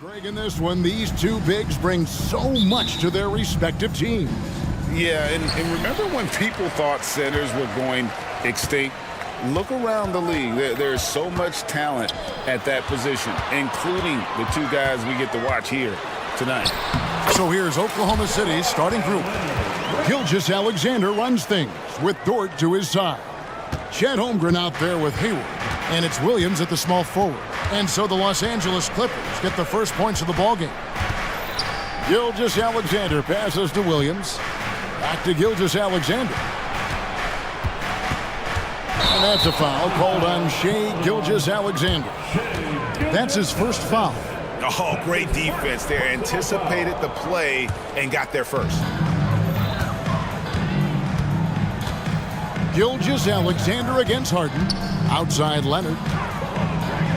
Greg, in this one, these two bigs bring so much to their respective teams. Yeah, and remember when people thought centers were going extinct? Look around the league. There's so much talent at that position, including the two guys we get to watch here tonight. So here's Oklahoma City's starting group. Gilgeous-Alexander runs things with Dort to his side. Chet Holmgren out there with Hayward. And it's Williams at the small forward. And so the Los Angeles Clippers get the first points of the ballgame. Gilgeous-Alexander passes to Williams. Back to Gilgeous-Alexander. And that's a foul called on Shai Gilgeous-Alexander. That's his first foul. Oh, great defense there. Anticipated the play and got there first. Gilgeous-Alexander against Harden. Outside Leonard.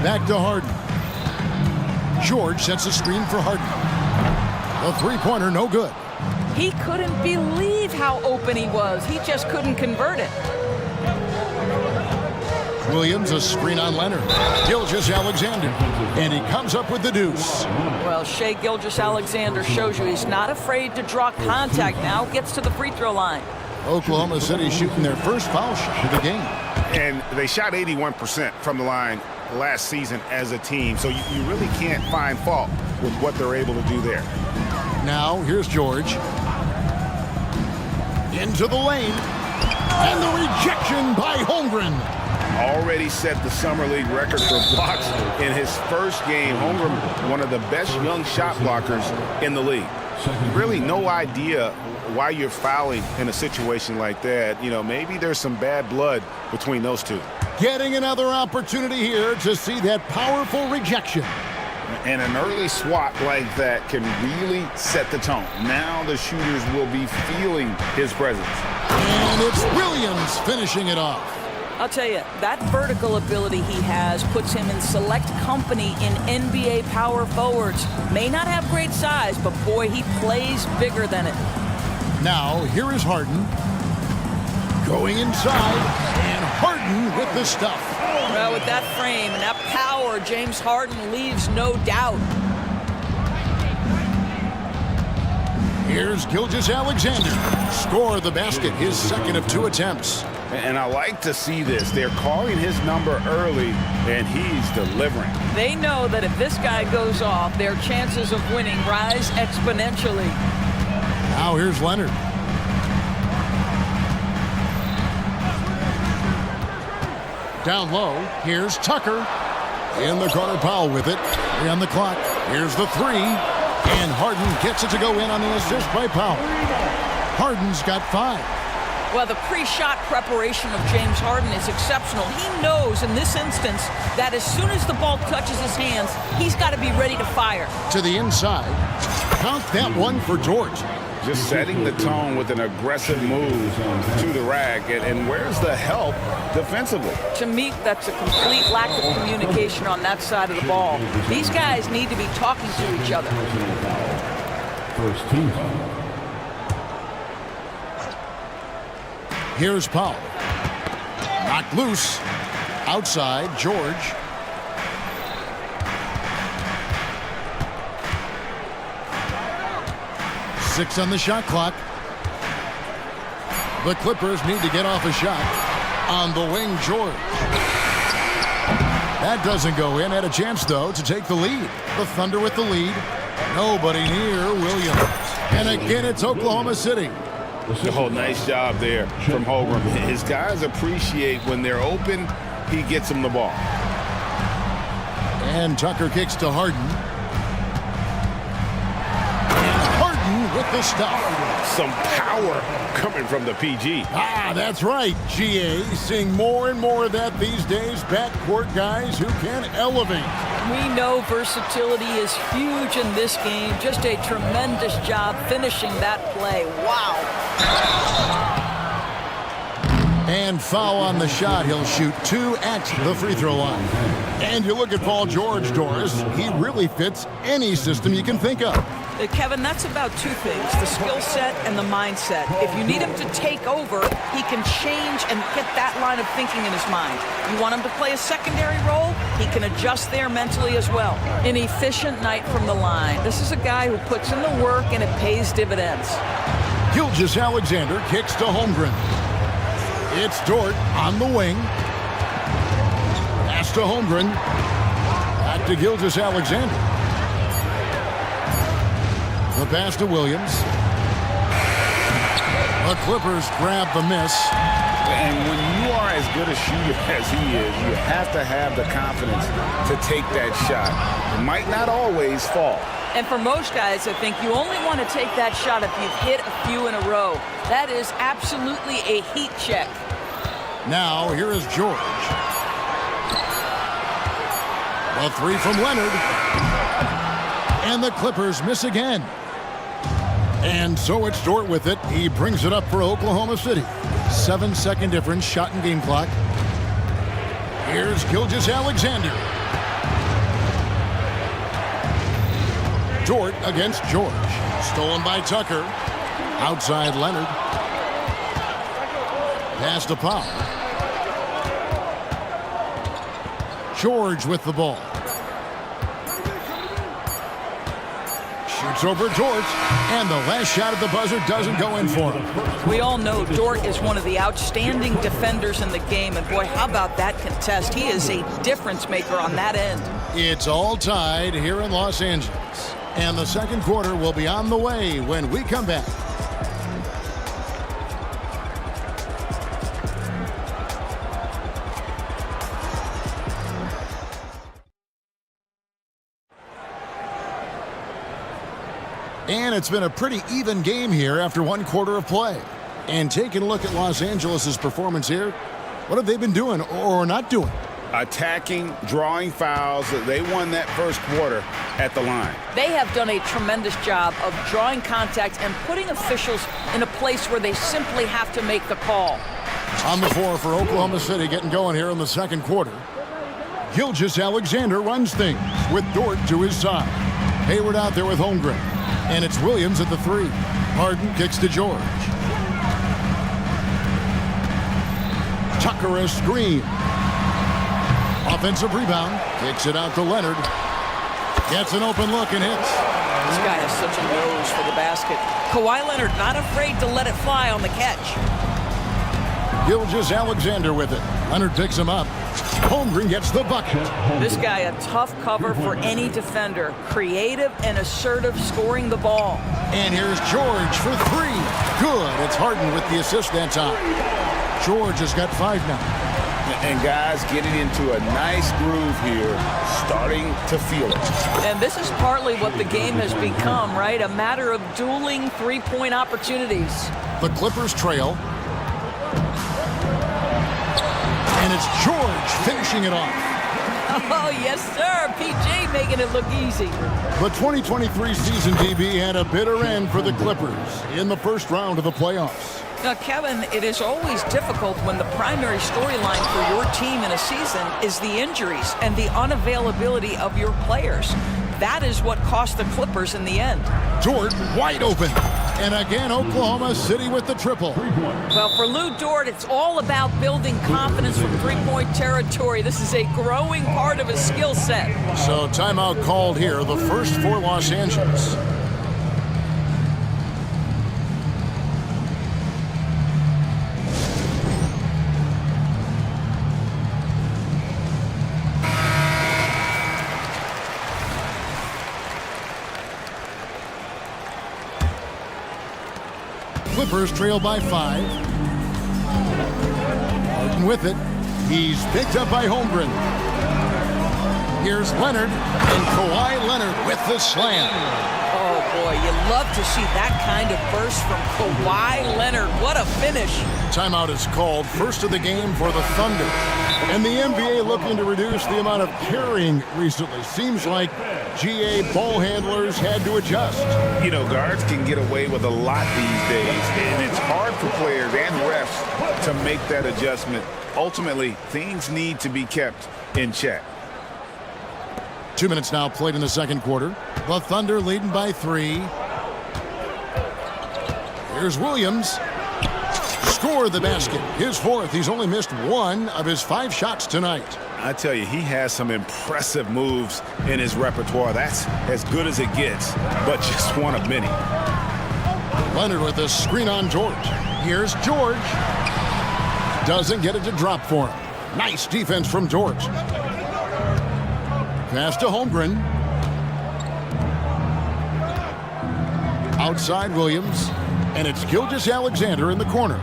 Back to Harden. George sets a screen for Harden. The three-pointer, no good. He couldn't believe how open he was. He just couldn't convert it. Williams, a screen on Leonard. Gilgeous-Alexander. And he comes up with the deuce. Well, Shai Gilgeous-Alexander shows you he's not afraid to draw contact now. Gets to the free throw line. Oklahoma City shooting their first foul shot of the game. And they shot 81% from the line last season as a team. So you really can't find fault with what they're able to do there. Now, here's George. Into the lane. And the rejection by Holmgren. Already set the Summer League record for blocks in his first game. Holmgren, one of the best young shot blockers in the league. Really no idea why you're fouling in a situation like that. You know, maybe there's some bad blood between those two. Getting another opportunity here to see that powerful rejection. And an early swat like that can really set the tone. Now the shooters will be feeling his presence. And it's Williams finishing it off. I'll tell you, that vertical ability he has puts him in select company in NBA power forwards. May not have great size, but boy, he plays bigger than it. Now, here is Harden. Going inside, and Harden with the stuff. Well, with that frame and that power, James Harden leaves no doubt. Here's Gilgeous-Alexander. Score the basket, his second of 2 attempts. And I like to see this. They're calling his number early, and he's delivering. They know that if this guy goes off, their chances of winning rise exponentially. Now here's Leonard. Down low, here's Tucker. In the corner, Powell with it. 3 on the clock. Here's the 3. And Harden gets it to go in on the assist by Powell. Harden's got 5. Well, the pre-shot preparation of James Harden is exceptional. He knows in this instance that as soon as the ball touches his hands, he's got to be ready to fire. To the inside. Count that one for George. Just setting the tone with an aggressive move to the rack. And where's the help defensively? To me, that's a complete lack of communication on that side of the ball. These guys need to be talking to each other. First team. Here's Powell. Knocked loose. Outside, George. Six on the shot clock. The Clippers need to get off a shot. On the wing, George. That doesn't go in. Had a chance, though, to take the lead. The Thunder with the lead. Nobody near Williams. And again, it's Oklahoma City. Oh, nice job there from Holmgren. His guys appreciate when they're open, he gets them the ball. And Tucker kicks to Harden. And Harden with the stuff. Some power coming from the PG. That's right, GA. Seeing more and more of that these days. Backcourt guys who can elevate. We know versatility is huge in this game. Just a tremendous job finishing that play. Wow. And foul on the shot. He'll shoot 2 at the free throw line. And you look at Paul George, Doris. He really fits any system you can think of. Kevin, that's about two things, the skill set and the mindset. If you need him to take over, he can change and get that line of thinking in his mind. You want him to play a secondary role, he can adjust there mentally as well. An efficient night from the line. This is a guy who puts in the work and it pays dividends. Gilgeous Alexander kicks to Holmgren. It's Dort on the wing. Pass to Holmgren. Back to Gilgeous Alexander. The pass to Williams. The Clippers grab the miss. And when you are as good a shooter as he is, you have to have the confidence to take that shot. It might not always fall. And for most guys, I think you only want to take that shot if you've hit a few in a row. That is absolutely a heat check. Now, here is George. A three from Leonard. And the Clippers miss again. And so it's Dort with it. He brings it up for Oklahoma City. 7-second difference, shot and game clock. Here's Gilgeous Alexander. Dort against George. Stolen by Tucker. Outside Leonard. Pass to Powell. George with the ball. Shoots over Dort, and the last shot at the buzzer doesn't go in for him. We all know Dort is one of the outstanding defenders in the game, and boy, how about that contest? He is a difference maker on that end. It's all tied here in Los Angeles, and the second quarter will be on the way when we come back. And it's been a pretty even game here after one quarter of play. And taking a look at Los Angeles' performance here, what have they been doing or not doing? Attacking, drawing fouls. They won that first quarter at the line. They have done a tremendous job of drawing contact and putting officials in a place where they simply have to make the call. On the floor for Oklahoma City, getting going here in the second quarter. Gilgeous Alexander runs things with Dort to his side. Hayward out there with Holmgren. And it's Williams at the three. Harden kicks to George. Tucker a screen. Offensive rebound. Kicks it out to Leonard. Gets an open look and hits. This guy has such a nose for the basket. Kawhi Leonard not afraid to let it fly on the catch. Gilgeous Alexander with it. Leonard picks him up. Holmgren gets the bucket. This guy a tough cover for any defender. Creative and assertive scoring the ball. And here's George for three. Good. It's Harden with the assist that time. George has got 5 now. And guys getting into a nice groove here, starting to feel it. And this is partly what the game has become, right? A matter of dueling three-point opportunities. The Clippers trail. And it's George finishing it off. Oh, yes, sir. PJ making it look easy. The 2023 season, DB, had a bitter end for the Clippers in the first round of the playoffs. Now, Kevin, it is always difficult when the primary storyline for your team in a season is the injuries and the unavailability of your players. That is what cost the Clippers in the end. Dort wide open. And again, Oklahoma City with the triple. Well, for Lou Dort, it's all about building confidence from three-point territory. This is a growing part of his skill set. So timeout called here, the first for Los Angeles. Clippers trail by 5. Harden with it. He's picked up by Holmgren. Here's Leonard, and Kawhi Leonard with the slam. Oh, boy, you love to see that kind of burst from Kawhi Leonard. What a finish. Timeout is called, first of the game for the Thunder. And the NBA looking to reduce the amount of carrying recently. Seems like GA ball handlers had to adjust. You know, guards can get away with a lot these days, and it's hard for players and refs to make that adjustment. Ultimately, things need to be kept in check. 2 minutes now played in the second quarter. The Thunder leading by 3. Here's Williams. Score the basket. His 4th. He's only missed 1 of his 5 shots tonight. I tell you, he has some impressive moves in his repertoire. That's as good as it gets, but just one of many. Leonard with a screen on George. Here's George. Doesn't get it to drop for him. Nice defense from George. Pass to Holmgren. Outside Williams. And it's Gilgeous-Alexander in the corner.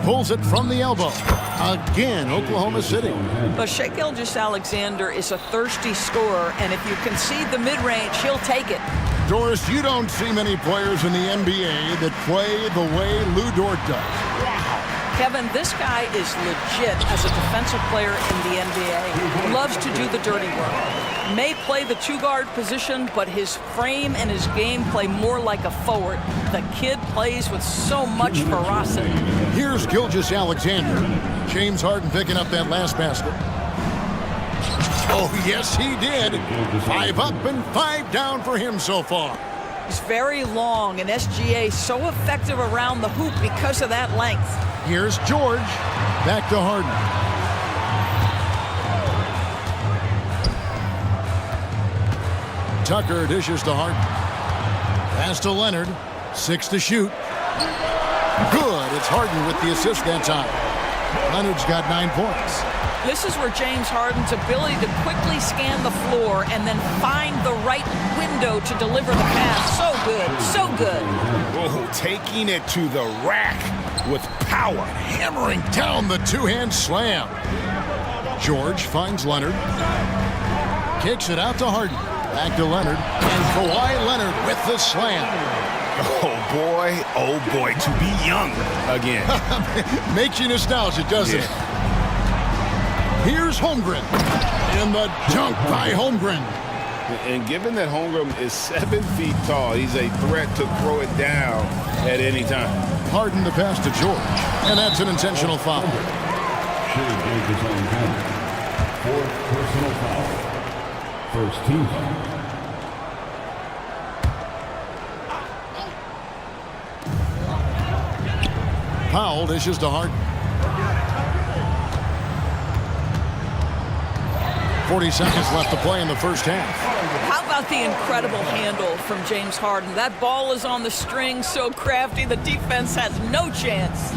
Pulls it from the elbow. Again, Oklahoma City. But Shai Gilgeous-Alexander is a thirsty scorer, and if you concede the mid-range, he'll take it. Doris, you don't see many players in the NBA that play the way Lou Dort does. Kevin, this guy is legit as a defensive player in the NBA. Loves to do the dirty work. May play the two-guard position, but his frame and his game play more like a forward. The kid plays with so much ferocity. Here's Gilgeous-Alexander. James Harden picking up that last basket. Oh, yes, he did. 5 up and 5 down for him so far. He's very long, and SGA so effective around the hoop because of that length. Here's George. Back to Harden. Tucker dishes to Harden. Pass to Leonard. 6 to shoot. Good. It's Harden with the assist that time. Leonard's got 9 points. This is where James Harden's ability to quickly scan the floor and then find the right window to deliver the pass. So good. So good. Oh, taking it to the rack with power. Hammering down the two-hand slam. George finds Leonard. Kicks it out to Harden. Back to Leonard. And Kawhi Leonard with the slam. Oh boy, to be young again. Makes you nostalgic, doesn't it? Here's Holmgren. And the dunk by Holmgren. And given that Holmgren is 7 feet tall, he's a threat to throw it down at any time. Harden the pass to George. And that's an intentional foul. Shai Gilgeous-Alexander. 4th personal foul. First team foul. Powell dishes to Harden. 40 seconds left to play in the first half. How about the incredible handle from James Harden? That ball is on the string, so crafty, the defense has no chance.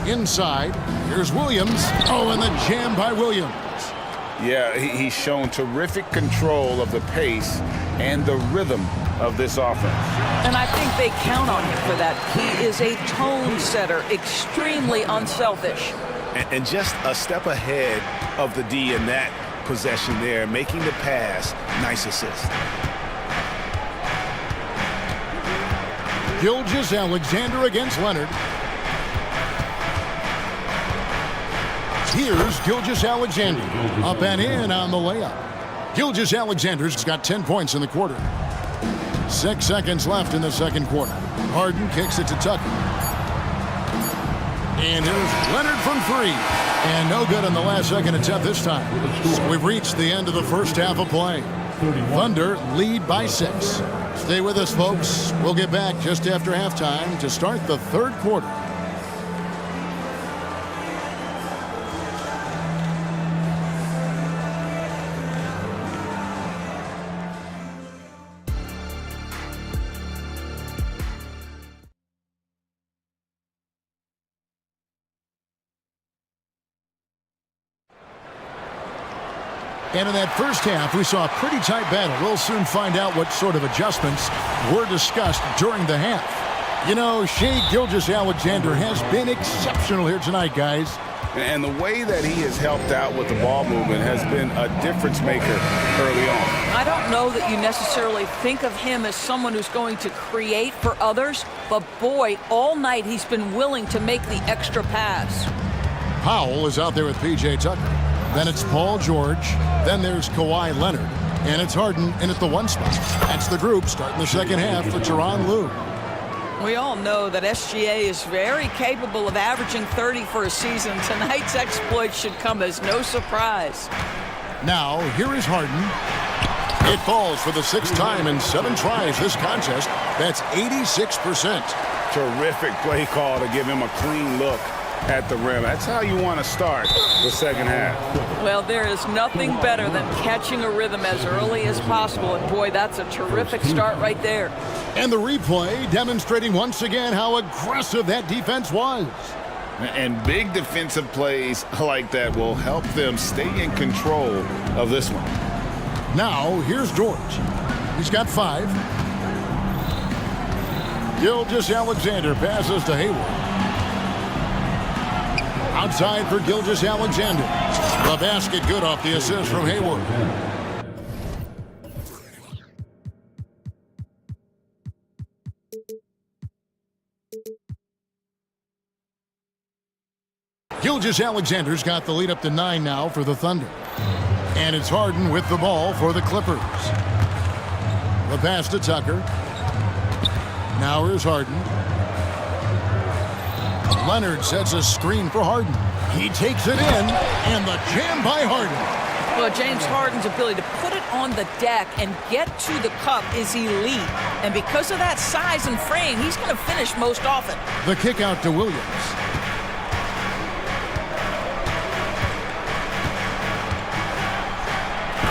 Inside, here's Williams. Oh, and the jam by Williams. Yeah, he's shown terrific control of the pace and the rhythm of this offense. And I think they count on him for that. He is a tone setter, extremely unselfish. And just a step ahead of the D in that possession there, making the pass. Nice assist. Gilgeous-Alexander against Leonard. Here's Gilgeous-Alexander. Up and in on the layup. Gilgeous-Alexander's got 10 points in the quarter. 6 seconds left in the second quarter. Harden kicks it to Tucker. And here's Leonard from 3. And no good on the last second attempt this time. So we've reached the end of the first half of play. Thunder lead by 6. Stay with us, folks. We'll get back just after halftime to start the third quarter. And in that first half, we saw a pretty tight battle. We'll soon find out what sort of adjustments were discussed during the half. You know, Shai Gilgeous-Alexander has been exceptional here tonight, guys. And the way that he has helped out with the ball movement has been a difference maker early on. I don't know that you necessarily think of him as someone who's going to create for others, but boy, all night he's been willing to make the extra pass. Powell is out there with P.J. Tucker. Then it's Paul George. Then there's Kawhi Leonard. And it's Harden in at the 1 spot. That's the group starting the second half for Tyronn Lue. We all know that SGA is very capable of averaging 30 for a season. Tonight's exploit should come as no surprise. Now, here is Harden. It falls for the 6th time in 7 tries this contest. That's 86%. Terrific play call to give him a clean look at the rim. That's how you want to start the second half. Well, there is nothing better than catching a rhythm as early as possible. And boy, that's a terrific start right there. And the replay demonstrating once again how aggressive that defense was. And big defensive plays like that will help them stay in control of this one. Now, here's George. He's got 5. Gilgeous-Alexander passes to Hayward. Outside for Gilgeous-Alexander. The basket good off the assist from Hayward. Gilgeous-Alexander's got the lead up to 9 now for the Thunder. And it's Harden with the ball for the Clippers. The pass to Tucker. Now here's Harden. Leonard sets a screen for Harden. He takes it in, and the jam by Harden. Well, James Harden's ability to put it on the deck and get to the cup is elite. And because of that size and frame, he's going to finish most often. The kick out to Williams.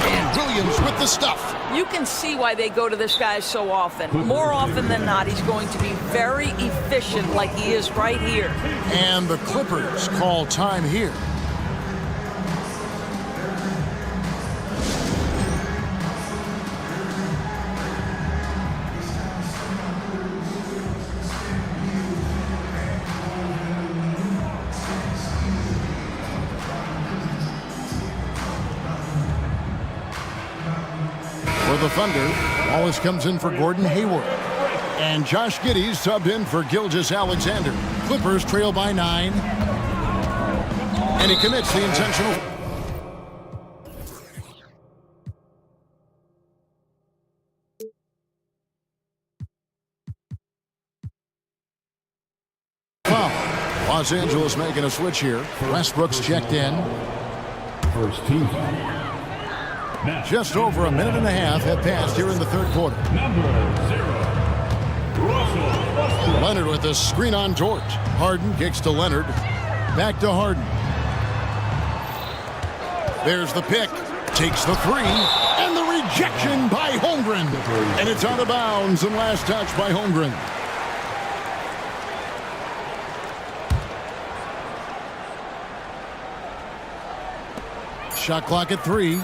And Williams with the stuff. You can see why they go to this guy so often. More often than not, he's going to be very efficient like he is right here. And the Clippers call time here. For the Thunder, Wallace comes in for Gordon Hayward. And Josh Giddey's subbed in for Gilgeous-Alexander. Clippers trail by 9. And he commits the intentional. Foul. Los Angeles making a switch here. Westbrook's checked in. First team. Just over a minute and a half have passed here in the 3rd quarter. Number 0, Russell. Leonard with a screen on George. Harden kicks to Leonard. Back to Harden. There's the pick. Takes the 3. And the rejection by Holmgren. And it's out of bounds and last touch by Holmgren. Shot clock at 3.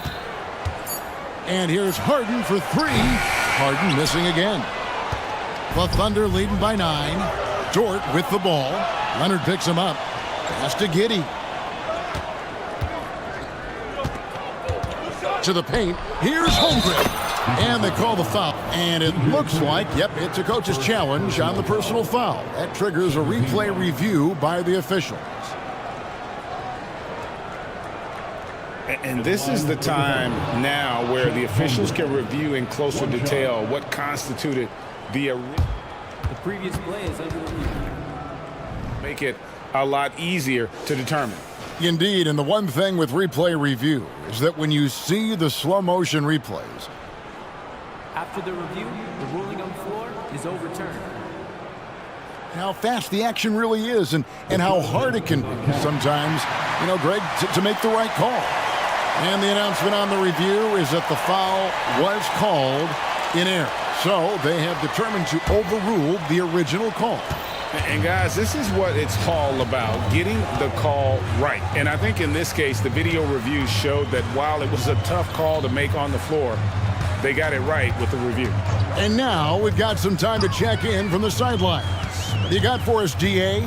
And here's Harden for 3. Harden missing again. The Thunder leading by 9. Dort with the ball. Leonard picks him up. Pass to Giddey. To the paint. Here's Holmgren. And they call the foul. And it looks like, yep, it's a coach's challenge on the personal foul. That triggers a replay review by the officials. And this is the time now where the officials can review in closer detail what constituted the previous play is under review. Make it a lot easier to determine. Indeed, and the one thing with replay review is that when you see the slow motion replays, After the review, the ruling on the floor is overturned. how fast the action really is and how hard it can be sometimes, you know, Greg, to make the right call. And the announcement on the review is that the foul was called in error. So they have determined to overrule the original call. And guys, this is what it's all about, getting the call right. And I think in this case, the video review showed that while it was a tough call to make on the floor, they got it right with the review. And now we've got some time to check in from the sidelines. What do you got for us, DA?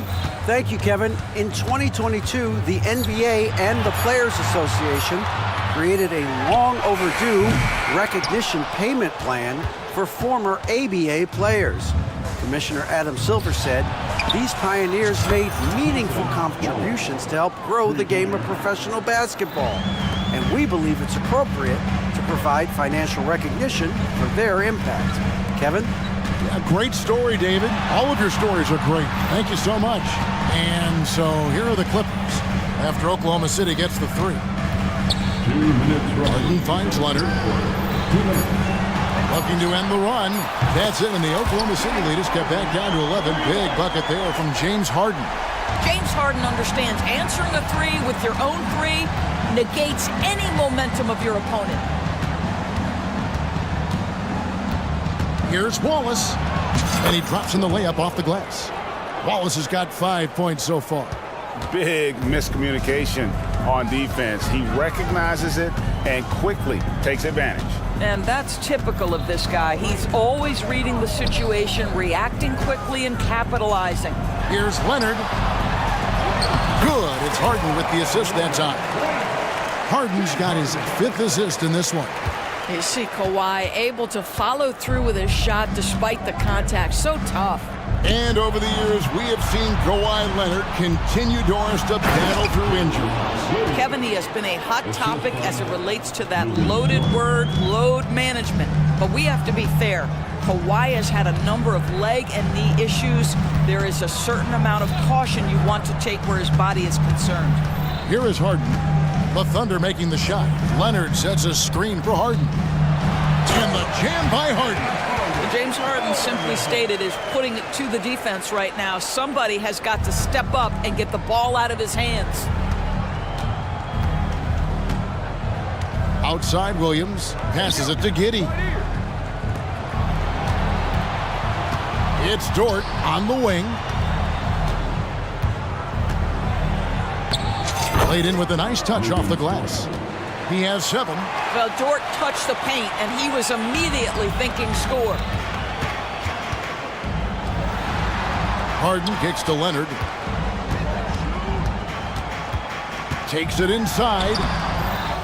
Thank you, Kevin. In 2022, the NBA and the Players Association created a long overdue recognition payment plan for former ABA players. Commissioner Adam Silver said these pioneers made meaningful contributions to help grow the game of professional basketball, and we believe it's appropriate to provide financial recognition for their impact. Kevin? Yeah, great story, David. All of your stories are great. Thank you so much. And so here are the Clippers after Oklahoma City gets the 3. 2 minutes Harden finds Leonard. 2 minutes. Looking to end the run. That's it, and the Oklahoma City lead is kept back down to 11. Big bucket there from James Harden. James Harden understands answering a 3 with your own 3 negates any momentum of your opponent. Here's Wallace, and he drops in the layup off the glass. Wallace has got 5 points so far. Big miscommunication on defense. He recognizes it and quickly takes advantage. And that's typical of this guy. He's always reading the situation, reacting quickly, and capitalizing. Here's Leonard. Good. It's Harden with the assist that time. Harden's got his 5th assist in this one. You see Kawhi able to follow through with his shot despite the contact. So tough. And over the years, we have seen Kawhi Leonard continue Doris to battle through injuries. Kevin, he has been a hot topic as it relates to that loaded word, load management. But we have to be fair. Kawhi has had a number of leg and knee issues. There is a certain amount of caution you want to take where his body is concerned. Here is Harden. The Thunder making the shot. Leonard sets a screen for Harden. And the jam by Harden. James Harden simply stated is putting it to the defense right now. Somebody has got to step up and get the ball out of his hands. Outside Williams passes it to Giddey. It's Dort on the wing. Played in with a nice touch off the glass. He has 7. Well, Dort touched the paint, and he was immediately thinking score. Harden kicks to Leonard. Takes it inside.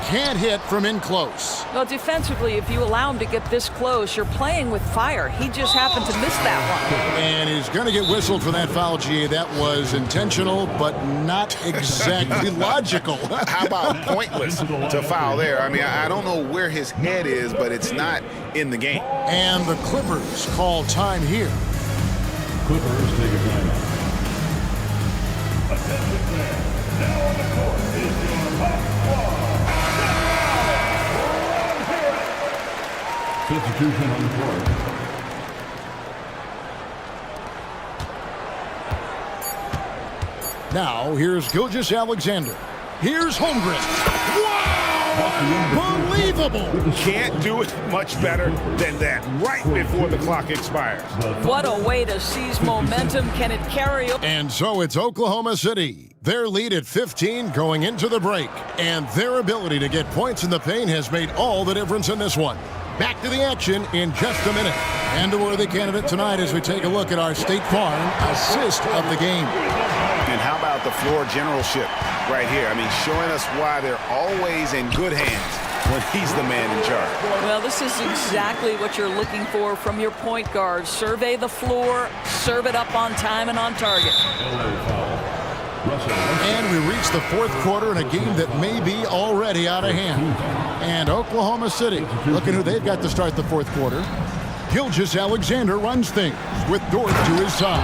Can't hit from in close. Well, defensively, if you allow him to get this close, you're playing with fire. He just happened to miss that one. And he's going to get whistled for that foul, GA. That was intentional, but not exactly logical. How about pointless to foul there? I mean, I don't know where his head is, but it's not in the game. And the Clippers call time here. Clippers take a timeout. Attention fans, now on the court is your top squad. Substitution on the court. Now, here's Gilgeous-Alexander. Here's Holmgren. Wow! Unbelievable! Can't do it much better than that right before the clock expires. What a way to seize momentum. Can it carry? And so it's Oklahoma City. Their lead at 15 going into the break. And their ability to get points in the paint has made all the difference in this one. Back to the action in just a minute. And a worthy candidate tonight as we take a look at our State Farm assist of the game. And how about the floor generalship right here? I mean, showing us why they're always in good hands when he's the man in charge. Well, this is exactly what you're looking for from your point guard. Survey the floor, serve it up on time and on target. And we reach the 4th quarter in a game that may be already out of hand. And Oklahoma City, looking who they've got to start the 4th quarter. Gilgeous-Alexander runs things with Dort to his side.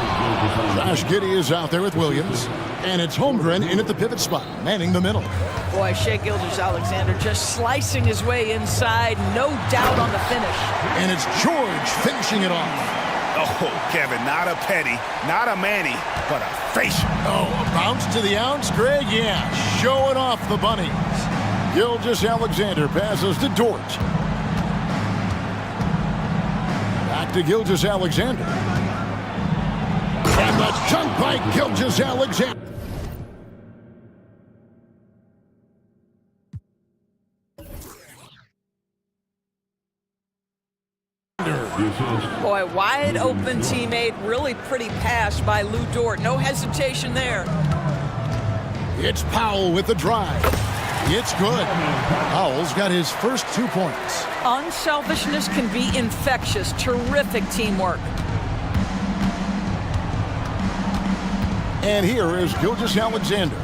Josh Giddey is out there with Williams. And it's Holmgren in at the pivot spot, manning the middle. Boy, Shai Gilgeous-Alexander just slicing his way inside. No doubt on the finish. And it's George finishing it off. Oh, Kevin, not a petty, not a Manny, but a facial. Oh, a bounce to the ounce, Greg? Yeah, showing off the bunnies. Gilgeous-Alexander passes to Dort. Back to Gilgeous-Alexander. And the chunk by Gilgeous-Alexander. Boy, wide open teammate, really pretty pass by Lou Dort. No hesitation there. It's Powell with the drive. It's good. Powell's got his first 2 points. Unselfishness can be infectious. Terrific teamwork. And here is Gilgeous-Alexander.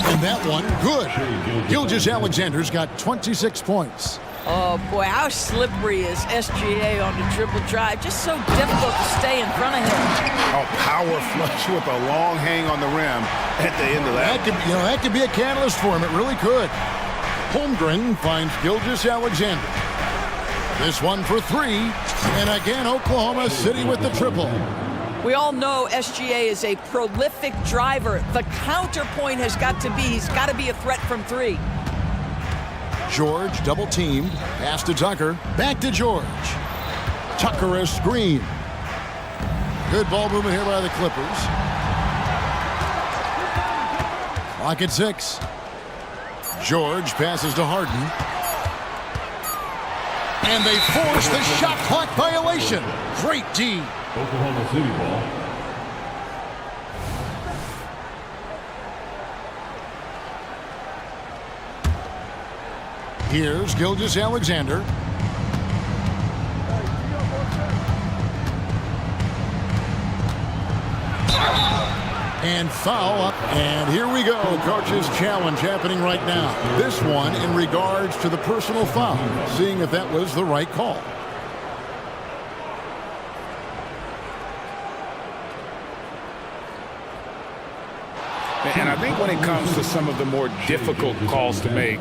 And that one, good. Gilgeous-Alexander's got 26 points. Oh, boy, how slippery is SGA on the dribble drive? Just so difficult to stay in front of him. A power flush with a long hang on the rim at the end of that. That could be a catalyst for him. It really could. Holmgren finds Gilgeous-Alexander. This one for three. And again, Oklahoma City with the triple. We all know SGA is a prolific driver. The counterpoint has got to be, he's got to be a threat from three. George double teamed. Pass to Tucker. Back to George. Tucker a screen. Good ball movement here by the Clippers. Clock at 6. George passes to Harden. And they force the shot clock violation. Great D. Oklahoma City ball. Here's Gilgeous-Alexander. And foul up. And here we go. Coach's challenge happening right now. This one in regards to the personal foul. Seeing if that was the right call. And I think when it comes to some of the more difficult calls to make,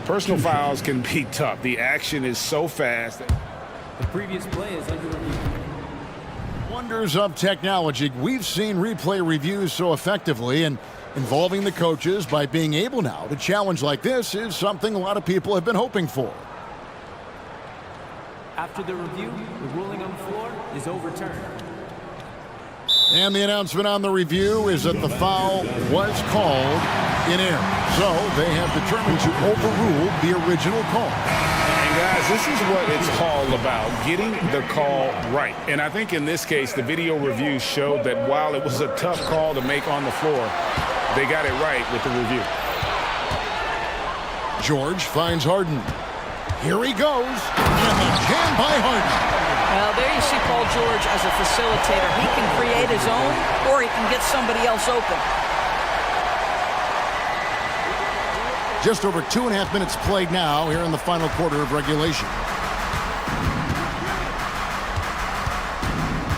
personal fouls can be tough. The action is so fast. The previous play is under review. Wonders of technology. We've seen replay reviews so effectively, and involving the coaches by being able now to challenge like this is something a lot of people have been hoping for. After the review, the ruling on the floor is overturned. And the announcement on the review is that the foul was called in error. So they have determined to overrule the original call. And guys, this is what it's all about, getting the call right. And I think in this case, the video review showed that while it was a tough call to make on the floor, they got it right with the review. George finds Harden. Here he goes. And the jam by Harden. Well, there you see Paul George as a facilitator. He can create his own, or he can get somebody else open. Just over 2.5 minutes played now here in the final quarter of regulation.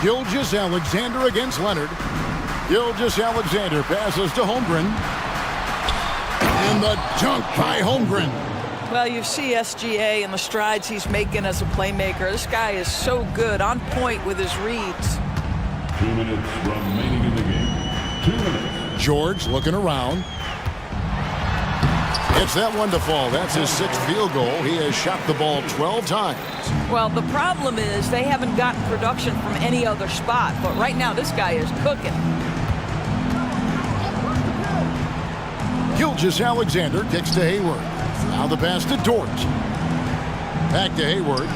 Gilgeous-Alexander against Leonard. Gilgeous-Alexander passes to Holmgren. And the dunk by Holmgren. Well, you see SGA and the strides he's making as a playmaker. This guy is so good, on point with his reads. 2 minutes remaining in the game. 2 minutes. George looking around. It's that one to fall. That's his 6th field goal. He has shot the ball 12 times. Well, the problem is they haven't gotten production from any other spot. But right now, this guy is cooking. Gilgeous-Alexander kicks to Hayward. Now the pass to Dort. Back to Hayward.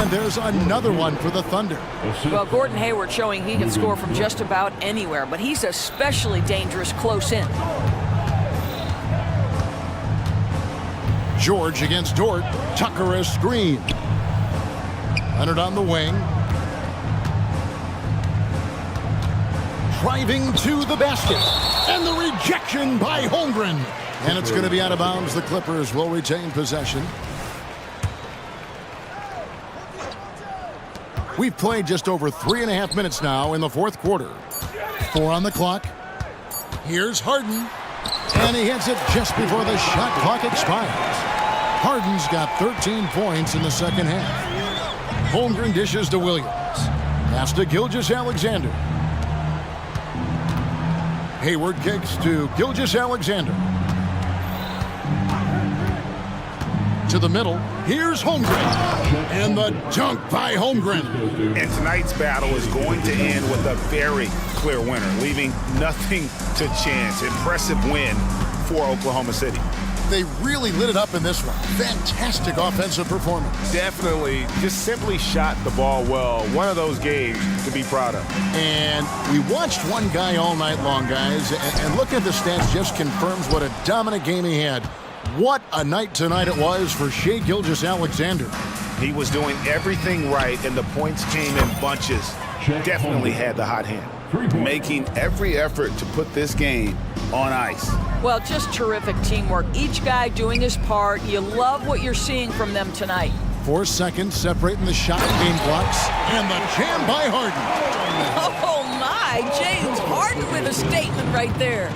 And there's another one for the Thunder. Well, Gordon Hayward showing he can score from just about anywhere, but he's especially dangerous close in. George against Dort. Tucker a screen. Leonard on the wing. Driving to the basket. And the rejection by Holmgren. And it's going to be out of bounds. The Clippers will retain possession. We've played just over 3.5 minutes now in the fourth quarter. 4 on the clock. Here's Harden. And he hits it just before the shot clock expires. Harden's got 13 points in the second half. Holmgren dishes to Williams. Pass to Gilgeous-Alexander. Hayward kicks to Gilgeous-Alexander. To the middle. Here's Holmgren. And the dunk by Holmgren. And tonight's battle is going to end with a very clear winner, leaving nothing to chance. Impressive win for Oklahoma City. They really lit it up in this one. Fantastic offensive performance. Definitely just simply shot the ball well. One of those games to be proud of. And we watched one guy all night long, guys, and looking at the stats just confirms what a dominant game he had. What a night tonight it was for Shai Gilgeous-Alexander. He was doing everything right, and the points came in bunches. Definitely had the hot hand. making every effort to put this game on ice. Well, just terrific teamwork. Each guy doing his part. You love what you're seeing from them tonight. 4 seconds separating the shot and game blocks. And the jam by Harden. Oh my, James Harden with a statement right there.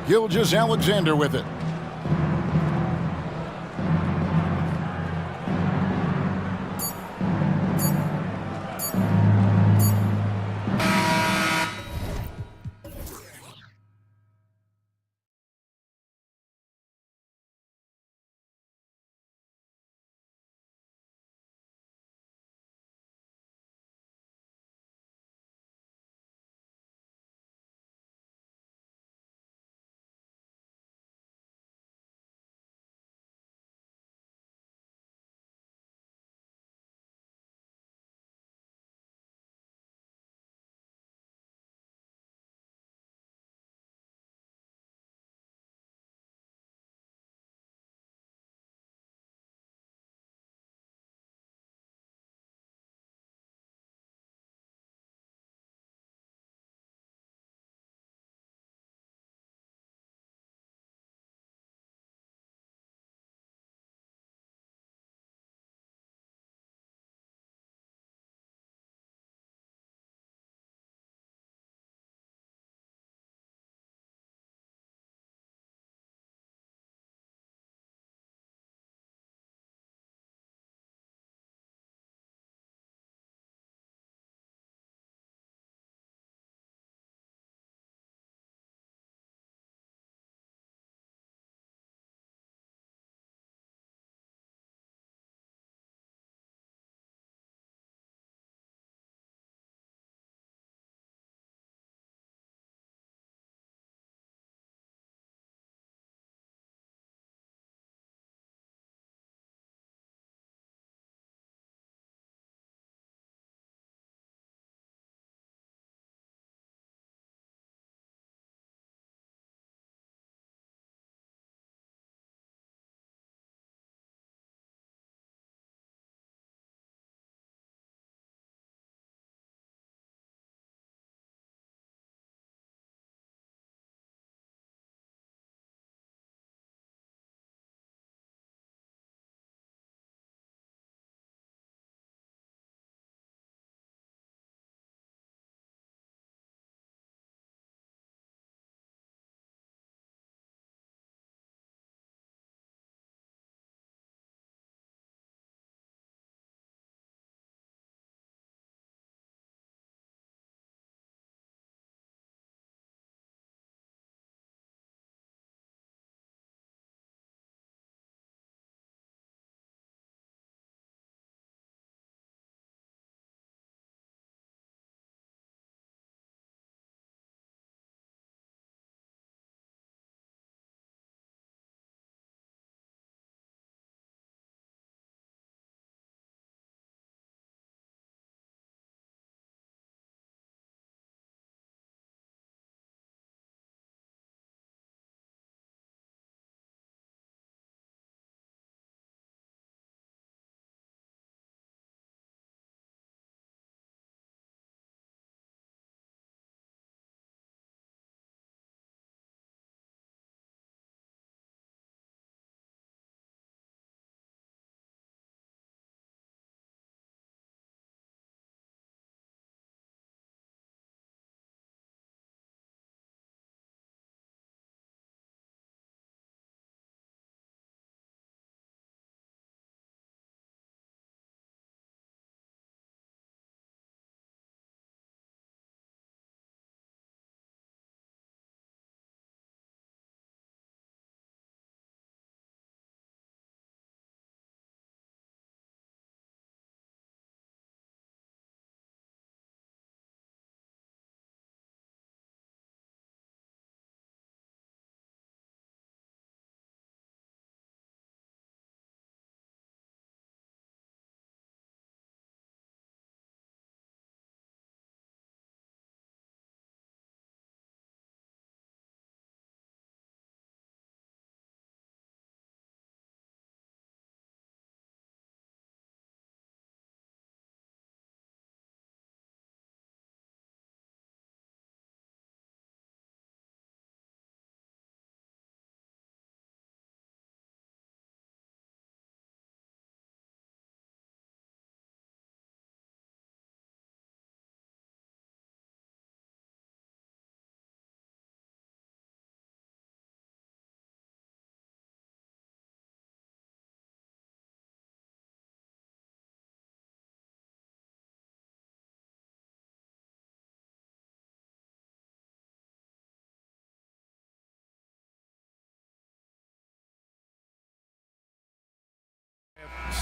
Gilgeous-Alexander with it.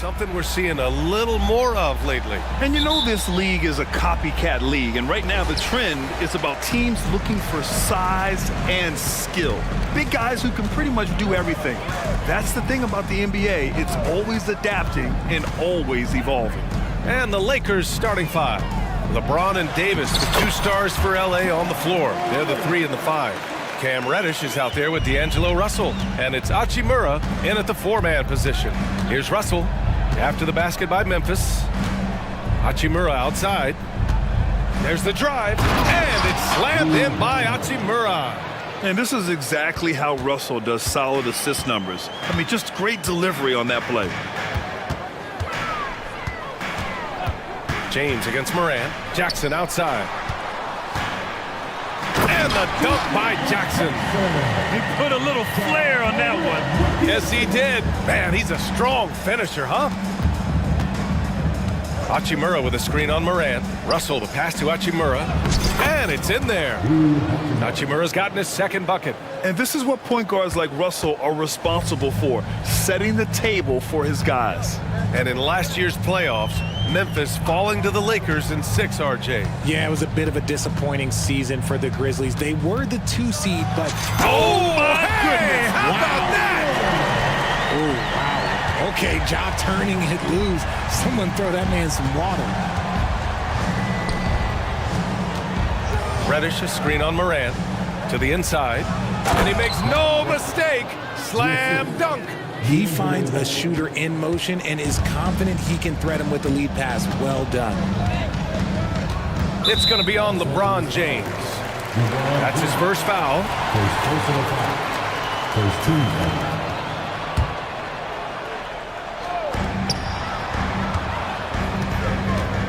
Something we're seeing a little more of lately. And you know this league is a copycat league, and right now the trend is about teams looking for size and skill. Big guys who can pretty much do everything. That's the thing about the NBA. It's always adapting and always evolving. And the Lakers starting five. LeBron and Davis, the two stars for LA on the floor. They're the 3 and the 5. Cam Reddish is out there with D'Angelo Russell. And it's Hachimura in at the 4-man position. Here's Russell after the basket by Memphis. Hachimura outside. There's the drive. And it's slammed in by Hachimura. And this is exactly how Russell does solid assist numbers. I mean, just great delivery on that play. James against Morant. Jackson outside. And the dunk by Jackson. He put a little flair on that one. Yes, he did. Man, he's a strong finisher, huh? Hachimura with a screen on Morant. Russell the pass to Hachimura. And it's in there. Hachimura's gotten his second bucket. And this is what point guards like Russell are responsible for, setting the table for his guys. And in last year's playoffs, Memphis falling to the Lakers in 6, RJ. Yeah, it was a bit of a disappointing season for the Grizzlies. They were the 2 seed, but... Oh, my goodness! How about that? Oh, wow. Okay, Ja turning it loose. Someone throw that man some water. Reddish, a screen on Morant to the inside. And he makes no mistake. Slam dunk. He finds a shooter in motion and is confident he can threat him with the lead pass. Well done. It's going to be on LeBron James. That's his first foul.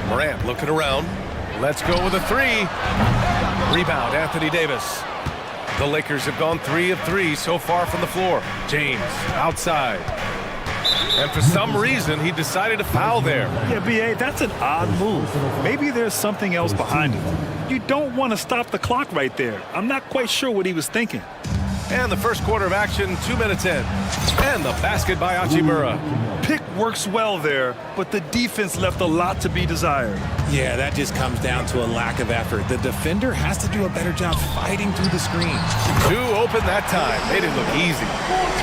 Morant looking around. Let's go with a 3. Rebound, Anthony Davis. The Lakers have gone 3 of 3 so far from the floor. James outside. And for some reason, he decided to foul there. Yeah, B.A., that's an odd move. Maybe there's something else behind it. You don't want to stop the clock right there. I'm not quite sure what he was thinking. And the first quarter of action, 2 minutes in. And the basket by Hachimura. Pick works well there, but the defense left a lot to be desired. Yeah, that just comes down to a lack of effort. The defender has to do a better job fighting through the screen. 2 open that time. Made it look easy.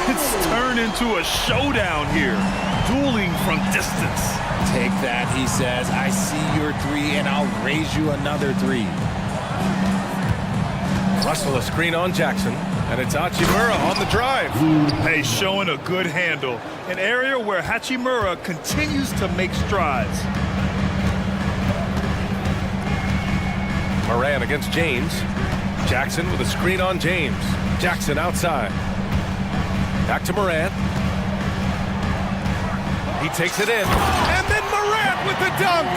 It's turned into a showdown here. Dueling from distance. Take that, he says. I see your 3, and I'll raise you another 3. Russell a screen on Jackson. And it's Hachimura on the drive. Hey, showing a good handle. An area where Hachimura continues to make strides. Morant against James. Jackson with a screen on James. Jackson outside. Back to Morant. He takes it in. And then Morant with the dunk.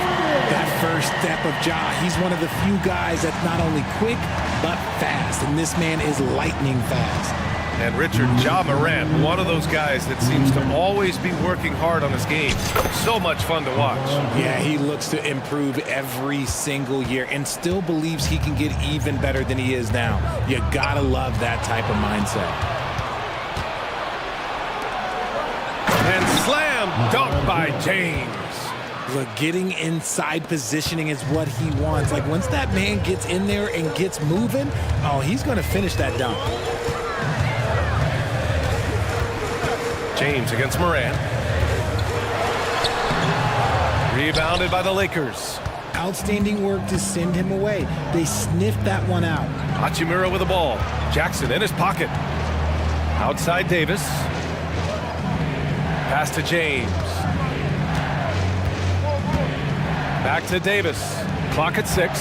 That first step of Ja, he's one of the few guys that's not only quick, but fast. And this man is lightning fast. And Richard, Ja Morant, one of those guys that seems to always be working hard on his game. So much fun to watch. Yeah, he looks to improve every single year and still believes he can get even better than he is now. You gotta love that type of mindset. And slam dunk by James. Look, getting inside positioning is what he wants. Like, once that man gets in there and gets moving, oh, he's going to finish that dunk. James against Morant. Rebounded by the Lakers. Outstanding work to send him away. They sniffed that one out. Hachimura with the ball. Jackson in his pocket. Outside Davis. Pass to James. Back to Davis. Clock at 6.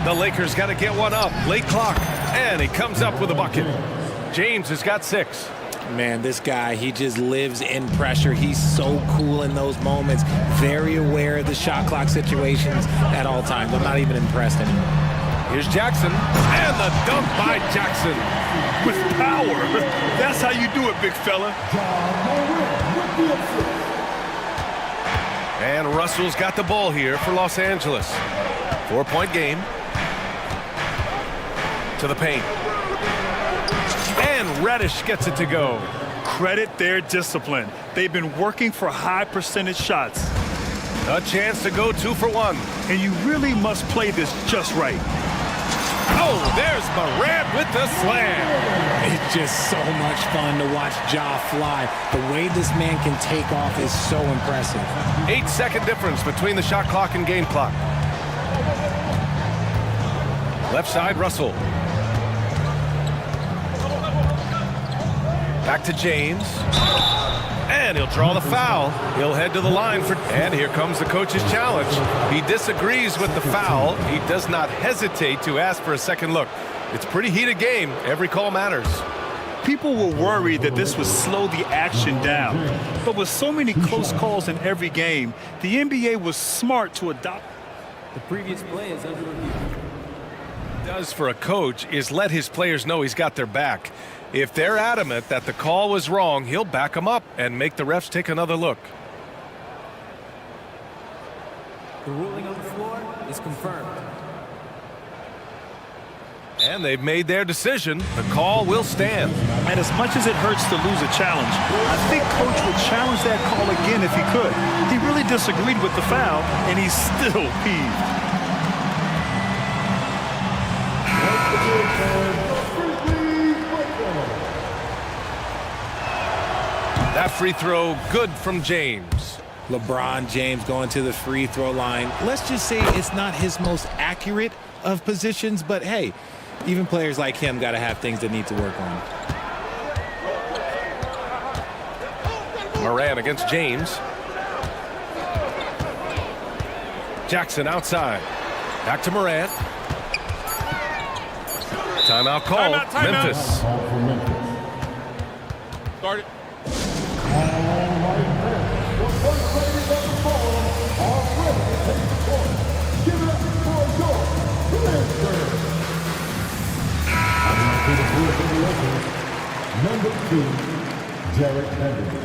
The Lakers got to get one up. Late clock. And he comes up with a bucket. James has got 6. Man, this guy, he just lives in pressure. He's so cool in those moments. Very aware of the shot clock situations at all times. I'm not even impressed anymore. Here's Jackson. And the dunk by Jackson. With power. That's how you do it, big fella. And Russell's got the ball here for Los Angeles. 4-point game. To the paint. And Reddish gets it to go. Credit their discipline. They've been working for high percentage shots. A chance to go 2 for 1. And you really must play this just right. Oh, there's Morant with the slam. It's just so much fun to watch Ja fly. The way this man can take off is so impressive. 8-second difference between the shot clock and game clock. Left side, Russell. Back to James. And he'll draw the foul. He'll head to the line for... And here comes the coach's challenge. He disagrees with the foul. He does not hesitate to ask for a second look. It's a pretty heated game. Every call matters. People were worried that this would slow the action down. But with so many close calls in every game, the NBA was smart to adopt. The previous play is under review. Does for a coach is let his players know he's got their back. If they're adamant that the call was wrong, he'll back them up and make the refs take another look. The ruling on the floor is confirmed. And they've made their decision. The call will stand. And as much as it hurts to lose a challenge, I think Coach would challenge that call again if he could. He really disagreed with the foul, and he's still peeved. That free throw, good from James. LeBron James going to the free throw line. Let's just say it's not his most accurate of positions, but hey, even players like him got to have things that need to work on. Moran against James. Jackson outside. Back to Moran. Timeout call. Timeout. Memphis. Start it. Number 2, Derek Henry.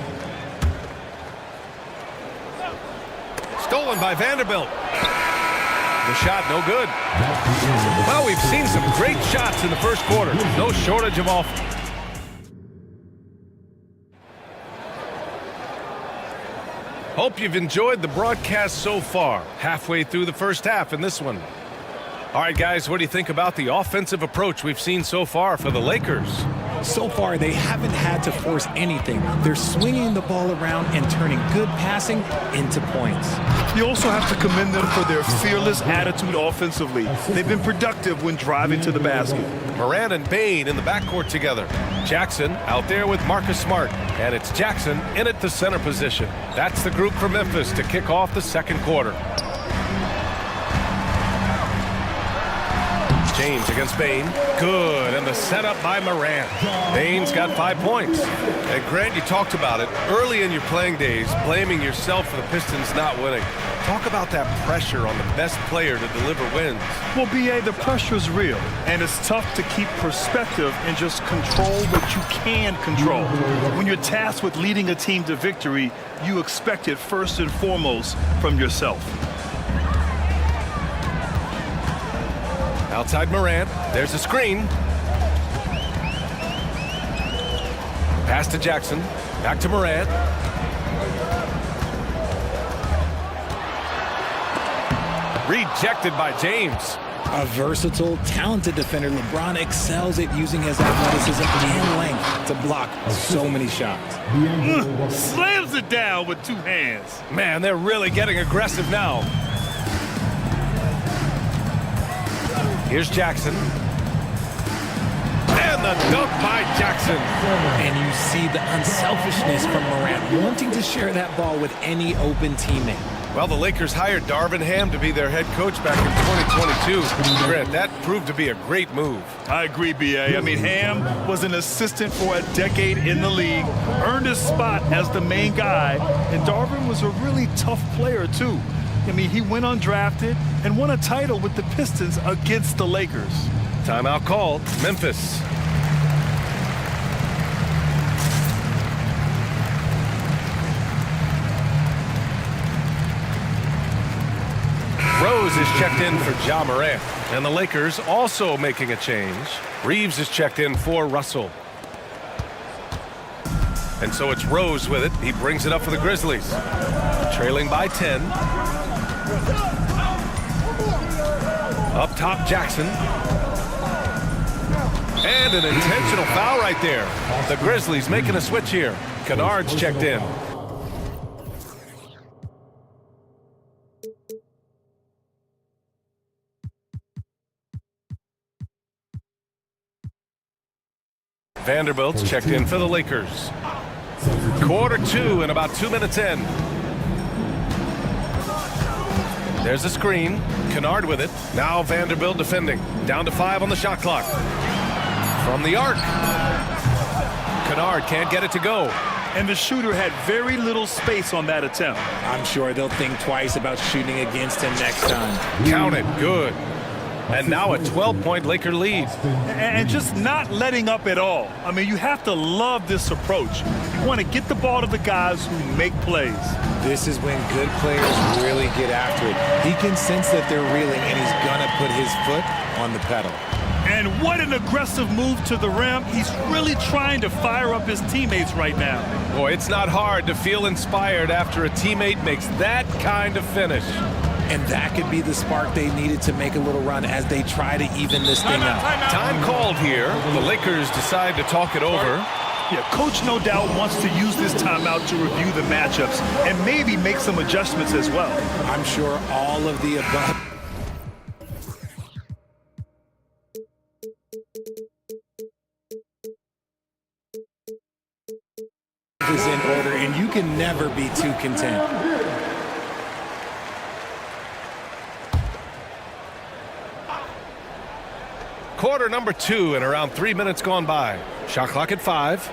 Stolen by Vanderbilt. The shot no good. Well, we've seen some great shots in the first quarter. No shortage of offense. Hope you've enjoyed the broadcast so far. Halfway through the first half in this one. All right, guys, what do you think about the offensive approach we've seen so far for the Lakers? So far, they haven't had to force anything. They're swinging the ball around and turning good passing into points. You also have to commend them for their fearless attitude offensively. They've been productive when driving to the basket. Moran and Bain in the backcourt together. Jackson out there with Marcus Smart. And it's Jackson in at the center position. That's the group for Memphis to kick off the second quarter. James against Bain. Good, and the setup by Moran. Bain's got 5 points. And Grant, you talked about it early in your playing days, blaming yourself for the Pistons not winning. Talk about that pressure on the best player to deliver wins. Well, B.A., the pressure is real, and it's tough to keep perspective and just control what you can control. When you're tasked with leading a team to victory, you expect it first and foremost from yourself. Outside Moran, there's a screen. Pass to Jackson, back to Moran. Rejected by James. A versatile, talented defender, LeBron excels at using his athleticism and length to block so many shots. Slams it down with 2 hands. Man, they're really getting aggressive now. Here's Jackson. And the dunk by Jackson. And you see the unselfishness from Morant, wanting to share that ball with any open teammate. Well, the Lakers hired Darvin Ham to be their head coach back in 2022. Grant, that proved to be a great move. I agree, B.A. I mean, Ham was an assistant for a decade in the league, earned his spot as the main guy, and Darvin was a really tough player, too. I mean, he went undrafted and won a title with the Pistons against the Lakers. Timeout called. Memphis. Rose is checked in for Ja Morant. And the Lakers also making a change. Reeves is checked in for Russell. And so it's Rose with it. He brings it up for the Grizzlies. Trailing by 10. Up top, Jackson. And an intentional foul right there. The Grizzlies making a switch here. Kennard's checked in. Vanderbilt's checked in for the Lakers. Quarter 2 and about 2 minutes in. There's a screen. Kennard with it. Now Vanderbilt defending. Down to 5 on the shot clock. From the arc. Kennard can't get it to go. And the shooter had very little space on that attempt. I'm sure they'll think twice about shooting against him next time. Count it. Good. And now a 12-point Laker lead. And just not letting up at all. I mean, you have to love this approach. You want to get the ball to the guys who make plays. This is when good players really get after it. He can sense that they're reeling, and he's going to put his foot on the pedal. And what an aggressive move to the rim. He's really trying to fire up his teammates right now. Boy, it's not hard to feel inspired after a teammate makes that kind of finish. And that could be the spark they needed to make a little run as they try to even this thing up. Time called here. The Lakers decide to talk it over. Yeah, coach no doubt wants to use this timeout to review the matchups and maybe make some adjustments as well. I'm sure all of the above is in order, and you can never be too content. Quarter number 2 and around 3 minutes gone by. Shot clock at 5.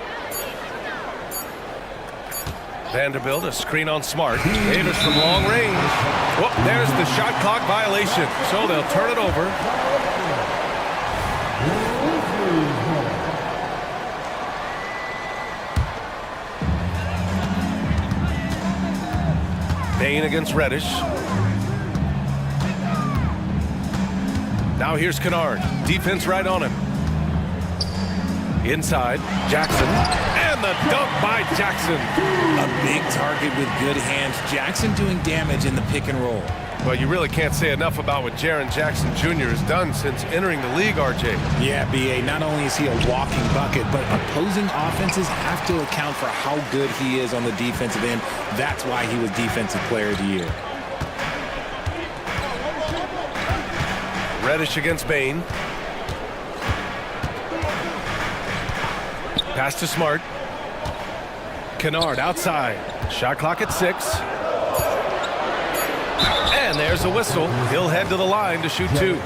Vanderbilt, a screen on Smart. Davis from long range. Whoop, there's the shot clock violation. So they'll turn it over. Bain against Reddish. Now here's Kennard. Defense right on him. Inside, Jackson. And the dunk by Jackson. A big target with good hands. Jackson doing damage in the pick and roll. Well, you really can't say enough about what Jaren Jackson Jr. has done since entering the league, RJ. Yeah, B.A., not only is he a walking bucket, but opposing offenses have to account for how good he is on the defensive end. That's why he was Defensive Player of the Year. Reddish against Bain. Pass to Smart. Kennard outside. Shot clock at 6. And there's a whistle. He'll head to the line to shoot 2.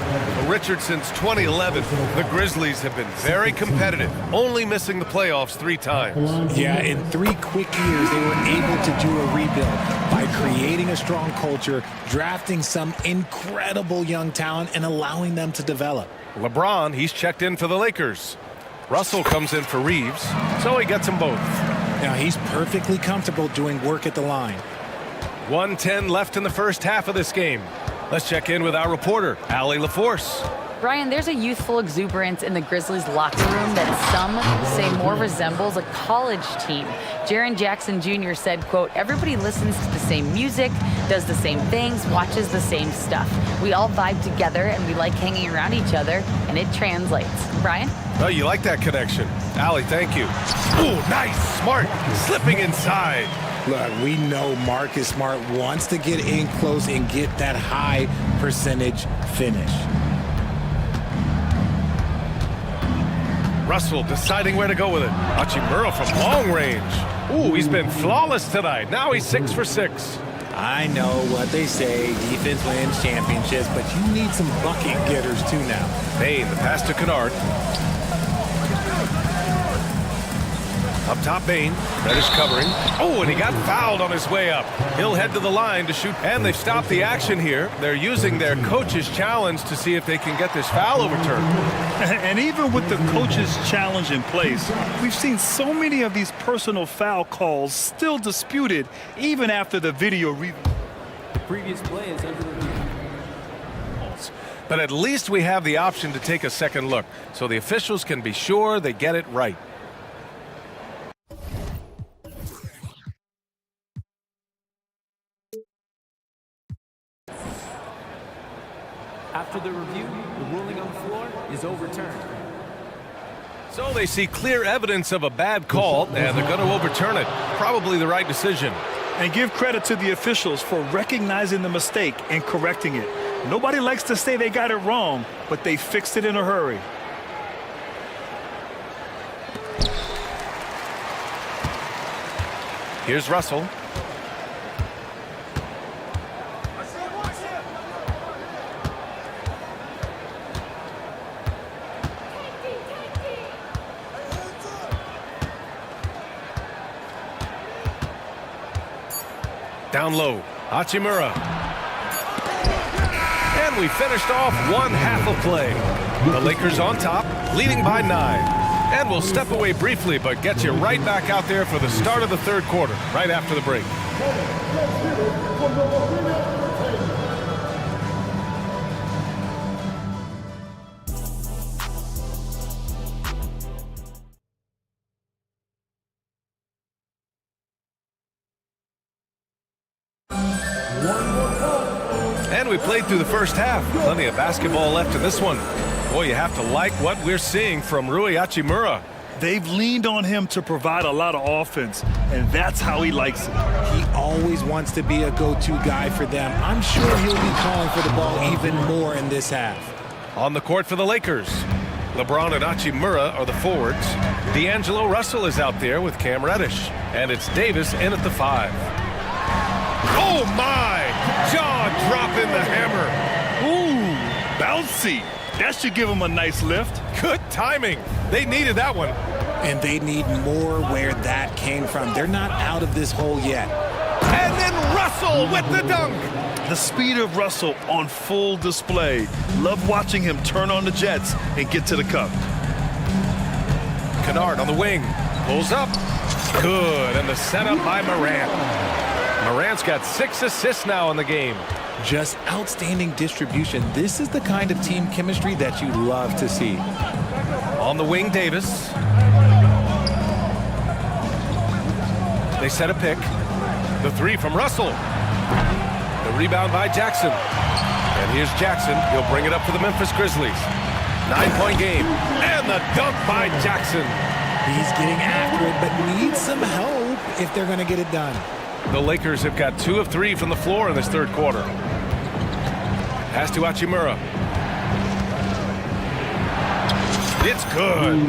Richard, since 2011, the Grizzlies have been very competitive, only missing the playoffs 3 times. Yeah, in 3 quick years, they were able to do a rebuild by creating a strong culture, drafting some incredible young talent, and allowing them to develop. LeBron, he's checked in for the Lakers. Russell comes in for Reeves, so he gets them both. Now, he's perfectly comfortable doing work at the line. 1:10 left in the first half of this game. Let's check in with our reporter, Allie LaForce. Brian, there's a youthful exuberance in the Grizzlies locker room that some say more resembles a college team. Jaren Jackson Jr. said, quote, "Everybody listens to the same music, does the same things, watches the same stuff. We all vibe together and we like hanging around each other, and it translates." Brian? Oh, you like that connection. Allie, thank you. Ooh, nice. Smart. Slipping inside. Look, we know Marcus Smart wants to get in close and get that high percentage finish. Russell deciding where to go with it. Hachimura from long range. Ooh, he's been flawless tonight. Now he's 6 for 6. I know what they say, defense wins championships, but you need some bucket getters too now. Bain, the pass to Kennard. Up top, Bain. Reddish covering. Oh, and he got fouled on his way up. He'll head to the line to shoot. And they've stopped the action here. They're using their coach's challenge to see if they can get this foul overturned. And even with the coach's challenge in place, we've seen so many of these personal foul calls still disputed even after the video review. The previous play is under review. But at least we have the option to take a second look, so the officials can be sure they get it right. the floor is overturned. So they see clear evidence of a bad call, and they're going to overturn it. Probably the right decision. And give credit to the officials for recognizing the mistake and correcting it. Nobody likes to say they got it wrong, but they fixed it in a hurry. Here's Russell. Down low, Hachimura. And we finished off one half of play. The Lakers on top, leading by 9. And we'll step away briefly, but get you right back out there for the start of the third quarter, right after the break. And we played through the first half. Plenty of basketball left in this one. Boy, you have to like what we're seeing from Rui Hachimura. They've leaned on him to provide a lot of offense, and that's how he likes it. He always wants to be a go-to guy for them. I'm sure he'll be calling for the ball even more in this half. On the court for the Lakers, LeBron and Hachimura are the forwards. D'Angelo Russell is out there with Cam Reddish. And it's Davis in at the 5. Oh, my! Jaw dropping the hammer. Ooh, bouncy. That should give him a nice lift. Good timing. They needed that one. And they need more where that came from. They're not out of this hole yet. And then Russell with the dunk. The speed of Russell on full display. Love watching him turn on the jets and get to the cup. Kennard on the wing. Pulls up. Good. And the setup by Morant. Morant's got 6 assists now in the game. Just outstanding distribution. This is the kind of team chemistry that you love to see. On the wing, Davis. They set a pick. The 3 from Russell. The rebound by Jackson. And here's Jackson. He'll bring it up for the Memphis Grizzlies. 9-point game. And the dunk by Jackson. He's getting after it, but needs some help if they're going to get it done. The Lakers have got 2 of 3 from the floor in this third quarter. Pass to Hachimura. It's good.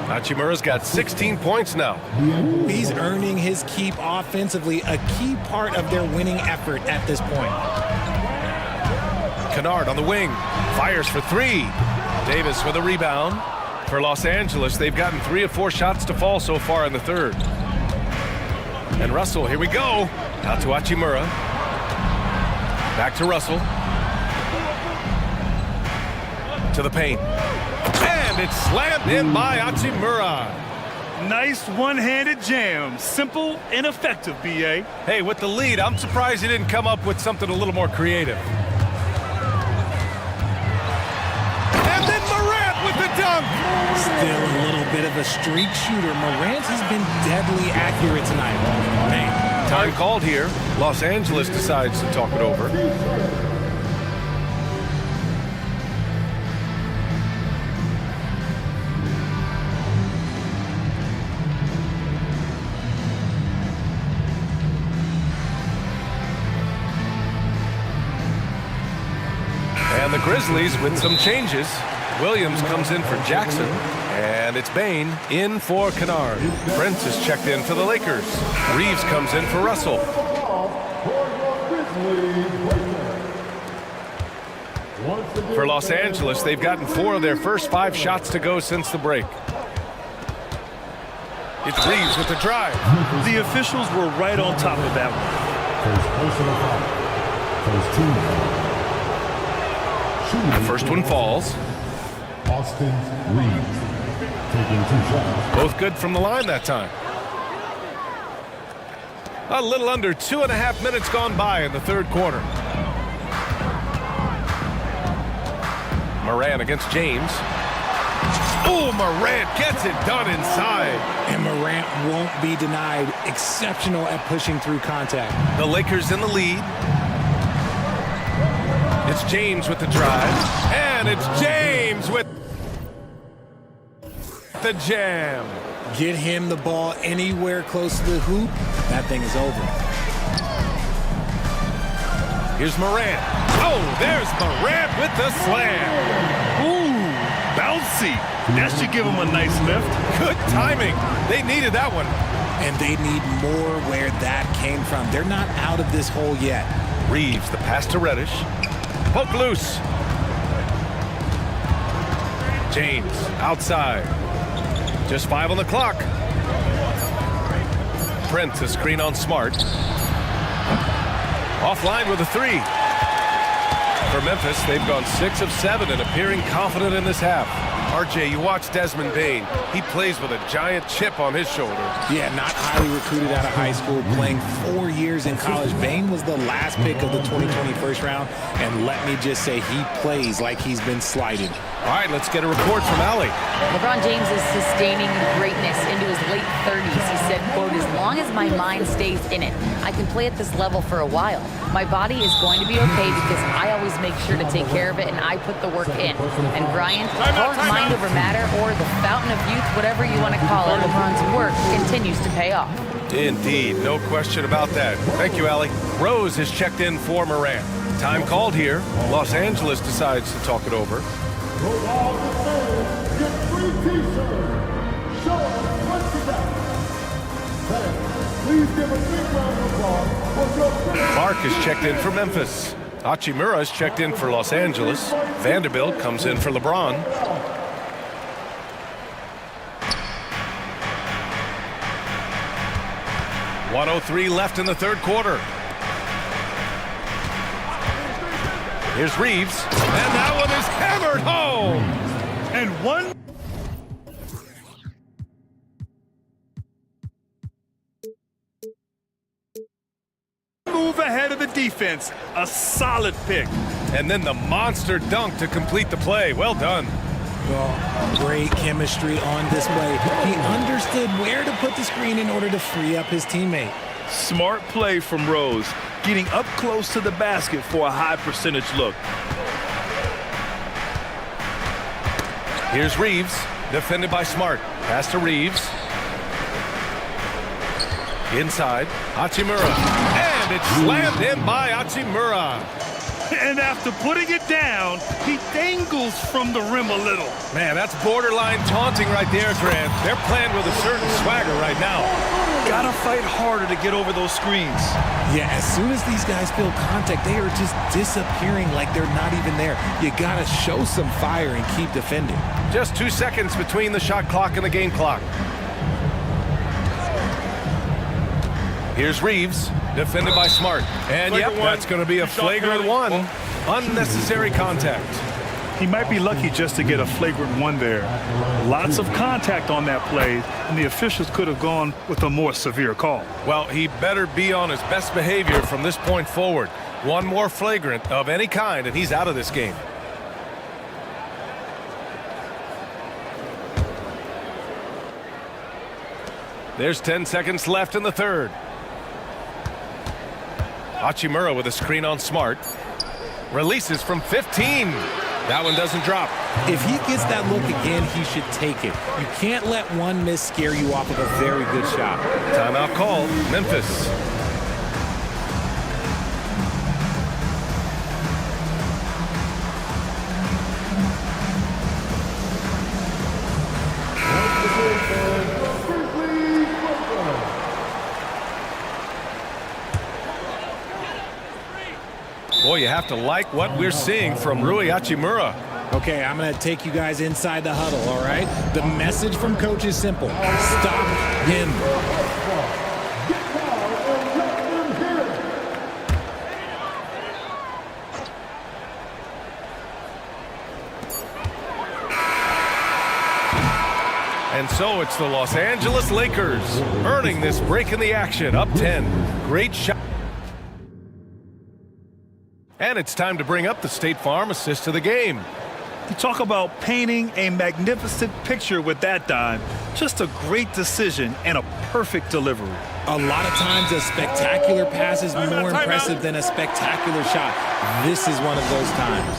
Hachimura's got 16 points now. He's earning his keep offensively, a key part of their winning effort at this point. Kennard on the wing. Fires for 3. Davis with a rebound. For Los Angeles, they've gotten 3 of 4 shots to fall so far in the third. And Russell, here we go. Out to Hachimura. Back to Russell. To the paint. And it's slammed in by Hachimura. Nice one-handed jam. Simple and effective, B.A. Hey, with the lead, I'm surprised he didn't come up with something a little more creative. And then Morant with the dunk. Still a little bit of a streak shooter. Morant has been deadly accurate tonight. Man. Time called here. Los Angeles decides to talk it over. And the Grizzlies with some changes. Williams comes in for Jackson, and it's Bain in for Kennard. Prince is checked in for the Lakers. Reeves comes in for Russell. For Los Angeles, they've gotten 4 of their first 5 shots to go since the break. It's Reeves with the drive. The officials were right on top of that one. The first one falls. Austin Reeves taking 2 shots. Both good from the line that time. A little under 2.5 minutes gone by in the third quarter. Morant against James. Oh, Morant gets it done inside. And Morant won't be denied. Exceptional at pushing through contact. The Lakers in the lead. It's James with the drive. And it's James James with the jam. Get him the ball anywhere close to the hoop, that thing is over. Here's Morant. Oh, there's Morant with the slam. Ooh, bouncy. That should give him a nice lift. Good timing. They needed that one. And they need more where that came from. They're not out of this hole yet. Reeves, the pass to Reddish. Poke loose. James, outside. Just 5 on the clock. Prince, a screen on Smart. Offline with a 3. For Memphis, they've gone 6 of 7 and appearing confident in this half. RJ, you watch Desmond Bane. He plays with a giant chip on his shoulder. Yeah, not highly recruited out of high school, playing 4 years in college. Bane was the last pick of the 2020 first round, and let me just say he plays like he's been slighted. All right, let's get a report from Allie. LeBron James is sustaining greatness into his late 30s. He said, quote, "As long as my mind stays in it, I can play at this level for a while. My body is going to be okay because I always make sure to take care of it and I put the work in." And Brian, call it mind over matter or the fountain of youth, whatever you want to call it, LeBron's work continues to pay off. Indeed, no question about that. Thank you, Allie. Rose has checked in for Morant. Time called here. Los Angeles decides to talk it over. Go all the fans get free t-shirts. Show us what you got. Fans, please give a big round of applause for your fans. Mark is checked in for Memphis. Hachimura is checked in for Los Angeles. Vanderbilt comes in for LeBron. .103 left in the third quarter. Here's Reeves, and that one is hammered home. And one. Move ahead of the defense. A solid pick. And then the monster dunk to complete the play. Well done. Well, great chemistry on display. He understood where to put the screen in order to free up his teammate. Smart play from Rose, getting up close to the basket for a high percentage look. Here's Reeves, defended by Smart. Pass to Reeves. Inside, Hachimura. And it's slammed in by Hachimura. And after putting it down, he dangles from the rim a little. Man, that's borderline taunting right there, Grant. They're playing with a certain swagger right now. Gotta fight harder to get over those screens. Yeah, as soon as these guys feel contact, they are just disappearing like they're not even there. You gotta show some fire and keep defending. Just 2 seconds between the shot clock and the game clock. Here's Reeves, defended by Smart. And yep, that's going to be a flagrant one. Unnecessary contact. He might be lucky just to get a flagrant one there. Lots of contact on that play, and the officials could have gone with a more severe call. Well, he better be on his best behavior from this point forward. One more flagrant of any kind, and he's out of this game. There's 10 seconds left in the third. Hachimura with a screen on Smart. Releases from 15. That one doesn't drop. If he gets that look again, he should take it. You can't let one miss scare you off of a very good shot. Timeout called. Memphis. Boy, you have to like what we're seeing from Rui Hachimura. Okay, I'm going to take you guys inside the huddle, all right? The message from coach is simple. Stop him. And so it's the Los Angeles Lakers earning this break in the action, up 10. Great shot. And it's time to bring up the State Farm assist to the game. You talk about painting a magnificent picture with that dime. Just a great decision and a perfect delivery. A lot of times a spectacular pass is more impressive than a spectacular shot. This is one of those times.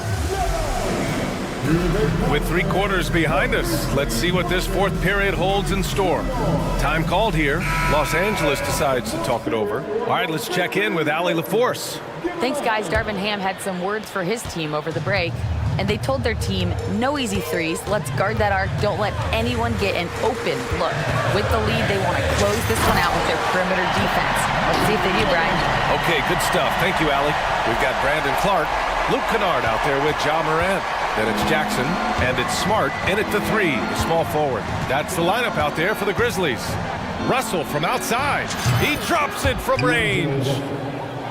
With 3 quarters behind us, let's see what this 4th period holds in store. Time called here. Los Angeles decides to talk it over. All right, let's check in with Allie LaForce. Thanks, guys. Darvin Ham had some words for his team over the break, and they told their team, no easy threes. Let's guard that arc. Don't let anyone get an open look. With the lead, they want to close this one out with their perimeter defense. Let's see if they do, Brian. Okay, good stuff. Thank you, Allie. We've got Brandon Clark, Luke Kennard out there with Ja Morant. Then it's Jackson, and it's Smart in at the 3, the small forward. That's the lineup out there for the Grizzlies. Russell from outside. He drops it from range.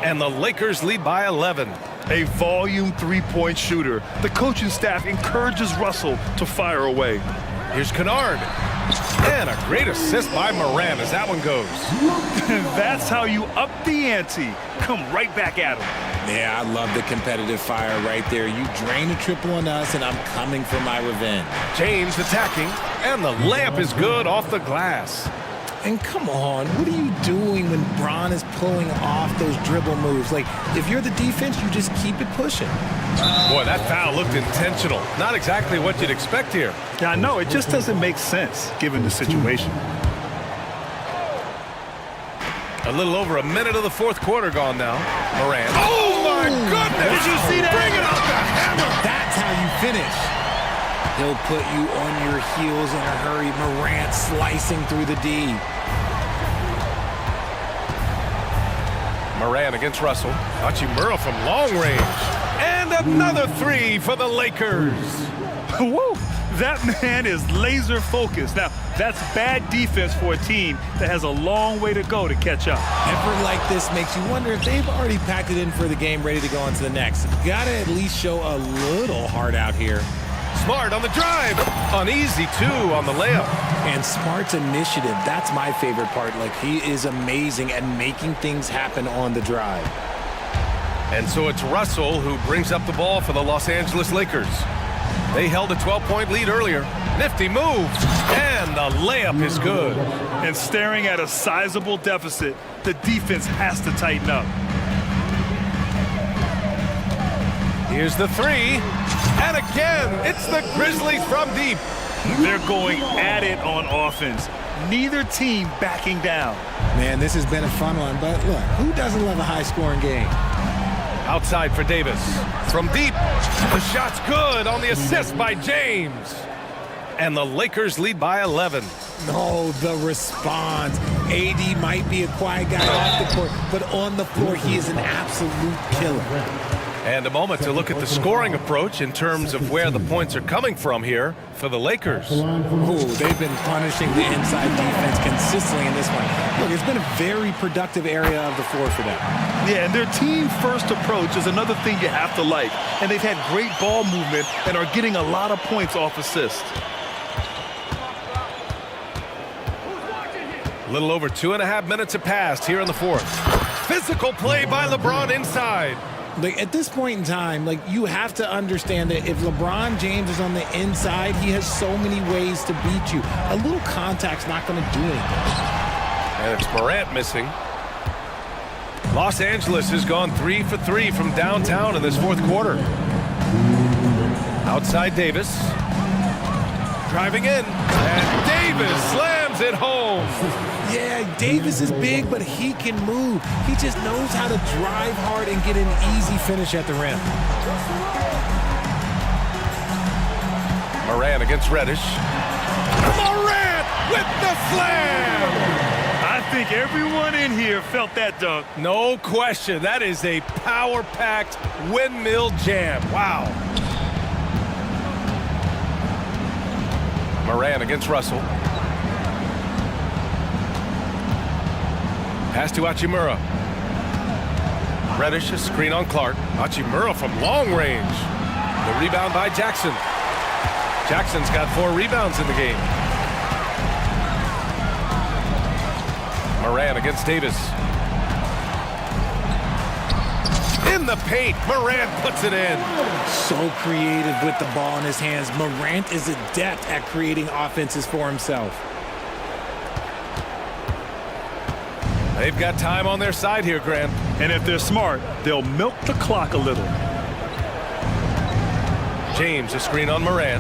And the Lakers lead by 11. A volume three-point shooter. The coaching staff encourages Russell to fire away. Here's Kennard. And a great assist by Morant as that one goes. That's how you up the ante. Come right back at him. Yeah, I love the competitive fire right there. You drain a triple on us, and I'm coming for my revenge. James attacking, and the layup is good off the glass. And come on, what are you doing when Bron is pulling off those dribble moves? Like, if you're the defense, you just keep it pushing. Boy, that foul looked intentional. Not exactly what you'd expect here. Yeah, I know. It just doesn't make sense, given the situation. A little over a minute of the 4th quarter gone now. Morant. Oh, my goodness! Did you see that? Bring it out the hammer! That's how you finish. He'll put you on your heels in a hurry. Morant slicing through the D. Morant against Russell. Hachimura from long range. And another 3 for the Lakers. Woo! That man is laser focused. Now, that's bad defense for a team that has a long way to go to catch up. Effort like this makes you wonder if they've already packed it in for the game, ready to go on to the next. Gotta at least show a little heart out here. Smart on the drive. Uneasy, too, on the layup. And Smart's initiative, that's my favorite part. Like, he is amazing at making things happen on the drive. And so it's Russell who brings up the ball for the Los Angeles Lakers. They held a 12-point lead earlier. Nifty move. And the layup is good. And staring at a sizable deficit, the defense has to tighten up. Here's the 3. And again, it's the Grizzlies from deep. They're going at it on offense. Neither team backing down. Man, this has been a fun one, but look, who doesn't love a high-scoring game? Outside for Davis. From deep. The shot's good on the assist by James. And the Lakers lead by 11. No, the response. AD might be a quiet guy off the court, but on the floor, he is an absolute killer. And a moment to look at the scoring approach in terms of where the points are coming from here for the Lakers. Ooh, they've been punishing the inside defense consistently in this one. Look, it's been a very productive area of the floor for them. Yeah, and their team-first approach is another thing you have to like. And they've had great ball movement and are getting a lot of points off assists. A little over 2.5 minutes have passed here in the 4th. Physical play by LeBron inside. Like, at this point in time, like, you have to understand that if LeBron James is on the inside, he has so many ways to beat you. A little contact's not going to do anything. And it's Morant missing. Los Angeles has gone 3 for 3 from downtown in this 4th quarter. Outside Davis. Driving in. And Davis slams it home. Yeah, Davis is big, but he can move. He just knows how to drive hard and get an easy finish at the rim. Morant against Reddish. Morant with the slam! I think everyone in here felt that dunk. No question. That is a power-packed windmill jam. Wow. Morant against Russell. Pass to Hachimura. Reddish, a screen on Clark. Hachimura from long range. The rebound by Jackson. Jackson's got 4 rebounds in the game. Morant against Davis. In the paint, Morant puts it in. So creative with the ball in his hands. Morant is adept at creating offenses for himself. They've got time on their side here, Grant. And if they're smart, they'll milk the clock a little. James, a screen on Moran.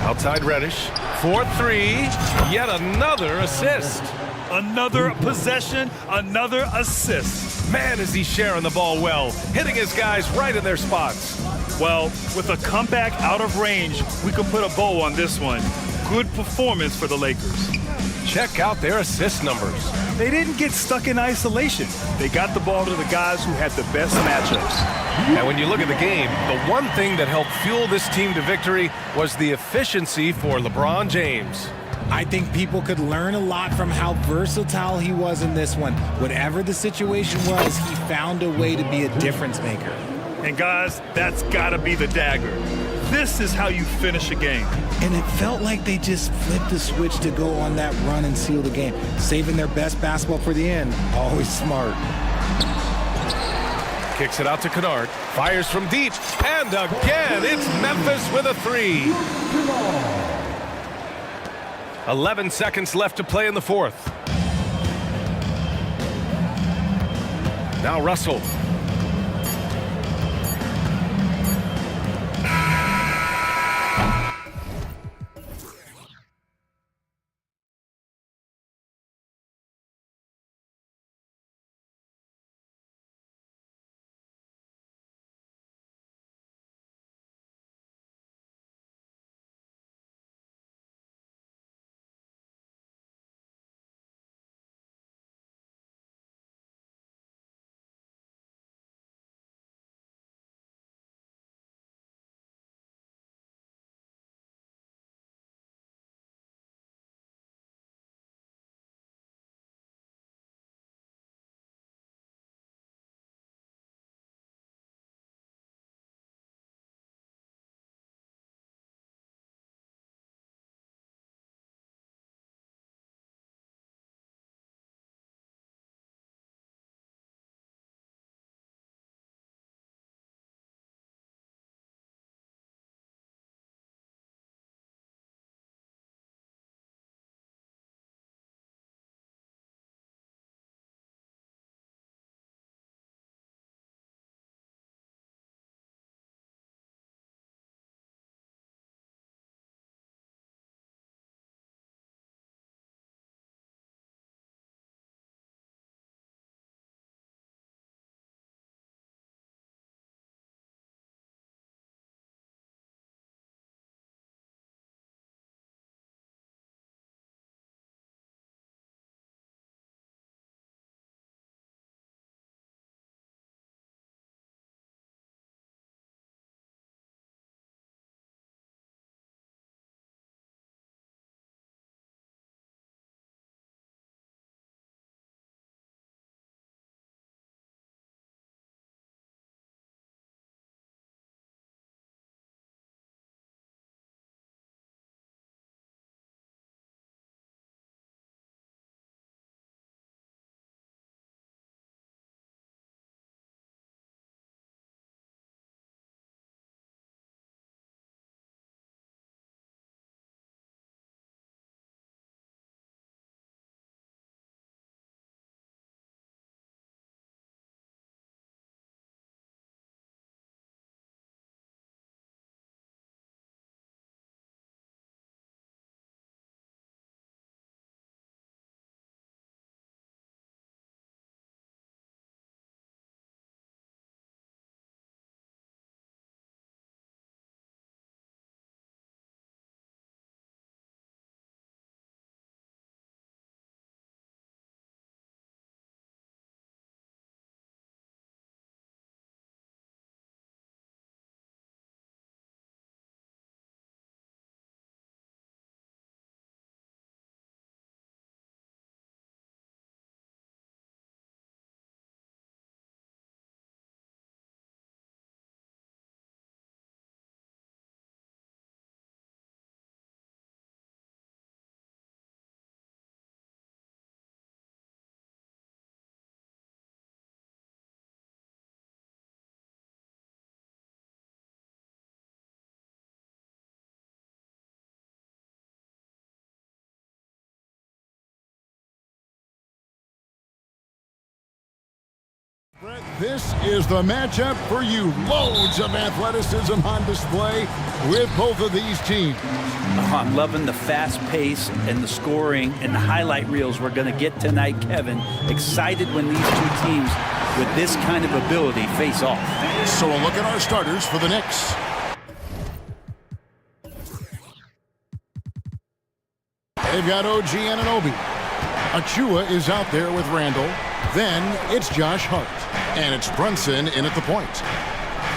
Outside Reddish. 4-3. Yet another assist. Another possession, another assist. Man, is he sharing the ball well, hitting his guys right in their spots. Well, with a comeback out of range, we can put a bow on this one. Good performance for the Lakers. Check out their assist numbers. They didn't get stuck in isolation. They got the ball to the guys who had the best matchups. And when you look at the game, the one thing that helped fuel this team to victory was the efficiency for LeBron James. I think people could learn a lot from how versatile he was in this one. Whatever the situation was, he found a way to be a difference maker. And guys, that's gotta be the dagger. This is how you finish a game. And it felt like they just flipped the switch to go on that run and seal the game. Saving their best basketball for the end. Always smart. Kicks it out to Kennard. Fires from deep. And again, it's Memphis with a three. 11 seconds left to play in the fourth. Now Russell. This is the matchup for you. Loads of athleticism on display with both of these teams. I'm loving the fast pace and the scoring and the highlight reels we're going to get tonight, Kevin. Excited when these two teams with this kind of ability face off. So a look at our starters for the Knicks. They've got OG Anunoby. Achua is out there with Randall. Then it's Josh Hart. And it's Brunson in at the point.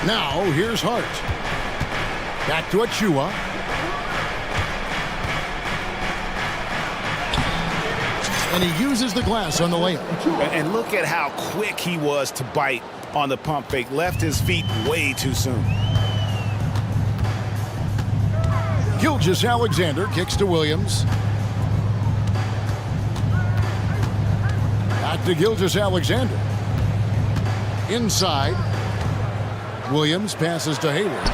Now here's Hart. Back to Achua. And he uses the glass on the layup. And look at how quick he was to bite on the pump fake. Left his feet way too soon. Gilgeous Alexander kicks to Williams. Back to Gilgeous Alexander. Inside. Williams passes to Hayward.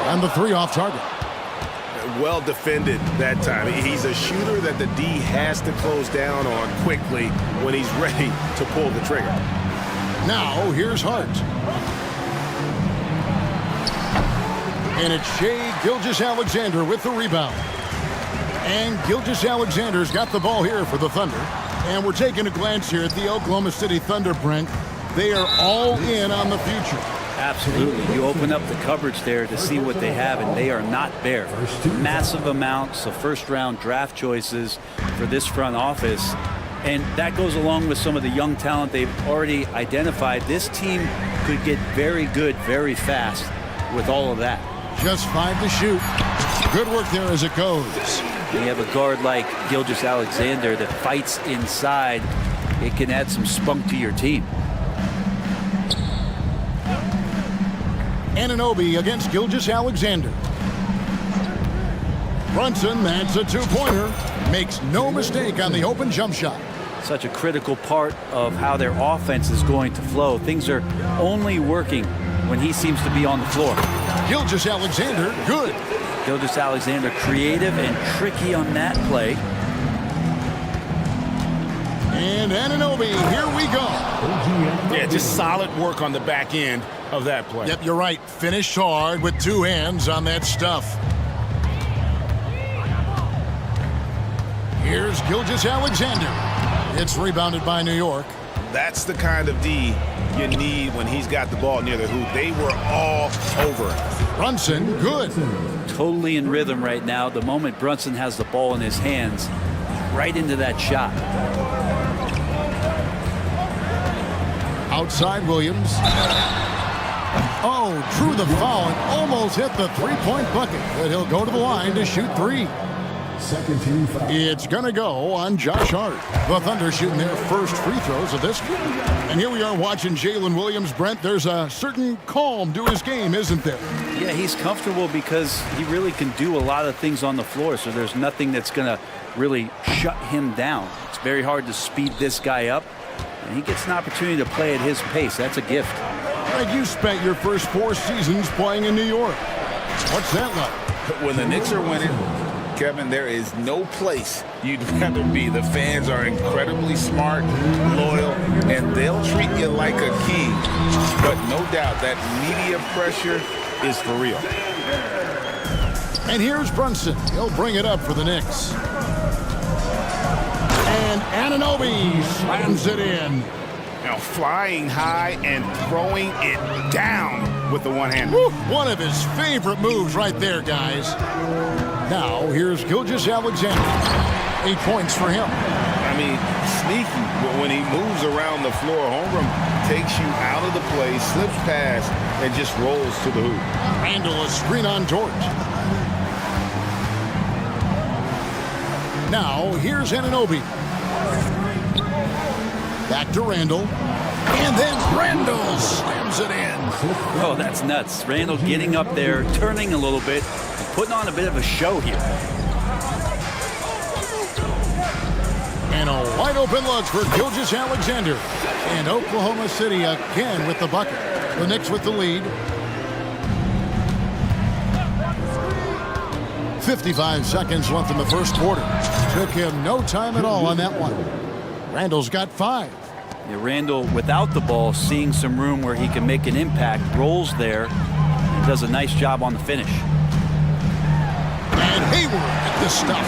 And the three off target. Well defended that time. He's a shooter that the D has to close down on quickly when he's ready to pull the trigger. Now here's Hart. And it's Shea Gilgeous-Alexander with the rebound. And Gilgeous-Alexander's got the ball here for the Thunder. And we're taking a glance here at the Oklahoma City Thunder, Brent. They are all in on the future. Absolutely. You open up the coverage there to see what they have, and they are not bare. Massive amounts of first-round draft choices for this front office. And that goes along with some of the young talent they've already identified. This team could get very good very fast with all of that. Just 5 to shoot. Good work there as it goes. When you have a guard like Gilgeous-Alexander that fights inside, it can add some spunk to your team. Anunoby against Gilgeous-Alexander. Brunson, that's a two-pointer. Makes no mistake on the open jump shot. Such a critical part of how their offense is going to flow. Things are only working when he seems to be on the floor. Gilgeous-Alexander, good. Gilgeous-Alexander creative and tricky on that play. And Anunoby, here we go. Yeah, just solid work on the back end of that play. Yep, you're right. Finished hard with two hands on that stuff. Here's Gilgeous-Alexander. It's rebounded by New York. That's the kind of D you need when he's got the ball near the hoop. They were all over it. Brunson, good. Totally in rhythm right now. The moment Brunson has the ball in his hands, right into that shot. Outside Williams. Oh, drew the foul and almost hit the three-point bucket. But he'll go to the line to shoot three. Second team foul. It's going to go on Josh Hart. The Thunder shooting their first free throws of this one. And here we are watching Jalen Williams. Brent, there's a certain calm to his game, isn't there? Yeah, he's comfortable because he really can do a lot of things on the floor, so there's nothing that's going to really shut him down. It's very hard to speed this guy up, and he gets an opportunity to play at his pace. That's a gift. All right, you spent your first 4 seasons playing in New York. What's that like? When the Knicks are winning, Kevin, there is no place you'd rather be. The fans are incredibly smart, loyal, and they'll treat you like a king. But no doubt that media pressure is for real. And here's Brunson. He'll bring it up for the Knicks. And Anunoby slams it in. Now flying high and throwing it down with the one-hander. One of his favorite moves right there, guys. Now, here's Gilgeous-Alexander. 8 points for him. I mean, sneaky, but when he moves around the floor, Holmgren takes you out of the play, slips past, and just rolls to the hoop. Randall a screen on George. Now, here's Anunoby. Back to Randall. And then Randall slams it in. Oh, that's nuts. Randall getting up there, turning a little bit, putting on a bit of a show here. And a wide open look for Gilgeous-Alexander. And Oklahoma City again with the bucket. The Knicks with the lead. 55 seconds left in the first quarter. Took him no time at all on that one. Randall's got 5. Randall, without the ball, seeing some room where he can make an impact, rolls there, and does a nice job on the finish. And Hayward at the stuff.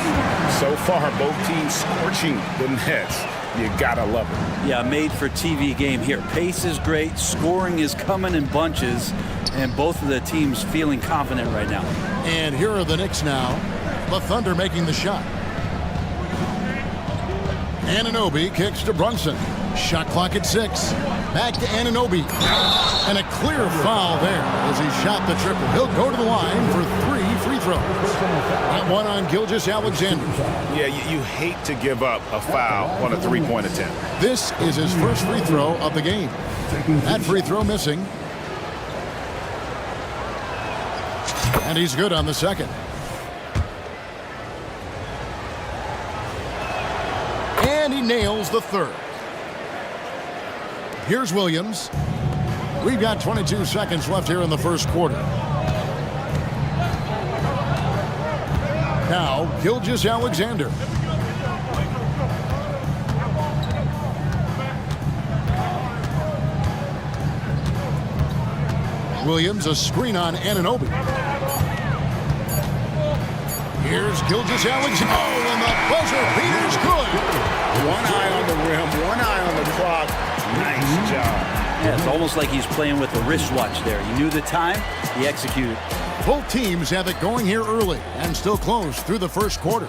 So far, both teams scorching the nets. You gotta love it. Yeah, made for TV game here. Pace is great, scoring is coming in bunches, and both of the teams feeling confident right now. And here are the Knicks now. The Thunder making the shot. Anunoby kicks to Brunson. Shot clock at 6. Back to Anunoby. And a clear foul there as he shot the triple. He'll go to the line for 3 free throws. That one on Gilgeous-Alexander. Yeah, you hate to give up a foul on a three-point attempt. This is his first free throw of the game. That free throw missing. And he's good on the second. And he nails the third. Here's Williams. We've got 22 seconds left here in the first quarter. Now, Gilgeous-Alexander. Williams, a screen on Anunoby. Here's Gilgeous-Alexander. Oh, and the buzzer beater's good. One eye on the rim, one eye on the clock. Nice job. Yeah, it's almost like he's playing with a wristwatch there. He knew the time, he executed. Both teams have it going here early and still close through the first quarter.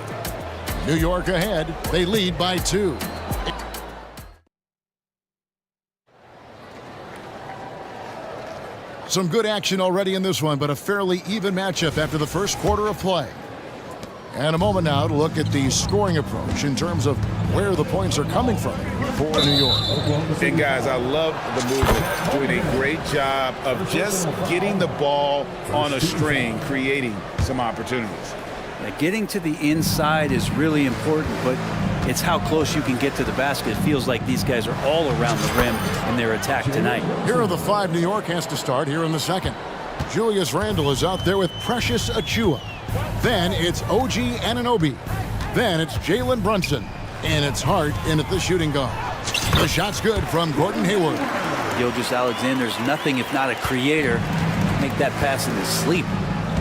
New York ahead. They lead by 2. Some good action already in this one, but a fairly even matchup after the first quarter of play. And a moment now to look at the scoring approach in terms of where the points are coming from for New York. And guys, I love the movement. Doing a great job of just getting the ball on a string, creating some opportunities. Yeah, getting to the inside is really important, but it's how close you can get to the basket. It feels like these guys are all around the rim in their attack tonight. Here are the 5 New York has to start here in the second. Julius Randle is out there with Precious Achiuwa. Then it's OG Anunoby. Then it's Jalen Brunson. And it's Hart in at the shooting guard. The shot's good from Gordon Hayward. Gilgeous-Alexander's nothing if not a creator. Make that pass in his sleep.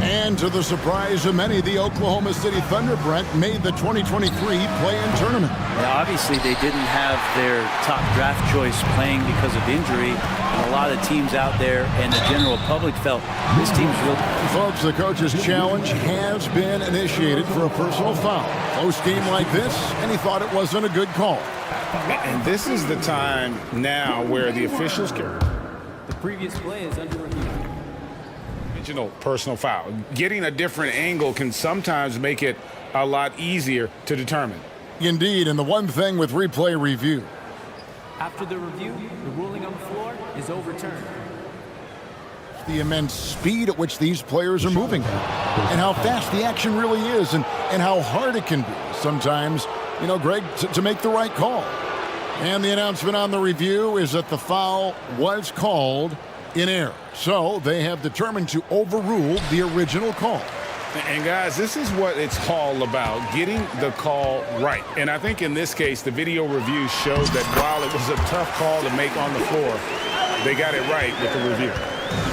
And to the surprise of many, the Oklahoma City Thunder, Brent, made the 2023 play-in tournament. Now, obviously, they didn't have their top draft choice playing because of injury. And a lot of teams out there and the general public felt this team's real. Folks, the coach's challenge has been initiated for a personal foul. Close game like this, and he thought it wasn't a good call. And this is the time now where the officials can. The previous play is under review. Personal foul. Getting a different angle can sometimes make it a lot easier to determine. Indeed, and the one thing with replay review. After the review, the ruling on the floor is overturned. The immense speed at which these players are moving and how fast the action really is and how hard it can be sometimes, Greg, to make the right call. And the announcement on the review is that the foul was called in error. So they have determined to overrule the original call. And guys, this is what it's all about, getting the call right. And I think in this case, the video review showed that while it was a tough call to make on the floor, they got it right with the review.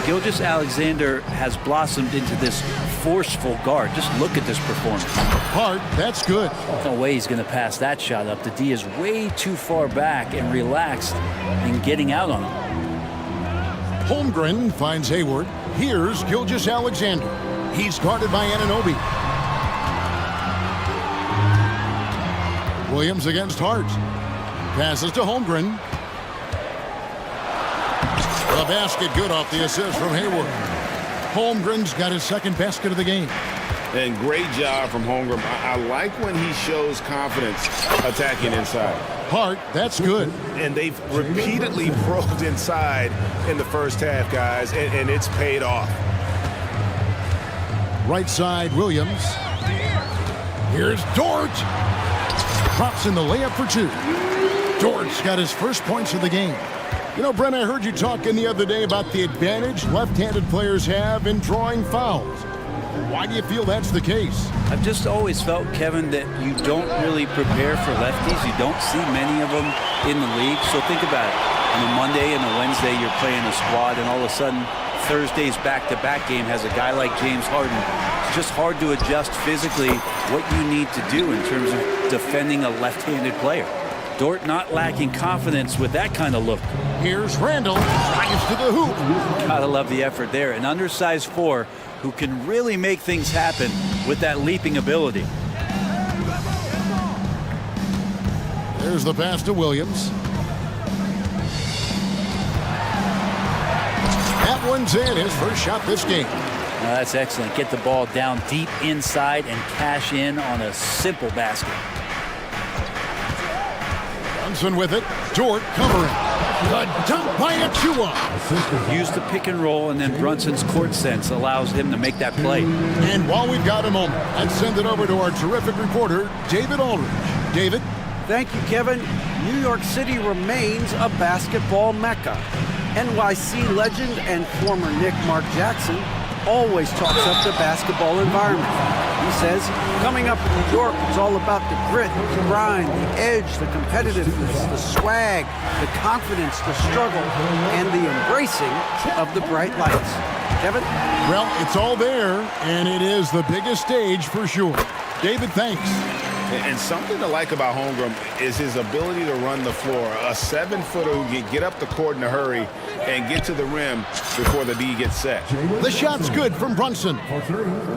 Gilgeous-Alexander has blossomed into this forceful guard. Just look at this performance. Hard, that's good. No way he's going to pass that shot up. The D is way too far back and relaxed in getting out on him. Holmgren finds Hayward. Here's Gilgeous-Alexander. He's guarded by Anunoby. Williams against Hart. Passes to Holmgren. The basket good off the assist from Hayward. Holmgren's got his second basket of the game. And great job from Holmgren. I like when he shows confidence attacking inside. Hart, that's good. And they've repeatedly probed inside in the first half, guys, and it's paid off. Right side, Williams. Here's Dort. Drops in the layup for 2. Dort's got his first points of the game. Brent, I heard you talking the other day about the advantage left-handed players have in drawing fouls. Why do you feel that's the case? I've just always felt, Kevin, that you don't really prepare for lefties. You don't see many of them in the league. So think about it. On a Monday and a Wednesday, you're playing a squad, and all of a sudden, Thursday's back-to-back game has a guy like James Harden. It's just hard to adjust physically what you need to do in terms of defending a left-handed player. Dort not lacking confidence with that kind of look. Here's Randall, drives to the hoop. Gotta love the effort there. An undersized four who can really make things happen with that leaping ability. There's the pass to Williams. That one's in, his first shot this game. That's excellent. Get the ball down deep inside and cash in on a simple basket. Brunson with it. Dort covering. The dunk by Achua. Use the pick and roll, and then Brunson's court sense allows him to make that play. And while we've got a moment, let's send it over to our terrific reporter, David Aldridge. David? Thank you, Kevin. New York City remains a basketball mecca. NYC legend and former Knick Mark Jackson always talks up the basketball environment. He says, coming up in New York is all about the grit, the grind, the edge, the competitiveness, the swag, the confidence, the struggle, and the embracing of the bright lights. Kevin? Well, it's all there, and it is the biggest stage for sure. David, thanks. And something to like about Holmgren is his ability to run the floor. A 7-footer who can get up the court in a hurry and get to the rim before the D gets set. The shot's good from Brunson.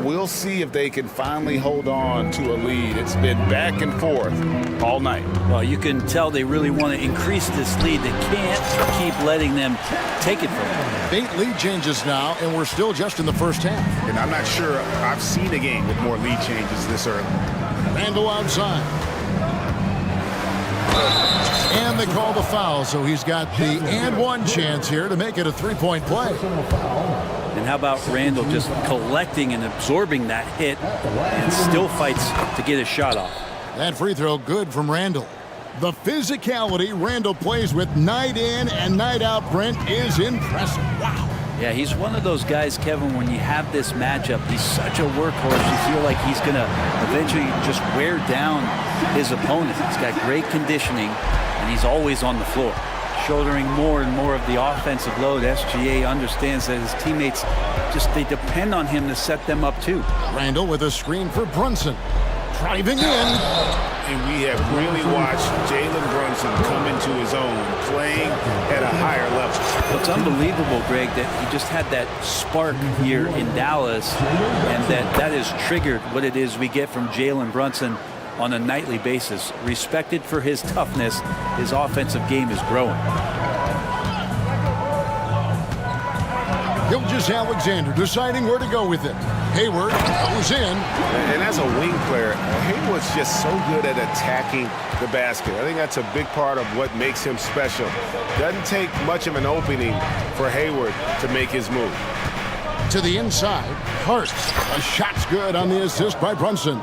We'll see if they can finally hold on to a lead. It's been back and forth all night. Well, you can tell they really want to increase this lead. They can't keep letting them take it from them. 8 lead changes now, and we're still just in the first half. And I'm not sure I've seen a game with more lead changes this early. Randall outside. And they call the foul, so he's got the and one chance here to make it a three-point play. And how about Randall just collecting and absorbing that hit and still fights to get his shot off. That free throw good from Randall. The physicality Randall plays with night in and night out, Brent, is impressive. Wow. Yeah, he's one of those guys, Kevin, when you have this matchup, he's such a workhorse. You feel like he's going to eventually just wear down his opponent. He's got great conditioning, and he's always on the floor. Shouldering more and more of the offensive load, SGA understands that his teammates they depend on him to set them up too. Randall with a screen for Brunson. Driving in. And we have really watched Jalen Brunson come into his own, playing at a higher level. It's unbelievable, Greg, that he just had that spark here in Dallas, and that has triggered what it is we get from Jalen Brunson on a nightly basis. Respected for his toughness, his offensive game is growing. Gilgeous-Alexander deciding where to go with it. Hayward goes in. And as a wing player, Hayward's just so good at attacking the basket. I think that's a big part of what makes him special. Doesn't take much of an opening for Hayward to make his move. To the inside, Hart. A shot's good on the assist by Brunson.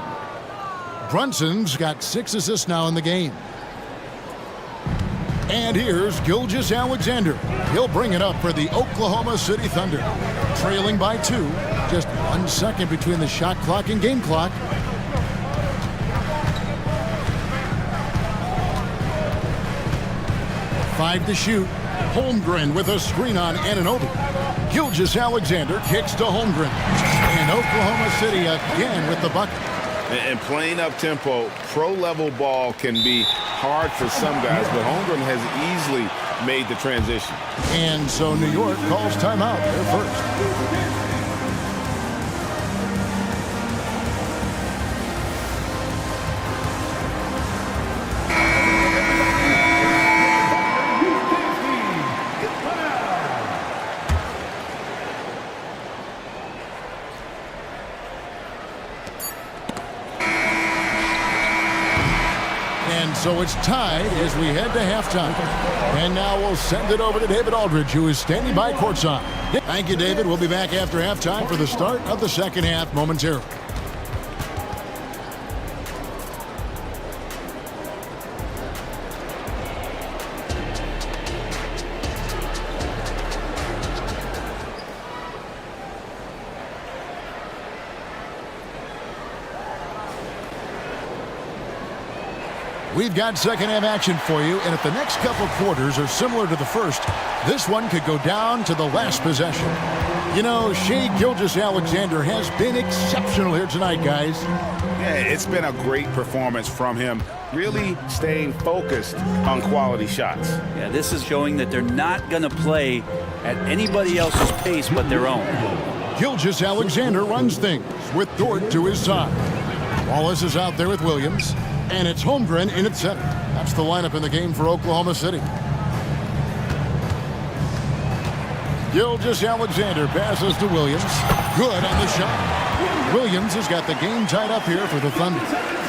Brunson's got 6 assists now in the game. And here's Gilgeous-Alexander. He'll bring it up for the Oklahoma City Thunder. Trailing by 2. Just 1 second between the shot clock and game clock. Five to shoot. Holmgren with a screen on Anunoby. Gilgeous-Alexander kicks to Holmgren. And Oklahoma City again with the bucket. And playing up-tempo, pro-level ball can be hard for some guys, but Holmgren has easily made the transition. And so New York calls timeout. They're first. So it's tied as we head to halftime. And now we'll send it over to David Aldridge, who is standing by courtside. Thank you, David. We'll be back after halftime for the start of the second half momentarily. We've got second half action for you, and if the next couple quarters are similar to the first, this one could go down to the last possession. You know, Shai Gilgeous-Alexander has been exceptional here tonight, guys. Yeah, it's been a great performance from him, really staying focused on quality shots. Yeah, this is showing that they're not going to play at anybody else's pace but their own. Gilgeous-Alexander runs things with Dort to his side. Wallace is out there with Williams, and it's Holmgren in at center. That's the lineup in the game for Oklahoma City. Gilgeous-Alexander passes to Williams. Good on the shot. Williams has got the game tied up here for the Thunder.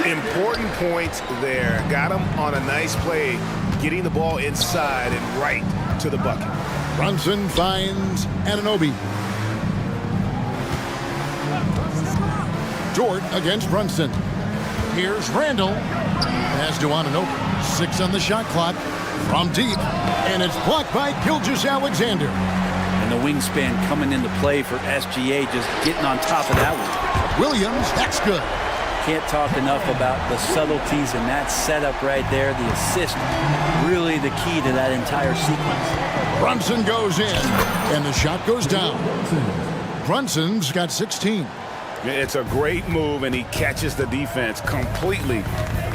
Important points there. Got him on a nice play, getting the ball inside and right to the bucket. Brunson finds Anunoby. Dort against Brunson. Here's Randall. Pass to Anunoby. 6 on the shot clock from deep. And it's blocked by Gilgeous-Alexander. And the wingspan coming into play for SGA, just getting on top of that one. Williams, that's good. Can't talk enough about the subtleties in that setup right there. The assist, really the key to that entire sequence. Brunson goes in, and the shot goes down. Brunson's got 16. It's a great move, and he catches the defense completely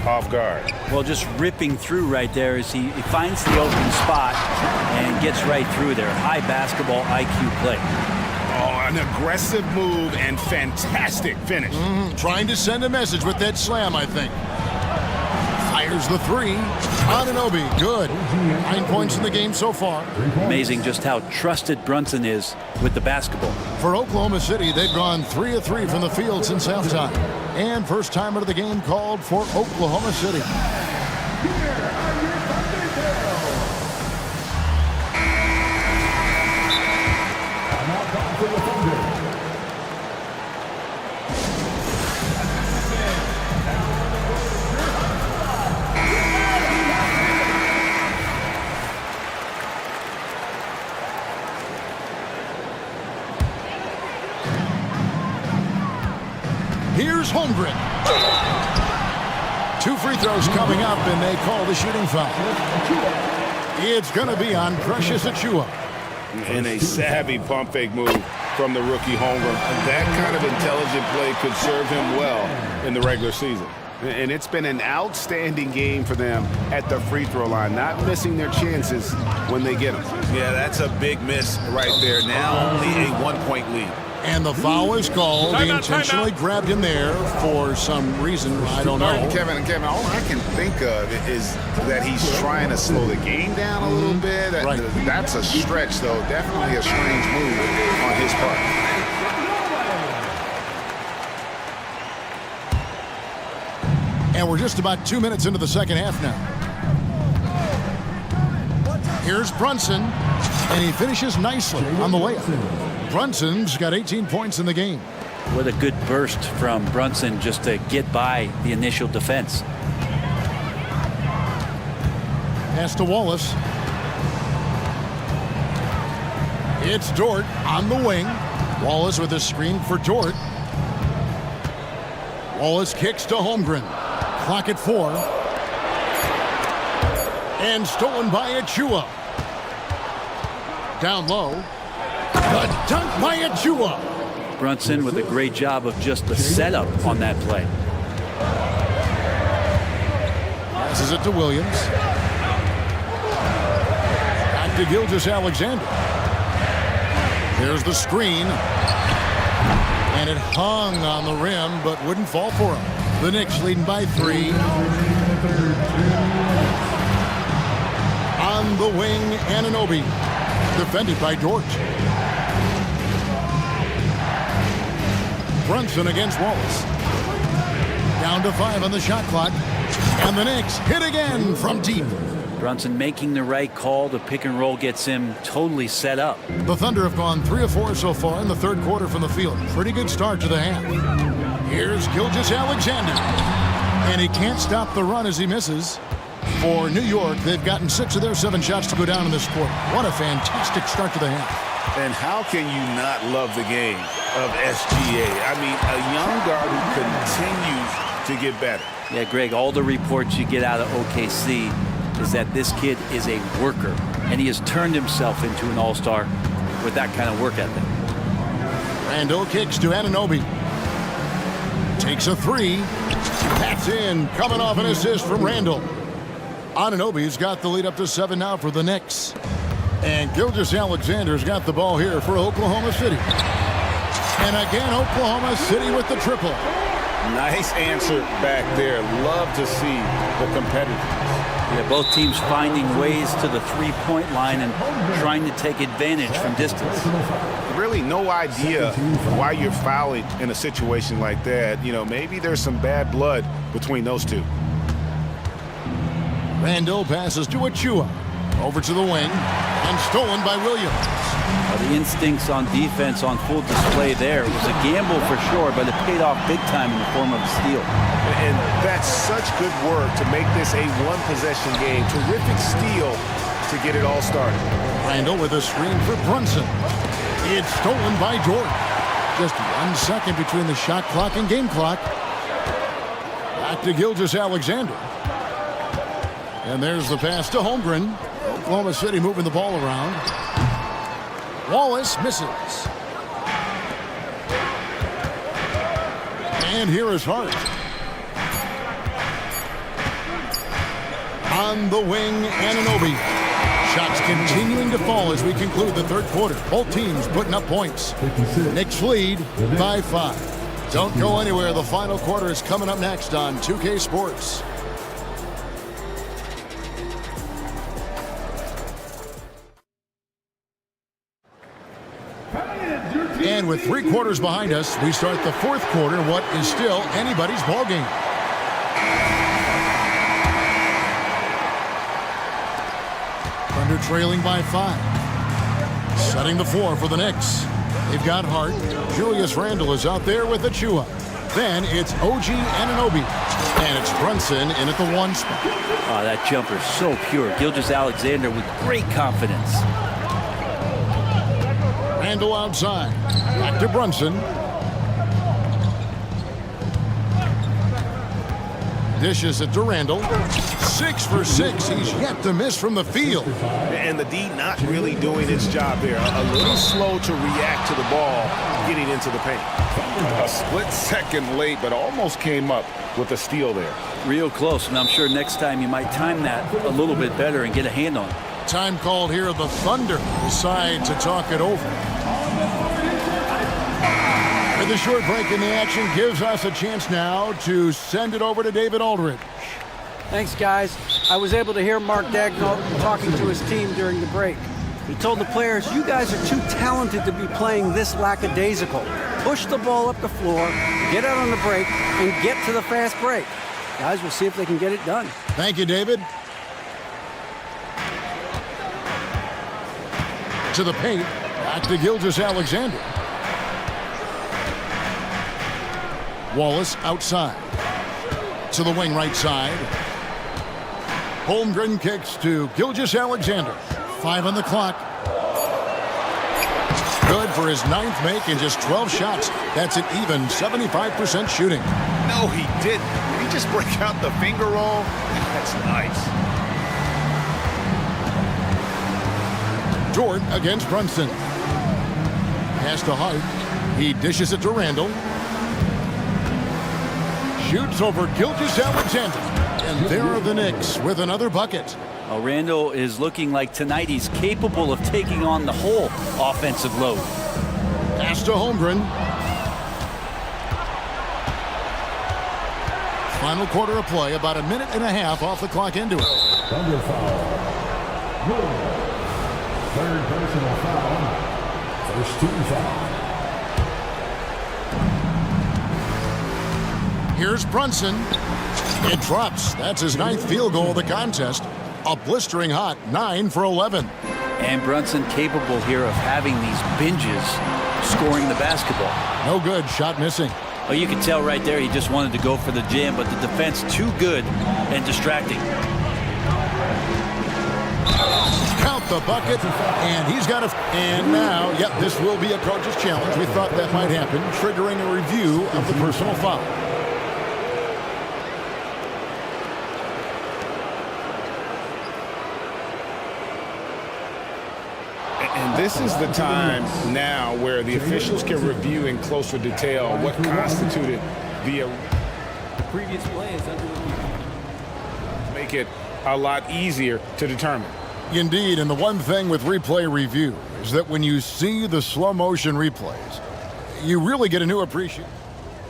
off guard. Well, just ripping through right there as he finds the open spot and gets right through there. High basketball IQ play. Oh, an aggressive move and fantastic finish. Trying to send a message with that slam, I think. Fires the three. Anunoby, good. 9 points in the game so far. Amazing just how trusted Brunson is with the basketball. For Oklahoma City, they've gone 3 of 3 from the field since halftime. And first time out of the game called for Oklahoma City. Here's Holmgren. 2 free throws coming up, and they call the shooting foul. It's going to be on Precious Achiuwa. And a savvy pump fake move from the rookie Holmgren. That kind of intelligent play could serve him well in the regular season. And it's been an outstanding game for them at the free throw line, not missing their chances when they get them. Yeah, that's a big miss right there. Now only a 1-point lead. And the foul is called. He intentionally grabbed him there for some reason. I don't know. Kevin, all I can think of is that he's trying to slow the game down a little bit. Right. That's a stretch, though. Definitely a strange move on his part. And we're just about 2 minutes into the second half now. Here's Brunson, and he finishes nicely on the layup. Brunson's got 18 points in the game. What a good burst from Brunson just to get by the initial defense. Pass to Wallace. It's Dort on the wing. Wallace with a screen for Dort. Wallace kicks to Holmgren. Clock at 4. And stolen by Achiuwa. Down low. The dunk by Achiuwa. Brunson with a great job of just the setup on that play. Passes it to Williams. Back to Gilgeous-Alexander. There's the screen. And it hung on the rim, but wouldn't fall for him. The Knicks leading by 3. On the wing, Anunoby. Defended by Dort. Brunson against Wallace. Down to 5 on the shot clock. And the Knicks hit again from deep. Brunson making the right call. The pick and roll gets him totally set up. The Thunder have gone 3 of 4 so far in the third quarter from the field. Pretty good start to the half. Here's Gilgeous-Alexander. And he can't stop the run as he misses. For New York, they've gotten 6 of their 7 shots to go down in this quarter. What a fantastic start to the half. And how can you not love the game of SGA? I mean, a young guard who continues to get better. Yeah, Greg, all the reports you get out of OKC is that this kid is a worker, and he has turned himself into an all-star with that kind of work ethic. Randall kicks to Anunoby. Takes a three. That's in. Coming off an assist from Randall. Anunoby's got the lead up to 7 now for the Knicks. And Gilgeous-Alexander's got the ball here for Oklahoma City. And again, Oklahoma City with the triple. Nice answer back there. Love to see the competitiveness. Yeah, both teams finding ways to the three-point line and trying to take advantage from distance. Really no idea why you're fouling in a situation like that. You know, maybe there's some bad blood between those two. Randall passes to Achua. Over to the wing. And stolen by Williams. The instincts on defense on full display there. It was a gamble for sure, but it paid off big time in the form of a steal. And that's such good work to make this a one-possession game. Terrific steal to get it all started. Randall with a screen for Brunson. It's stolen by Jordan. Just 1 second between the shot clock and game clock. Back to Gilgeous-Alexander. And there's the pass to Holmgren. Oklahoma City moving the ball around. Wallace misses. And here is Hart. On the wing, Anunoby. Shots continuing to fall as we conclude the third quarter. Both teams putting up points. Knicks lead by 5. Don't go anywhere. The final quarter is coming up next on 2K Sports. And with 3 quarters behind us, we start the fourth quarter, what is still anybody's ballgame. Thunder trailing by 5. Setting the floor for the Knicks. They've got Hart. Julius Randle is out there with Achua. Then it's OG Anunoby. And it's Brunson in at the 1 spot. Oh, that jumper is so pure. Gilgeous-Alexander with great confidence. Randle outside. Back to Brunson. Dishes it to Randle. 6 for 6. He's yet to miss from the field. And the D not really doing its job there. A little slow to react to the ball getting into the paint. A split second late, but almost came up with a steal there. Real close, and I'm sure next time you might time that a little bit better and get a hand on it. Time called here. The Thunder decide to talk it over. And the short break in the action gives us a chance now to send it over to David Aldridge. Thanks, guys. I was able to hear Mark Dagnall talking to his team during the break. He told the players, you guys are too talented to be playing this lackadaisical. Push the ball up the floor, get out on the break, and get to the fast break. Guys, we'll see if they can get it done. Thank you, David. To the paint, back to Gilgeous-Alexander. Wallace outside. To the wing right side. Holmgren kicks to Gilgeous-Alexander. 5 on the clock. Good for his 9th make in just 12 shots. That's an even 75% shooting. No, he didn't. Did he just break out the finger roll? That's nice. Jordan against Brunson. Pass to Hart. He dishes it to Randle. Shoots over Gilgeous-Alexander. And there are the Knicks with another bucket. Randle is looking like tonight he's capable of taking on the whole offensive load. Pass to Holmgren. Final quarter of play, about a minute and a half off the clock into it. Thunder foul. Third personal foul. First team foul. Here's Brunson. It drops. That's his 9th field goal of the contest. A blistering hot 9 for 11. And Brunson capable here of having these binges scoring the basketball. No good. Shot missing. Oh, you can tell right there he just wanted to go for the jam, but the defense too good and distracting. Count the bucket, and he's got a... And now, yep, this will be a coach's challenge. We thought that might happen, triggering a review of the personal foul. And this is the time now where the officials can review in closer detail what constituted the Previous play is under review. make it a lot easier to determine. Indeed, and the one thing with replay review is that when you see the slow motion replays, you really get a new appreciation.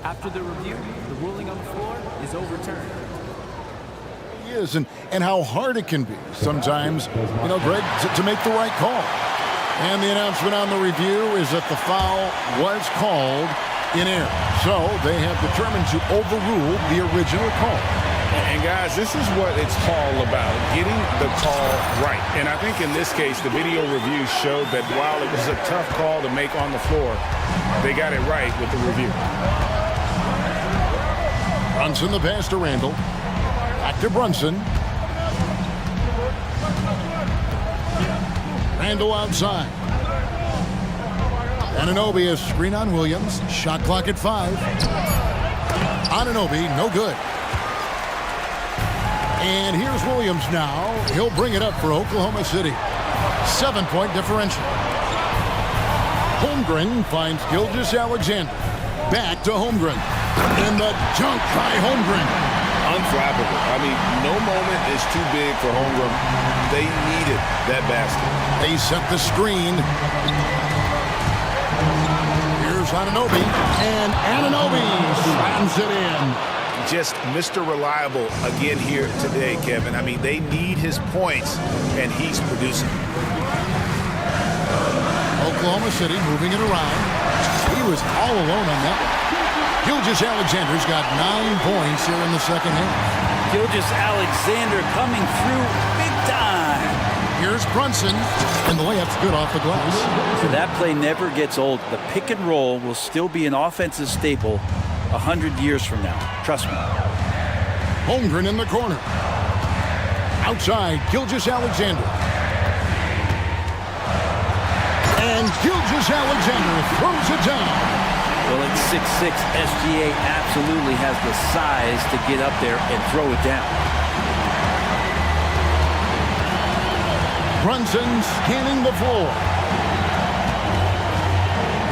After the review, the ruling on the floor is overturned. Is and how hard it can be sometimes, Greg, to make the right call. And the announcement on the review is that the foul was called in error. So they have determined to overrule the original call. And guys, this is what it's all about, getting the call right. And I think in this case, the video review showed that while it was a tough call to make on the floor, they got it right with the review. Brunson the pass to Randall. Back to Brunson. Randall outside. Anunoby has screen on Williams. Shot clock at 5. Anunoby, no good. And here's Williams now. He'll bring it up for Oklahoma City. 7-point differential. Holmgren finds Gilgeous-Alexander. Back to Holmgren. And the dunk by Holmgren. Unflappable. I mean, no moment is too big for Holmgren. They needed that basket. They set the screen. Here's Anunoby. And Anunoby slams it in. Just Mr. Reliable again here today, Kevin. I mean, they need his points, and he's producing. Oklahoma City moving it around. He was all alone on that one. Gilgeous-Alexander's got 9 points here in the second half. Gilgeous-Alexander coming through big time. Here's Brunson, and the layup's good off the glass. So that play never gets old. The pick and roll will still be an offensive staple 100 years from now. Trust me. Holmgren in the corner. Outside, Gilgeous-Alexander. And Gilgeous-Alexander throws it down. Well, at 6'6", SGA absolutely has the size to get up there and throw it down. Brunson scanning the floor.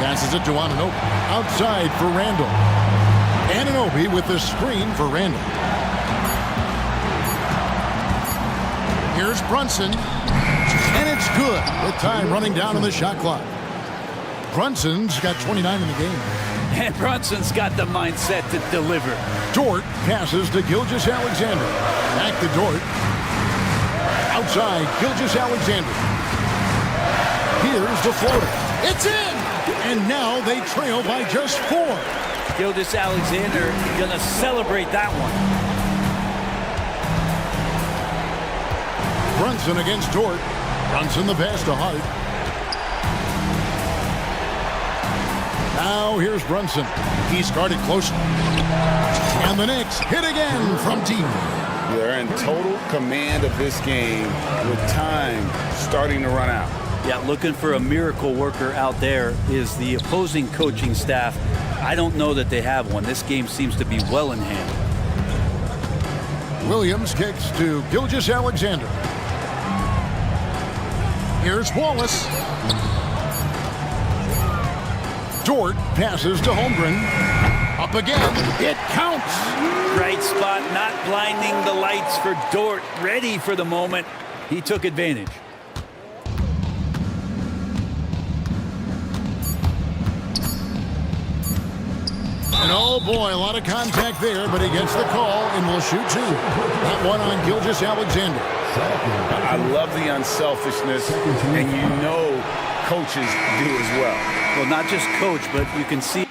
Passes it to Anunoby. Outside for Randall. Anunoby with the screen for Randall. Here's Brunson. And it's good with time running down on the shot clock. Brunson's got 29 in the game. And Brunson's got the mindset to deliver. Dort passes to Gilgeous-Alexander. Back to Dort. Outside, Gilgeous-Alexander. Here's the floater. It's in! And now they trail by just 4. Gilgeous-Alexander gonna celebrate that one. Brunson against Dort. Brunson the pass to Hart. Now here's Brunson. He's guarded closely. And the Knicks hit again from deep. They're in total command of this game with time starting to run out. Yeah, looking for a miracle worker out there is the opposing coaching staff. I don't know that they have one. This game seems to be well in hand. Williams kicks to Gilgeous-Alexander. Here's Wallace. Dort passes to Holmgren. Up again. It counts. Right spot, not blinding the lights for Dort. Ready for the moment. He took advantage. And oh boy, a lot of contact there, but he gets the call and will shoot 2. That one on Gilgeous-Alexander. I love the unselfishness, and you know coaches do as well. Well, not just coach, but you can see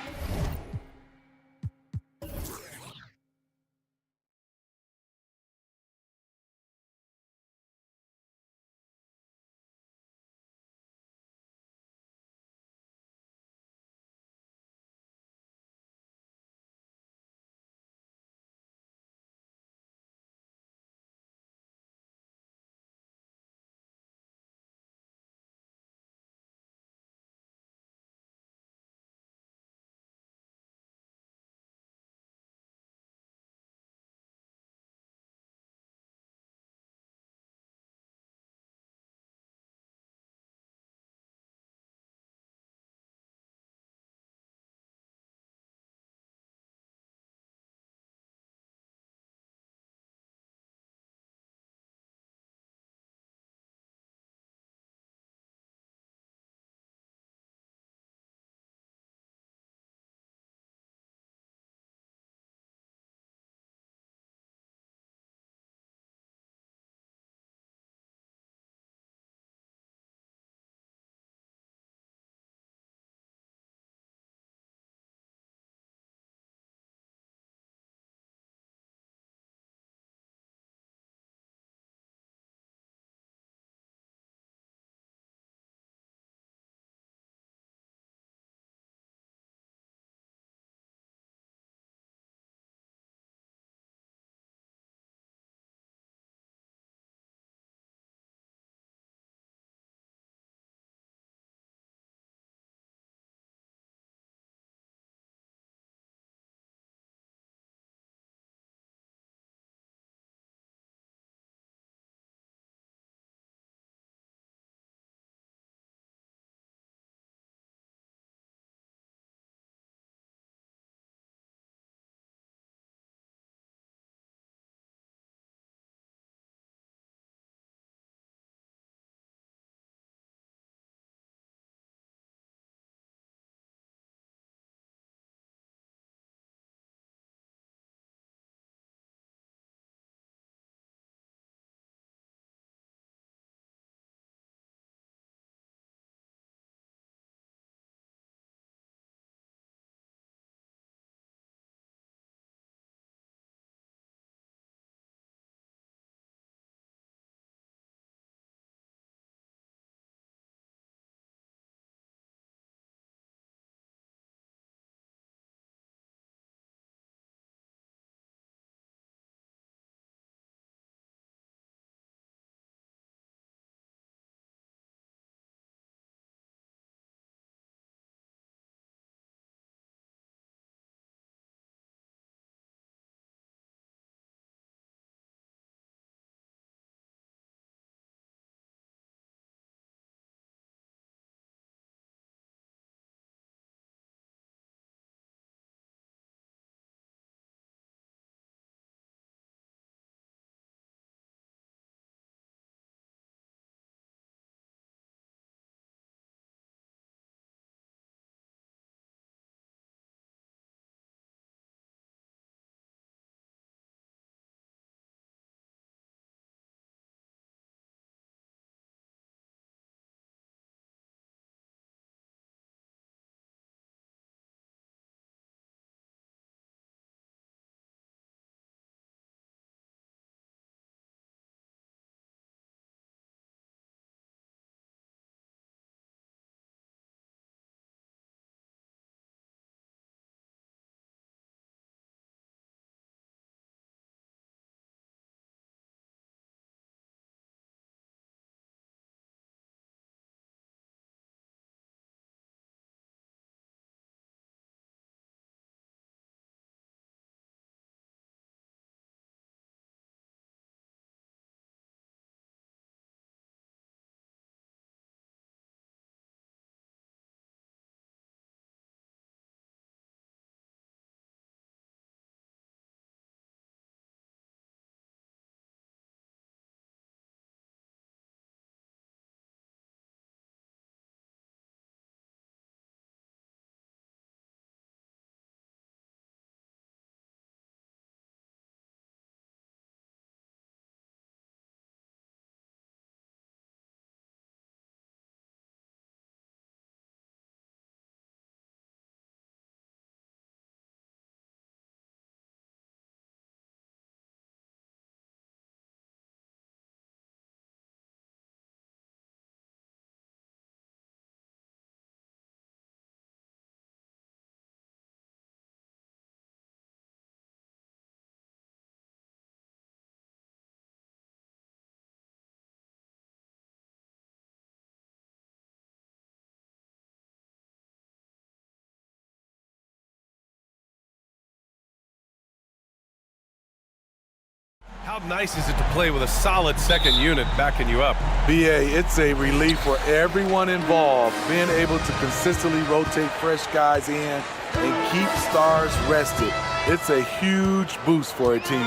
How nice is it to play with a solid second unit backing you up? BA, it's a relief for everyone involved, being able to consistently rotate fresh guys in and keep stars rested. It's a huge boost for a team.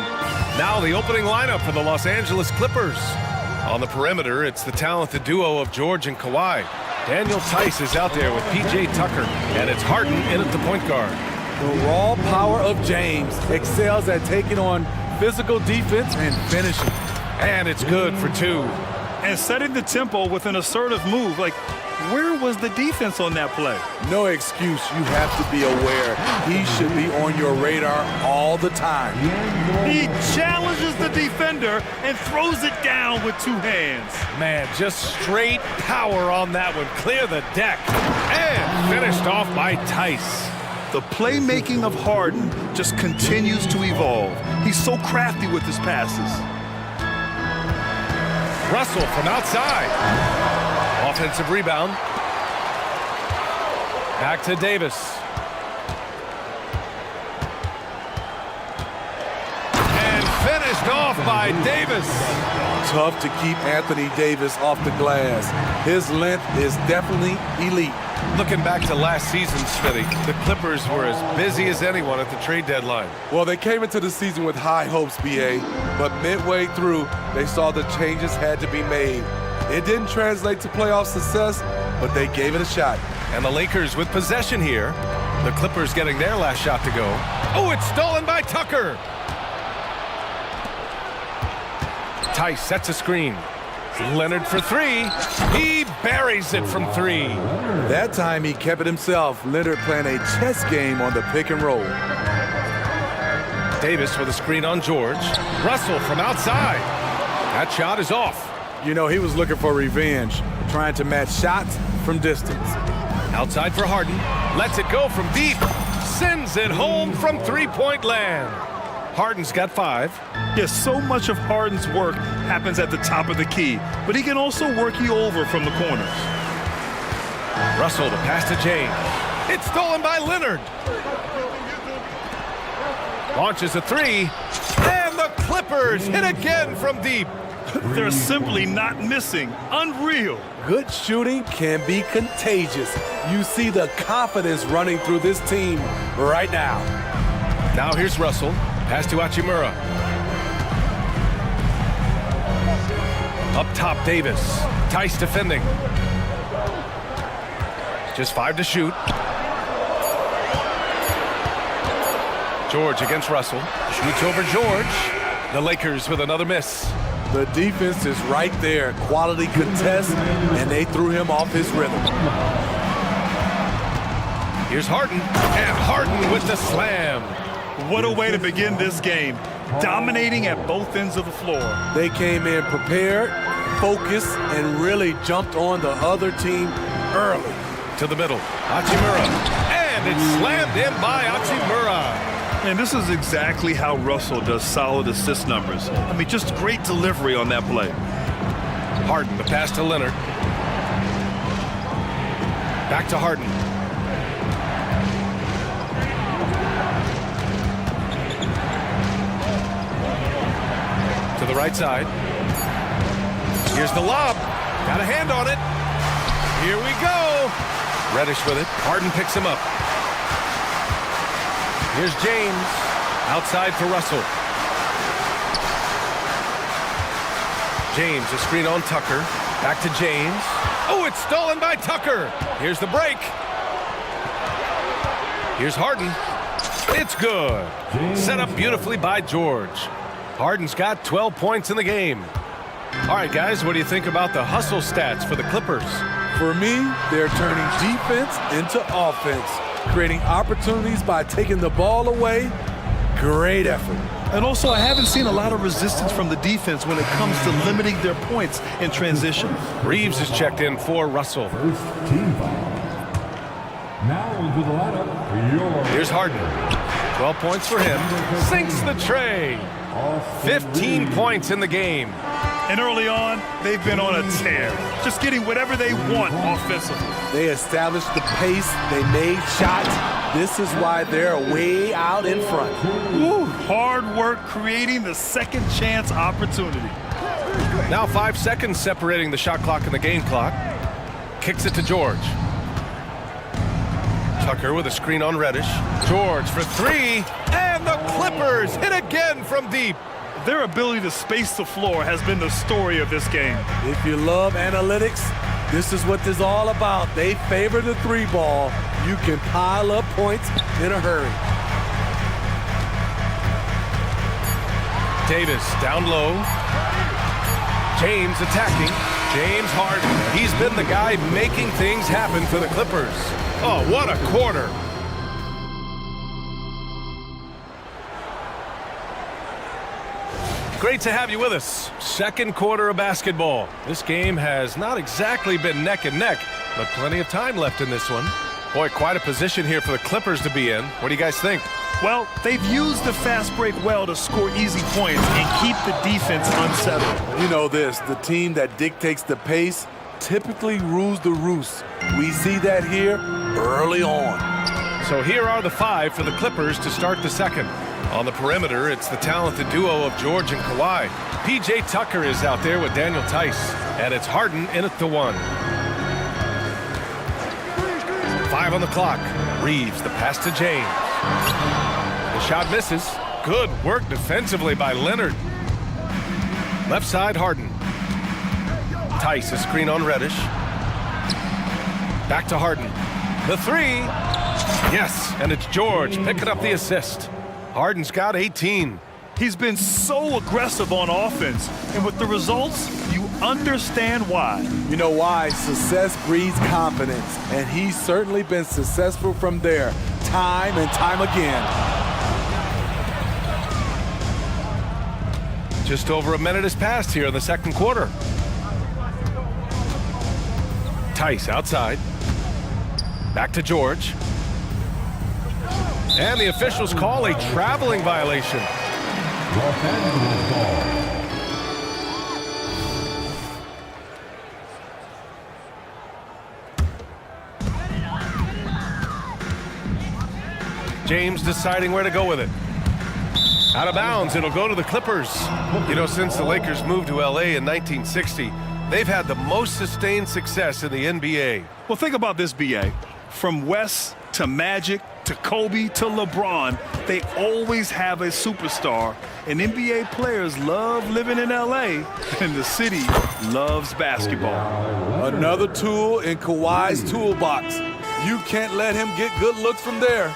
Now the opening lineup for the Los Angeles Clippers. On the perimeter, it's the talented duo of George and Kawhi. Daniel Tice is out there with P.J. Tucker, and it's Harden in at the point guard. The raw power of James excels at taking on physical defense and finishing. And it's good for two. And setting the tempo with an assertive move. Like, where was the defense on that play? No excuse. You have to be aware. He should be on your radar all the time. He challenges the defender and throws it down with two hands. Man, just straight power on that one. Clear the deck. And finished off by Tice. The playmaking of Harden just continues to evolve. He's so crafty with his passes. Russell from outside. Offensive rebound. Back to Davis. And finished off by Davis. Tough to keep Anthony Davis off the glass. His length is definitely elite. Looking back to last season, Smitty, the Clippers were as busy as anyone at the trade deadline. Well, they came into the season with high hopes, BA, but midway through, they saw the changes had to be made. It didn't translate to playoff success, but they gave it a shot. And the Lakers with possession here. The Clippers getting their last shot to go. Oh, it's stolen by Tucker. Tice sets a screen. Leonard for three. He buries it from three. That time he kept it himself. Leonard playing a chess game on the pick and roll. Davis with a screen on George. Russell from outside. That shot is off. You know, he was looking for revenge, trying to match shots from distance. Outside for Harden. Lets it go from deep. Sends it home from three-point land. Harden's got 5. Yes, so much of Harden's work happens at the top of the key, but he can also work you over from the corners. Russell to pass to James. It's stolen by Leonard. Launches a 3. And the Clippers hit again from deep. They're simply not missing. Unreal. Good shooting can be contagious. You see the confidence running through this team right now. Now here's Russell. Pass to Hachimura. Up top, Davis. Tice defending. Just 5 to shoot. George against Russell. Shoots over George. The Lakers with another miss. The defense is right there. Quality contest, and they threw him off his rhythm. Here's Harden. And Harden with the slam. What a way to begin this game. Dominating at both ends of the floor. They came in prepared, focused, and really jumped on the other team early. To the middle. Hachimura. And it's slammed in by Hachimura. And this is exactly how Russell does solid assist numbers. I mean, just great delivery on that play. Harden, the pass to Leonard. Back to Harden. To the right side. Here's the lob. Got a hand on it. Here we go. Reddish with it. Harden picks him up. Here's James. Outside for Russell. James, a screen on Tucker. Back to James. Oh, it's stolen by Tucker. Here's the break. Here's Harden. It's good. Set up beautifully by George. Harden's got 12 points in the game. All right, guys, what do you think about the hustle stats for the Clippers? For me, they're turning defense into offense, creating opportunities by taking the ball away. Great effort. And also, I haven't seen a lot of resistance from the defense when it comes to limiting their points in transition. Reeves is checked in for Russell. First team foul. Now into the lineup. Here's Harden. 12 points for him. Sinks the tray. 15 points in the game. And early on, they've been on a tear. Just getting whatever they want offensively. They established the pace. They made shots. This is why they're way out in front. Woo, Hard work creating the second chance opportunity. Now 5 seconds separating the shot clock and the game clock. Kicks it to George. Tucker with a screen on Reddish. George for three, and the Clippers hit again from deep. Their ability to space the floor has been the story of this game. If you love analytics, this is what this is all about. They favor the three ball. You can pile up points in a hurry. Davis down low. James attacking. James Harden. He's been the guy making things happen for the Clippers. Oh, what a quarter. Great to have you with us. Second quarter of basketball. This game has not exactly been neck and neck, but plenty of time left in this one. Boy, quite a position here for the Clippers to be in. What do you guys think? Well, they've used the fast break well to score easy points and keep the defense unsettled. You know this, the team that dictates the pace typically rules the roost. We see that here early on. So here are the five for the Clippers to start the second. On the perimeter, it's the talented duo of George and Kawhi. P.J. Tucker is out there with Daniel Tice, and it's Harden in at the one. 5 on the clock. Reeves, the pass to James. The shot misses. Good work defensively by Leonard. Left side, Harden. Tice, a screen on Reddish. Back to Harden. The three. Yes, and it's George picking up the assist. Harden's got 18. He's been so aggressive on offense, and with the results, you understand why. You know why? Success breeds confidence, and he's certainly been successful from there, time and time again. Just over a minute has passed here in the second quarter. Tice outside. Back to George. And the officials call a traveling violation. James deciding where to go with it. Out of bounds, it'll go to the Clippers. You know, since the Lakers moved to LA in 1960, they've had the most sustained success in the NBA. Well, think about this, B.A. From West to Magic to Kobe to LeBron, they always have a superstar. And NBA players love living in LA, and the city loves basketball. Another tool in Kawhi's toolbox. You can't let him get good looks from there.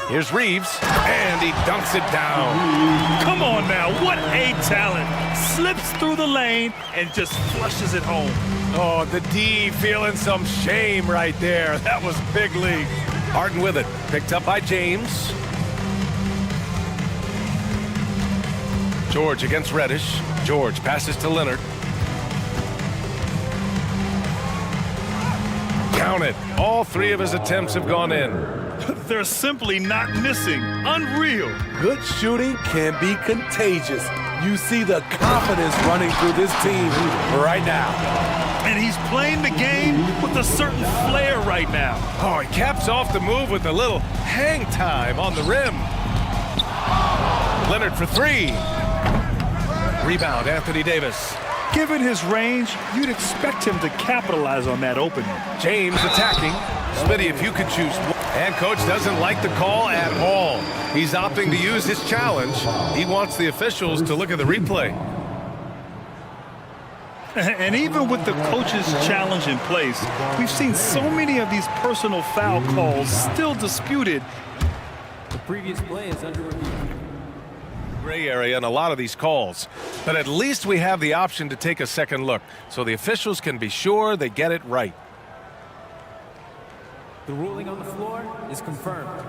Here's Reeves, and he dunks it down. Come on now, what a talent. Slips through the lane and just flushes it home. Oh, the D feeling some shame right there. That was big league. Harden with it, picked up by James. George against Reddish. George passes to Leonard. Count it. All three of his attempts have gone in. They're simply not missing. Unreal. Good shooting can be contagious. You see the confidence running through this team right now. And he's playing the game with a certain flair right now. Oh, he caps off the move with a little hang time on the rim. Leonard for three. Rebound, Anthony Davis. Given his range, you'd expect him to capitalize on that opening. James attacking. Smitty, if you could choose one. And coach doesn't like the call at all. He's opting to use his challenge. He wants the officials to look at the replay. And even with the coach's challenge in place, we've seen so many of these personal foul calls still disputed. The previous play is under review. Gray area in a lot of these calls, but at least we have the option to take a second look so the officials can be sure they get it right. The ruling on the floor is confirmed.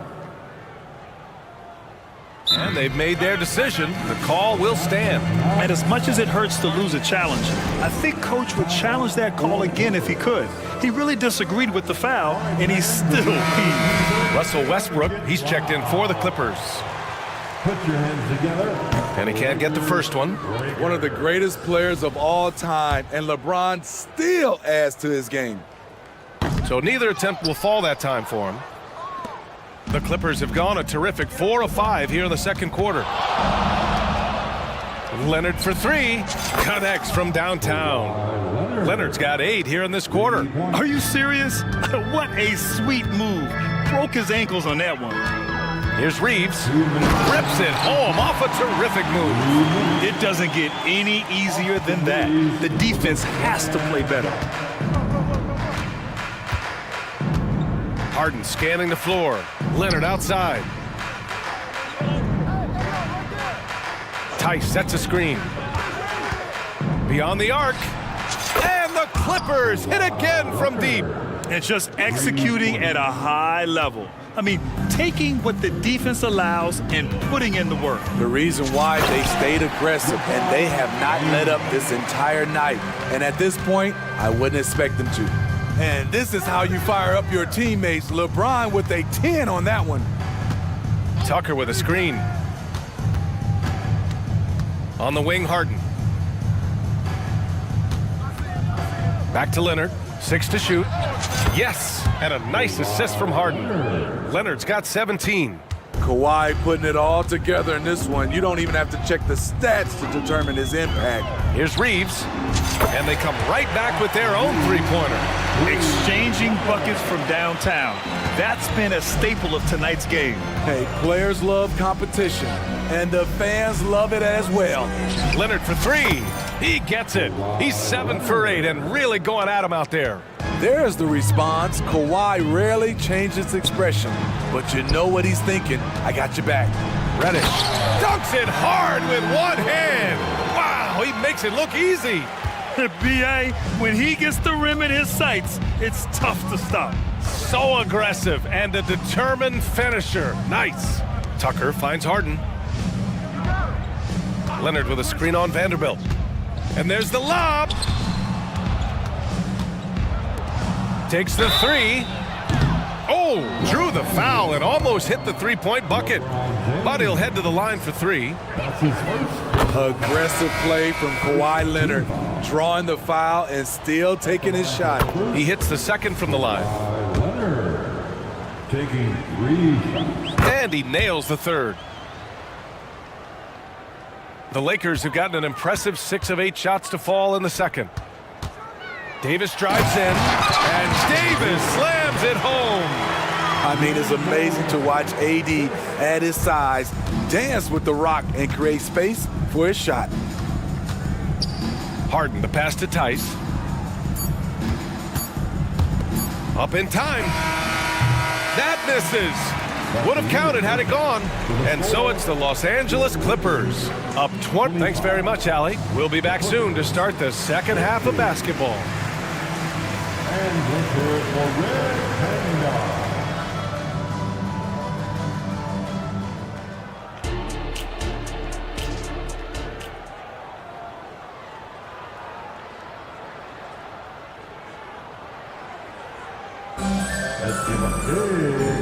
And they've made their decision. The call will stand. And as much as it hurts to lose a challenge, I think coach would challenge that call again if he could. He really disagreed with the foul, and he's still peeved. Russell Westbrook, he's checked in for the Clippers. Put your hands together. And he can't get the first one. One of the greatest players of all time, and LeBron still adds to his game. So neither attempt will fall that time for him. The Clippers have gone a terrific 4 of 5 here in the second quarter. Leonard for three. Connects from downtown. Leonard's got 8 here in this quarter. Are you serious? What a sweet move. Broke his ankles on that one. Here's Reeves. Rips it home off a terrific move. It doesn't get any easier than that. The defense has to play better. Harden scanning the floor. Leonard outside. Tice sets a screen. Beyond the arc. And the Clippers hit again from deep. And just executing at a high level. I mean, taking what the defense allows and putting in the work. The reason why they stayed aggressive, and they have not let up this entire night. And at this point, I wouldn't expect them to. And this is how you fire up your teammates. LeBron with a 10 on that one. Tucker with a screen. On the wing, Harden. Back to Leonard. 6 to shoot. Yes! And a nice assist from Harden. Leonard's got 17. Kawhi putting it all together in this one. You don't even have to check the stats to determine his impact. Here's Reeves. And they come right back with their own three-pointer. Exchanging buckets from downtown. That's been a staple of tonight's game. Hey, players love competition, and the fans love it as well. Leonard for three. He gets it. He's 7 for 8 and really going at him out there. There's the response. Kawhi rarely changes expression, but you know what he's thinking. I got your back. Reddish dunks it hard with one hand. Wow, he makes it look easy. B.A., when he gets the rim in his sights, it's tough to stop. So aggressive and a determined finisher. Nice. Tucker finds Harden. Leonard with a screen on Vanderbilt. And there's the lob. Takes the three. Oh, drew the foul and almost hit the three-point bucket. But he'll head to the line for 3. Aggressive play from Kawhi Leonard, drawing the foul and still taking his shot. He hits the second from the line. Taking 3 shots. And he nails the third. The Lakers have gotten an impressive 6 of 8 shots to fall in the second. Davis drives in, and Davis slams it home. I mean, it's amazing to watch AD at his size dance with the rock and create space for his shot. Harden, the pass to Tice. Up in time. That misses. Would have counted had it gone. And so it's the Los Angeles Clippers. Up 20. Thanks very much, Allie. We'll be back soon to start the second half of basketball. And let's hear it for Red Panda.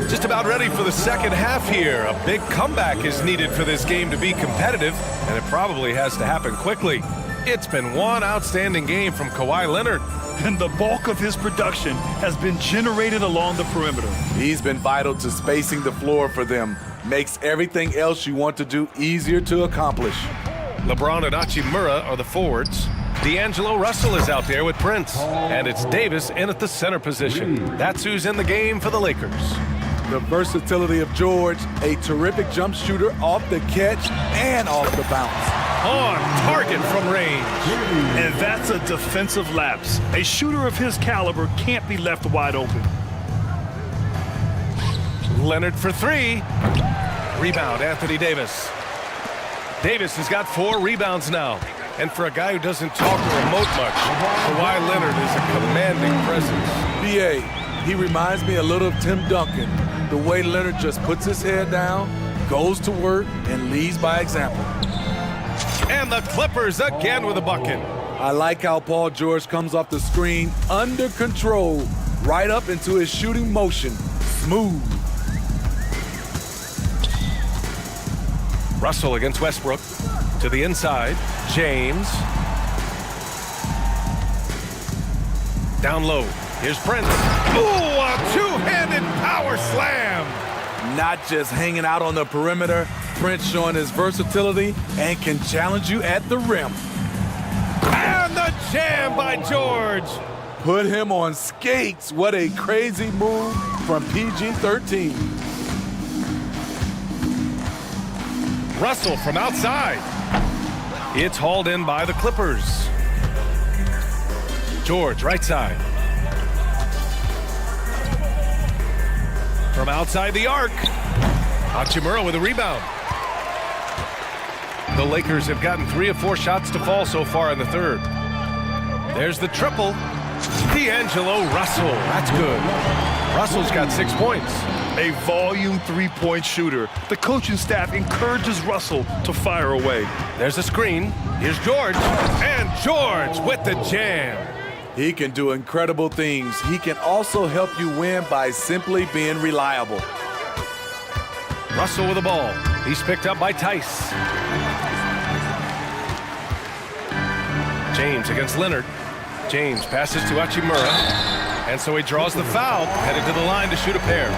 Just about ready for the second half here. A big comeback is needed for this game to be competitive, and it probably has to happen quickly. It's been one outstanding game from Kawhi Leonard. And the bulk of his production has been generated along the perimeter. He's been vital to spacing the floor for them. Makes everything else you want to do easier to accomplish. LeBron and Hachimura are the forwards. D'Angelo Russell is out there with Prince. And it's Davis in at the center position. That's who's in the game for the Lakers. The versatility of George, a terrific jump shooter off the catch and off the bounce. On target from range. And that's a defensive lapse. A shooter of his caliber can't be left wide open. Leonard for 3. Rebound, Anthony Davis. Davis has got 4 rebounds now. And for a guy who doesn't talk or emote much, Kawhi Leonard is a commanding presence. B.A., he reminds me a little of Tim Duncan. The way Leonard just puts his head down, goes to work, and leads by example. And the Clippers again with a bucket. I like how Paul George comes off the screen under control, right up into his shooting motion. Smooth. Russell against Westbrook. To the inside. James. Down low. Here's Prince. Ooh, a two-handed power slam. not just hanging out on the perimeter. Prince showing his versatility and can challenge you at the rim. And the jam by George. Put him on skates. What a crazy move from PG-13. Russell from outside. It's hauled in by the Clippers. George, right side. From outside the arc. Hachimura with a rebound. The Lakers have gotten 3 of 4 shots to fall so far in the third. There's the triple. D'Angelo Russell. That's good. Russell's got 6 points. A volume three-point shooter. The coaching staff encourages Russell to fire away. There's a screen. Here's George. And George with the jam. He can do incredible things. He can also help you win by simply being reliable. Russell with the ball. He's picked up by Tice. James against Leonard. James passes to Hachimura. And so he draws the foul, headed to the line to shoot a pair.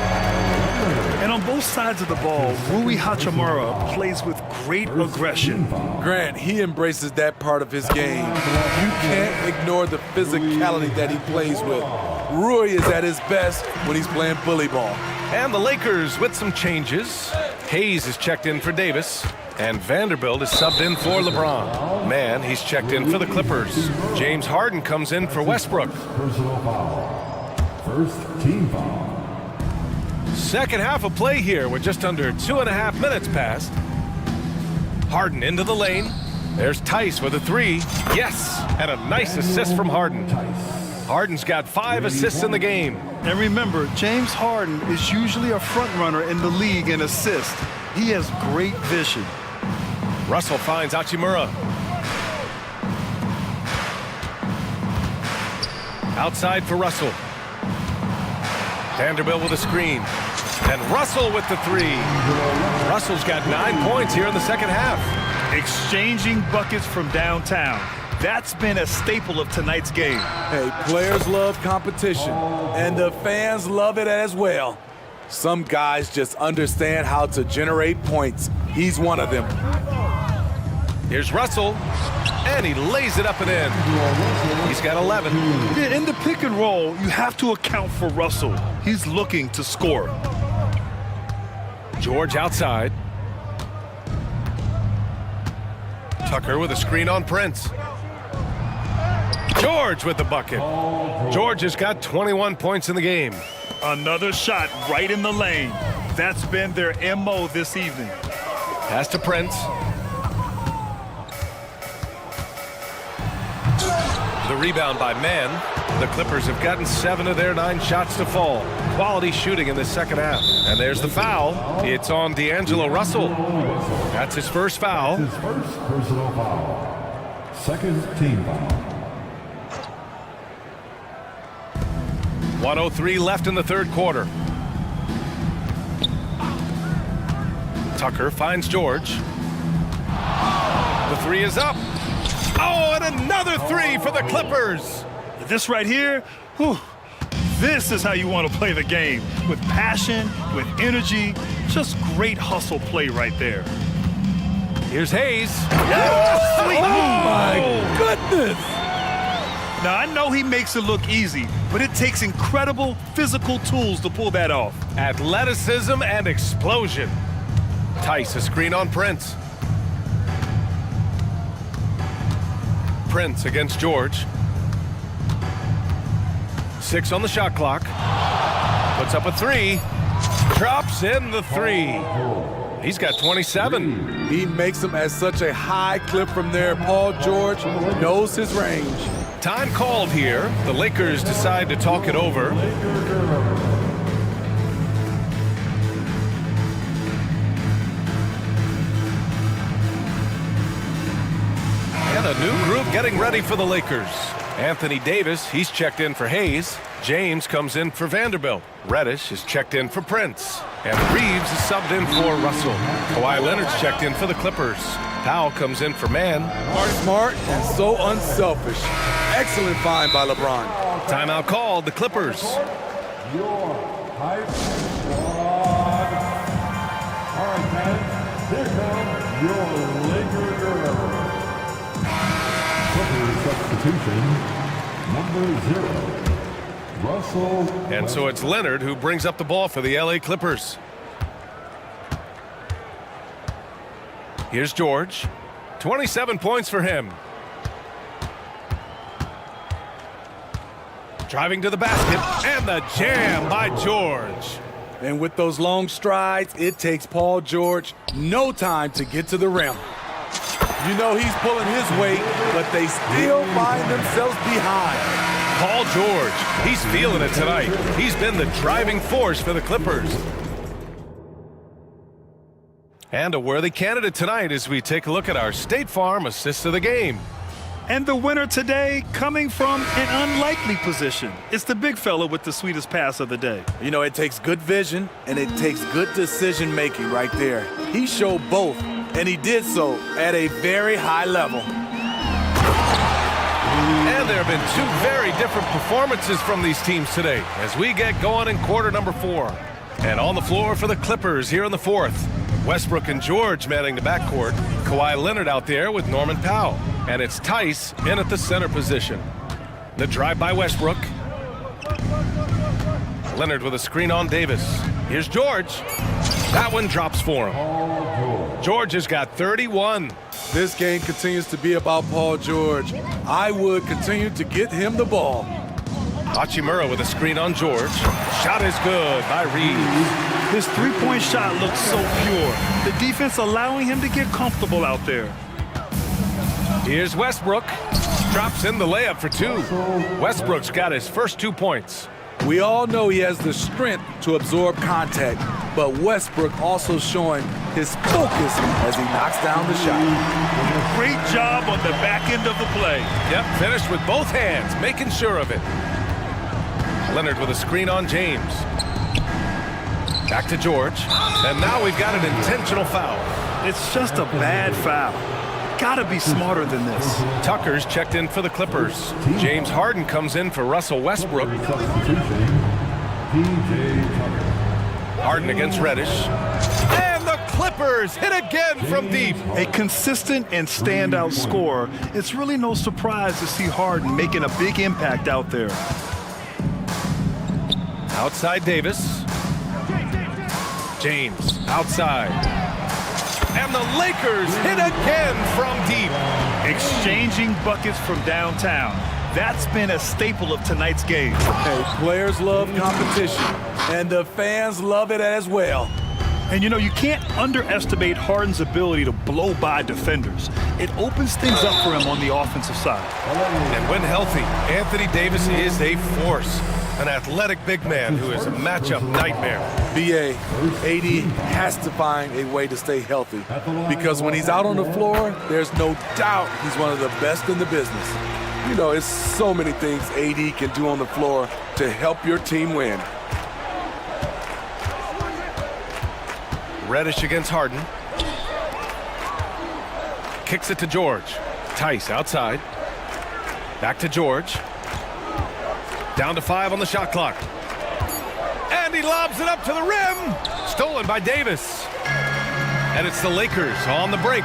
And on both sides of the ball, Rui Hachimura plays with great aggression. Grant, he embraces that part of his game. You can't ignore the physicality that he plays with. Rui is at his best when he's playing bully ball. And the Lakers with some changes. Hayes is checked in for Davis. And Vanderbilt is subbed in for LeBron. Man, he's checked in for the Clippers. James Harden comes in for Westbrook. Personal foul. First team foul. Second half of play here with just under 2.5 minutes passed. Harden into the lane. There's Tice with a 3. Yes, and a nice assist from Harden. Harden's got 5 assists in the game. And remember, James Harden is usually a front runner in the league in assists. He has great vision. Russell finds Hachimura. Outside for Russell. Vanderbilt with a screen. And Russell with the 3. Russell's got 9 points here in the second half. Exchanging buckets from downtown. That's been a staple of tonight's game. Hey, players love competition, and the fans love it as well. Some guys just understand how to generate points. He's one of them. Here's Russell, and he lays it up and in. He's got 11. Yeah, in the pick and roll, you have to account for Russell. He's looking to score. George outside. Tucker with a screen on Prince. George with the bucket. George has got 21 points in the game. Another shot right in the lane. That's been their MO this evening. Pass to Prince. The rebound by Mann. The Clippers have gotten 7 of their 9 shots to fall. Quality shooting in the second half. And there's the foul. It's on D'Angelo Russell. That's his first foul. His first personal foul. Second team foul. 1:03 left in the third quarter. Tucker finds George. The 3 is up. Oh, and another 3 for the Clippers. This right here, whew, this is how you want to play the game. With passion, with energy, just great hustle play right there. Here's Hayes. Yeah, sweet move. My goodness. Now, I know he makes it look easy, but it takes incredible physical tools to pull that off. Athleticism and explosion. Tice, a screen on Prince. Prince against George. 6 on the shot clock. Puts up a 3. Drops in the 3. He's got 27. He makes them at such a high clip from there. Paul George knows his range. Time called here. The Lakers decide to talk it over. And a new group getting ready for the Lakers. Anthony Davis, he's checked in for Hayes. James comes in for Vanderbilt. Reddish is checked in for Prince. And Reeves is subbed in for Russell. Kawhi Leonard's checked in for the Clippers. Powell comes in for Mann. Smart and so unselfish. Excellent find by LeBron. Timeout called, the Clippers. Your hype squad Here comes your Laker girl. Clippers substitution, number 0. Russell. And so it's Leonard who brings up the ball for the LA Clippers. Here's George. 27 points for him. Driving to the basket, and the jam by George. And with those long strides, it takes Paul George no time to get to the rim. You know he's pulling his weight, but they still find themselves behind. Paul George, he's feeling it tonight. He's been the driving force for the Clippers. And a worthy candidate tonight as we take a look at our State Farm assist of the game. And the winner today coming from an unlikely position. It's the big fella with the sweetest pass of the day. You know, it takes good vision and it takes good decision making right there. He showed both, and he did so at a very high level. And there have been two very different performances from these teams today as we get going in quarter number 4. And on the floor for the Clippers here in the 4th. Westbrook and George manning the backcourt. Kawhi Leonard out there with Norman Powell. And it's Tice in at the center position. The drive by Westbrook. Leonard with a screen on Davis. Here's George. That one drops for him. George has got 31. This game continues to be about Paul George. I would continue to get him the ball. Hachimura with a screen on George. Shot is good by Reeves. His three-point shot looks so pure. The defense allowing him to get comfortable out there. Here's Westbrook. Drops in the layup for 2. Westbrook's got his first 2 points. We all know he has the strength to absorb contact, but Westbrook also showing his focus as he knocks down the shot. Great job on the back end of the play. Yep, finished with both hands, making sure of it. Leonard with a screen on James. Back to George. And now we've got an intentional foul. It's just a bad foul. Gotta be smarter than this. Tucker's checked in for the Clippers. James Harden comes in for Russell Westbrook. Harden against Reddish. And the Clippers hit again from deep. A consistent and standout scorer. It's really no surprise to see Harden making a big impact out there. Outside Davis. James outside. And the Lakers hit again from deep. Exchanging buckets from downtown. That's been a staple of tonight's game. Hey, players love competition, and the fans love it as well. And you know, you can't underestimate Harden's ability to blow by defenders. It opens things up for him on the offensive side. And when healthy, Anthony Davis is a force. An athletic big man who is a matchup nightmare. BA, AD has to find a way to stay healthy because when he's out on the floor, there's no doubt he's one of the best in the business. You know, it's so many things AD can do on the floor to help your team win. Reddish against Harden. Kicks it to George. Tice outside. Back to George. Down to 5 on the shot clock. And he lobs it up to the rim. Stolen by Davis. And it's the Lakers on the break.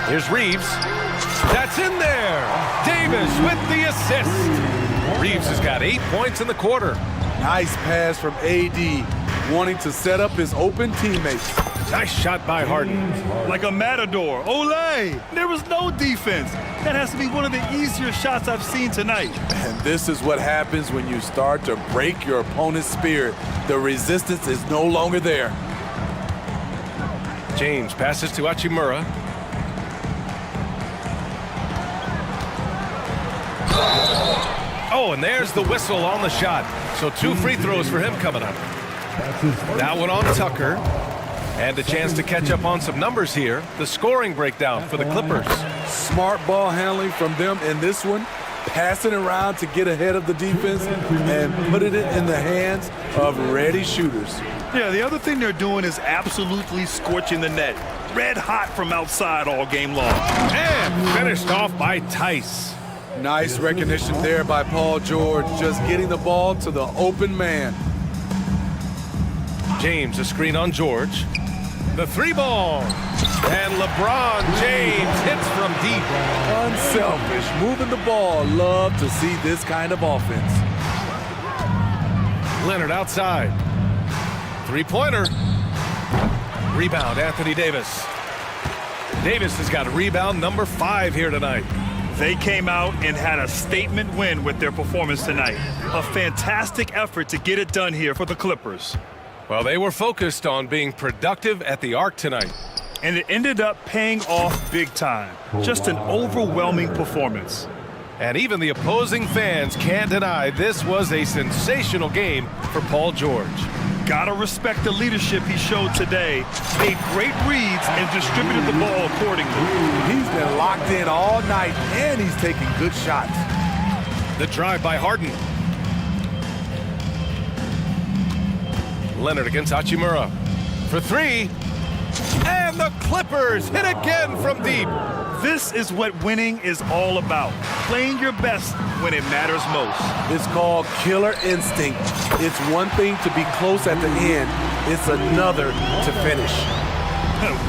Here's Reeves. That's in there. Davis with the assist. Reeves has got 8 points in the quarter. Nice pass from AD, wanting to set up his open teammates. Nice shot by Harden. Like a matador. Olé! There was no defense. That has to be one of the easier shots I've seen tonight. And this is what happens when you start to break your opponent's spirit. The resistance is no longer there. James passes to Hachimura. Oh, and there's the whistle on the shot. So 2 free throws for him coming up. That one on Tucker. And a chance to catch up on some numbers here. The scoring breakdown for the Clippers. Smart ball handling from them in this one. Passing around to get ahead of the defense and putting it in the hands of ready shooters. Yeah, the other thing they're doing is absolutely scorching the net. Red hot from outside all game long. And finished off by Tice. Nice recognition there by Paul George, just getting the ball to the open man. James, a screen on George. The three ball. And LeBron James hits from deep. Unselfish, moving the ball. Love to see this kind of offense. Leonard outside. Three-pointer. Rebound, Anthony Davis. Davis has got rebound number 5 here tonight. They came out and had a statement win with their performance tonight. A fantastic effort to get it done here for the Clippers. Well, they were focused on being productive at the arc tonight. And it ended up paying off big time. Just an overwhelming performance. And even the opposing fans can't deny this was a sensational game for Paul George. Gotta respect the leadership he showed today. Made great reads and distributed the ball accordingly. He's been locked in all night, and he's taking good shots. The drive by Harden. Leonard against Hachimura for 3. And the Clippers hit again from deep. This is what winning is all about. Playing your best when it matters most. It's called killer instinct. It's one thing to be close at the end. It's another to finish.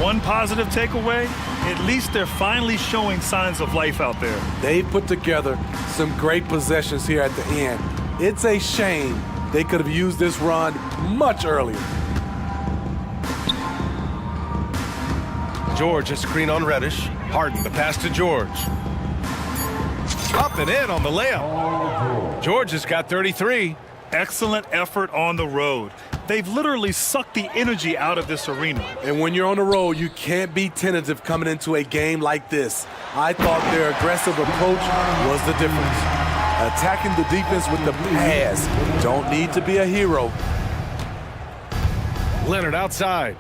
One positive takeaway, at least they're finally showing signs of life out there. They put together some great possessions here at the end. It's a shame they could have used this run much earlier. George, a screen on Reddish. Harden, the pass to George. Up and in on the layup. George has got 33. Excellent effort on the road. They've literally sucked the energy out of this arena. And when you're on the road, you can't be tentative coming into a game like this. I thought their aggressive approach was the difference. Attacking the defense with the pass. Don't need to be a hero. Leonard outside.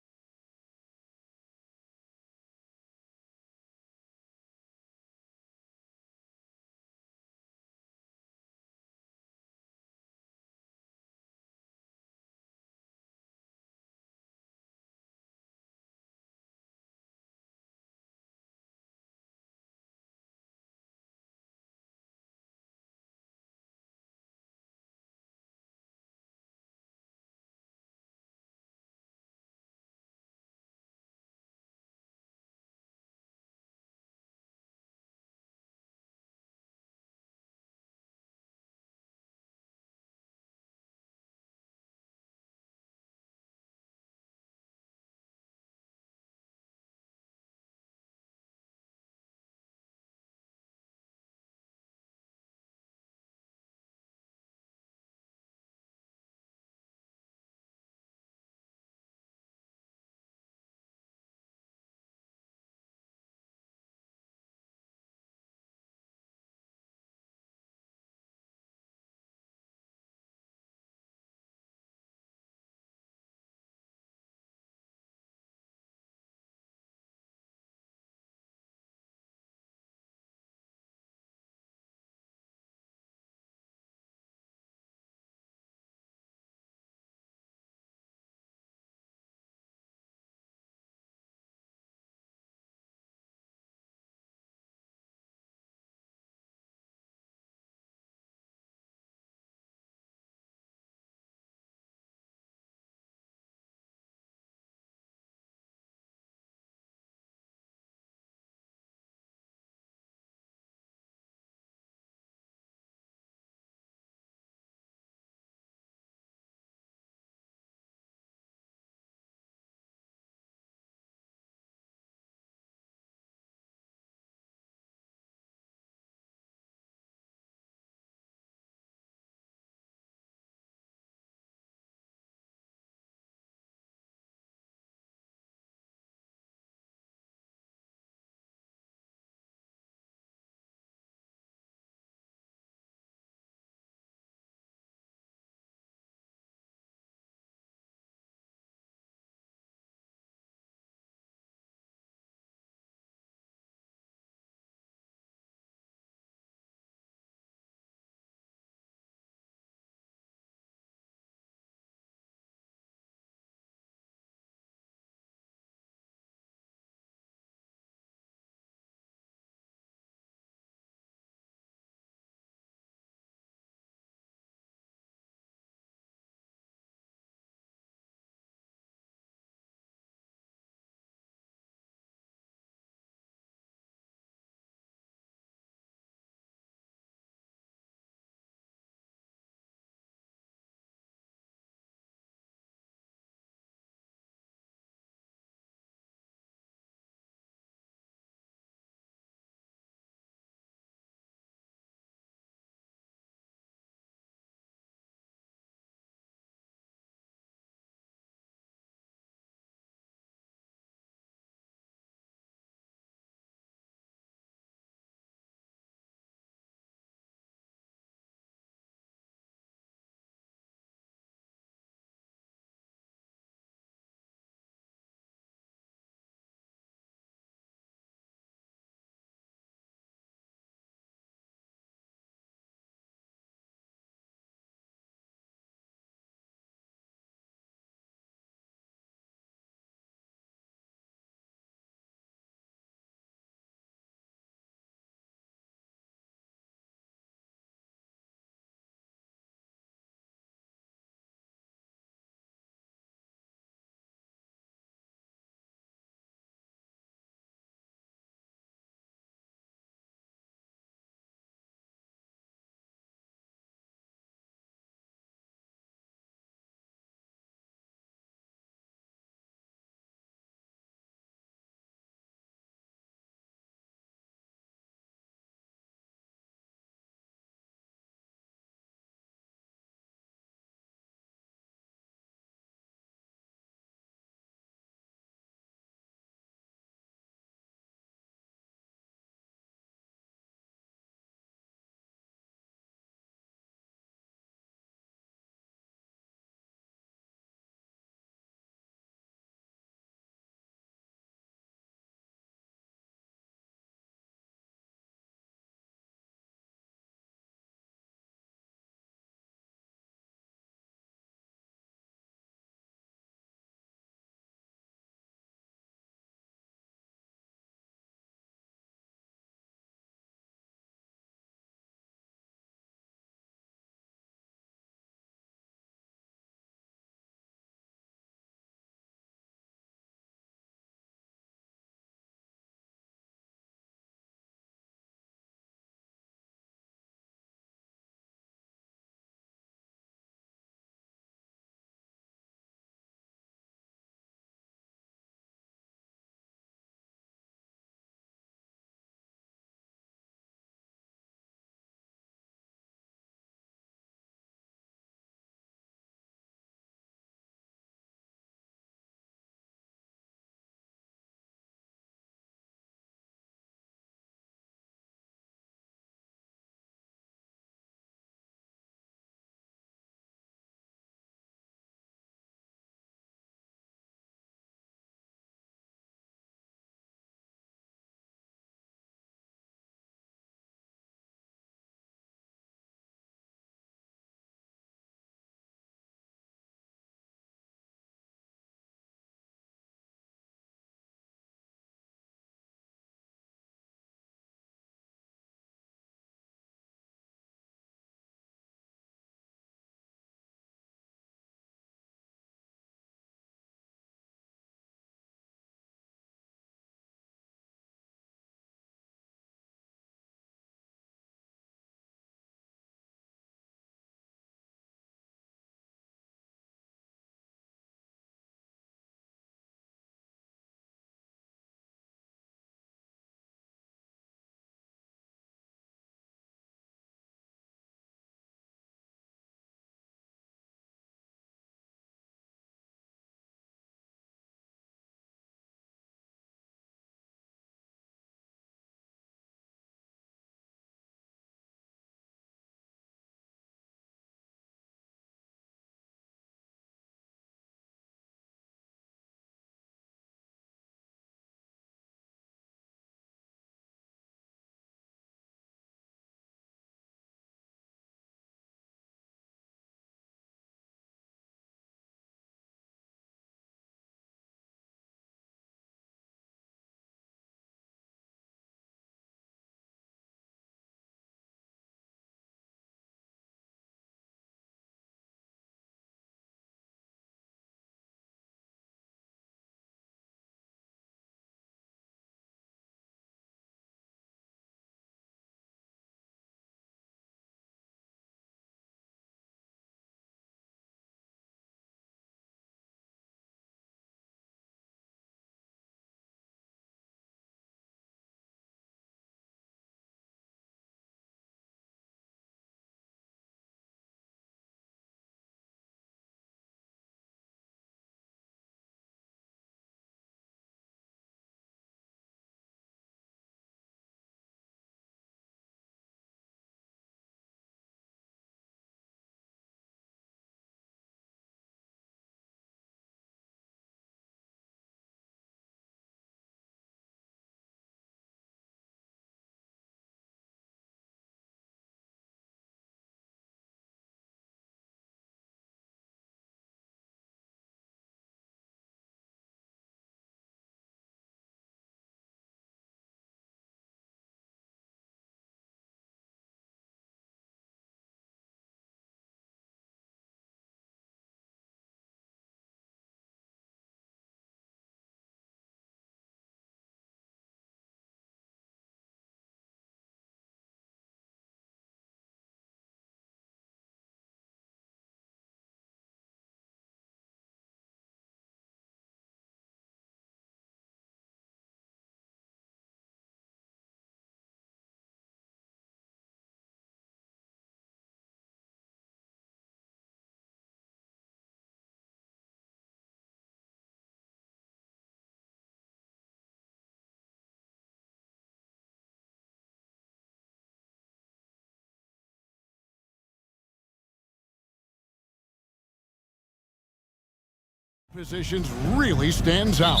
Positions really stands out.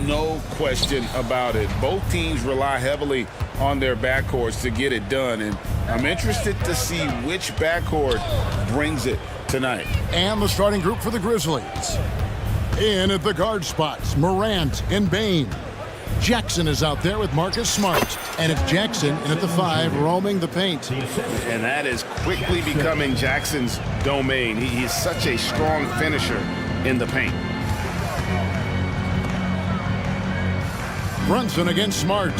No question about it. Both teams rely heavily on their backcourts to get it done, and I'm interested to see which backcourt brings it tonight. And the starting group for the Grizzlies. In at the guard spots, Morant and Bain. Jackson is out there with Marcus Smart. And it's Jackson in at the 5, roaming the paint. And that is quickly becoming Jackson's domain. He's such a strong finisher in the paint. Brunson against Smart.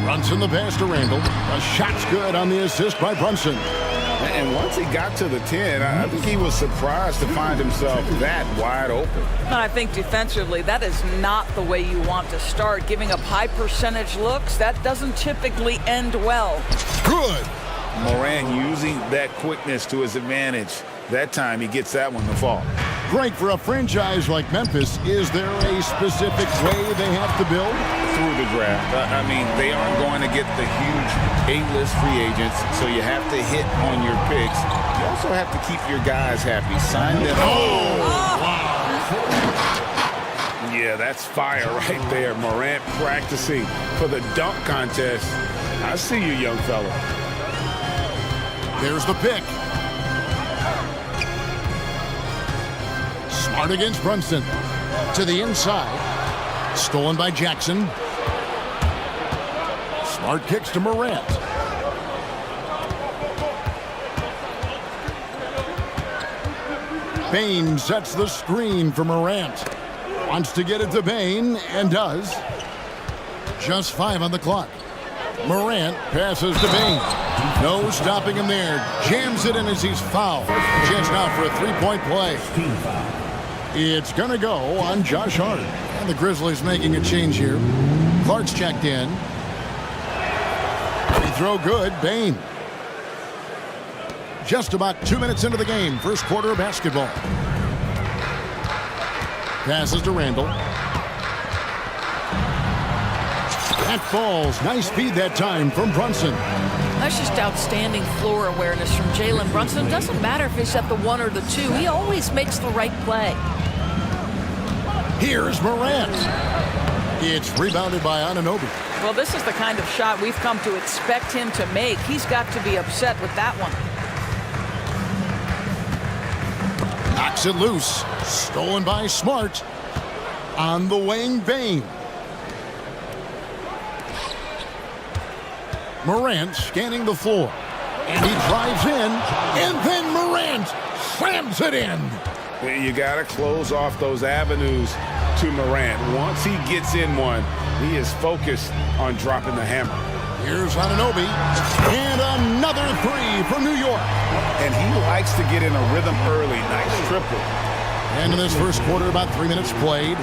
Brunson the pass to Randall. A shot's good on the assist by Brunson. And once he got to the 10, I think he was surprised to find himself that wide open. And I think defensively, that is not the way you want to start. Giving up high percentage looks, that doesn't typically end well. Good. Morant using that quickness to his advantage. That time he gets that one to fall. Greg, for a franchise like Memphis, is there a specific way they have to build? Through the draft. I mean, they aren't going to get the huge A-list free agents, so you have to hit on your picks. You also have to keep your guys happy. Sign them. Yeah, that's fire right there. Morant practicing for the dunk contest. I see you, young fella. There's the pick. Smart against Brunson. To the inside. Stolen by Jackson. Smart kicks to Morant. Bain sets the screen for Morant. Wants to get it to Bain, and does. Just 5 on the clock. Morant passes to Bain. No stopping him there. Jams it in as he's fouled. Chance now for a three-point play. It's going to go on Josh Hart. And the Grizzlies making a change here. Clark's checked in. Free throw good. Bain. Just about 2 minutes into the game. First quarter of basketball. Passes to Randall. That falls. Nice feed that time from Brunson. That's just outstanding floor awareness from Jalen Brunson. It doesn't matter if he's at the 1 or the 2. He always makes the right play. Here's Morant. It's rebounded by Anunoby. Well, this is the kind of shot we've come to expect him to make. He's got to be upset with that one. Knocks it loose. Stolen by Smart. On the wing, Bain. Morant scanning the floor. And he drives in. And then Morant slams it in. You got to close off those avenues to Morant. Once he gets in one, he is focused on dropping the hammer. Here's Anunoby. And another 3 from New York. And he likes to get in a rhythm early. Nice triple. And in this first quarter, about 3 minutes played.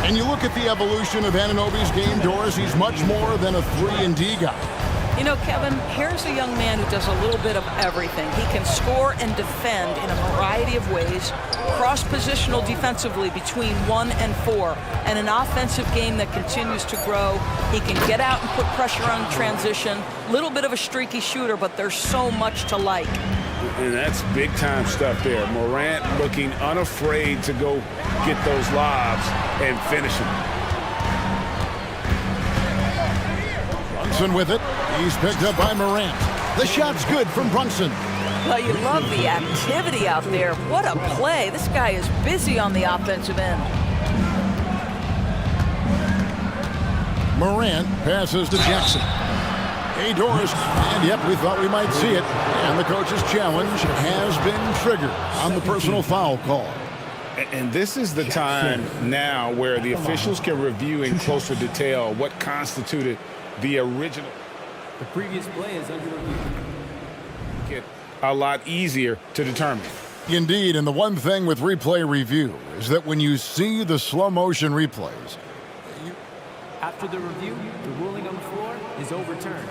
And you look at the evolution of Anunoby's game, Doris, he's much more than a 3-and-D guy. You know, Kevin, here's a young man who does a little bit of everything. He can score and defend in a variety of ways, cross-positional defensively between 1 and 4, and an offensive game that continues to grow. He can get out and put pressure on transition. Little bit of a streaky shooter, but there's so much to like. And that's big-time stuff there. Morant looking unafraid to go get those lobs and finish them. Brunson with it. He's picked up by Morant. The shot's good from Brunson. Well, you love the activity out there. What a play. This guy is busy on the offensive end. Morant passes to Jackson. Hey, Doris. And, yep, we thought we might see it. And the coach's challenge has been triggered on the personal foul call. And this is the time now where the officials can review in closer detail what constituted the original. The previous play is under review. Get a lot easier to determine. Indeed, and the one thing with replay review is that when you see the slow motion replays, After the review, the ruling on the floor is overturned.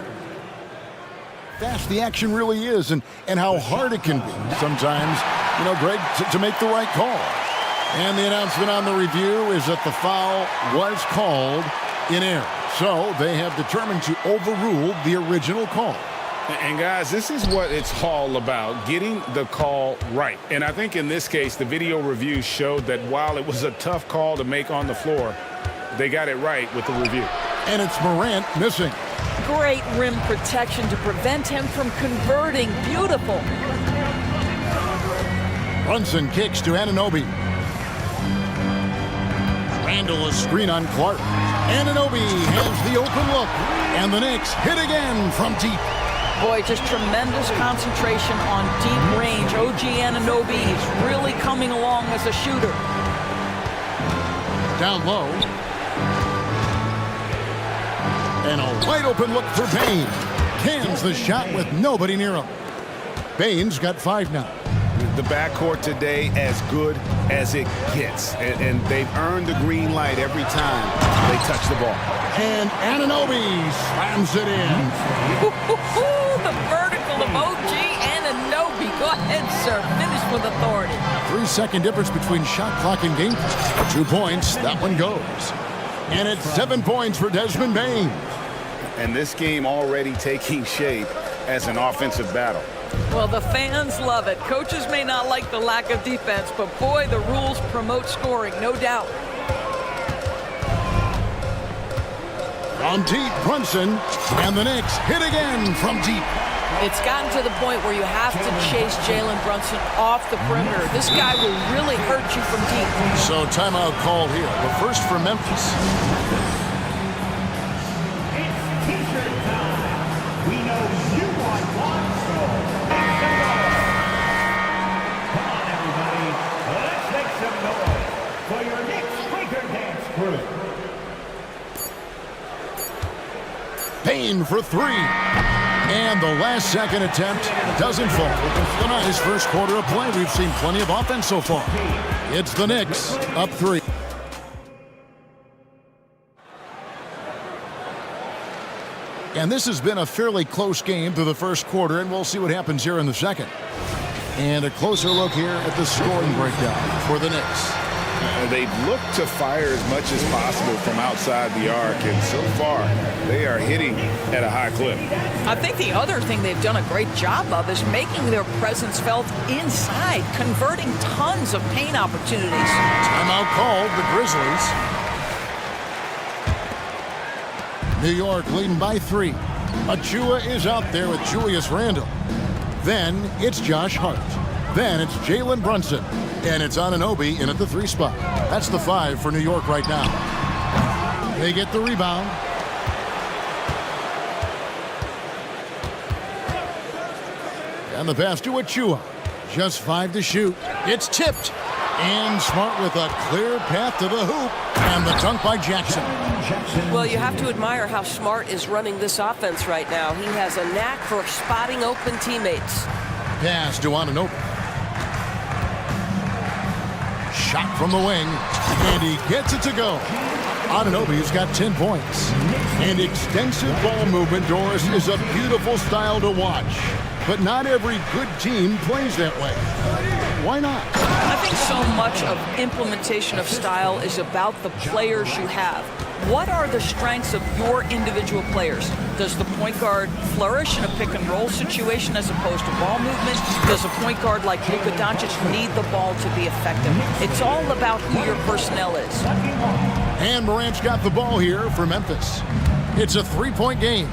fast the action really is and how hard it can be sometimes, you know, Greg, to make the right call. And the announcement on the review is that the foul was called in error. So they have determined to overrule the original call. And guys, this is what it's all about, getting the call right. And I think in this case, the video review showed that while it was a tough call to make on the floor, they got it right with the review. And it's Morant missing. Great rim protection to prevent him from converting. Beautiful. Brunson kicks to Anunoby. Randall a screen on Clark. Anunoby has the open look. And the Knicks hit again from deep. Boy, just tremendous concentration on deep range. OG Anunoby is really coming along as a shooter. Down low. And a wide open look for Bain. Cans the shot with nobody near him. Bain's got 5 now. The backcourt today as good as it gets. And they've earned the green light every time they touch the ball. And Anunoby slams it in. The vertical of OG Anunoby. Go ahead, sir. Finish with authority. 3-second difference between shot clock and game time. 2 points. That one goes. And it's 7 points for Desmond Bain. And this game already taking shape as an offensive battle. Well, the fans love it. Coaches may not like the lack of defense, but boy, the rules promote scoring, no doubt. On deep, Brunson, and the Knicks hit again from deep. It's gotten to the point where you have to chase Jalen Brunson off the perimeter. This guy will really hurt you from deep. So timeout call here, but first for Memphis. We know you want one, so come on, everybody. Let's make some noise for your next Quaker Dance crew. Bain for 3. And the last second attempt doesn't fall. In his first quarter of play, we've seen plenty of offense so far. It's the Knicks up 3. And this has been a fairly close game through the first quarter, and we'll see what happens here in the second. And a closer look here at the scoring breakdown for the Knicks. They've looked to fire as much as possible from outside the arc, and so far they are hitting at a high clip. I think the other thing they've done a great job of is making their presence felt inside, converting tons of paint opportunities. Timeout called, the Grizzlies. New York leading by 3. Achua is out there with Julius Randle. Then it's Josh Hart. Then it's Jalen Brunson. And it's Anunoby in at the 3 spot. That's the 5 for New York right now. They get the rebound. And the pass to Achua. Just 5 to shoot. It's tipped. And Smart with a clear path to the hoop. And the dunk by Jackson. Well, you have to admire how Smart is running this offense right now. He has a knack for spotting open teammates. Pass to Anunoby. Shot from the wing, and he gets it to go. Anunoby's got 10 points. And extensive ball movement, Doris, is a beautiful style to watch. But not every good team plays that way. Why not? I think so much of implementation of style is about the players you have. What are the strengths of your individual players? Does the point guard flourish in a pick-and-roll situation as opposed to ball movement? Does a point guard like Luka Doncic need the ball to be effective? It's all about who your personnel is. And Morant's got the ball here for Memphis. It's a 3-point game.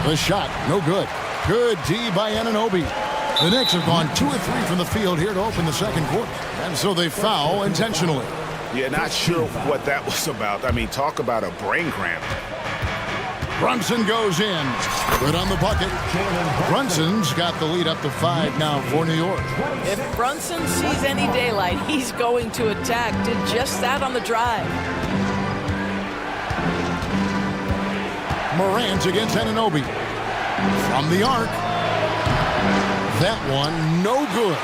The shot, no good. Good D by Anunoby. The Knicks have gone 2 of 3 from the field here to open the second quarter. And so they foul intentionally. Yeah, not sure what that was about. I mean, talk about a brain cramp. Brunson goes in. Good on the bucket. Brunson's got the lead up to 5 now for New York. If Brunson sees any daylight, he's going to attack. Did just that on the drive. Morant against Anunoby. From the arc. That one, no good.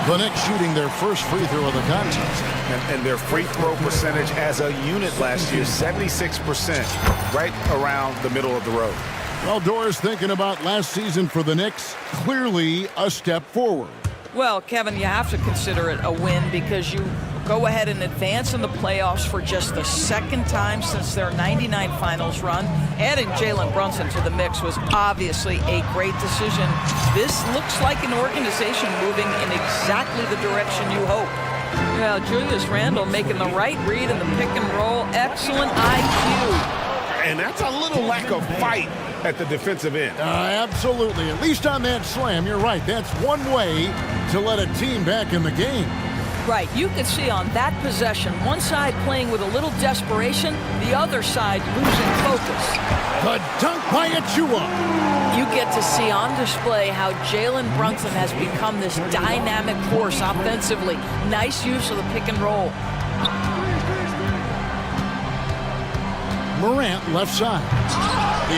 The Knicks shooting their first free throw of the contest. And their free throw percentage as a unit last year, 76%, right around the middle of the road. Well, Doris, thinking about last season for the Knicks, clearly a step forward. Well, Kevin, you have to consider it a win because you go ahead and advance in the playoffs for just the second time since their '99 finals run. Adding Jalen Brunson to the mix was obviously a great decision. This looks like an organization moving in exactly the direction you hope. Well, Julius Randle making the right read in the pick and roll. Excellent IQ. And that's a little lack of fight at the defensive end. Absolutely. At least on that slam, you're right. That's one way to let a team back in the game. Right. You could see on that possession, one side playing with a little desperation, the other side losing focus. The dunk by Achua. You get to see on display how Jalen Brunson has become this dynamic force offensively. Nice use of the pick and roll. Morant left side.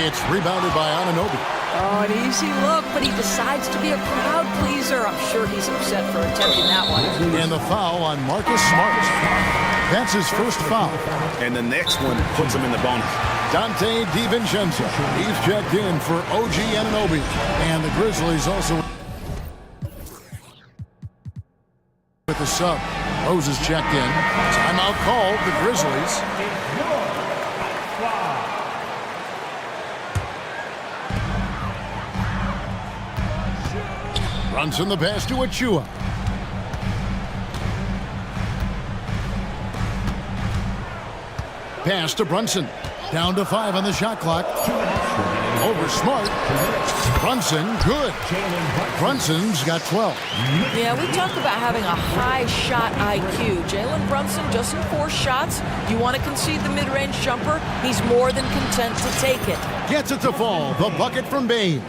It's rebounded by Anunoby. Oh, an easy look, but he decides to be a crowd pleaser. I'm sure he's upset for attempting that one. And the foul on Marcus Smart. That's his first foul. And the next one puts him in the bonus. Dante DiVincenzo. He's checked in for OG Anunoby. And the Grizzlies also with the sub. Rose is checked in. Timeout called, the Grizzlies. Brunson the pass to Achua. Pass to Brunson. Down to 5 on the shot clock. Over Smart. Brunson, good. Brunson's got 12. Yeah, we talk about having a high shot IQ. Jalen Brunson doesn't force shots. You want to concede the mid-range jumper, he's more than content to take it. Gets it to fall. The bucket from Bane.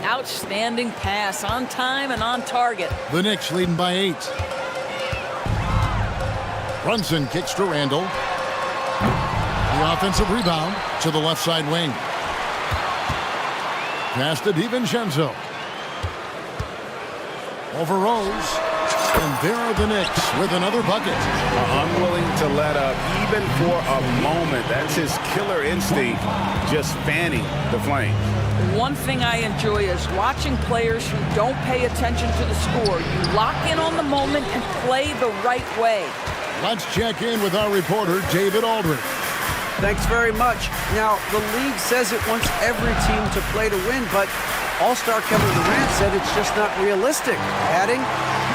Outstanding pass, on time and on target. The Knicks leading by 8. Brunson kicks to Randle. The offensive rebound to the left side wing. Pass to DiVincenzo. Over Rose. And there are the Knicks with another bucket. Unwilling to let up even for a moment. That's his killer instinct, just fanning the flame. One thing I enjoy is watching players who don't pay attention to the score. You lock in on the moment and play the right way. Let's check in with our reporter, David Aldridge. Thanks very much. Now, the league says it wants every team to play to win, but All-Star Kevin Durant said it's just not realistic, adding,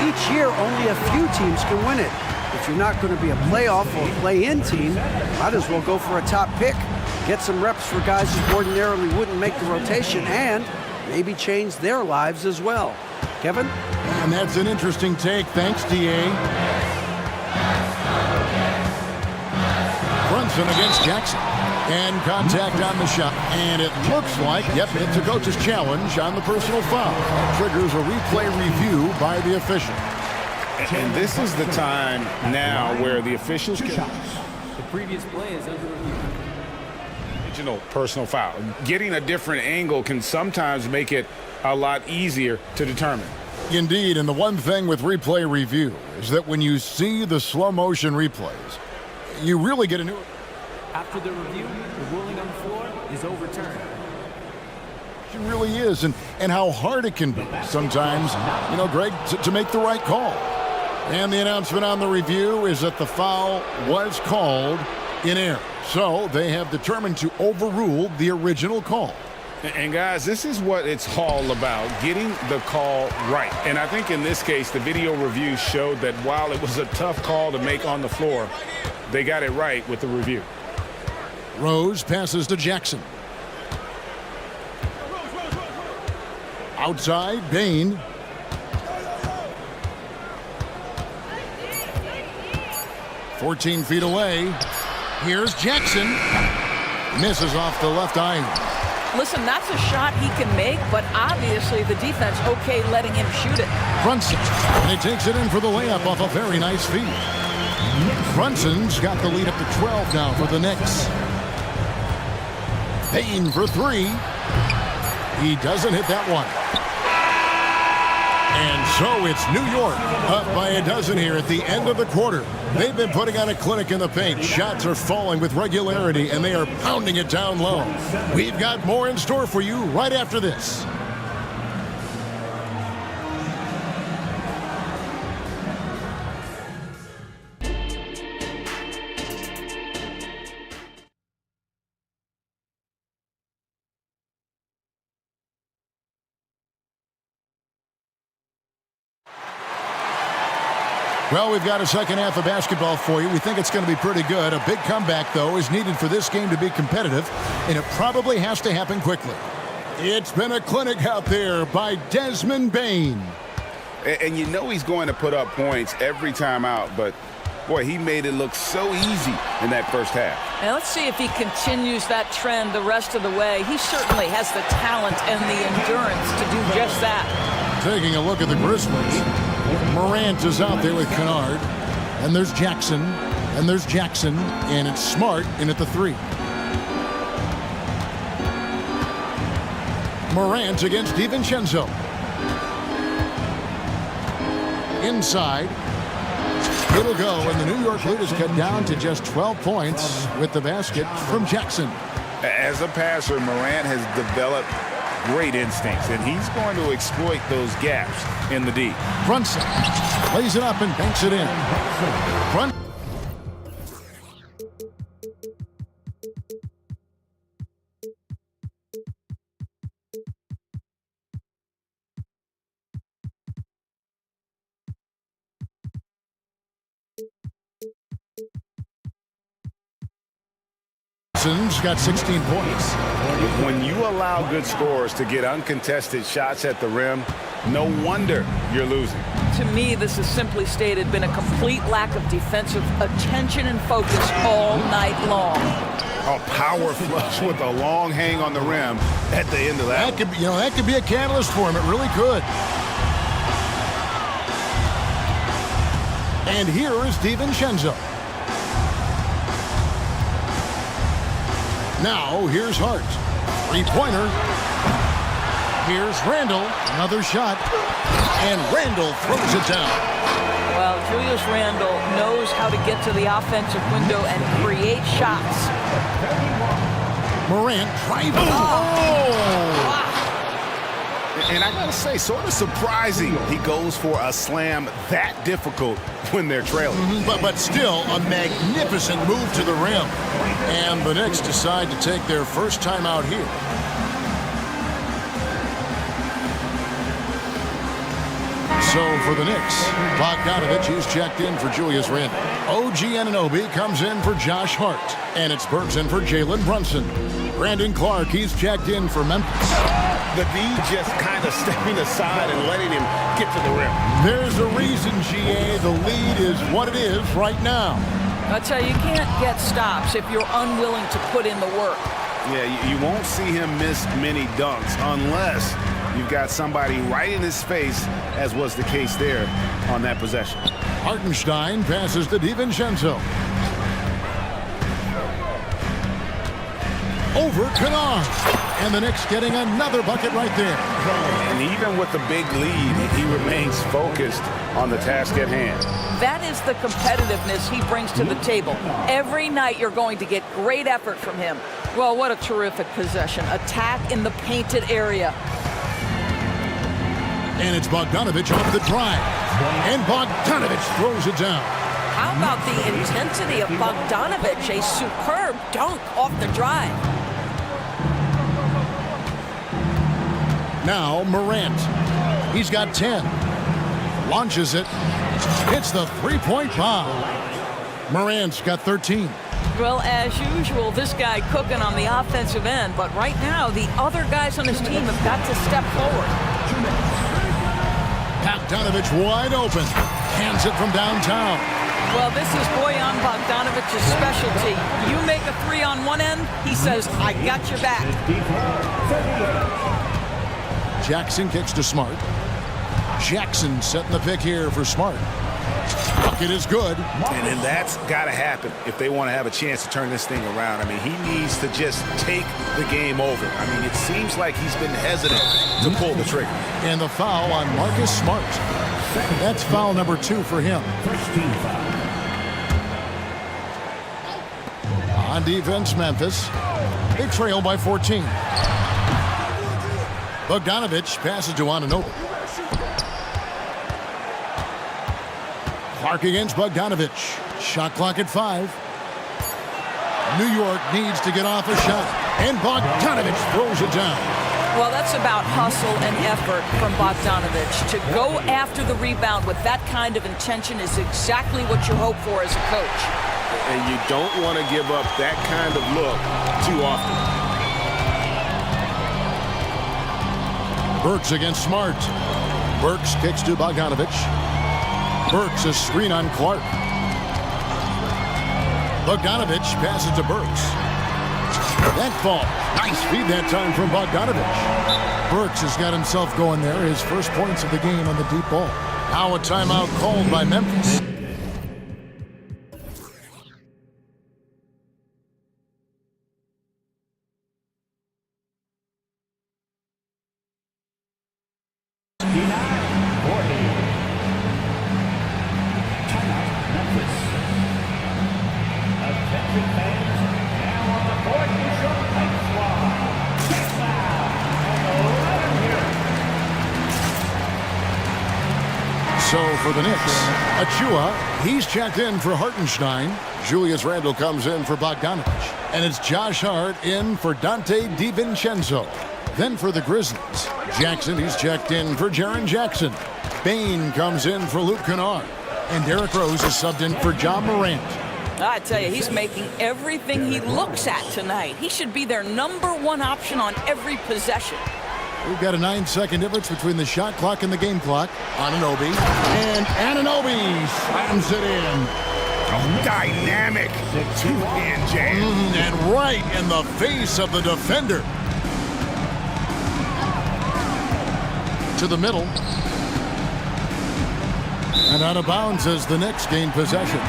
each year only a few teams can win it. If you're not going to be a playoff or play-in team, might as well go for a top pick. Get some reps for guys who ordinarily wouldn't make the rotation and maybe change their lives as well. Kevin? And that's an interesting take. Thanks, DA. Brunson against Jackson. And contact on the shot. And it looks like, yep, it's a coach's challenge on the personal foul. Triggers a replay review by the official. And this is the time now where the officials can... The previous play is under review. Personal foul. Getting a different angle can sometimes make it a lot easier to determine. Indeed, and the one thing with replay review is that when you see the slow motion replays, you really get a new... After the review, the ruling on the floor is overturned. It really is, and how hard it can be sometimes, Greg, to make the right call. And the announcement on the review is that the foul was called in error. So they have determined to overrule the original call. And guys, this is what it's all about, getting the call right. And I think in this case, the video review showed that while it was a tough call to make on the floor, they got it right with the review. Rose passes to Jackson. Outside, Bane. "14 feet away. Here's Jackson. Misses off the left eye. Listen, that's a shot he can make, but obviously the defense okay letting him shoot it. Brunson, and he takes it in for the layup off a very nice feed. Brunson's got the lead up to 12 now for the Knicks. Payne for 3. He doesn't hit that one. And so it's New York up by a dozen here at the end of the quarter. They've been putting on a clinic in the paint. Shots are falling with regularity, and they are pounding it down low. We've got more in store for you right after this. Well, we've got a second half of basketball for you. We think it's going to be pretty good. A big comeback, though, is needed for this game to be competitive, and it probably has to happen quickly. It's been a clinic out there by Desmond Bain. And you know he's going to put up points every time out, but boy, he made it look so easy in that first half. And let's see if he continues that trend the rest of the way. He certainly has the talent and the endurance to do just that. Taking a look at the Grizzlies, Morant is out there with Kennard, and there's Jackson, and it's Smart in at the 3. Morant against DiVincenzo. Inside. It'll go, and the New York lead is cut down to just 12 points with the basket from Jackson. As a passer, Morant has developed great instincts, and he's going to exploit those gaps in the D. Brunson lays it up and banks it in. Brunson's got 16 points. When you allow good scorers to get uncontested shots at the rim, no wonder you're losing. To me, this has simply stated been a complete lack of defensive attention and focus all night long. A power flush with a long hang on the rim at the end of that. That could be a catalyst for him. It really could. And here is DiVincenzo. Now, here's Hart. Three-pointer. Here's Randall. Another shot. And Randall throws it down. Well, Julius Randle knows how to get to the offensive window and create shots. Morant driving. Oh! And I gotta say, sort of surprising he goes for a slam that difficult when they're trailing. But still, a magnificent move to the rim. And the Knicks decide to take their first time out here. So for the Knicks, Bogdanovich is checked in for Julius Randle. OG Anunoby comes in for Josh Hart. And it's Burks in for Jalen Brunson. Brandon Clark, he's checked in for Memphis. The D just kind of stepping aside and letting him get to the rim. There's a reason, GA. The lead is what it is right now. I tell you, you can't get stops if you're unwilling to put in the work. Yeah, you won't see him miss many dunks unless you've got somebody right in his face, as was the case there on that possession. Hartenstein passes to DiVincenzo. Over Kennard. And the Knicks getting another bucket right there. And even with the big lead, he remains focused on the task at hand. That is the competitiveness he brings to the table. Every night you're going to get great effort from him. Well, what a terrific possession. Attack in the painted area. And it's Bogdanovich off the drive. And Bogdanovich throws it down. How about the intensity of Bogdanovich? A superb dunk off the drive. Now Morant. He's got 10. Launches it. Hits the three-point bomb. Morant's got 13. Well, as usual, this guy cooking on the offensive end. But right now, the other guys on his team have got to step forward. Bogdanovich wide open. Hands it from downtown. Well, this is Bojan Bogdanovich's specialty. You make a three on one end, he says, I got your back. Jackson kicks to Smart. Jackson setting the pick here for Smart. Bucket is good. And that's got to happen if they want to have a chance to turn this thing around. I mean, he needs to just take the game over. I mean, it seems like he's been hesitant to pull the trigger. And the foul on Marcus Smart. That's foul number 2 for him. On defense, Memphis. They trail by 14. Bogdanovich passes to Anunoby. Clark against Bogdanovich. Shot clock at 5. New York needs to get off a shot. And Bogdanovich throws it down. Well, that's about hustle and effort from Bogdanovic. To go after the rebound with that kind of intention is exactly what you hope for as a coach. And you don't want to give up that kind of look too often. Burks against Smart. Burks kicks to Bogdanovic. Burks a screen on Clark. Bogdanovic passes to Burks. That fall. Nice feed that time from Bogdanovic. Burks has got himself going there. His first points of the game on the deep ball. Now a timeout called by Memphis. So for the Knicks, Achua, he's checked in for Hartenstein. Julius Randle comes in for Bogdanovic. And it's Josh Hart in for Dante DiVincenzo. Then for the Grizzlies, Jackson, he's checked in for Jaren Jackson. Bain comes in for Luke Kennard. And Derrick Rose is subbed in for John Morant. I tell you, he's making everything he looks at tonight. He should be their #1 option on every possession. We've got a 9-second difference between the shot clock and the game clock. Anunoby. And Anunoby slams it in. Dynamic two-hand jam. And right in the face of the defender. To the middle. And out of bounds as the Knicks gain possession.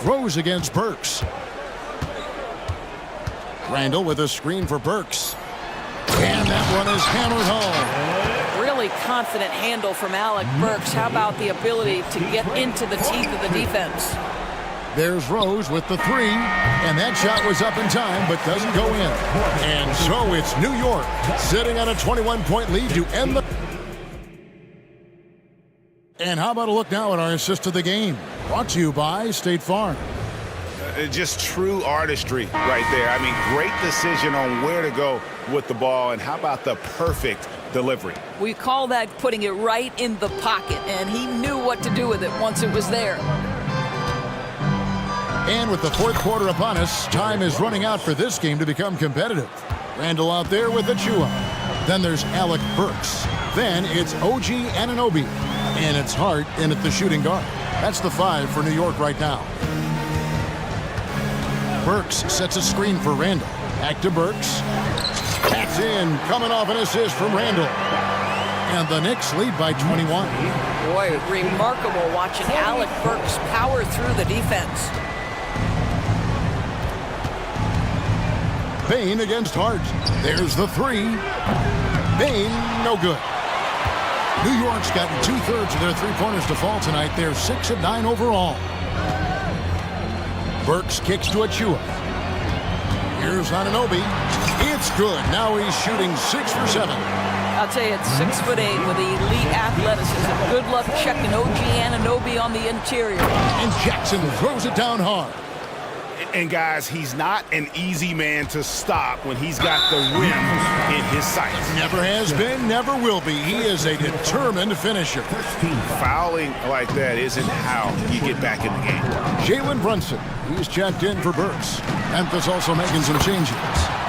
Rose against Burks. Randle with a screen for Burks. And that one is hammered home. Really confident handle from Alec Burks. How about the ability to get into the teeth of the defense? There's Rose with the three. And that shot was up in time, but doesn't go in. And so it's New York sitting on a 21-point lead to end the... And how about a look now at our assist of the game? Brought to you by State Farm. Just true artistry right there. I mean, great decision on where to go with the ball, and how about the perfect delivery? We call that putting it right in the pocket, and he knew what to do with it once it was there. And with the fourth quarter upon us, time is running out for this game to become competitive. Randle out there with Achua. Then there's Alec Burks. Then it's OG Anunoby. And it's Hart in at the shooting guard. That's the 5 for New York right now. Burks sets a screen for Randle. Back to Burks. That's in, coming off an assist from Randle. And the Knicks lead by 21. Boy, remarkable watching Alec Burks power through the defense. Bain against Hart. There's the 3. Bain, no good. New York's gotten 2/3 of their three-pointers to fall tonight. They're 6 of 9 overall. Burks kicks to Achua. Here's Anunoby. It's good. Now he's shooting 6 for 7. I'll tell you, at 6'8" with elite athleticism. Good luck checking OG Anunoby on the interior. And Jackson throws it down hard. And guys, he's not an easy man to stop when he's got the rim in his sights. Never has been, never will be. He is a determined finisher. Fouling like that isn't how you get back in the game. Jalen Brunson, he's checked in for Burks. Memphis also making some changes.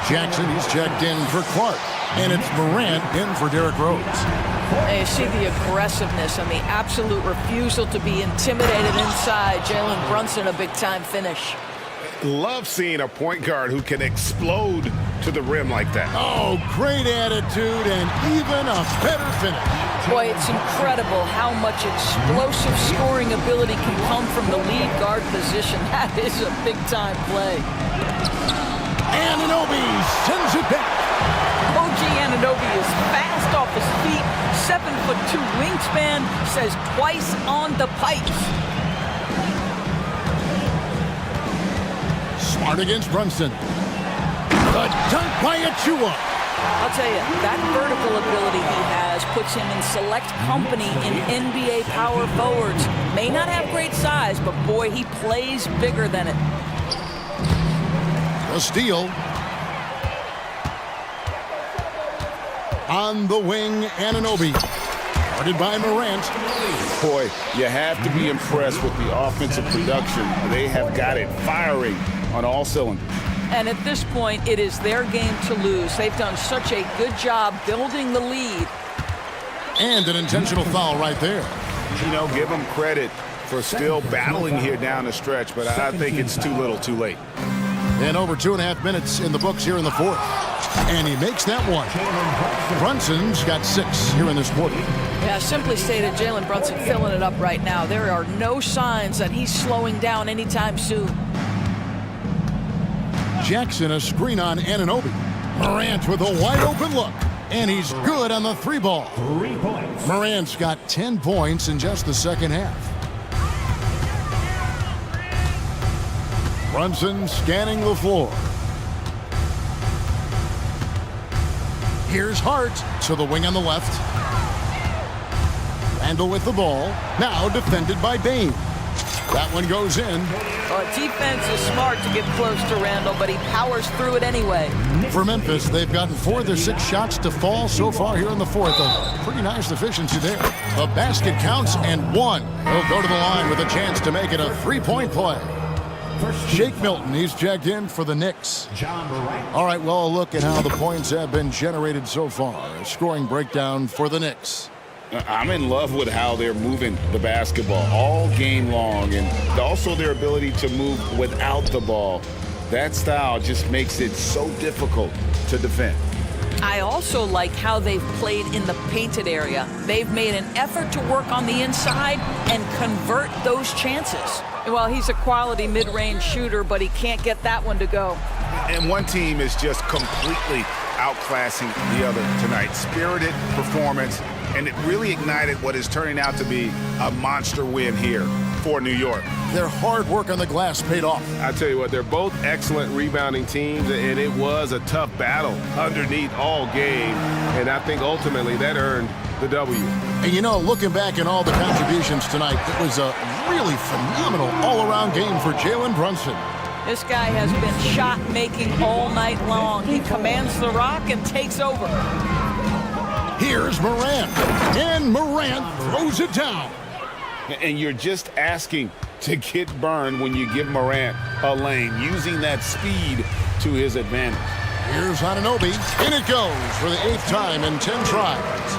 Jackson, he's checked in for Clark. And it's Morant in for Derrick Rose. And you see the aggressiveness and the absolute refusal to be intimidated inside. Jalen Brunson, a big-time finish. Love seeing a point guard who can explode to the rim like that. Oh, great attitude and even a better finish. Boy, it's incredible how much explosive scoring ability can come from the lead guard position. That is a big-time play. Anunoby sends it back. OG Anunoby is fast off his feet, 7'2" wingspan, says twice on the pipes. Smart against Brunson. The dunk by Achua. I'll tell you, that vertical ability he has puts him in select company in NBA power forwards. May not have great size, but boy, he plays bigger than it. The steal. On the wing, Anunoby. Guarded by Morant. Boy, you have to be impressed with the offensive production. They have got it firing on all cylinders. And at this point, it is their game to lose. They've done such a good job building the lead. And an intentional foul right there. You know, give them credit for still battling here down the stretch, but I think it's too little too late. And over 2.5 minutes in the books here in the fourth. And he makes that one. Brunson's got 6 here in this quarter. Yeah, simply stated, Jalen Brunson filling it up right now. There are no signs that he's slowing down anytime soon. Jackson, a screen on Anunoby. Morant with a wide open look. And he's good on the 3 ball. 3 points. Morant's got 10 points in just the second half. Brunson scanning the floor. Here's Hart to the wing on the left. Randall with the ball. Now defended by Bain. That one goes in. Defense is smart to get close to Randall, but he powers through it anyway. For Memphis, they've gotten 4 of their 6 shots to fall so far here in the fourth. A pretty nice efficiency there. The basket counts and 1. He'll go to the line with a chance to make it a 3-point play. Shake Milton, he's checked in for the Knicks. All right, well, a look at how the points have been generated so far. A scoring breakdown for the Knicks. I'm in love with how they're moving the basketball all game long, and also their ability to move without the ball. That style just makes it so difficult to defend. I also like how they've played in the painted area. They've made an effort to work on the inside and convert those chances. Well, he's a quality mid-range shooter, but he can't get that one to go. And one team is just completely outclassing the other tonight. Spirited performance, and it really ignited what is turning out to be a monster win here for New York. Their hard work on the glass paid off. I tell you what, they're both excellent rebounding teams, and it was a tough battle underneath all game, and I think ultimately that earned the W. And you know, looking back at all the contributions tonight, it was a really phenomenal all-around game for Jalen Brunson. This guy has been shot-making all night long. He commands the rock and takes over. Here's Morant, and Morant throws it down. And you're just asking to get burned when you give Morant a lane, using that speed to his advantage. Here's Anunoby, and it goes for the 8th time in 10 tries.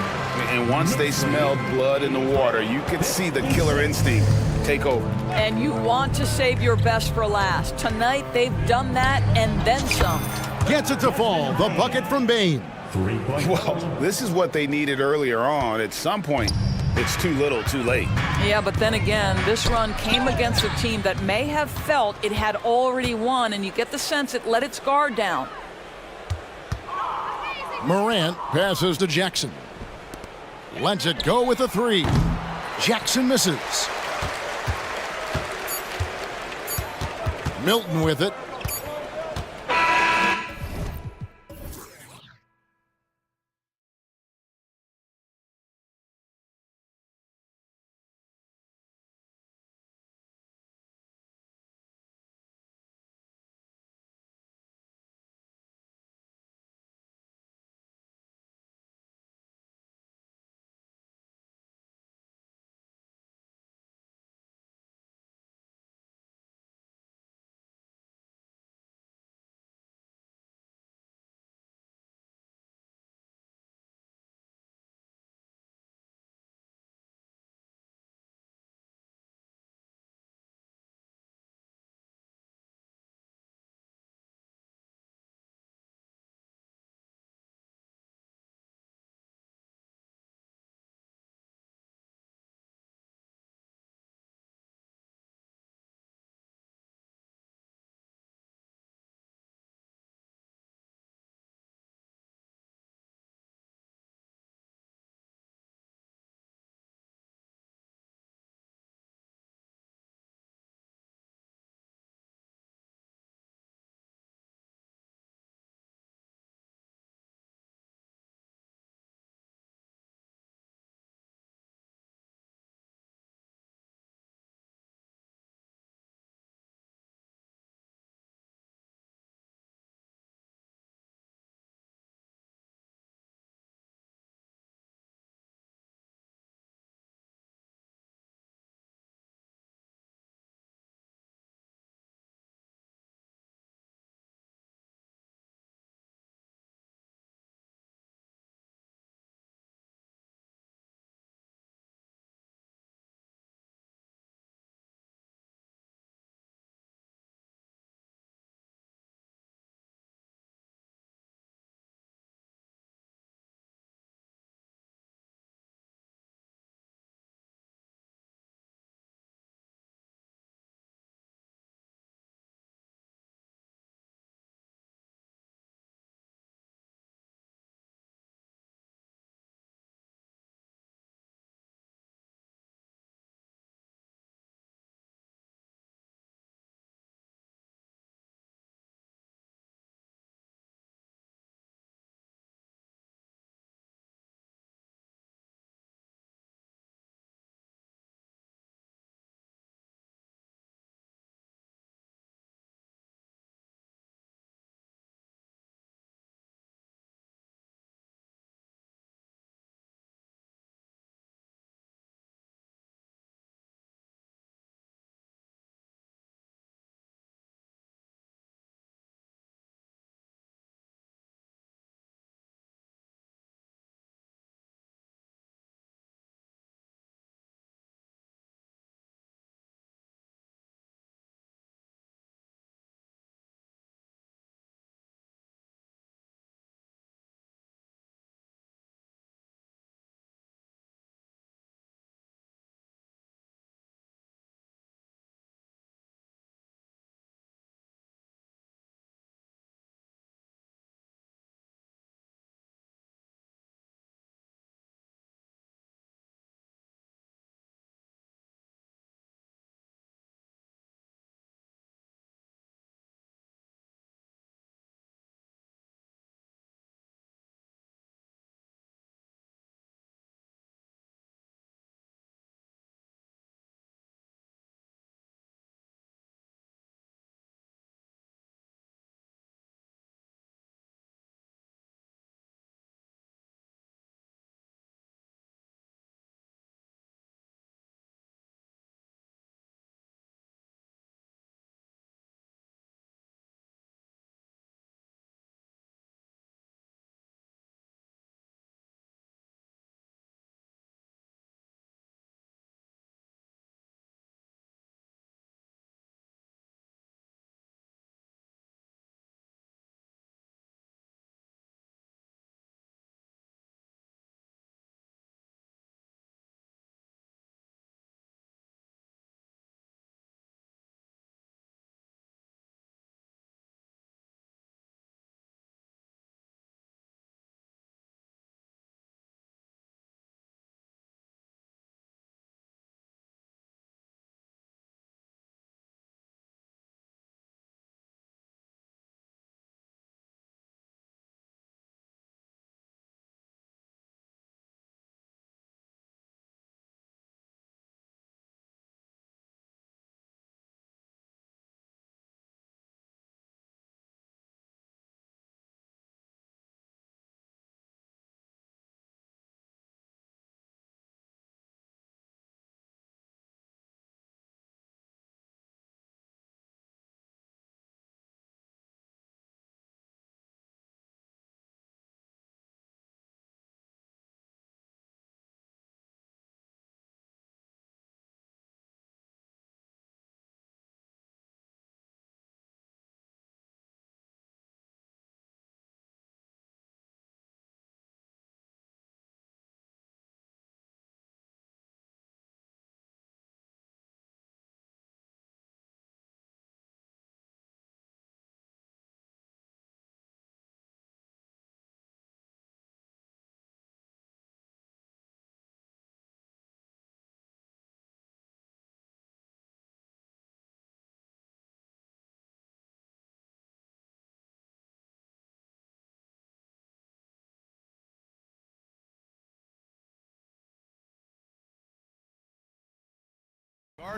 And once they smelled blood in the water, you could see the killer instinct take over. And you want to save your best for last. Tonight, they've done that and then some. Gets it to fall, the bucket from Bain. Well, this is what they needed earlier on. At some point, it's too little, too late. Yeah, but then again, this run came against a team that may have felt it had already won, and you get the sense it let its guard down. Morant passes to Jackson. Lets it go with a 3. Jackson misses. Milton with it.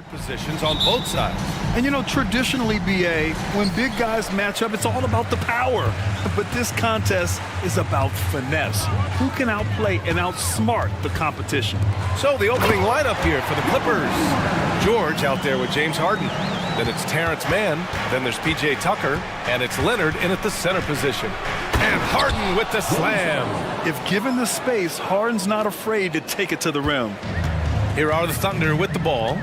Positions on both sides. And you know, traditionally, BA, when big guys match up, it's all about the power. But this contest is about finesse. Who can outplay and outsmart the competition? So the opening lineup here for the Clippers. George out there with James Harden. Then it's Terrence Mann. Then there's P.J. Tucker. And it's Leonard in at the center position. And Harden with the slam. If given the space, Harden's not afraid to take it to the rim. Here are the Thunder with the ball.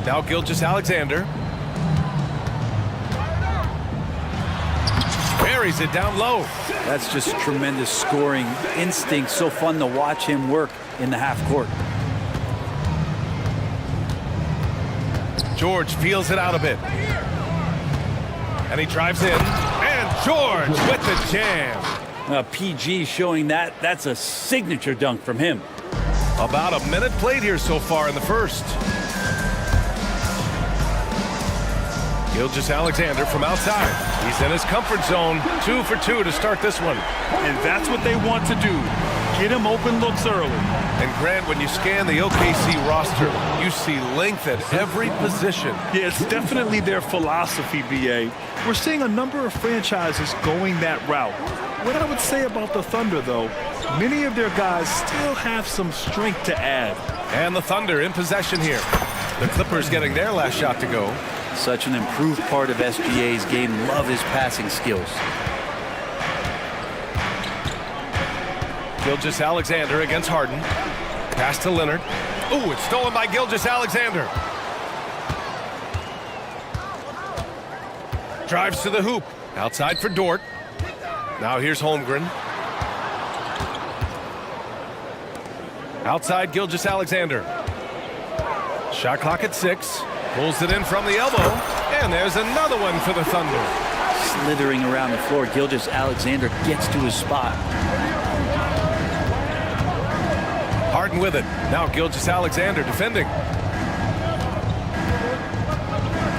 Now Gilgeous-Alexander. Buries it down low. That's just tremendous scoring instinct. So fun to watch him work in the half court. George feels it out a bit. And he drives in. And George with the jam. PG showing that's a signature dunk from him. About a minute played here so far in the first. Gilgeous-Alexander from outside. He's in his comfort zone. 2 for 2 to start this one. And that's what they want to do. Get him open looks early. And Grant, when you scan the OKC roster, you see length at every position. Yeah, it's definitely their philosophy, BA. We're seeing a number of franchises going that route. What I would say about the Thunder, though, many of their guys still have some strength to add. And the Thunder in possession here. The Clippers getting their last shot to go. Such an improved part of SGA's game. Love his passing skills. Gilgeous-Alexander against Harden. Pass to Leonard. Ooh, it's stolen by Gilgeous-Alexander. Drives to the hoop. Outside for Dort. Now here's Holmgren. Outside Gilgeous-Alexander. Shot clock at 6. Pulls it in from the elbow. And there's another one for the Thunder. Slithering around the floor, Gilgeous-Alexander gets to his spot. Harden with it. Now Gilgeous-Alexander defending.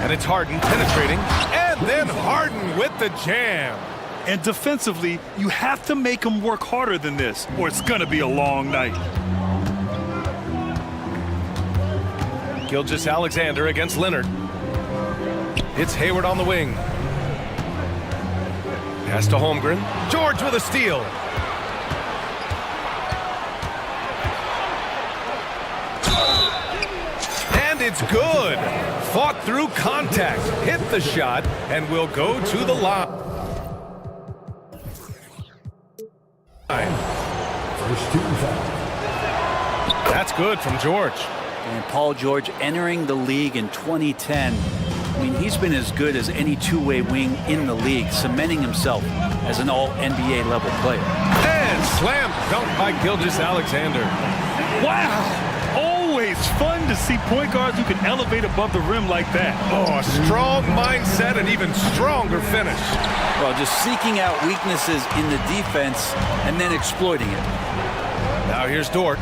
And it's Harden penetrating. And then Harden with the jam. And defensively, you have to make him work harder than this, or it's going to be a long night. Gilgeous-Alexander against Leonard. It's Hayward on the wing. Pass to Holmgren. George with a steal. And it's good. Fought through contact. Hit the shot and will go to the line. First team foul. That's good from George. And Paul George entering the league in 2010. I mean, he's been as good as any two-way wing in the league, cementing himself as an all-NBA level player. And slam dunk by Gilgeous-Alexander. Wow! Always fun to see point guards who can elevate above the rim like that. Oh, a strong mindset and even stronger finish. Well, just seeking out weaknesses in the defense and then exploiting it. Now here's Dort.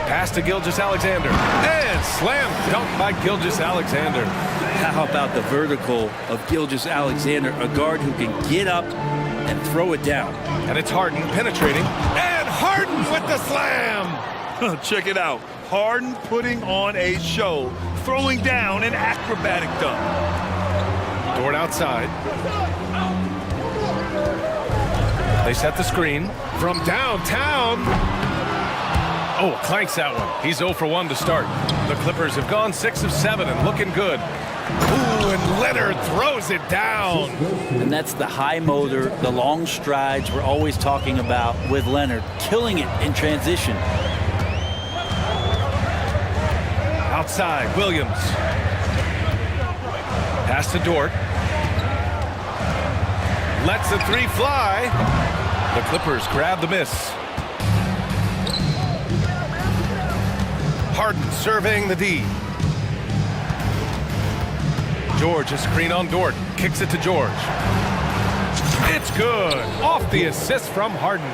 Pass to Gilgeous-Alexander. And slam dunk by Gilgeous-Alexander. How about the vertical of Gilgeous-Alexander, a guard who can get up and throw it down. And it's Harden penetrating. And Harden with the slam. Check it out. Harden putting on a show, throwing down an acrobatic dunk. Dort outside. They set the screen from downtown. Oh, clanks that one. He's 0 for 1 to start. The Clippers have gone 6 of 7 and looking good. Ooh, and Leonard throws it down. And that's the high motor, the long strides we're always talking about with Leonard, killing it in transition. Outside, Williams. Pass to Dort. Lets the three fly. The Clippers grab the miss. Harden surveying the D. George, a screen on Dort. Kicks it to George. It's good. Off the assist from Harden.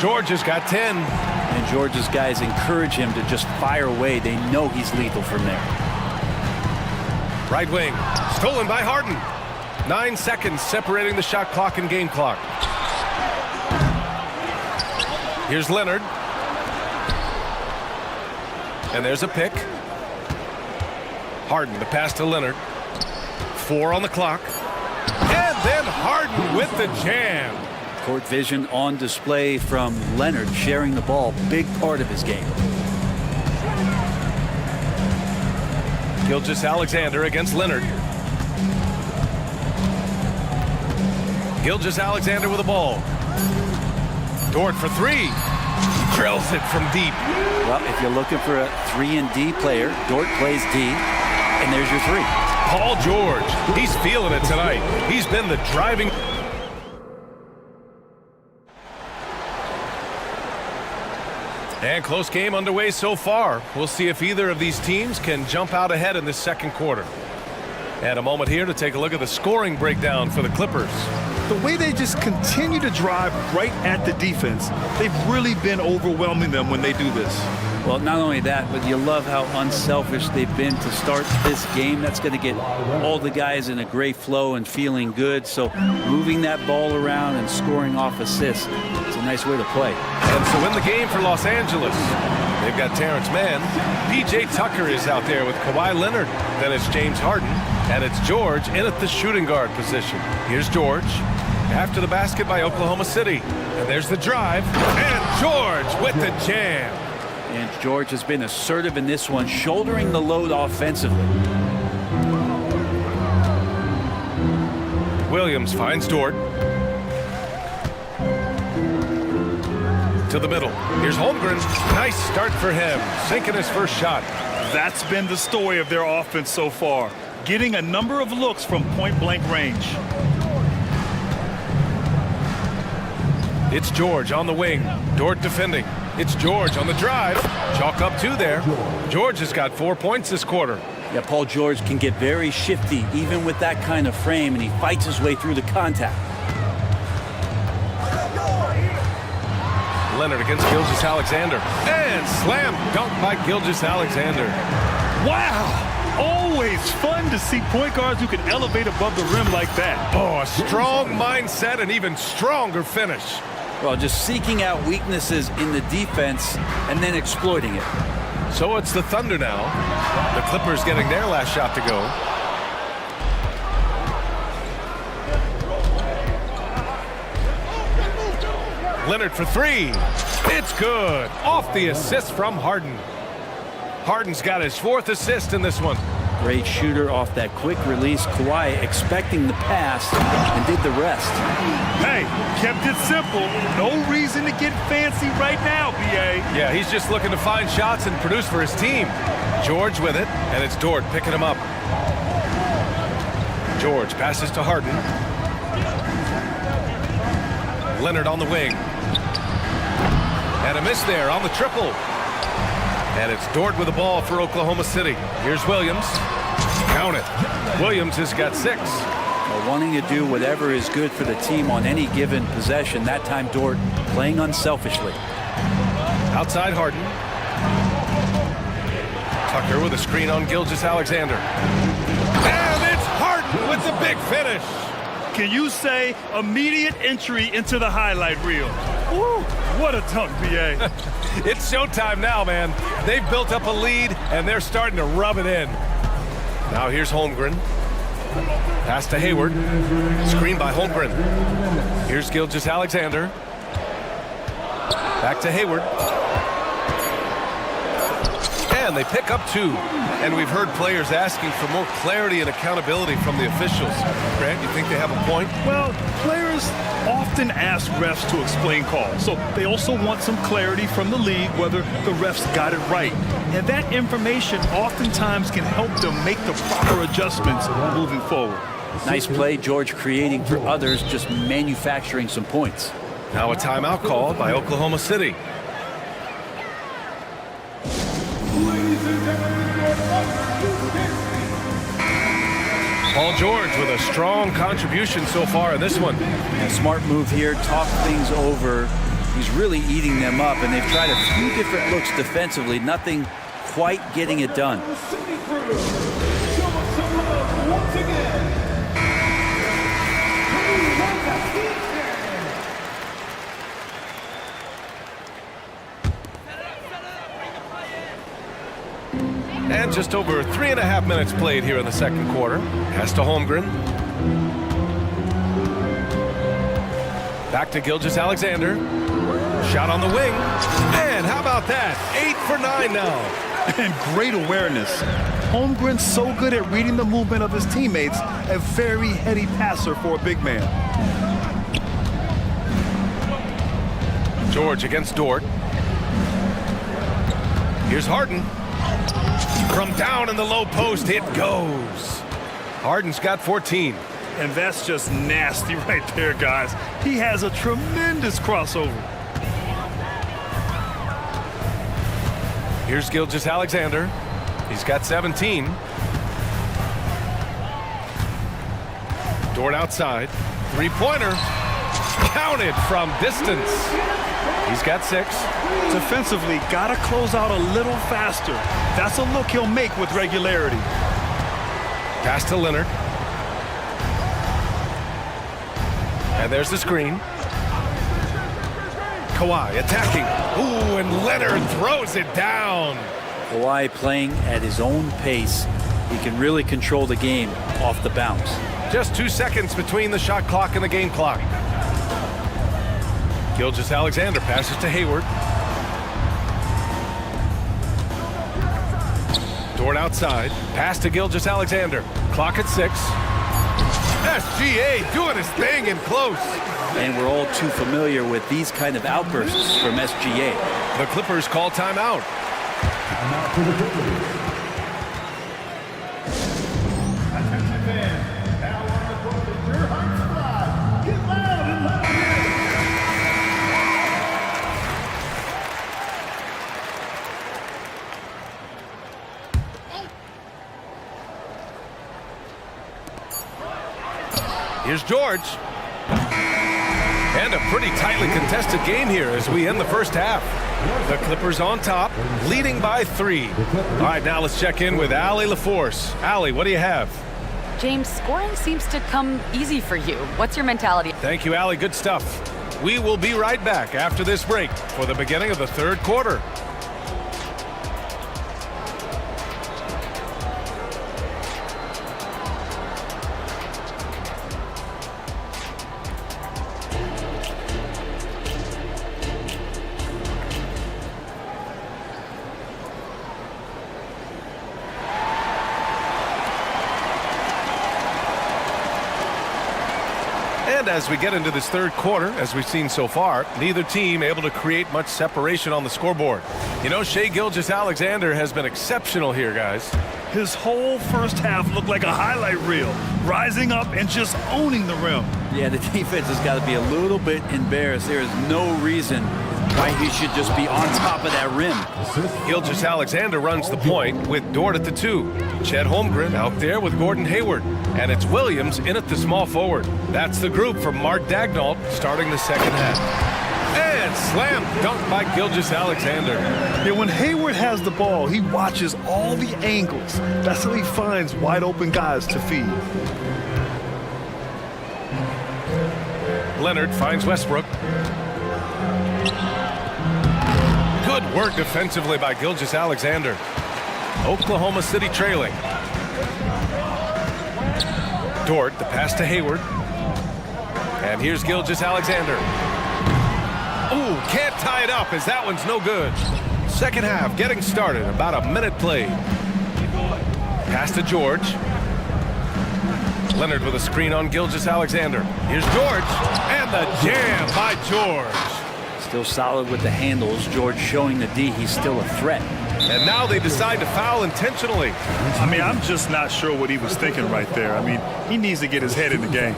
George has got 10. And George's guys encourage him to just fire away. They know he's lethal from there. Right wing. Stolen by Harden. 9 seconds separating the shot clock and game clock. Here's Leonard. And there's a pick. Harden, the pass to Leonard. 4 on the clock. And then Harden with the jam. Court vision on display from Leonard, sharing the ball, big part of his game. Gilgeous-Alexander against Leonard. Gilgeous-Alexander with the ball. Dort for 3. Drills it from deep. Well, if you're looking for a 3-and-D player, Dort plays D, and there's your 3. Paul George, he's feeling it tonight. He's been the driving... And close game underway so far. We'll see if either of these teams can jump out ahead in this second quarter. And a moment here to take a look at the scoring breakdown for the Clippers. The way they just continue to drive right at the defense, they've really been overwhelming them when they do this. Well, not only that, but you love how unselfish they've been to start this game. That's going to get all the guys in a great flow and feeling good. So moving that ball around and scoring off assists, it's a nice way to play. And so in the game for Los Angeles, they've got Terrence Mann. P.J. Tucker is out there with Kawhi Leonard. Then it's James Harden. And it's George in at the shooting guard position. Here's George. After the basket by Oklahoma City. And there's the drive. And George with the jam. And George has been assertive in this one, shouldering the load offensively. Williams finds Dort. To the middle. Here's Holmgren. Nice start for him. Sinking his first shot. That's been the story of their offense so far. Getting a number of looks from point-blank range. It's George on the wing. Dort defending. It's George on the drive. Chalk up 2 there. George has got 4 points this quarter. Yeah, Paul George can get very shifty even with that kind of frame, and he fights his way through the contact. Leonard against Gilgeous-Alexander. And slam dunk by Gilgeous-Alexander. Wow! Always fun to see point guards who can elevate above the rim like that. Oh, a strong mindset and even stronger finish. Well, just seeking out weaknesses in the defense and then exploiting it. So it's the Thunder now. The Clippers getting their last shot to go. Leonard for 3. It's good. Off the assist from Harden. Harden's got his 4th assist in this one. Great shooter off that quick release. Kawhi expecting the pass and did the rest. Hey, kept it simple. No reason to get fancy right now, B.A. Yeah, he's just looking to find shots and produce for his team. George with it, and it's Dort picking him up. George passes to Harden. Leonard on the wing. And a miss there on the triple. And it's Dort with the ball for Oklahoma City. Here's Williams. Count it. Williams has got 6. Well, wanting to do whatever is good for the team on any given possession. That time Dort playing unselfishly. Outside Harden. Tucker with a screen on Gilgeous-Alexander. And it's Harden with the big finish. Can you say immediate entry into the highlight reel? Woo, what a dunk, B.A. It's showtime now, man. They've built up a lead, and they're starting to rub it in. Now here's Holmgren. Pass to Hayward. Screen by Holmgren. Here's Gilgeous-Alexander. Back to Hayward. And they pick up 2. And we've heard players asking for more clarity and accountability from the officials. Grant, you think they have a point? Well, players often ask refs to explain calls. So they also want some clarity from the league whether the refs got it right. And that information oftentimes can help them make the proper adjustments moving forward. Nice play, George creating for others, just manufacturing some points. Now a timeout called by Oklahoma City. Paul George with a strong contribution so far in this one. A smart move here, talk things over. He's really eating them up, and they've tried a few different looks defensively. Nothing quite getting it done. And just over 3.5 minutes played here in the second quarter. Pass to Holmgren. Back to Gilgeous-Alexander. Shot on the wing. And how about that? 8 for 9 now. And great awareness. Holmgren's so good at reading the movement of his teammates. A very heady passer for a big man. George against Dort. Here's Harden. From down in the low post, it goes. Harden's got 14. And that's just nasty right there, guys. He has a tremendous crossover. Here's Gilgeous-Alexander. He's got 17. Dort outside. Three-pointer. Counted from distance. He's got 6. Defensively, gotta close out a little faster. That's a look he'll make with regularity. Pass to Leonard. And there's the screen. Kawhi attacking. Ooh, and Leonard throws it down. Kawhi playing at his own pace. He can really control the game off the bounce. Just 2 seconds between the shot clock and the game clock. Gilgeous-Alexander passes to Hayward. Dort outside. Pass to Gilgeous-Alexander. Clock at 6. SGA doing his thing in close. And we're all too familiar with these kind of outbursts from SGA. The Clippers call timeout. Here's George. And a pretty tightly contested game here as we end the first half. The Clippers on top, leading by 3. All right, now let's check in with Allie LaForce. Allie, what do you have? James, scoring seems to come easy for you. What's your mentality? Thank you, Allie. Good stuff. We will be right back after this break for the beginning of the third quarter. And as we get into this third quarter, as we've seen so far, neither team able to create much separation on the scoreboard. You know, Shai Gilgeous-Alexander has been exceptional here, guys. His whole first half looked like a highlight reel, rising up and just owning the rim. Yeah, the defense has got to be a little bit embarrassed. There is no reason why he should just be on top of that rim. Gilgeous-Alexander runs the point with Dort at the 2. Chet Holmgren out there with Gordon Hayward. And it's Williams in at the small forward. That's the group from Mark Daigneault starting the second half. And slam dunk by Gilgeous-Alexander. Yeah, when Hayward has the ball, he watches all the angles. That's how he finds wide open guys to feed. Leonard finds Westbrook. Good work defensively by Gilgeous-Alexander. Oklahoma City trailing. Dort, the pass to Hayward. And here's Gilgeous-Alexander. Ooh, can't tie it up as that one's no good. Second half getting started, about a minute played. Pass to George. Leonard with a screen on Gilgeous-Alexander. Here's George, and the jam by George. Still solid with the handles. George showing the D he's still a threat. And now they decide to foul intentionally. I mean, I'm just not sure what he was thinking right there. I mean, he needs to get his head in the game.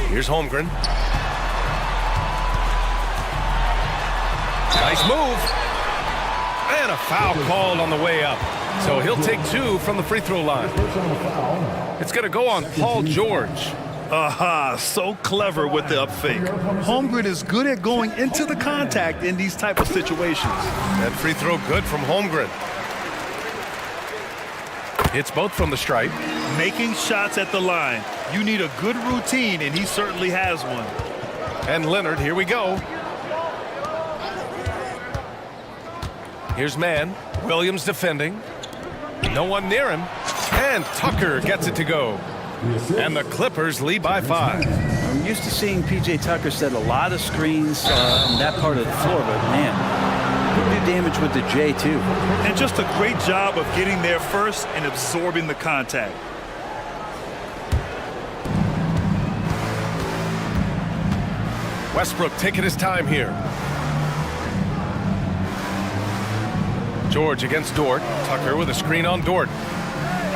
Here's Holmgren. Nice move. And a foul called on the way up. So he'll take 2 from the free throw line. It's going to go on Paul George. Aha, so clever with the up fake. Holmgren is good at going into the contact in these type of situations. That free throw good from Holmgren. It's both from the stripe. Making shots at the line. You need a good routine, and he certainly has one. And Leonard, here we go. Here's man. Williams defending. No one near him. And Tucker gets it to go. And the Clippers lead by 5. I'm used to seeing P.J. Tucker set a lot of screens in that part of the floor, but man, could do damage with the J too. And just a great job of getting there first and absorbing the contact. Westbrook taking his time here. George against Dort. Tucker with a screen on Dort.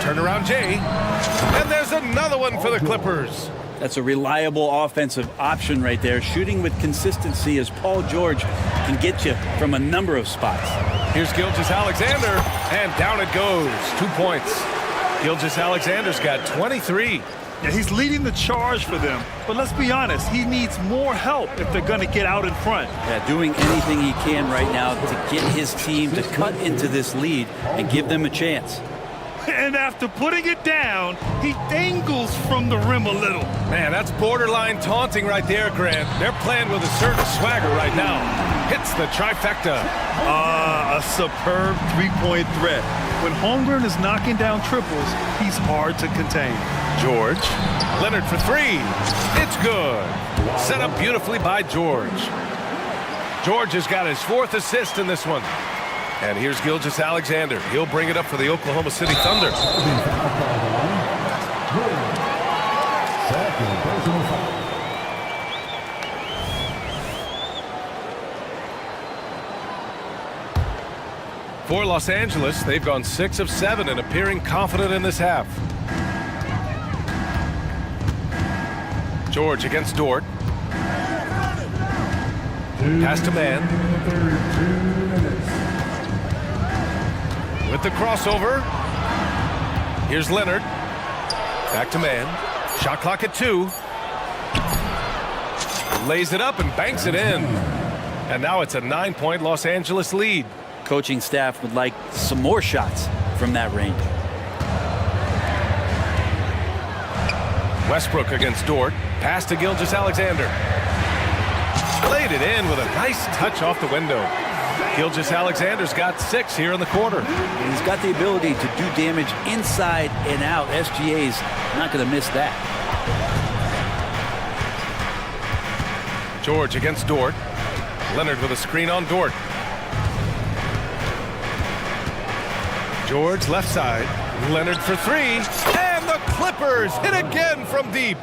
Turnaround Jay. And there's another one for the Clippers. That's a reliable offensive option right there. Shooting with consistency as Paul George can get you from a number of spots. Here's Gilgeous-Alexander, and down it goes. 2 points. Gilgeous-Alexander's got 23. Yeah, he's leading the charge for them. But let's be honest, he needs more help if they're going to get out in front. Yeah, doing anything he can right now to get his team to cut into this lead and give them a chance. And after putting it down, he dangles from the rim a little. Man, that's borderline taunting right there, Grant. They're playing with a certain swagger right now. Hits the trifecta. A superb three-point threat. When Holmgren is knocking down triples, he's hard to contain. George. Leonard for 3. It's good. Set up beautifully by George. George has got his 4th assist in this one. And here's Gilgeous-Alexander. He'll bring it up for the Oklahoma City Thunder. For Los Angeles, they've gone 6 of 7 and appearing confident in this half. George against Dort. Pass to man. With the crossover. Here's Leonard. Back to man. Shot clock at 2. Lays it up and banks it in. And now it's a 9-point Los Angeles lead. Coaching staff would like some more shots from that range. Westbrook against Dort. Pass to Gilgeous-Alexander. Laid it in with a nice touch off the window. Gilgeous-Alexander's got 6 here in the quarter. And he's got the ability to do damage inside and out. SGA's not going to miss that. George against Dort. Leonard with a screen on Dort. George left side. Leonard for 3. And the Clippers hit again from deep.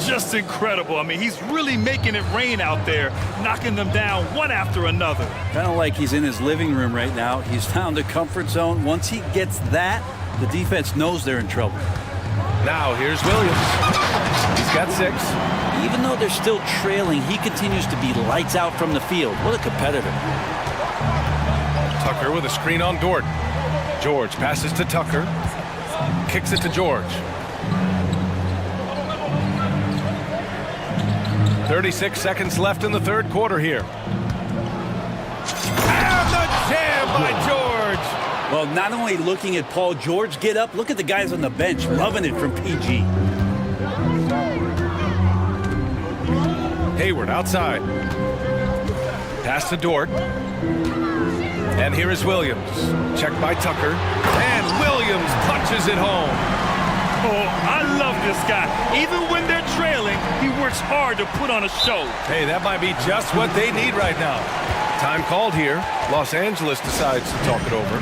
Just incredible. I mean, he's really making it rain out there, knocking them down one after another. Kind of like he's in his living room right now. He's found a comfort zone. Once he gets that, the defense knows they're in trouble. Now here's Williams. He's got 6. Even though they're still trailing, he continues to be lights out from the field. What a competitor. Tucker with a screen on Dort. George passes to Tucker. Kicks it to George. 36 seconds left in the third quarter here. And the jam by George. Well, not only looking at Paul George get up, look at the guys on the bench loving it from PG. Hayward outside. Pass to Dort. And here is Williams. Checked by Tucker. And Williams punches it home. Oh, I love this guy. Even when they're trailing, he works hard to put on a show. Hey, that might be just what they need right now. Time called here. Los Angeles decides to talk it over.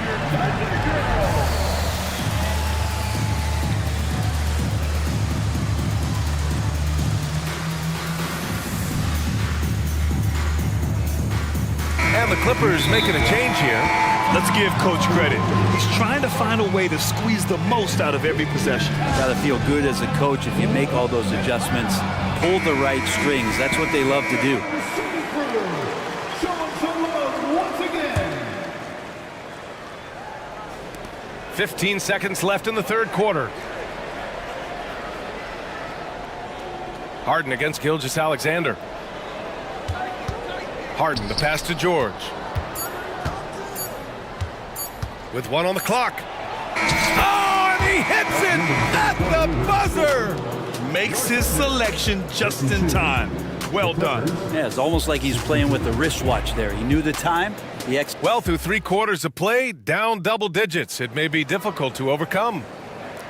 And the Clippers making a change here. Let's give Coach credit. He's trying to find a way to squeeze the most out of every possession. Got to feel good as a coach if you make all those adjustments. Pull the right strings. That's what they love to do. Show them some love once again. 15 seconds left in the third quarter. Harden against Gilgeous-Alexander. Harden, the pass to George. With 1 on the clock. Oh, and he hits it at the buzzer! Makes his selection just in time. Well done. Yeah, it's almost like he's playing with the wristwatch there. He knew the time, Well, through 3 quarters of play, down double digits. It may be difficult to overcome.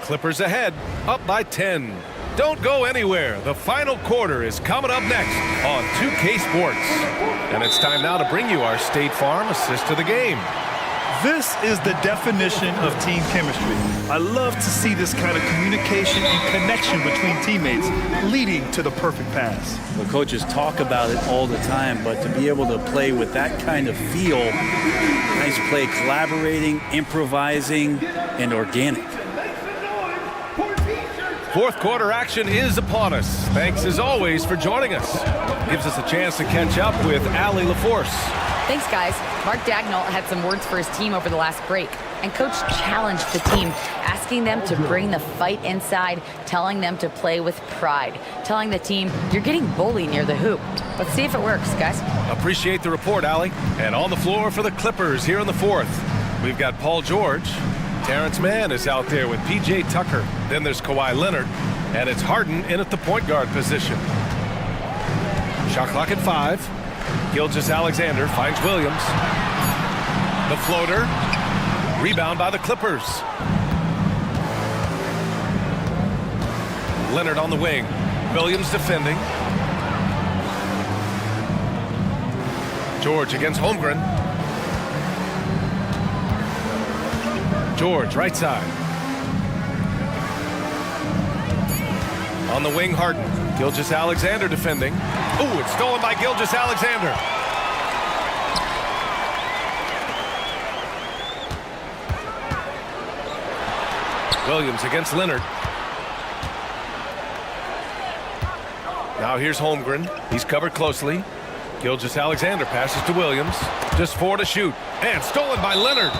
Clippers ahead, up by 10. Don't go anywhere. The final quarter is coming up next on 2K Sports. And it's time now to bring you our State Farm assist to the game. This is the definition of team chemistry. I love to see this kind of communication and connection between teammates leading to the perfect pass. The coaches talk about it all the time, but to be able to play with that kind of feel, nice play, collaborating, improvising, and organic. Fourth quarter action is upon us. Thanks as always for joining us. Gives us a chance to catch up with Allie LaForce. Thanks, guys. Mark Dagnall had some words for his team over the last break. And Coach challenged the team, asking them to bring the fight inside, telling them to play with pride, telling the team, you're getting bullied near the hoop. Let's see if it works, guys. Appreciate the report, Allie. And on the floor for the Clippers here in the fourth, we've got Paul George. Terrence Mann is out there with P.J. Tucker. Then there's Kawhi Leonard. And it's Harden in at the point guard position. Shot clock at 5. Gilgeous-Alexander finds Williams. The floater. Rebound by the Clippers. Leonard on the wing. Williams defending. George against Holmgren. George, right side. On the wing, Harden. Gilgeous-Alexander defending. Ooh, it's stolen by Gilgeous-Alexander. Williams against Leonard. Now here's Holmgren. He's covered closely. Gilgeous-Alexander passes to Williams. Just 4 to shoot. And stolen by Leonard.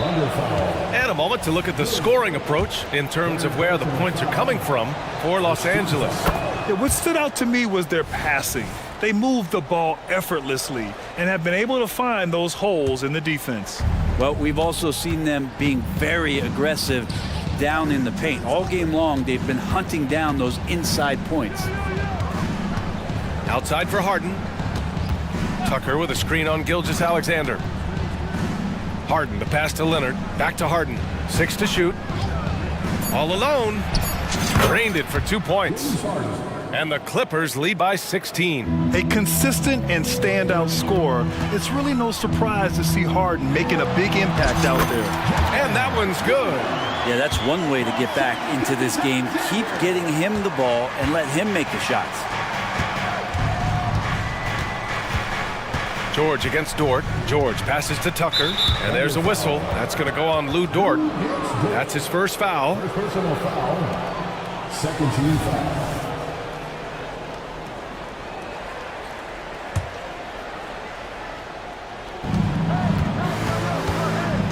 And a moment to look at the scoring approach in terms of where the points are coming from for Los Angeles. Yeah, what stood out to me was their passing. They moved the ball effortlessly and have been able to find those holes in the defense. Well, we've also seen them being very aggressive down in the paint. All game long, they've been hunting down those inside points. Outside for Harden. Tucker with a screen on Gilgeous-Alexander. Harden, the pass to Leonard. Back to Harden. 6 to shoot. All alone. Drained it for 2 points. And the Clippers lead by 16. A consistent and standout scorer. It's really no surprise to see Harden making a big impact out there. And that one's good. Yeah, that's one way to get back into this game. Keep getting him the ball and let him make the shots. George against Dort. George passes to Tucker, and there's a whistle. That's going to go on Lou Dort. That's his first foul. Personal foul. Second team foul.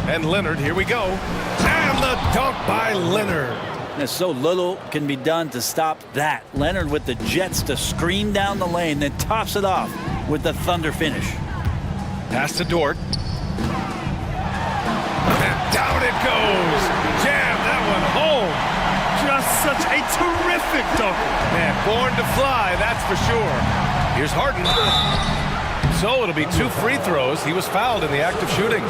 And Leonard, here we go. And the dunk by Leonard. And so little can be done to stop that. Leonard with the jets to screen down the lane, then tops it off with the thunder finish. Pass to Dort. And down it goes. Jam that one home. Just such a terrific dunk. Man, born to fly, that's for sure. Here's Harden. So it'll be 2 free throws. He was fouled in the act of shooting.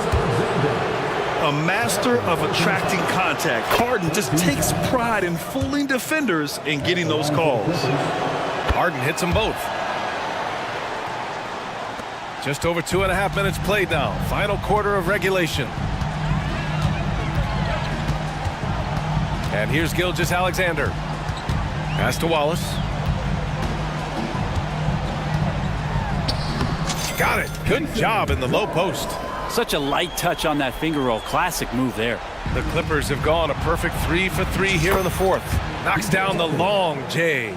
A master of attracting contact. Harden just takes pride in fooling defenders and getting those calls. Harden hits them both. Just over 2.5 minutes played now. Final quarter of regulation. And here's Gilgeous-Alexander. Pass to Wallace. Got it. Good job in the low post. Such a light touch on that finger roll. Classic move there. The Clippers have gone a perfect 3 for 3 here in the fourth. Knocks down the long J.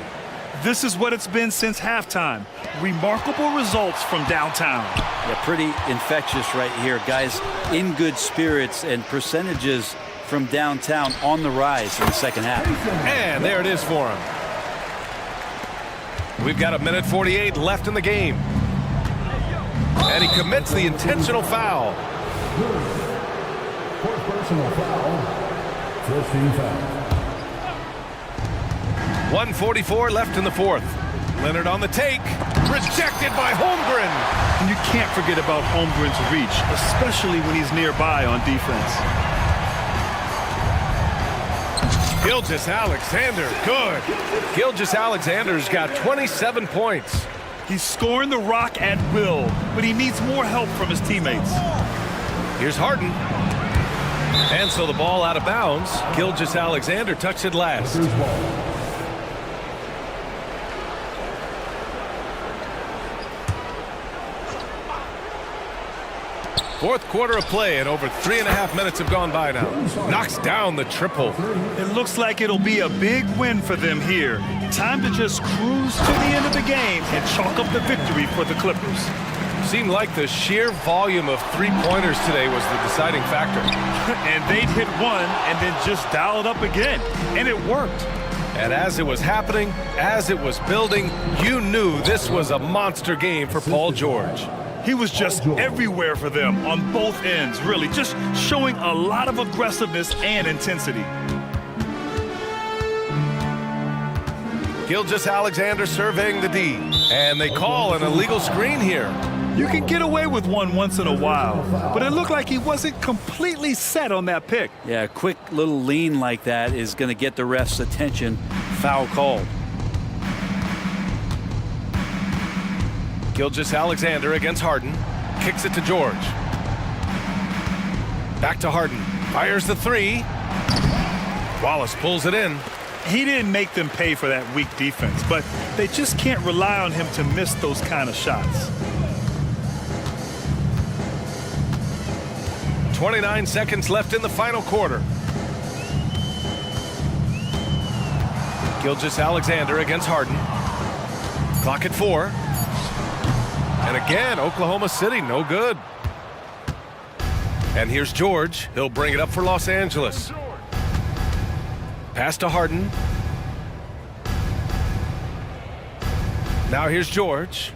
This is what it's been since halftime. Remarkable results from downtown. Yeah, pretty infectious right here. Guys in good spirits and percentages from downtown on the rise in the second half. And there it is for him. We've got 1:48 left in the game. And he commits the intentional foul. Fourth personal foul. First team foul. 1:44 left in the fourth. Leonard on the take. Rejected by Holmgren. And you can't forget about Holmgren's reach, especially when he's nearby on defense. Gilgeous-Alexander, good. Gilgeous-Alexander's got 27 points. He's scoring the rock at will, but he needs more help from his teammates. Here's Harden. And so the ball out of bounds. Gilgeous-Alexander touched it last. Fourth quarter of play, and over 3.5 minutes have gone by now. Knocks down the triple. It looks like it'll be a big win for them here. Time to just cruise to the end of the game and chalk up the victory for the Clippers. Seemed like the sheer volume of three-pointers today was the deciding factor. And they'd hit one and then just dial it up again. And it worked. And as it was happening, as it was building, you knew this was a monster game for Paul George. He was just everywhere for them on both ends, really, just showing a lot of aggressiveness and intensity. Gilgeous-Alexander surveying the D, and they call an illegal screen here. You can get away with one once in a while, but it looked like he wasn't completely set on that pick. Yeah, a quick little lean like that is going to get the ref's attention. Foul called. Gilgeous-Alexander against Harden. Kicks it to George. Back to Harden. Fires the three. Wallace pulls it in. He didn't make them pay for that weak defense, but they just can't rely on him to miss those kind of shots. 29 seconds left in the final quarter. Gilgeous-Alexander against Harden. Clock at 4. And again, Oklahoma City, no good. And here's George. He'll bring it up for Los Angeles. Pass to Harden. Now here's George.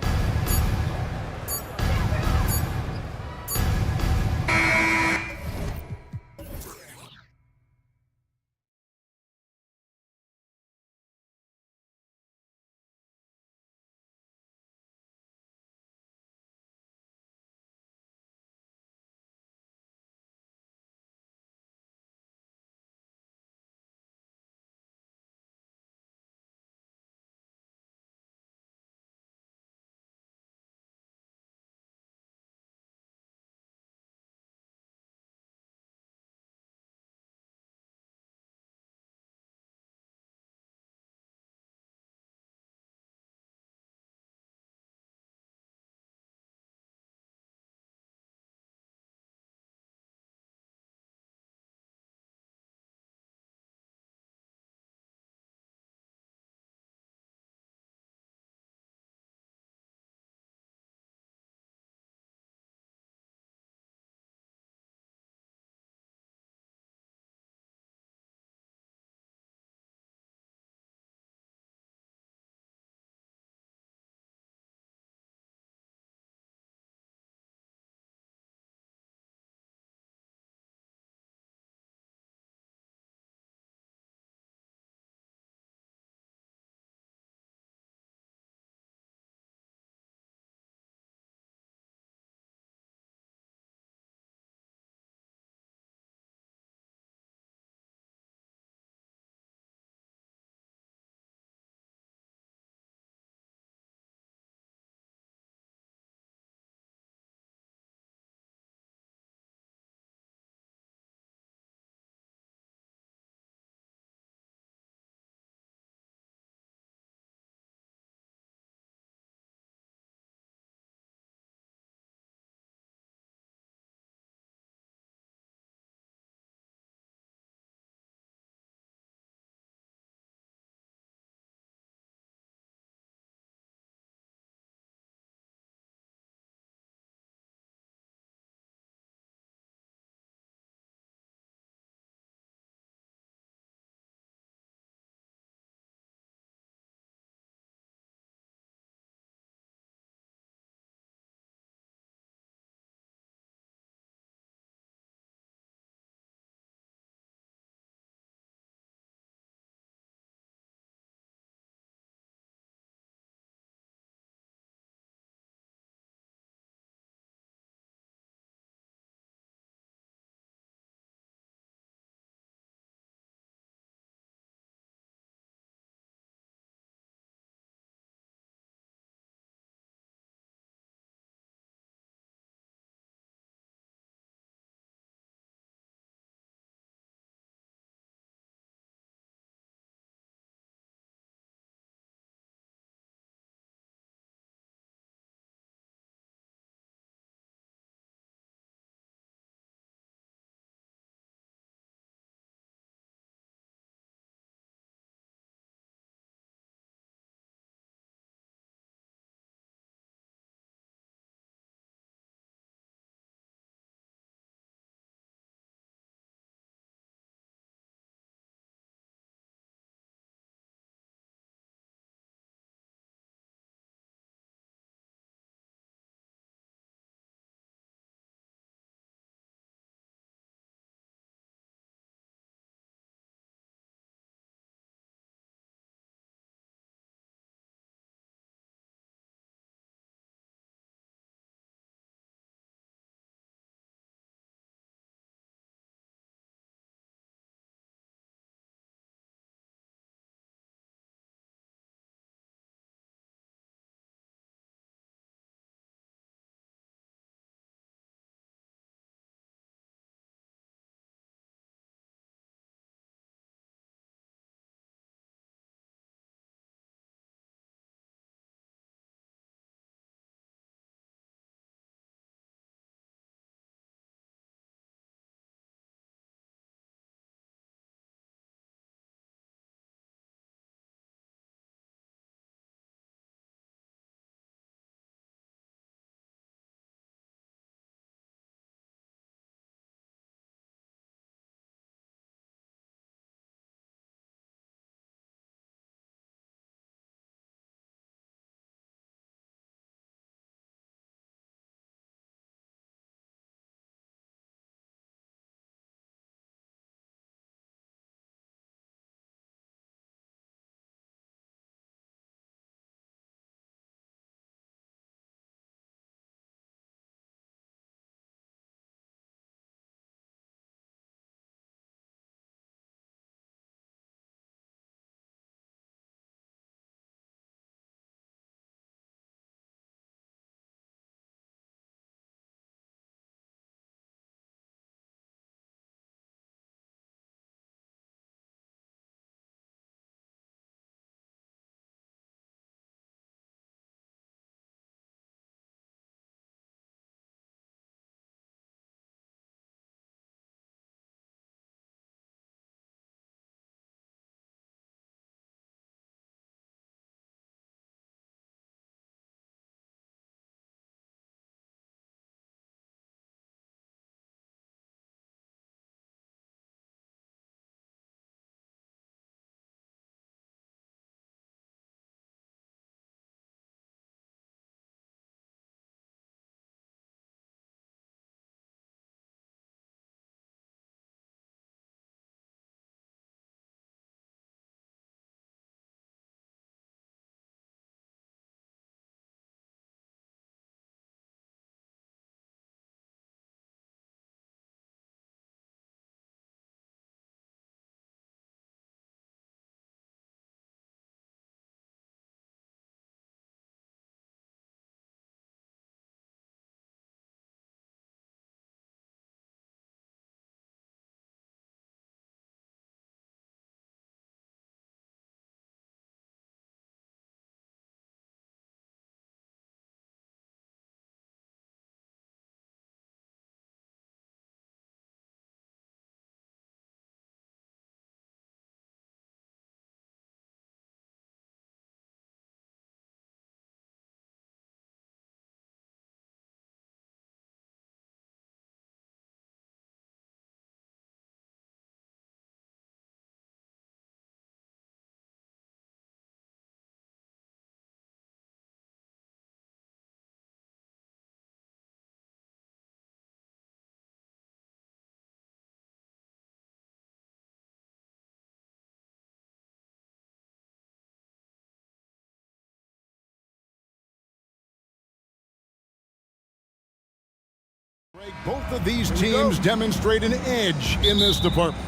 Both of these teams demonstrate an edge in this department.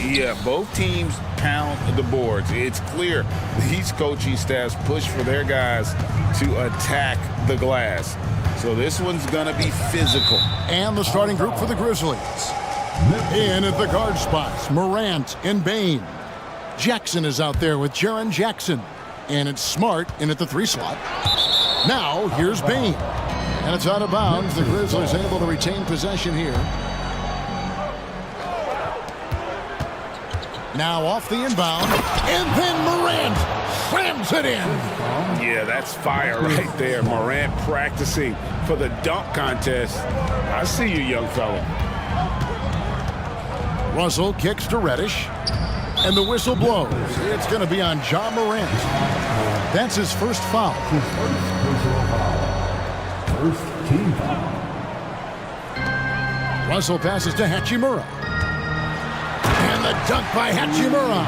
Yeah, both teams pound the boards. It's clear these coaching staffs push for their guys to attack the glass. So this one's going to be physical. And the starting group for the Grizzlies. In at the guard spots, Morant and Bain. Jackson is out there with Jaren Jackson. And it's Smart in at the 3 slot. Now, here's Bain. And it's out of bounds. The Grizzlies able to retain possession here. Now off the inbound. And then Morant slams it in. Yeah, that's fire right there. Morant practicing for the dunk contest. I see you, young fella. Russell kicks to Reddish. And the whistle blows. It's going to be on Ja Morant. That's his first foul. First team foul. Russell passes to Hachimura. And the dunk by Hachimura.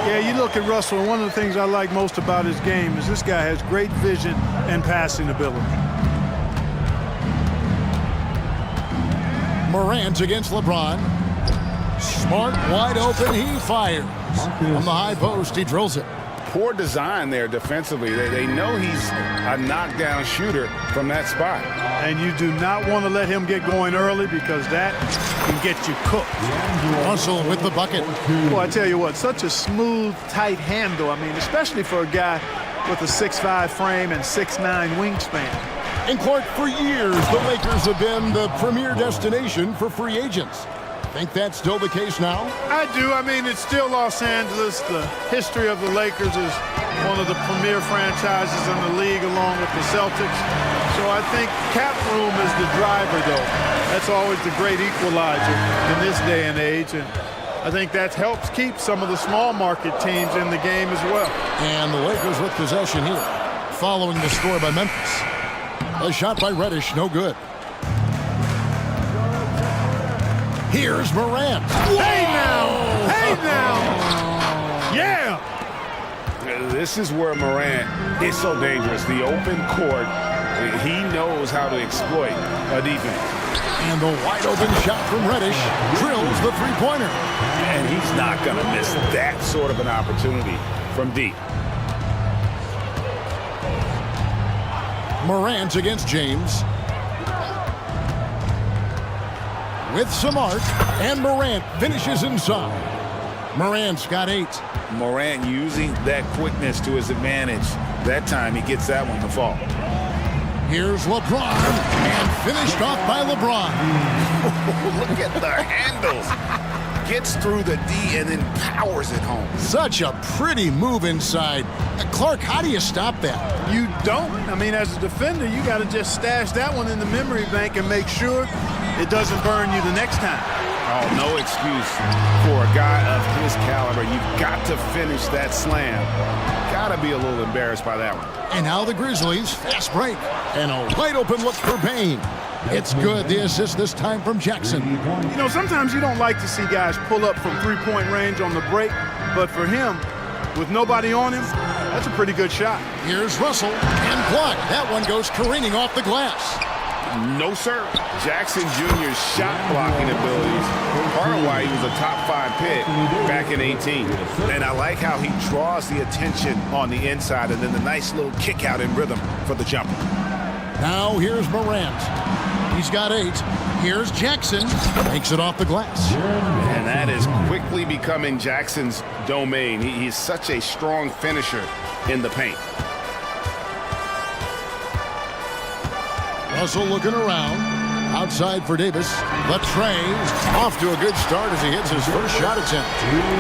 Yeah, you look at Russell, and one of the things I like most about his game is this guy has great vision and passing ability. Morant against LeBron. Smart wide open, he fires. From the high post, he drills it. Poor design there defensively. They know he's a knockdown shooter from that spot. And you do not want to let him get going early because that can get you cooked. Russell with the bucket. Well, I tell you what, such a smooth, tight handle. I mean, especially for a guy with a 6'5" frame and 6'9" wingspan. And Clark, for years, the Lakers have been the premier destination for free agents. Think that's still the case now? I do. I mean, it's still Los Angeles. The history of the Lakers is one of the premier franchises in the league along with the Celtics. So I think cap room is the driver, though. That's always the great equalizer in this day and age. And I think that helps keep some of the small market teams in the game as well. And the Lakers with possession here, following the score by Memphis. A shot by Reddish, no good. Here's Morant. Hey now! Hey now! Yeah! This is where Morant is so dangerous. The open court, he knows how to exploit a defense. And the wide open shot from Reddish drills the three-pointer. And he's not going to miss that sort of an opportunity from deep. Morant against James. With some arc, and Morant finishes inside. Morant's got 8. Morant using that quickness to his advantage. That time he gets that one to fall. Here's LeBron, and finished off by LeBron. Look at the handles. Gets through the D and then powers it home. Such a pretty move inside. Clark, how do you stop that? You don't. I mean, as a defender, you got to just stash that one in the memory bank and make sure it doesn't burn you the next time. Oh, no excuse for a guy of his caliber. You've got to finish that slam. Got to be a little embarrassed by that one. And now the Grizzlies, fast break. And a wide open look for Bain. It's good. The assist this time from Jackson. You know, sometimes you don't like to see guys pull up from three-point range on the break, but for him, with nobody on him, that's a pretty good shot. Here's Russell, and blocked. That one goes careening off the glass. No, sir. Jackson Jr.'s shot blocking abilities, part of why he was a top 5 pick back in 18. And I like how he draws the attention on the inside and then the nice little kick out in rhythm for the jumper. Now here's Morant. He's got 8. Here's Jackson. Makes it off the glass. And that is quickly becoming Jackson's domain. He's such a strong finisher in the paint. Russell looking around. Outside for Davis. Latrey's off to a good start as he hits his first shot attempt.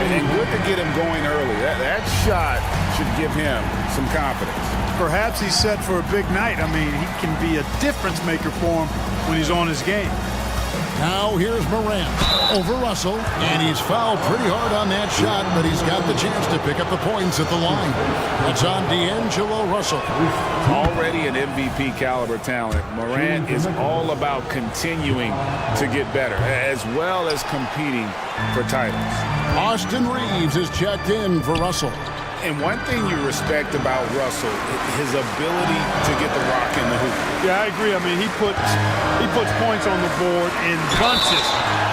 And good to get him going early. That shot should give him some confidence. Perhaps he's set for a big night. I mean, he can be a difference maker for him when he's on his game. Now here's Morant over Russell, and he's fouled pretty hard on that shot, but he's got the chance to pick up the points at the line. That's on D'Angelo Russell. Already an MVP caliber talent, Morant is all about continuing to get better, as well as competing for titles. Austin Reeves is checked in for Russell. And one thing you respect about Russell, his ability to get the rock in the hoop. Yeah, I agree. I mean, he puts points on the board in bunches,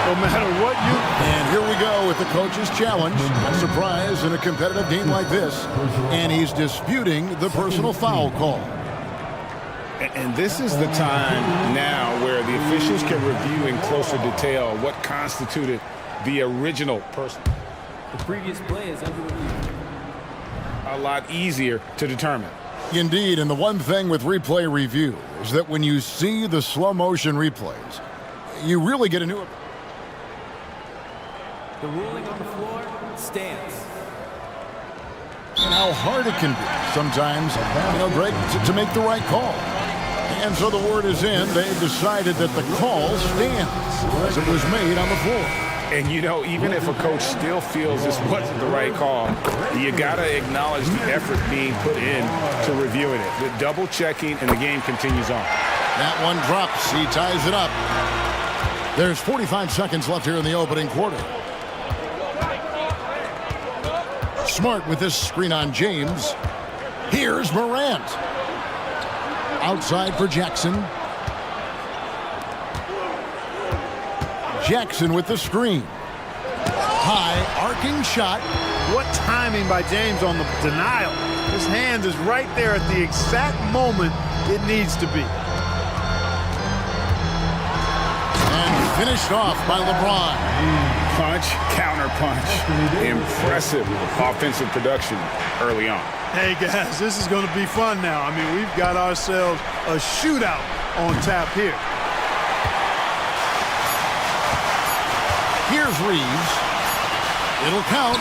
no matter what you... And here we go with the coach's challenge. No surprise in a competitive game like this. And he's disputing the personal foul call. And this is the time now where the officials can review in closer detail what constituted the original person. The previous play is under review. A lot easier to determine. Indeed, and the one thing with replay review is that when you see the slow motion replays, you really get a new... The ruling on the floor stands. And how hard it can be sometimes, Greg, to make the right call. And so the word is in. They've decided that the call stands as it was made on the floor. And, even if a coach still feels this wasn't the right call, you got to acknowledge the effort being put in to reviewing it. The double checking, and the game continues on. That one drops. He ties it up. There's 45 seconds left here in the opening quarter. Smart with this screen on James. Here's Morant. Outside for Jackson. Jackson with the screen. High arcing shot. What timing by James on the denial. His hand is right there at the exact moment it needs to be. And finished off by LeBron. Punch, counter punch. Impressive offensive production early on. Hey, guys, this is going to be fun now. I mean, we've got ourselves a shootout on tap here. Here's Reeves. It'll count.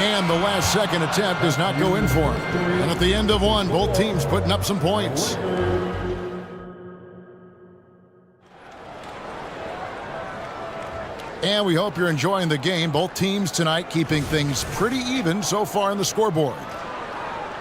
And the last second attempt does not go in for him. And at the end of one, both teams putting up some points. And we hope you're enjoying the game. Both teams tonight keeping things pretty even so far on the scoreboard.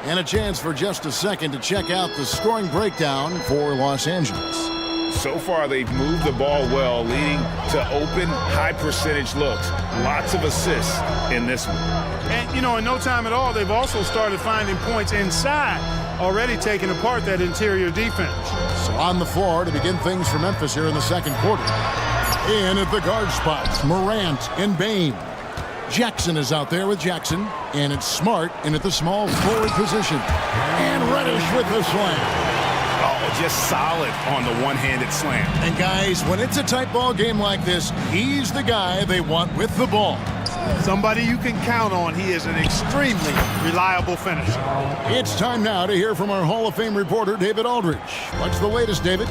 And a chance for just a second to check out the scoring breakdown for Los Angeles. So far, they've moved the ball well, leading to open, high-percentage looks. Lots of assists in this one. And, in no time at all, they've also started finding points inside, already taking apart that interior defense. So on the floor to begin things for Memphis here in the second quarter. In at the guard spots, Morant and Bane. Jackson is out there with Jackson, and it's Smart in at the small forward position. And Reddish with the slam. Oh, just solid on the one-handed slam. And guys, when it's a tight ball game like this, he's the guy they want with the ball. Somebody you can count on. He is an extremely reliable finisher. It's time now to hear from our Hall of Fame reporter, David Aldridge. What's the latest, David?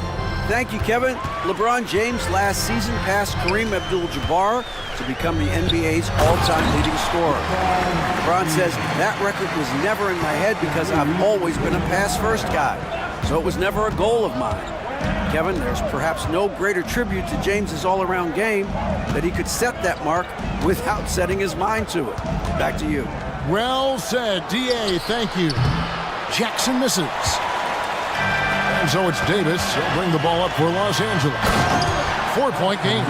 Thank you, Kevin. LeBron James last season passed Kareem Abdul-Jabbar to become the NBA's all-time leading scorer. LeBron says, that record was never in my head because I've always been a pass-first guy. So it was never a goal of mine. Kevin, there's perhaps no greater tribute to James's all-around game that he could set that mark without setting his mind to it. Back to you. Well said, D.A. Thank you. Jackson misses. And so it's Davis. He'll bring the ball up for Los Angeles. 4-point game.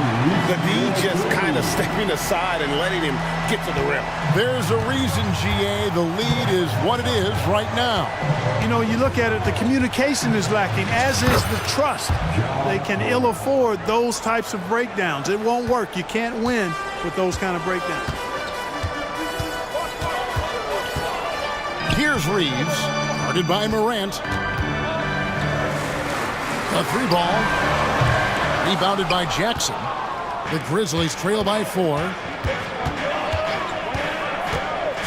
The D just kind of stepping aside and letting him get to the rim. There's a reason, G.A., the lead is what it is right now. You look at it, the communication is lacking, as is the trust. They can ill afford those types of breakdowns. It won't work. You can't win with those kind of breakdowns. Here's Reeves, guarded by Morant. A three ball. Rebounded by Jackson. The Grizzlies trail by 4.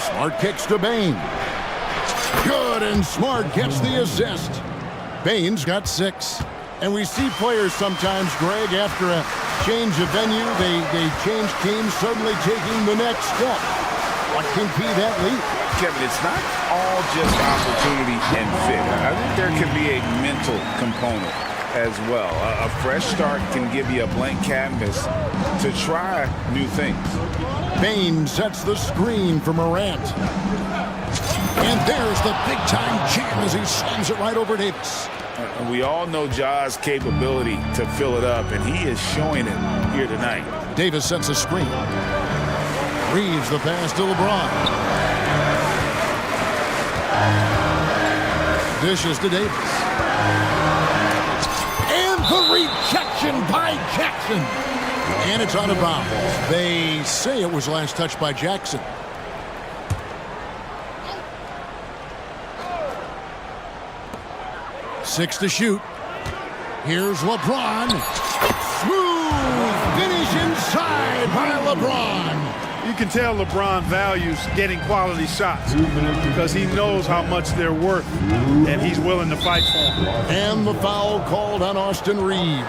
Smart kicks to Bane. Good, and Smart gets the assist. Bane's got 6. And we see players sometimes, Greg, after a change of venue, they change teams, suddenly taking the next step. What can be that leap? Kevin, it's not all just opportunity and fit. I think there can be a mental component as well. A fresh start can give you a blank canvas to try new things. Bane sets the screen for Morant. And there's the big-time jam as he slams it right over Davis. We all know Ja's capability to fill it up, and he is showing it here tonight. Davis sets a screen. Reeves the pass to LeBron. Dishes to Davis. And the rejection by Jackson. And it's out of bounds. They say it was last touched by Jackson. Six to shoot. Here's LeBron. Smooth finish inside by LeBron. You can tell LeBron values getting quality shots because he knows how much they're worth, and he's willing to fight for them. And the foul called on Austin Reeves.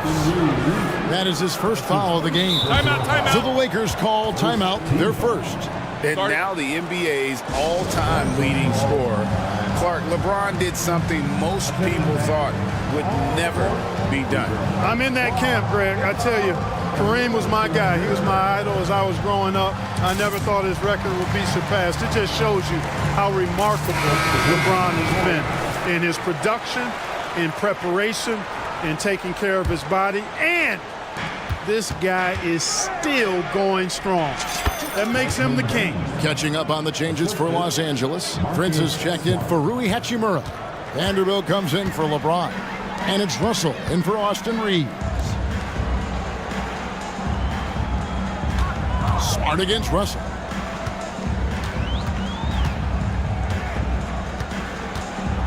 That is his first foul of the game. Timeout, timeout. So the Lakers call timeout, their first. And now the NBA's all-time leading scorer. Clark, LeBron did something most people thought would never be done. I'm in that camp, Greg. I tell you, Kareem was my guy. He was my idol as I was growing up. I never thought his record would be surpassed. It just shows you how remarkable LeBron has been in his production, in preparation, in taking care of his body, and this guy is still going strong. That makes him the king. Catching up on the changes for Los Angeles. Prince has checked in for Rui Hachimura. Vanderbilt comes in for LeBron. And it's Russell in for Austin Reeves. Smart against Russell.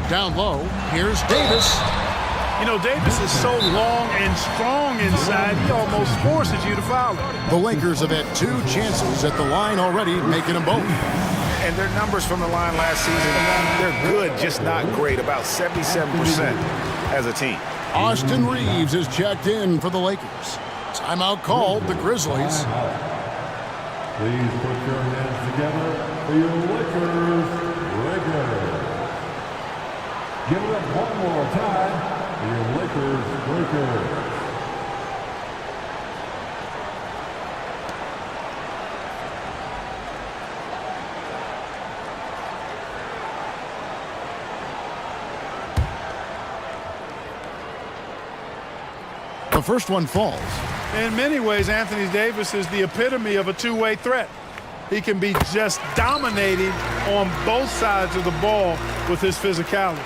Down low, here's Davis. You know, Davis is so long and strong inside, he almost forces you to foul him. The Lakers have had two chances at the line already, making them both. And their numbers from the line last season, they're good, just not great, about 77% as a team. Austin Reeves is checked in for the Lakers. Timeout called, the Grizzlies. Please put your hands together for your Lakers. Give it up one more time. Your Lakers. The first one falls. In many ways, Anthony Davis is the epitome of a two-way threat. He can be just dominating on both sides of the ball with his physicality.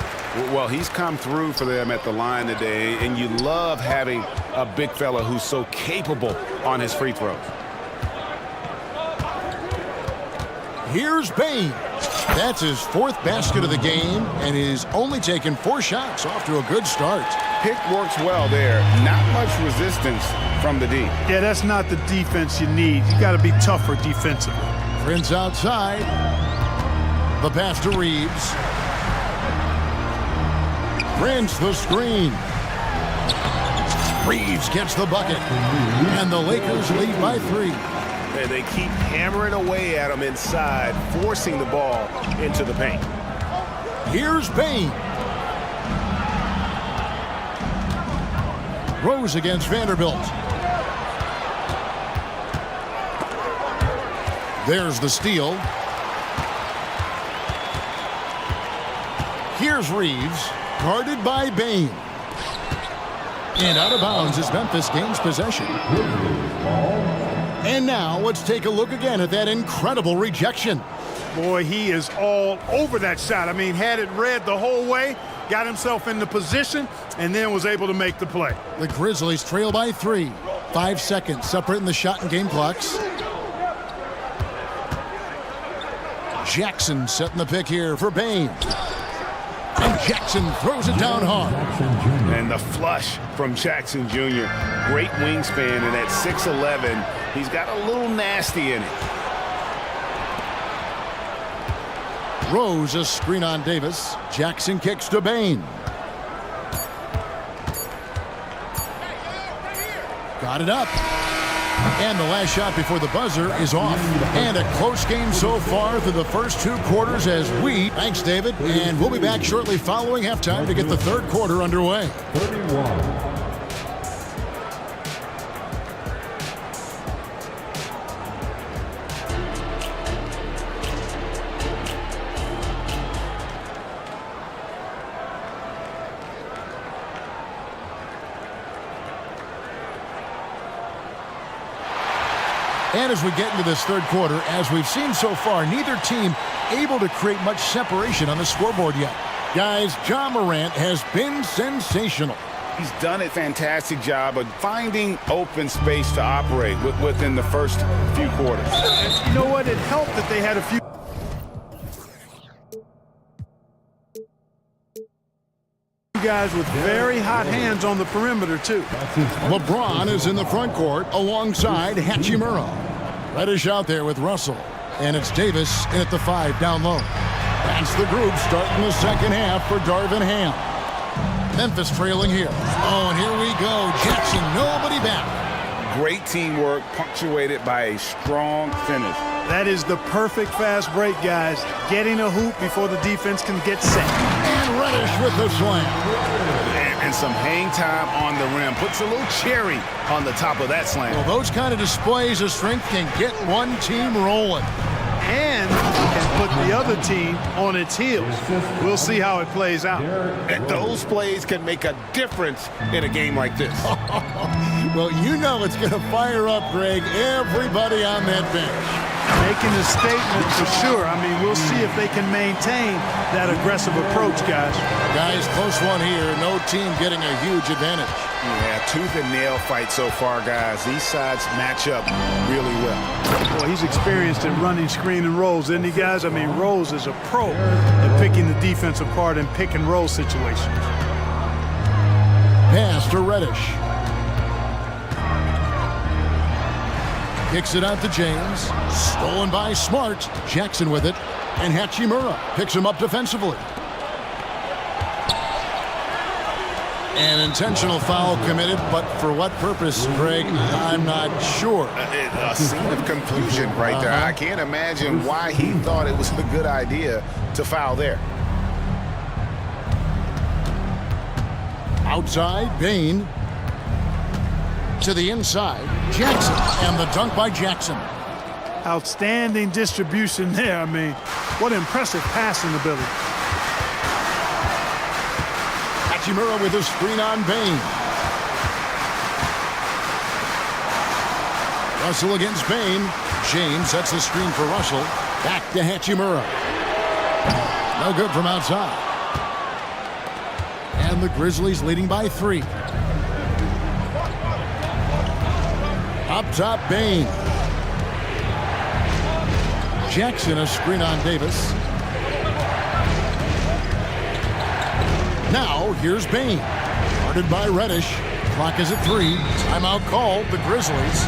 Well, he's come through for them at the line today, and you love having a big fella who's so capable on his free throws. Here's Bain. That's his fourth basket of the game, and he's only taken 4 shots, off to a good start. Pick works well there. Not much resistance from the D. Yeah, that's not the defense you need. You got to be tougher defensively. Prince outside. The pass to Reeves. Prince the screen. Reeves gets the bucket. And the Lakers lead by 3. And they keep hammering away at him inside, forcing the ball into the paint. Here's Bain. Rose against Vanderbilt. There's the steal. Here's Reeves, guarded by Bain. And out of bounds as Memphis gains possession. And now let's take a look again at that incredible rejection. Boy, he is all over that shot. I mean, had it read the whole way, got himself in the position, and then was able to make the play. The Grizzlies trail by 3. 5 seconds separating the shot and game clocks. Jackson setting the pick here for Bain. And Jackson throws it down hard. And the flush from Jackson Jr. Great wingspan, and at 6'11", he's got a little nasty in it. Rose a screen on Davis. Jackson kicks to Bain. Got it up. And the last shot before the buzzer is off. And a close game so far through the first 2 quarters as we... Thanks, David. And we'll be back shortly following halftime to get the third quarter underway. 31. And as we get into this third quarter, as we've seen so far, neither team able to create much separation on the scoreboard yet. Guys, Ja Morant has been sensational. He's done a fantastic job of finding open space to operate within the first few quarters. You know what? It helped that they had a few guys with very hot hands on the perimeter, too. LeBron is in the front court alongside Hachimura. Reddish out there with Russell. And it's Davis in at the 5 down low. That's the group starting the second half for Darvin Ham. Memphis trailing here. Oh, and here we go. Jackson, nobody back. Great teamwork punctuated by a strong finish. That is the perfect fast break, guys. Getting a hoop before the defense can get set. And Reddish with the slam. And some hang time on the rim. Puts a little cherry on the top of that slam. Well, those kind of displays of strength can get one team rolling. And can put the other team on its heels. We'll see how it plays out. And those plays can make a difference in a game like this. Well, you know it's going to fire up, Greg, everybody on that bench. Making a statement for sure. I mean, we'll see if they can maintain that aggressive approach, guys. Guys, close one here. No team getting a huge advantage. Yeah, tooth and nail fight so far, guys. These sides match up really well. Well, he's experienced in running screen and rolls, isn't he, guys? I mean, Rose is a pro at picking the defense apart in pick and roll situations. Pass to Reddish. Kicks it out to James. Stolen by Smart. Jackson with it. And Hachimura picks him up defensively. An intentional foul committed, but for what purpose, Greg? I'm not sure. A scene of confusion right there. I can't imagine why he thought it was a good idea to foul there. Outside, Bain. To the inside, Jackson. And the dunk by Jackson. Outstanding distribution there. I mean, what impressive passing ability. Hachimura with a screen on Bain. Russell against Bain. James sets the screen for Russell. Back to Hachimura. No good from outside. And the Grizzlies leading by 3. Up top, Bain. Jackson a screen on Davis. Now, here's Bain. Guarded by Reddish. Clock is at 3. Timeout called, the Grizzlies.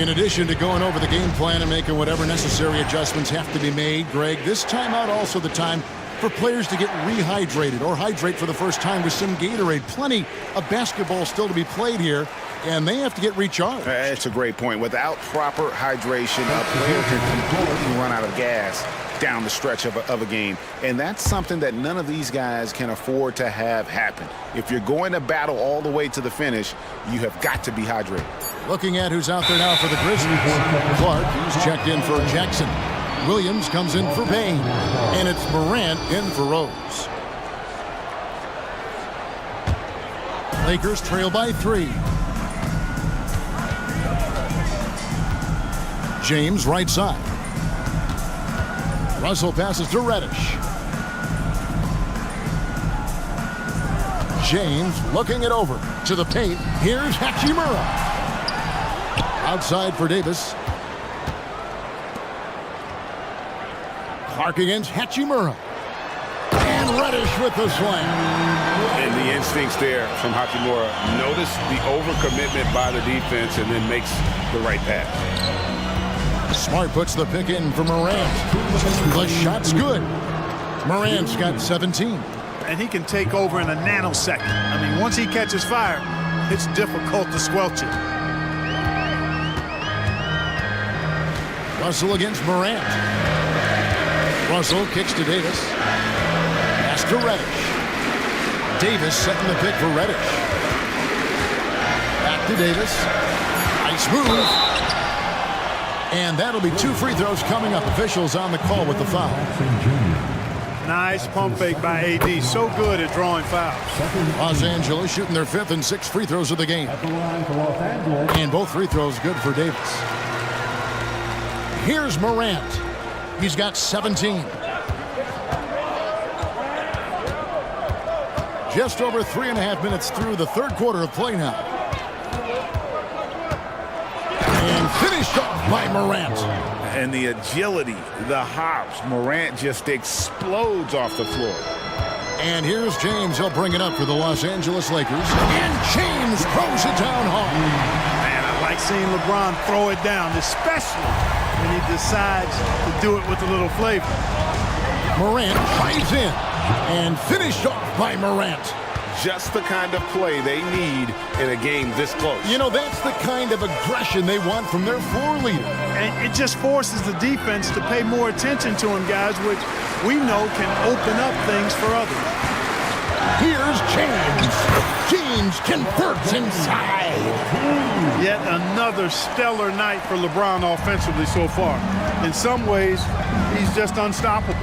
In addition to going over the game plan and making whatever necessary adjustments have to be made, Greg, this timeout also the time for players to get rehydrated or hydrate for the first time with some Gatorade. Plenty of basketball still to be played here, and they have to get recharged. That's a great point. Without proper hydration, a player can completely run out of gas down the stretch of a game. And that's something that none of these guys can afford to have happen. If you're going to battle all the way to the finish, you have got to be hydrated. Looking at who's out there now for the Grizzlies. Clark, who's checked in for Jackson. Williams comes in for Bain. And it's Morant in for Rose. Lakers trail by 3. James right side. Russell passes to Reddish. James looking it over to the paint. Here's Hachimura. Outside for Davis. Clark against Hachimura. And Reddish with the slam. And the instincts there from Hachimura. Notice the overcommitment by the defense and then makes the right pass. Smart puts the pick in for Morant. The shot's good. Morant's got 17. And he can take over in a nanosecond. I mean, once he catches fire, it's difficult to squelch it. Russell against Morant. Russell kicks to Davis. Pass to Reddish. Davis setting the pick for Reddish. Back to Davis. Nice move. And that'll be 2 free throws coming up. Officials on the call with the foul. Nice pump fake by AD. So good at drawing fouls. Los Angeles shooting their 5th and 6th free throws of the game. And both free throws good for Davis. Here's Morant. He's got 17. Just over 3.5 minutes through the third quarter of play now. And finished off by Morant. And the agility, the hops, Morant just explodes off the floor. And here's James. He'll bring it up for the Los Angeles Lakers. And James throws it down hard. Man, I like seeing LeBron throw it down, especially when he decides to do it with a little flavor. Morant drives in and finished off by Morant. Just the kind of play they need in a game this close. You know, that's the kind of aggression they want from their floor leader. And it just forces the defense to pay more attention to him, guys, which we know can open up things for others. Here's James. James converts inside. Yet another stellar night for LeBron offensively so far. In some ways, he's just unstoppable.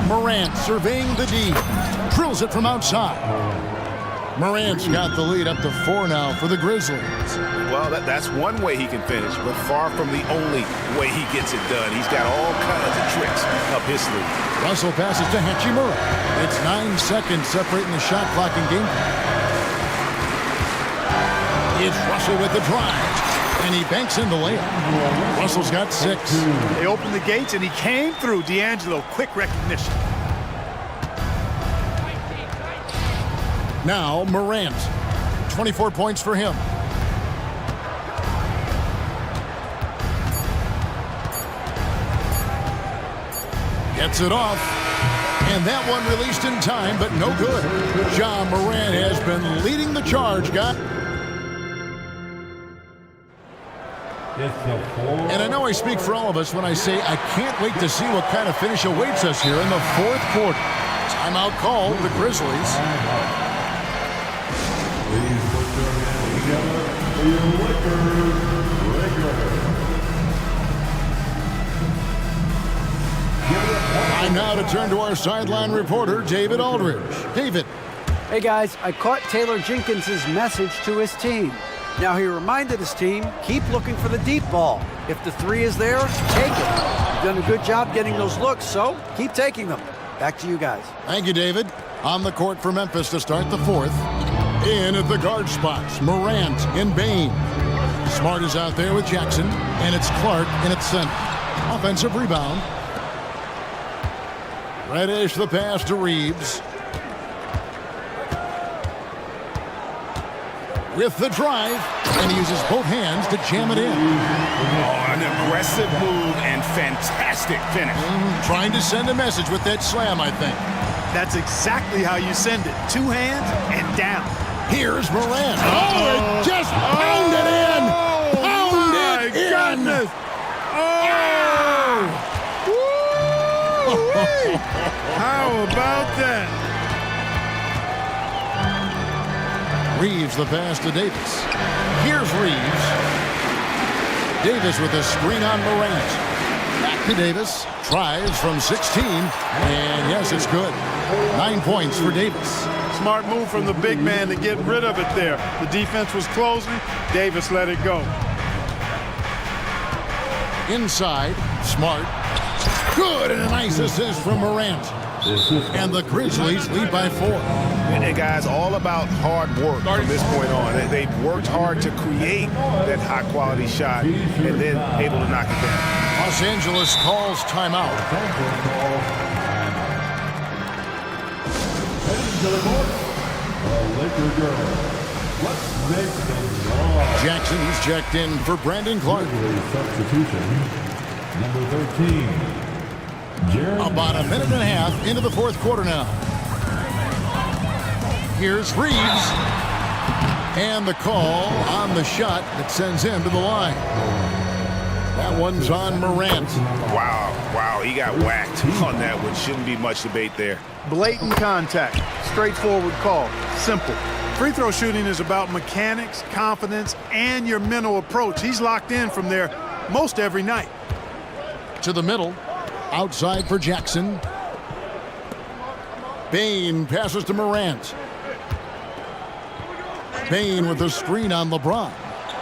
Morant surveying the D. Drills it from outside. Morant's got the lead up to 4 now for the Grizzlies. Well, that's one way he can finish, but far from the only way he gets it done. He's got all kinds of tricks up his sleeve. Russell passes to Hachimura. It's 9 seconds separating the shot clock and game. It's Russell with the drive. And he banks in the layup. Russell's got 6. They opened the gates and he came through. D'Angelo, quick recognition. Now Morant. 24 points for him. Gets it off. And that one released in time, but no good. Ja Morant has been leading the charge, guys. And I know I speak for all of us when I say I can't wait to see what kind of finish awaits us here in the fourth quarter. Timeout called, the Grizzlies. Please put your hands together for your Lakers. Time now to turn to our sideline reporter, David Aldridge. David. Hey guys, I caught Taylor Jenkins' message to his team. Now he reminded his team, keep looking for the deep ball. If the 3 is there, take it. You've done a good job getting those looks, so keep taking them. Back to you guys. Thank you, David. On the court for Memphis to start the fourth. In at the guard spots, Morant and Bane. Smart is out there with Jackson, and it's Clark in its center. Offensive rebound. Reddish the pass to Reeves. With the drive, and he uses both hands to jam it in. Oh, an aggressive move and fantastic finish. Trying to send a message with that slam, I think. That's exactly how you send it. 2 hands and down. Here's Morant. Oh, it just pounded in. Pounded in. Goodness. Oh! How about that? Reeves the pass to Davis. Here's Reeves. Davis with a screen on Morant. Back to Davis. Tries from 16. And yes, it's good. 9 points for Davis. Smart move from the big man to get rid of it there. The defense was closing. Davis let it go. Inside. Smart. Good, and a nice assist from Morant. And the Grizzlies lead by 4. And guys, all about hard work from this point on. They've worked hard to create that high-quality shot and then able to knock it down. Los Angeles calls timeout. Jackson's checked in for Brandon Clark. Substitution, number 13. About a minute and a half into the fourth quarter now. Here's Reeves. And the call on the shot that sends him to the line. That one's on Morant. Wow, he got whacked on that one. Shouldn't be much debate there. Blatant contact. Straightforward call. Simple. Free throw shooting is about mechanics, confidence, and your mental approach. He's locked in from there most every night. To the middle. Outside for Jackson. Bane passes to Morant. Bane with a screen on LeBron.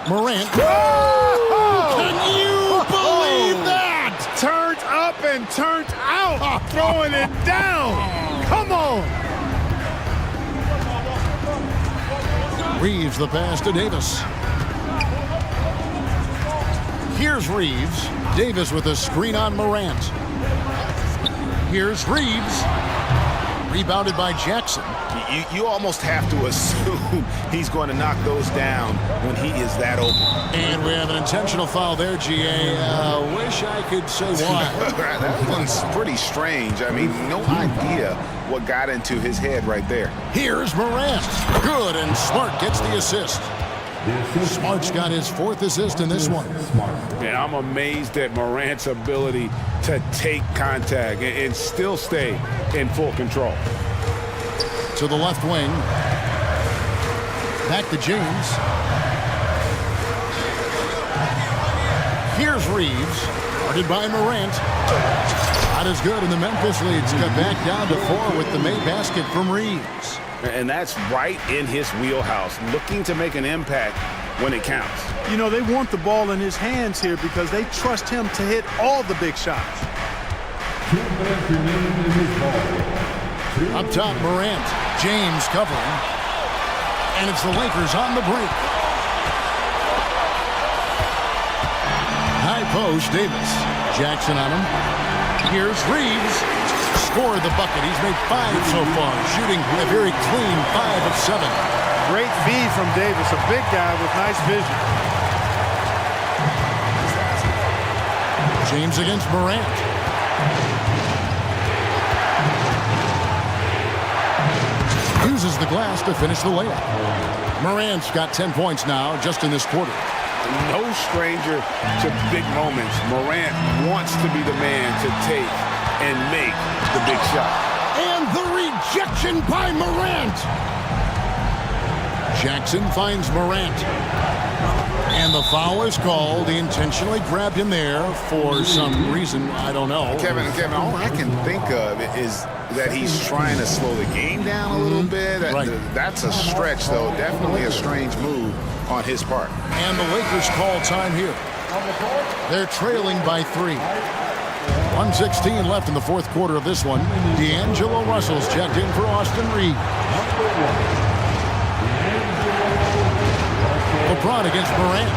Morant. Oh! Can you believe that? Turned up and turned out. Throwing it down. Come on. Reeves the pass to Davis. Here's Reeves. Davis with a screen on Morant. Here's Reeves. Rebounded by Jackson. You almost have to assume he's going to knock those down when he is that open. And we have an intentional foul there, GA. Wish I could say why. That one's pretty strange. I mean, no idea what got into his head right there. Here's Morant. Good, and Smart gets the assist. Smart's got his 4th assist in this one. And I'm amazed at Morant's ability to take contact and still stay in full control. To the left wing. Back to James. Here's Reeves. Guarded by Morant. Not as good, and the Memphis leads cut back down to 4 with the made basket from Reeves. And that's right in his wheelhouse, looking to make an impact when it counts. You know, they want the ball in his hands here because they trust him to hit all the big shots. Up top, Morant. James covering. And it's the Lakers on the break. High post, Davis. Jackson on him. Here's Reeves. Scored the bucket. He's made 5 so far, shooting a very clean 5 of 7. Great feed from Davis, a big guy with nice vision. James against Morant. Uses the glass to finish the layup. Morant's got 10 points now just in this quarter. No stranger to big moments. Morant wants to be the man to take and make the big shot. And the rejection by Morant. Jackson finds Morant. And the foul is called. He intentionally grabbed him there for some reason. I don't know. Kevin, all I can think of is that he's trying to slow the game down a little bit. Right. That's a stretch, though. Definitely a strange move on his part. And the Lakers call time here. They're trailing by 3. 1:16 left in the 4th quarter of this one. D'Angelo Russell's checked in for Austin Reeves. LeBron against Morant.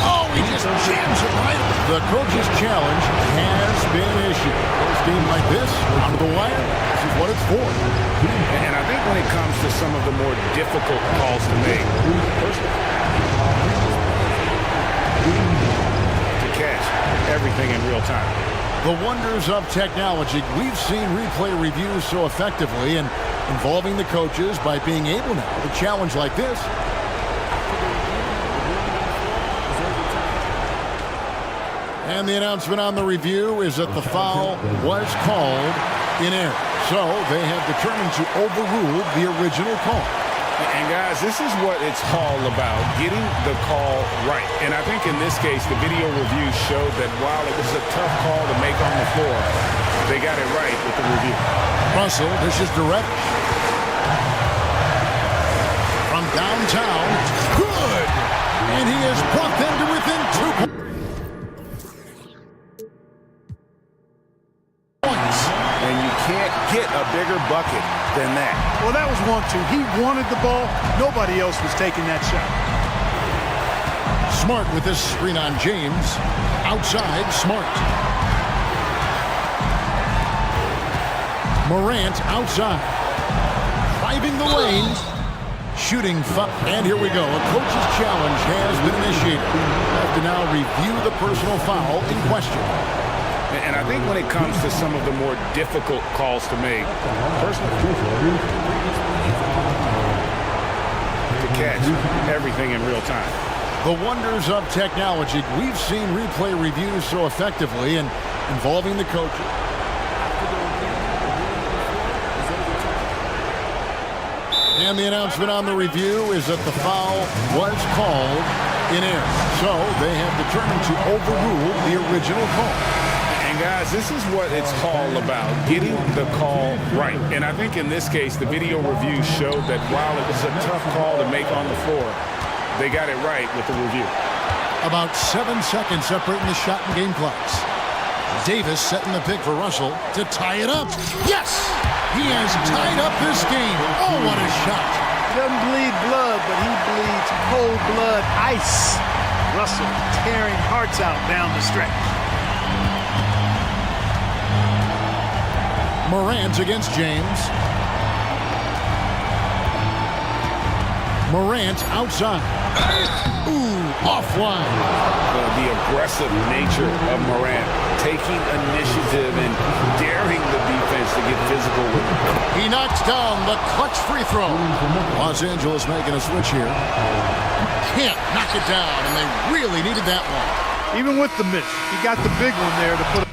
Oh, he just jams it right. The coach's challenge has been issued. A game like this, out of the wire, this is what it's for. And I think when it comes to some of the more difficult calls to make, to catch everything in real time. The wonders of technology. We've seen replay reviews so effectively and involving the coaches by being able now to challenge like this. And the announcement on the review is that the foul was called in error. So they have determined to overrule the original call. And guys, this is what it's all about, getting the call right. And I think in this case, the video review showed that while it was a tough call to make on the floor, they got it right with the review. Russell, this is direct. From downtown, good! And he has brought them to within 2 points. And you can't get a bigger bucket than that. Well, that was 1-2. He wanted the ball. Nobody else was taking that shot. Smart with this screen on James. Outside, Smart. Morant outside. Driving the lane. Shooting. And here we go. A coach's challenge has been initiated. We have to now review the personal foul in question. And I think when it comes to some of the more difficult calls to make, to catch everything in real time. The wonders of technology. We've seen replay reviews so effectively and involving the coaches. And the announcement on the review is that the foul was called in error. So they have determined to overrule the original call. And guys, this is what it's all about, getting the call right. And I think in this case, the video review showed that while it was a tough call to make on the floor, they got it right with the review. About 7 seconds separating the shot and game clocks. Davis setting the pick for Russell to tie it up. Yes! He has tied up this game. Oh, what a shot. He doesn't bleed blood, but he bleeds cold blood ice. Russell tearing hearts out down the stretch. Morant against James. Morant outside. Ooh, offline. The aggressive nature of Morant, taking initiative and daring the defense to get physical with him. He knocks down the clutch free throw. Los Angeles making a switch here. Can't knock it down, and they really needed that one. Even with the miss, he got the big one there to put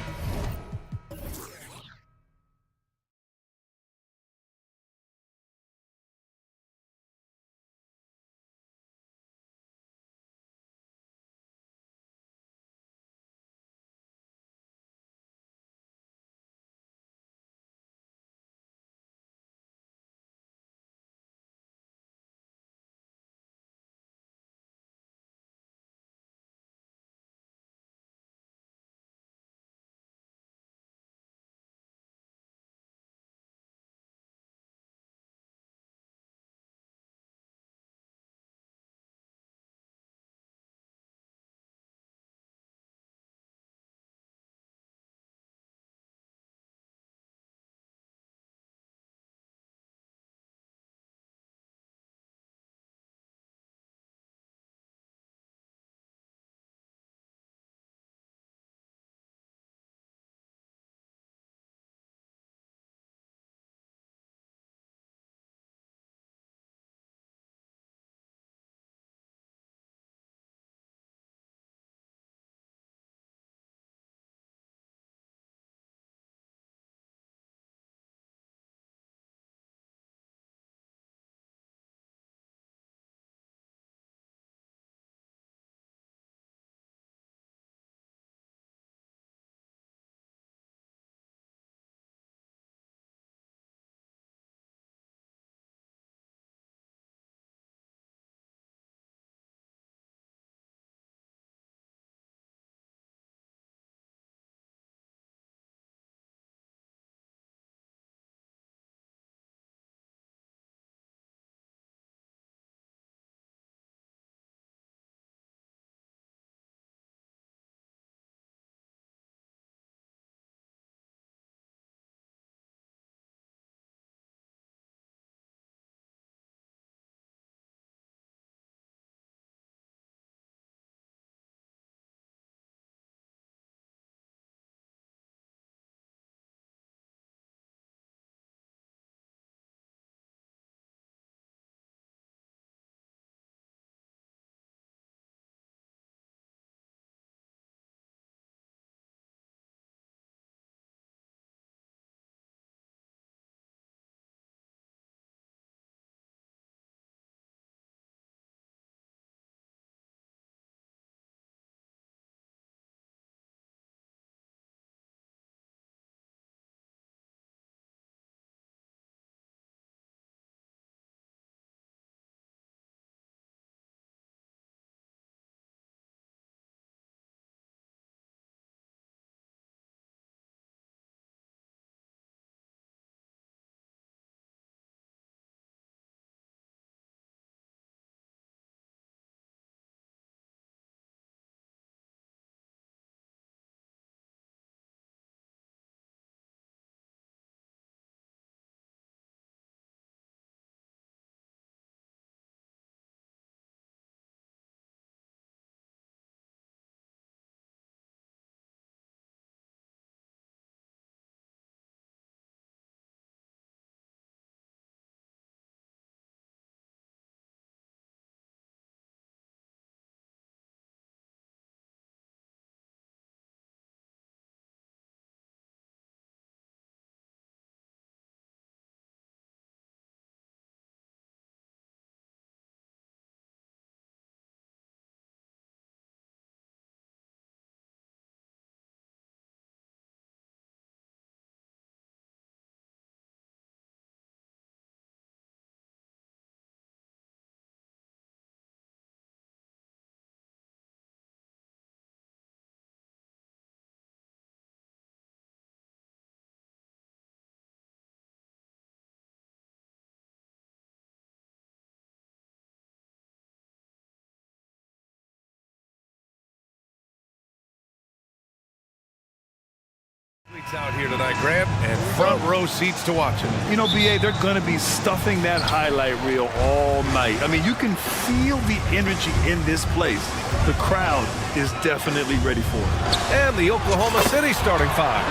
Out here tonight, Grant, and front row seats to watch it. You know, BA, they're going to be stuffing that highlight reel all night. I mean, you can feel the energy in this place. The crowd is definitely ready for it. And the Oklahoma City starting five.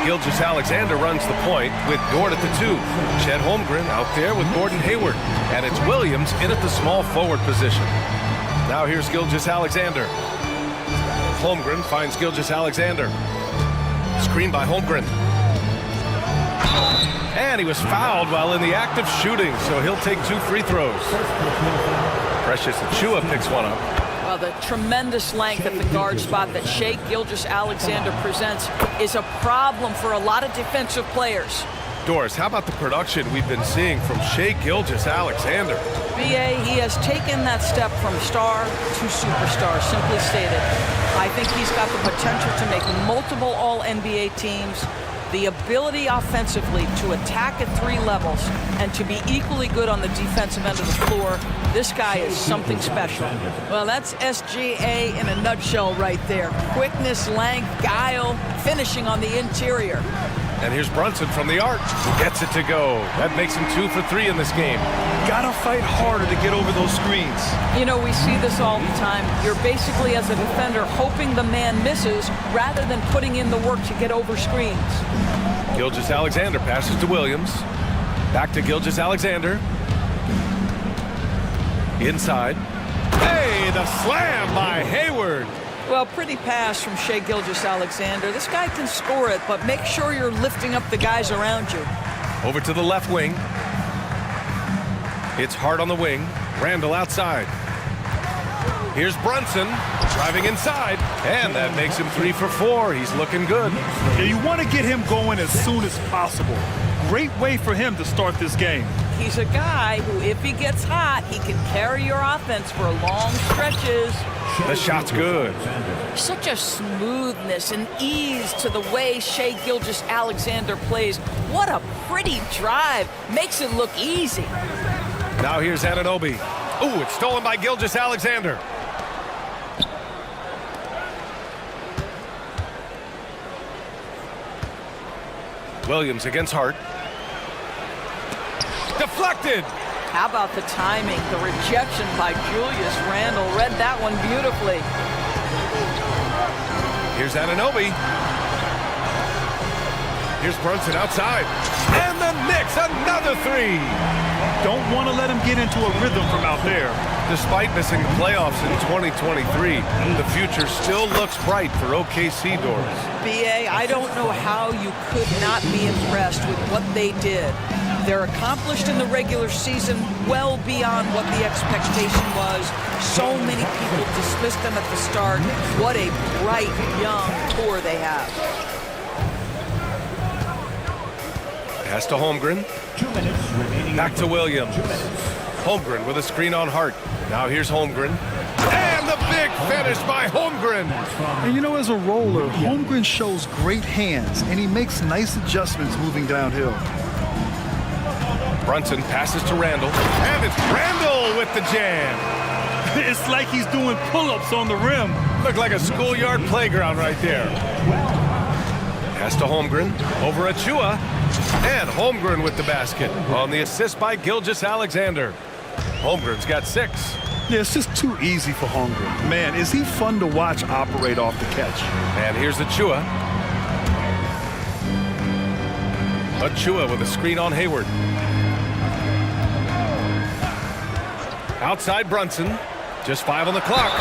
Gilgeous-Alexander runs the point with Dort at the 2. Chet Holmgren out there with Gordon Hayward. And it's Williams in at the small forward position. Now here's Gilgeous-Alexander. Holmgren finds Gilgeous-Alexander. Screen by Holmgren. And he was fouled while in the act of shooting, so he'll take 2 free throws. Precious Achiuwa picks one up. Well, the tremendous length at the guard spot that Shai Gilgeous-Alexander presents is a problem for a lot of defensive players. Doris, how about the production we've been seeing from Shai Gilgeous-Alexander? BA, he has taken that step from star to superstar, simply stated. I think he's got the potential to make multiple All-NBA teams, the ability offensively to attack at 3 levels, and to be equally good on the defensive end of the floor. This guy is something special. Well, that's SGA in a nutshell right there. Quickness, length, guile, finishing on the interior. And here's Brunson from the arc, who gets it to go. That makes him 2 for 3 in this game. Gotta fight harder to get over those screens. You know, we see this all the time. You're basically, as a defender, hoping the man misses rather than putting in the work to get over screens. Gilgeous-Alexander passes to Williams. Back to Gilgeous-Alexander. Inside. Hey, the slam by Hayward. Well, pretty pass from Shai Gilgeous-Alexander. This guy can score it, but make sure you're lifting up the guys around you. Over to the left wing. It's Hart on the wing. Randall outside. Here's Brunson driving inside, and that makes him 3 for 4. He's looking good. Yeah, you want to get him going as soon as possible. Great way for him to start this game. He's a guy who, if he gets hot, he can carry your offense for long stretches. The shot's good. Such a smoothness and ease to the way Shai Gilgeous-Alexander plays. What a pretty drive. Makes it look easy. Now here's Anunoby. Ooh, it's stolen by Gilgeous-Alexander. Williams against Hart. Deflected. How about the timing? The rejection by Julius Randle. Read that one beautifully. Here's Anunoby. Here's Brunson outside. And the Knicks, another 3. Don't want to let him get into a rhythm from out there. Despite missing the playoffs in 2023, the future still looks bright for OKC, Doris. BA, I don't know how you could not be impressed with what they did. They're accomplished in the regular season well beyond what the expectation was. So many people dismissed them at the start. What a bright, young core they have. Pass to Holmgren. 2 minutes remaining. Back to Williams. Holmgren with a screen on Hart. Now here's Holmgren. And the big finish by Holmgren. And you know, as a roller, Holmgren shows great hands, and he makes nice adjustments moving downhill. Brunson passes to Randall. And it's Randall with the jam. It's like he's doing pull-ups on the rim. Looked like a schoolyard playground right there. Pass to Holmgren. Over Achiuwa. And Holmgren with the basket on the assist by Gilgeous-Alexander. Holmgren's got 6. Yeah, it's just too easy for Holmgren. Man, is he fun to watch operate off the catch. And here's Achiuwa. Achiuwa with a screen on Hayward. Outside Brunson. Just 5 on the clock.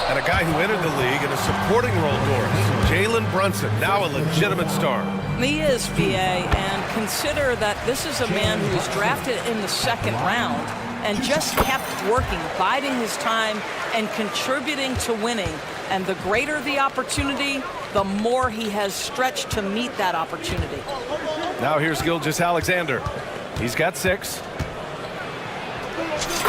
And a guy who entered the league in a supporting role, Doris. Jalen Brunson, now a legitimate star. He is, BA, and consider that this is a man who was drafted in the 2nd round and just kept working, biding his time, and contributing to winning. And the greater the opportunity, the more he has stretched to meet that opportunity. Now here's Gilgeous-Alexander. He's got 6.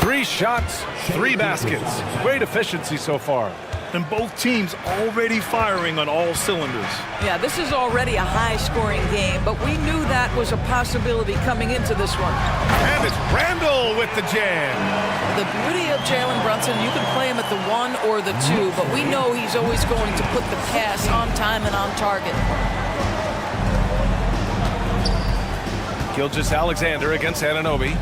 3 shots, 3 baskets. Great efficiency so far. And both teams already firing on all cylinders. Yeah, this is already a high-scoring game, but we knew that was a possibility coming into this one. And it's Randall with the jam. The beauty of Jalen Brunson, you can play him at the 1 or the 2, but we know he's always going to put the pass on time and on target. Gilgeous-Alexander against Anunoby.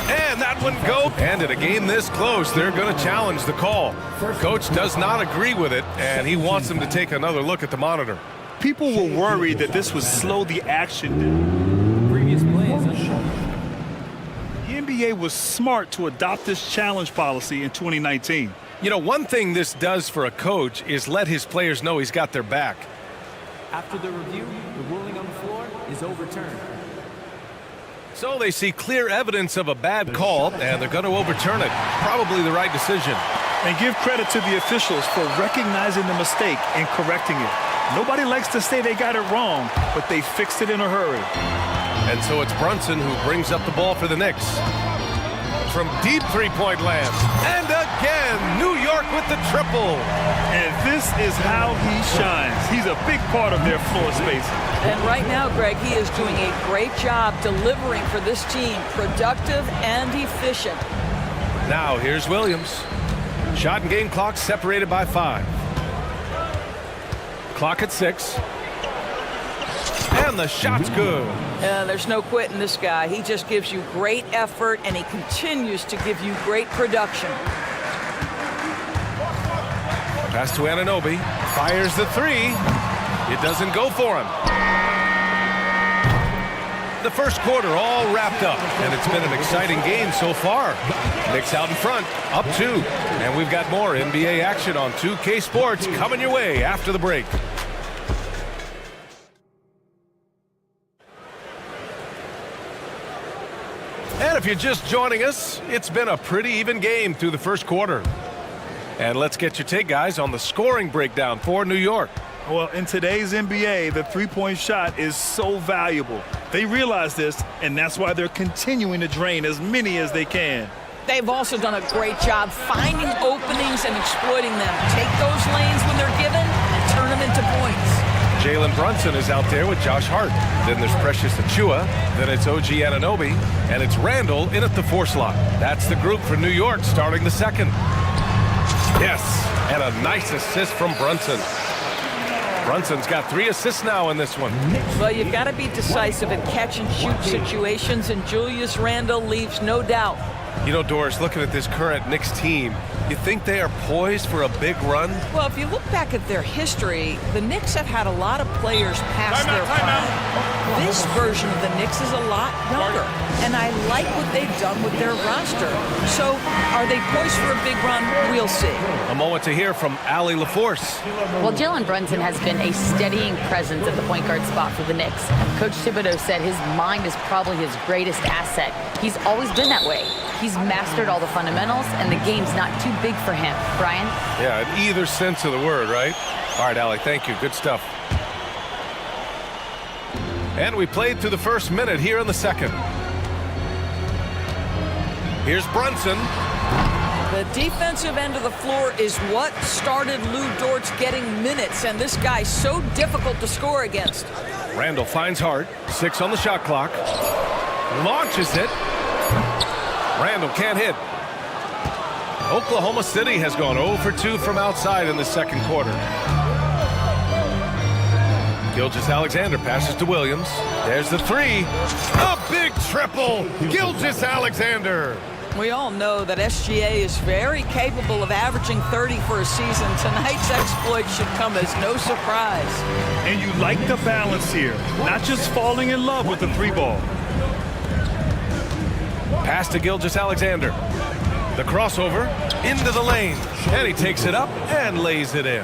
And that one goes. And in a game this close, they're going to challenge the call. Coach does not agree with it, and he wants them to take another look at the monitor. People were worried that this would slow the action. Previous play is unshown. The NBA was smart to adopt this challenge policy in 2019. You know, one thing this does for a coach is let his players know he's got their back. After the review, the ruling on the floor is overturned. So they see clear evidence of a bad call, and they're going to overturn it. Probably the right decision. And give credit to the officials for recognizing the mistake and correcting it. Nobody likes to say they got it wrong, but they fixed it in a hurry. And so it's Brunson who brings up the ball for the Knicks. From deep three-point land. And again, New York with the triple. And this is how he shines. He's a big part of their floor space. And right now, Greg, he is doing a great job delivering for this team, productive and efficient. Now here's Williams. Shot and game clock separated by 5. Clock at 6. And the shot's good. There's no quitting this guy. He just gives you great effort, and he continues to give you great production. Pass to Anunoby. Fires the 3. It doesn't go for him. The first quarter all wrapped up, and it's been an exciting game so far. Knicks out in front, up 2. And we've got more NBA action on 2K Sports coming your way after the break. And if you're just joining us, it's been a pretty even game through the first quarter. And let's get your take, guys, on the scoring breakdown for New York. Well, in today's NBA, the three-point shot is so valuable. They realize this, and that's why they're continuing to drain as many as they can. They've also done a great job finding openings and exploiting them. Take those lanes when they're given and turn them into points. Jalen Brunson is out there with Josh Hart. Then there's Precious Achiuwa. Then it's OG Anunoby. And it's Randall in at the 4 slot. That's the group for New York starting the second. Yes, and a nice assist from Brunson. Brunson's got 3 assists now in this one. Well, you've got to be decisive in catch-and-shoot situations, and Julius Randle leaves no doubt. You know, Doris, looking at this current Knicks team, you think they are poised for a big run? Well, if you look back at their history, the Knicks have had a lot of players past their prime. This version of the Knicks is a lot younger, and I like what they've done with their roster. So, are they poised for a big run? We'll see. A moment to hear from Allie LaForce. Well, Jalen Brunson has been a steadying presence at the point guard spot for the Knicks. Coach Thibodeau said his mind is probably his greatest asset. He's always been that way. He's mastered all the fundamentals, and the game's not too big for him. Brian? Yeah, in either sense of the word, right? All right, Allie, thank you. Good stuff. And we played through the first minute here in the second. Here's Brunson. The defensive end of the floor is what started Lou Dort's getting minutes, and this guy's so difficult to score against. Randall finds Hart. 6 on the shot clock. Launches it. Randall can't hit. Oklahoma City has gone 0 for 2 from outside in the second quarter. Gilgeous-Alexander passes to Williams. There's the 3. A big triple. Gilgeous-Alexander. We all know that SGA is very capable of averaging 30 for a season. Tonight's exploit should come as no surprise. And you like the balance here, not just falling in love with the 3-ball. Pass to Gilgeous-Alexander. The crossover into the lane. And he takes it up and lays it in.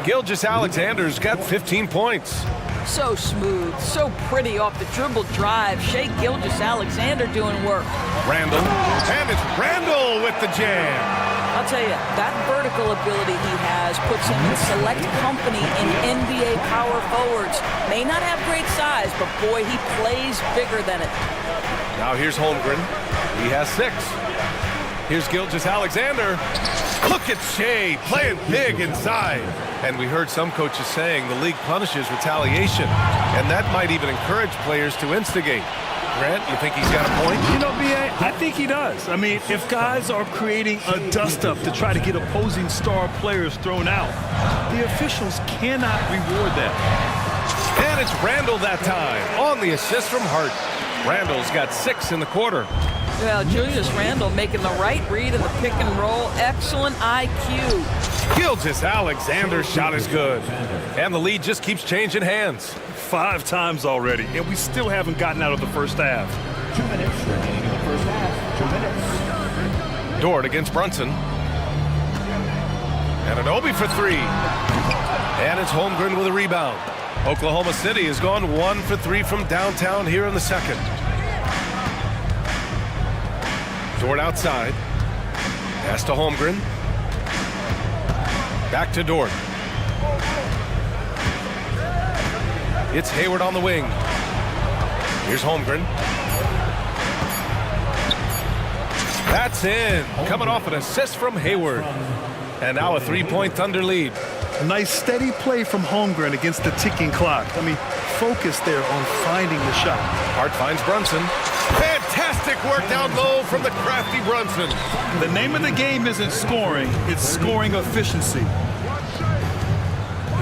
Gilgeous-Alexander's got 15 points. So smooth, so pretty off the dribble drive. Shea Gilgeous-Alexander doing work. Randall. And it's Randall with the jam. I'll tell you, that vertical ability he has puts him in select company in NBA power forwards. May not have great size, but boy, he plays bigger than it. Now here's Holmgren. He has 6. Here's Gilgeous-Alexander. Look at Shea playing big inside. And we heard some coaches saying the league punishes retaliation. And that might even encourage players to instigate. Grant, you think he's got a point? You know, B.A., I think he does. I mean, if guys are creating a dust-up to try to get opposing star players thrown out, the officials cannot reward that. And it's Randall that time on the assist from Hart. Randall's got 6 in the quarter. Well, Julius Randle making the right read in the pick and roll. Excellent IQ. Gilgeous-Alexander's shot is good. And the lead just keeps changing hands. 5 times already, and we still haven't gotten out of the first half. 2 minutes remaining in the first half. 2 minutes. Dort against Brunson. And an Obi for 3. And it's Holmgren with a rebound. Oklahoma City has gone 1 for 3 from downtown here in the second. Dort outside. Pass to Holmgren. Back to Dort. It's Hayward on the wing. Here's Holmgren. That's in. Coming off an assist from Hayward. And now a 3-point Thunder lead. A nice steady play from Holmgren against the ticking clock. I mean, focus there on finding the shot. Hart finds Brunson. Fantastic work down low from the crafty Brunson. The name of the game isn't scoring, it's scoring efficiency.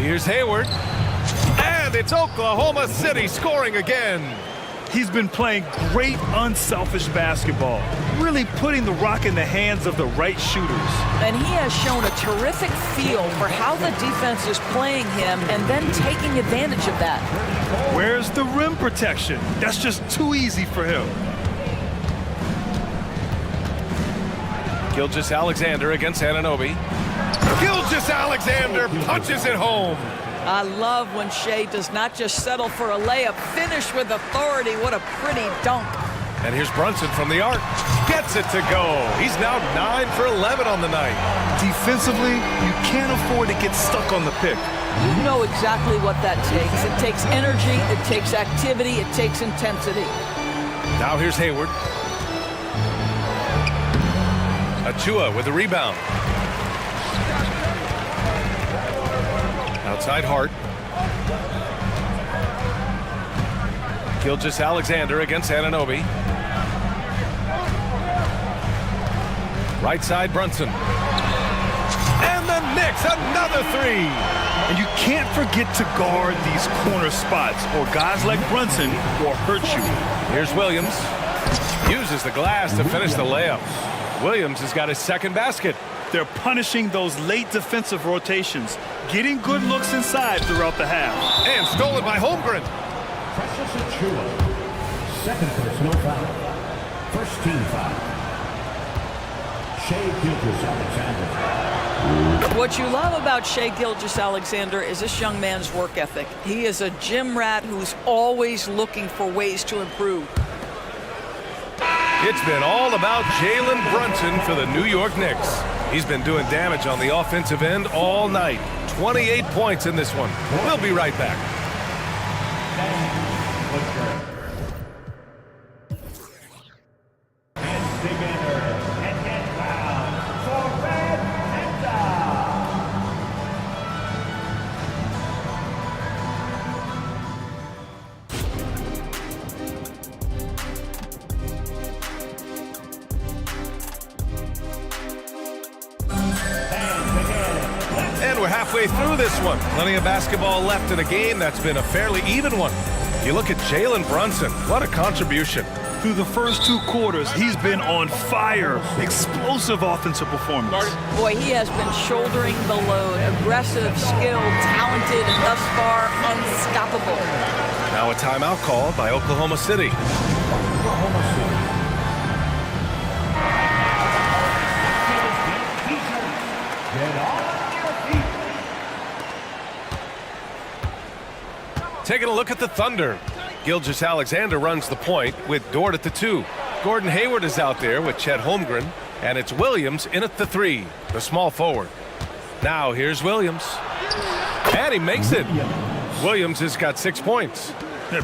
Here's Hayward. And it's Oklahoma City scoring again. He's been playing great unselfish basketball, really putting the rock in the hands of the right shooters. And he has shown a terrific feel for how the defense is playing him and then taking advantage of that. Where's the rim protection? That's just too easy for him. Gilgeous-Alexander against Anunoby. Gilgeous-Alexander punches it home. I love when Shea does not just settle for a layup, finish with authority. What a pretty dunk. And here's Brunson from the arc. Gets it to go. He's now 9 for 11 on the night. Defensively, you can't afford to get stuck on the pick. You know exactly what that takes. It takes energy, it takes activity, it takes intensity. Now here's Hayward. Achua with the rebound. Outside Hart. Gilgeous-Alexander against Anunoby. Right side Brunson. And the Knicks, another 3. And you can't forget to guard these corner spots, or guys like Brunson will hurt you. Here's Williams. Uses the glass to finish the layup. Williams has got his second basket. They're punishing those late defensive rotations, getting good looks inside throughout the half. And stolen by Holmgren. Precious Achua. Second personal foul. First team foul. Shea Gilgeous-Alexander. What you love about Shea Gilgeous-Alexander is this young man's work ethic. He is a gym rat who's always looking for ways to improve. It's been all about Jalen Brunson for the New York Knicks. He's been doing damage on the offensive end all night. 28 points in this one. We'll be right back. Halfway through this one. Plenty of basketball left in a game that's been a fairly even one. You look at Jalen Brunson. What a contribution. Through the first 2 quarters, he's been on fire. Explosive offensive performance. Boy, he has been shouldering the load. Aggressive, skilled, talented, and thus far unstoppable. Now a timeout called by Oklahoma City. Oklahoma City. Get on. Taking a look at the Thunder. Gilgeous-Alexander runs the point with Dort at the 2. Gordon Hayward is out there with Chet Holmgren, and it's Williams in at the 3, the small forward. Now here's Williams. And he makes it. Williams has got 6 points.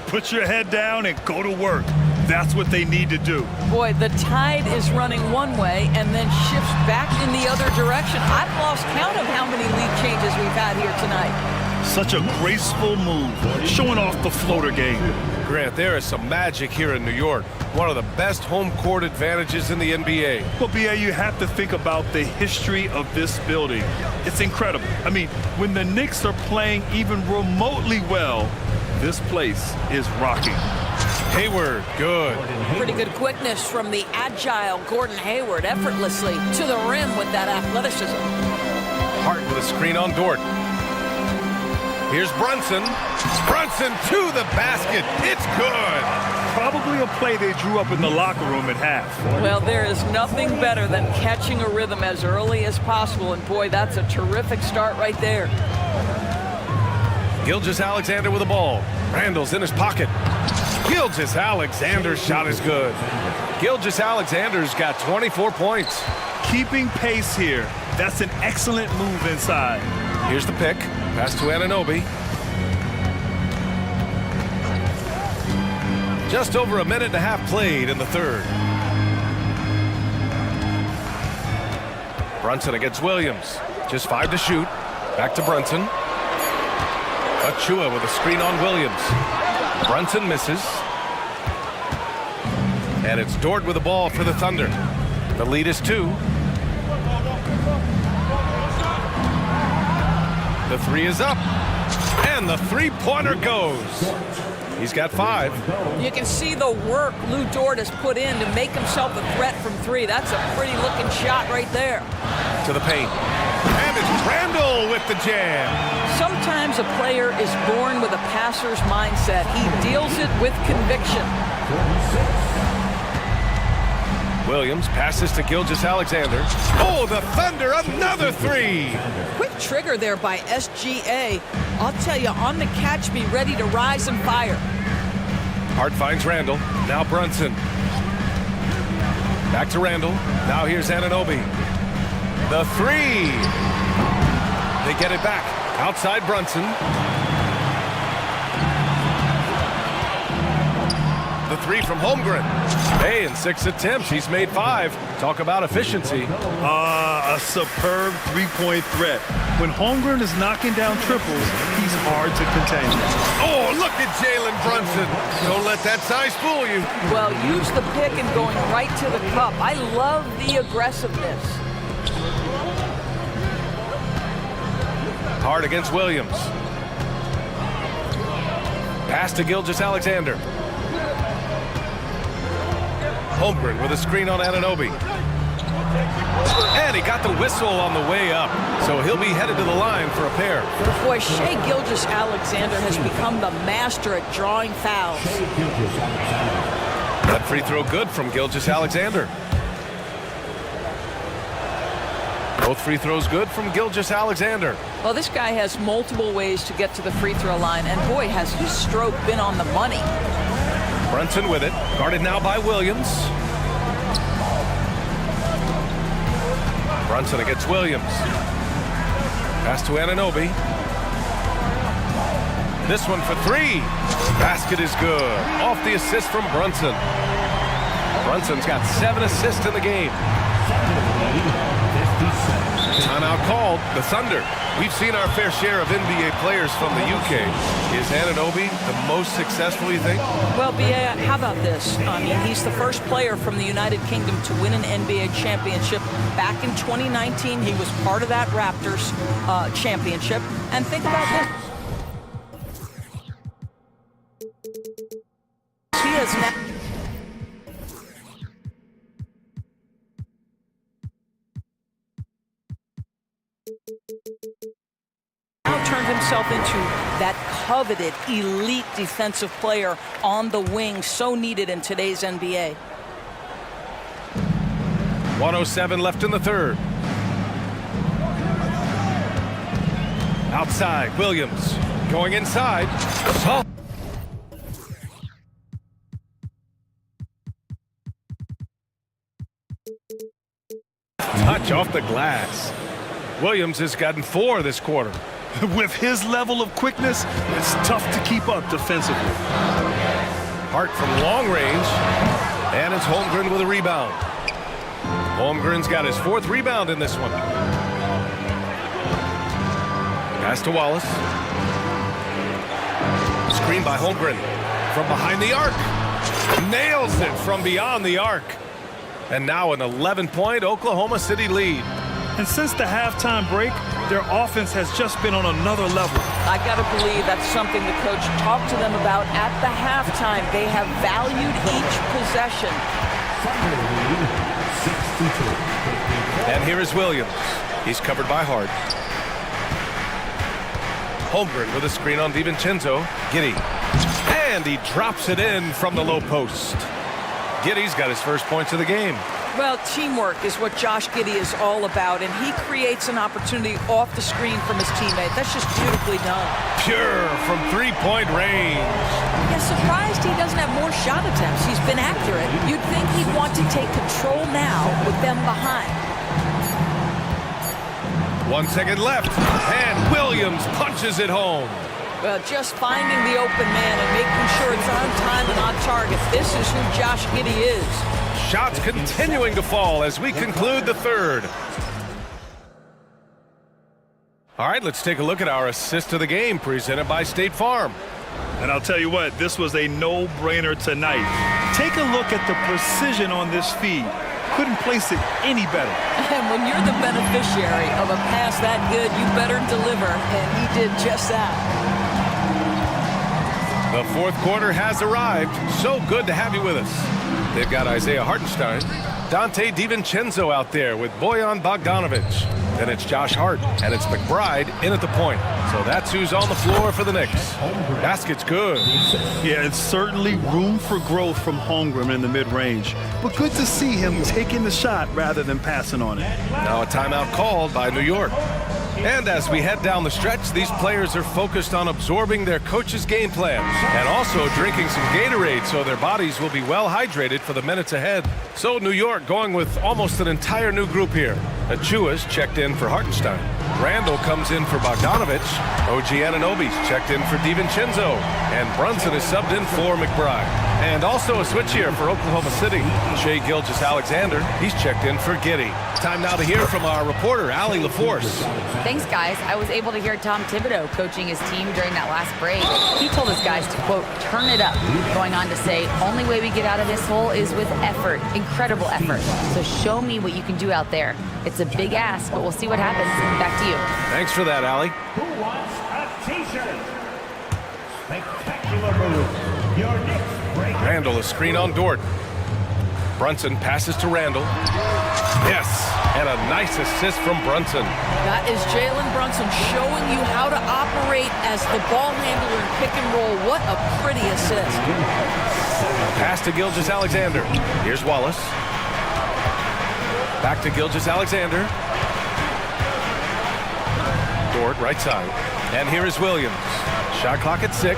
Put your head down and go to work. That's what they need to do. Boy, the tide is running one way and then shifts back in the other direction. I've lost count of how many lead changes we've had here tonight. Such a graceful move, showing off the floater game. Grant, there is some magic here in New York. One of the best home court advantages in the NBA. Well, B.A., you have to think about the history of this building. It's incredible. I mean, when the Knicks are playing even remotely well, This place is rocking. Hayward, good. Pretty good quickness from the agile Gordon Hayward, effortlessly to the rim with that athleticism. Hart with a screen on Dort. Here's Brunson. Brunson to the basket. It's good. Probably a play they drew up in the locker room at half. Well, there is nothing better than catching a rhythm as early as possible, and boy, that's a terrific start right there. Gilgeous-Alexander with the ball. Randall's in his pocket. Gilgeous-Alexander's shot is good. Gilgeous-Alexander's got 24 points. Keeping pace here. That's an excellent move inside. Here's the pick. Pass to Anunoby. Just over a minute and a half played in the third. Brunson against Williams. Just 5 to shoot. Back to Brunson. Achua with a screen on Williams. Brunson misses. And it's Dort with the ball for the Thunder. The lead is 2. The 3 is up. And the three-pointer goes. He's got 5. You can see the work Lou Dort has put in to make himself a threat from 3. That's a pretty-looking shot right there. To the paint. And it's Randall with the jam. Sometimes a player is born with a passer's mindset. He deals it with conviction. Williams passes to Gilgeous-Alexander. Oh, the Thunder, another 3. Quick trigger there by SGA. I'll tell you, on the catch, be ready to rise and fire. Hart finds Randall. Now Brunson. Back to Randall. Now here's Anunoby. The 3. They get it back. Outside Brunson. The 3 from Holmgren. Hey, in 6 attempts, he's made 5. Talk about efficiency. A superb three-point threat. When Holmgren is knocking down triples, he's hard to contain. Oh, look at Jalen Brunson. Don't let that size fool you. Well, use the pick and going right to the cup. I love the aggressiveness. Hart against Williams. Pass to Gilgeous-Alexander. Holmgren with a screen on Anunoby. And he got the whistle on the way up, so he'll be headed to the line for a pair. Boy, Shai Gilgeous-Alexander has become the master at drawing fouls. That free throw good from Gilgeous-Alexander. Both free throws good from Gilgeous-Alexander. Well, this guy has multiple ways to get to the free throw line, and boy, has his stroke been on the money. Brunson with it, guarded now by Williams. Brunson against Williams. Pass to Anunoby. This one for 3. Basket is good. Off the assist from Brunson. Brunson's got 7 assists in the game. Timeout called. The Thunder. We've seen our fair share of NBA players from the UK. Is Anunoby the most successful, you think? Well, B.A., how about this? I mean, he's the first player from the United Kingdom to win an NBA championship. Back in 2019, he was part of that Raptors championship. And think about this. He has now... turned himself into that coveted elite defensive player on the wing, so needed in today's NBA. 1:07 left in the third. Outside, Williams going inside. Touch off the glass. Williams has gotten 4 this quarter. With his level of quickness, it's tough to keep up defensively. Hart from long range, and it's Holmgren with a rebound. Holmgren's got his 4th rebound in this one. Pass to Wallace. Screen by Holmgren from behind the arc. Nails it from beyond the arc. And now an 11-point Oklahoma City lead. And since the halftime break, Their offense has just been on another level. I got to believe that's something the coach talked to them about at the halftime. They have valued each possession. And here is Williams. He's covered by Hart. Holmgren with a screen on DiVincenzo. Giddey. And he drops it in from the low post. Giddey's got his first points of the game. Well, teamwork is what Josh Giddey is all about, and he creates an opportunity off the screen from his teammate. That's just beautifully done. Pure from three-point range. Yeah, surprised he doesn't have more shot attempts. He's been accurate. You'd think he'd want to take control now with them behind. 1 second left, and Williams punches it home. Well, just finding the open man and making sure it's on time and on target. This is who Josh Giddey is. Shots continuing to fall as we conclude the third. All right, let's take a look at our assist of the game presented by State Farm. And I'll tell you what, this was a no-brainer tonight. Take a look at the precision on this feed. Couldn't place it any better. And when you're the beneficiary of a pass that good, you better deliver, and he did just that. The fourth quarter has arrived. So good to have you with us. They've got Isaiah Hartenstein, Dante DiVincenzo out there with Bojan Bogdanovic. Then it's Josh Hart, and it's McBride in at the point. So that's who's on the floor for the Knicks. Basket's good. Yeah, it's certainly room for growth from Holmgren in the mid-range. But good to see him taking the shot rather than passing on it. Now a timeout called by New York. And as we head down the stretch, these players are focused on absorbing their coach's game plan and also drinking some Gatorade so their bodies will be well hydrated for the minutes ahead. So New York going with almost an entire new group here. Achua's checked in for Hartenstein. Randall comes in for Bogdanovic. OG Anunoby's checked in for DiVincenzo. And Brunson is subbed in for McBride. And also a switch here for Oklahoma City. Shai Gilgeous-Alexander, he's checked in for Giddey. Time now to hear from our reporter, Allie LaForce. Thanks, guys. I was able to hear Tom Thibodeau coaching his team during that last break. He told his guys to, quote, turn it up, going on to say, only way we get out of this hole is with effort, incredible effort. So show me what you can do out there. It's a big ask, but we'll see what happens. Back to you. Thanks for that, Allie. Who wants a t-shirt? Spectacular move. Your next break. Randall, a screen on Dort. Brunson passes to Randall. Yes, and a nice assist from Brunson. That is Jalen Brunson showing you how to operate as the ball handler in pick and roll. What a pretty assist. Pass to Gilgeous-Alexander. Here's Wallace. Back to Gilgeous-Alexander. Dort, right side. And here is Williams. Shot clock at 6.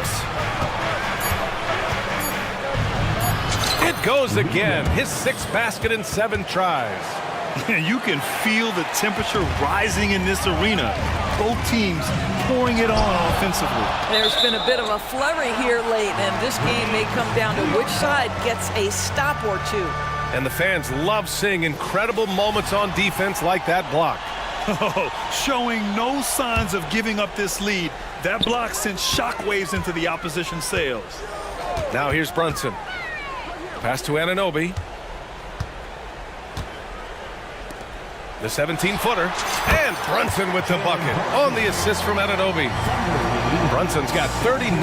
It goes again. His 6th basket in 7 tries. You can feel the temperature rising in this arena. Both teams pouring it on offensively. There's been a bit of a flurry here late, and this game may come down to which side gets a stop or two. And the fans love seeing incredible moments on defense like that block. Oh, showing no signs of giving up this lead. That block sent shockwaves into the opposition sails. Now here's Brunson. Pass to Anunoby. The 17-footer. And Brunson with the bucket on the assist from Anunoby. Brunson's got 39.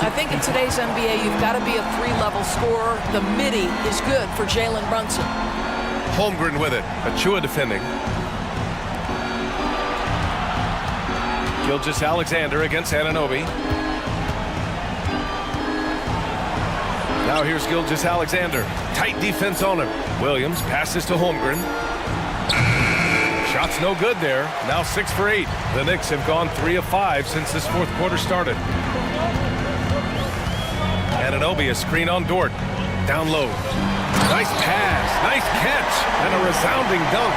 I think in today's NBA, you've got to be a 3-level scorer. The midi is good for Jalen Brunson. Holmgren with it. Achua defending. Gilgeous-Alexander against Anunoby. Now here's Gilgeous-Alexander. Tight defense on him. Williams passes to Holmgren. Shot's no good there. Now 6 for 8. The Knicks have gone 3 of 5 since this fourth quarter started. Anunoby, a screen on Dort. Down low. Nice pass. Nice catch. And a resounding dunk.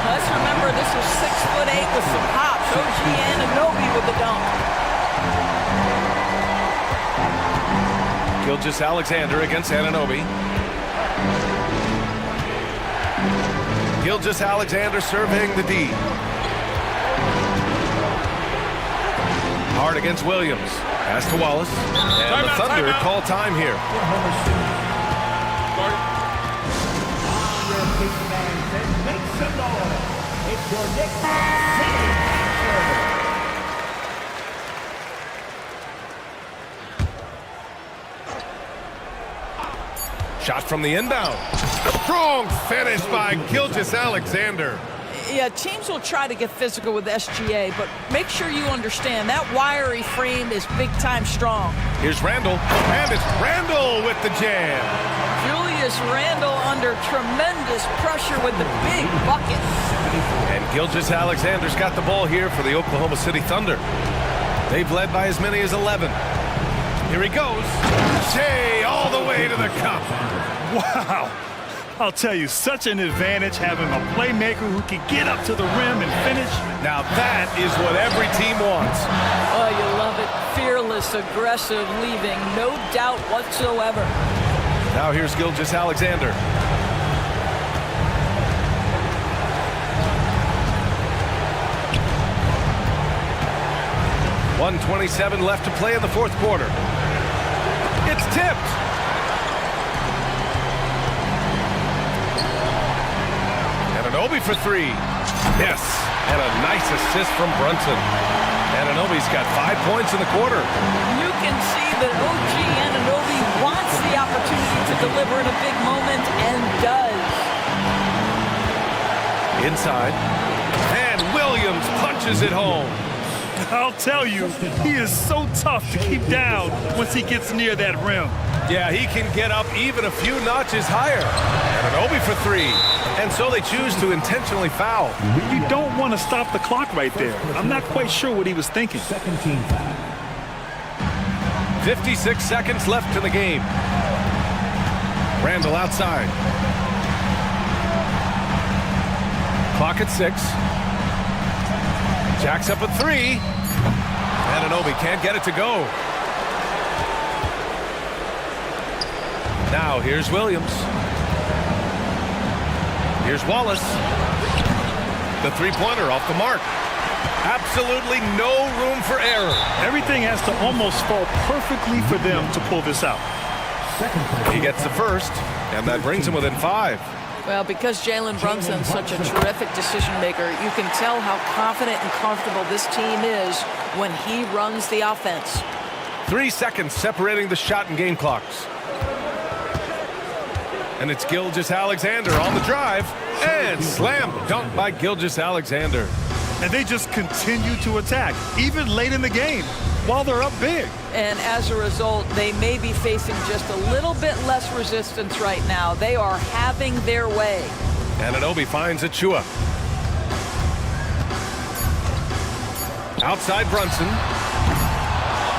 Let's remember this is 6'8" with some hops. OG Anunoby with the dunk. Gilgeous-Alexander against Anunoby. Gilgeous-Alexander surveying the D. Hard against Williams. Pass to Wallace. And the Thunder call time here. It's your next city. Shot from the inbound. Strong finish by Gilgeous Alexander. Yeah, teams will try to get physical with SGA, but make sure you understand that wiry frame is big-time strong. Here's Randall, and it's Randall with the jam. Julius Randle under tremendous pressure with the big bucket. And Gilgeous Alexander's got the ball here for the Oklahoma City Thunder. They've led by as many as 11. Here he goes. Shea all the way to the cup. Wow. I'll tell you, such an advantage having a playmaker who can get up to the rim and finish. Now that is what every team wants. Oh, you love it. Fearless, aggressive, leaving no doubt whatsoever. Now here's Gilgeous Alexander. .127 left to play in the fourth quarter. It's tipped. Ananobi for three. Yes, and a nice assist from Brunson. Ananobi's got 5 points in the quarter. You can see that OG Ananobi wants the opportunity to deliver in a big moment and does. Inside. And Williams punches it home. I'll tell you, he is so tough to keep down once he gets near that rim. Yeah, he can get up even a few notches higher. Ananobi for three. And so they choose to intentionally foul. You don't want to stop the clock right there. I'm not quite sure what he was thinking. 56 seconds left in the game. Randall outside. Clock at 6. Jack's up at 3. Ananobi can't get it to go. Now here's Williams. Here's Wallace. The three-pointer off the mark. Absolutely no room for error. Everything has to almost fall perfectly for them to pull this out. He gets the first, and that brings him within 5. Well, because Jalen Brunson's such a terrific decision maker, you can tell how confident and comfortable this team is when he runs the offense. 3 seconds separating the shot and game clocks. And it's Gilgeous Alexander on the drive, and slam dunk by Gilgeous Alexander. And they just continue to attack, even late in the game, while they're up big. And as a result, they may be facing just a little bit less resistance right now. They are having their way. Ananobi finds Achua. Outside Brunson.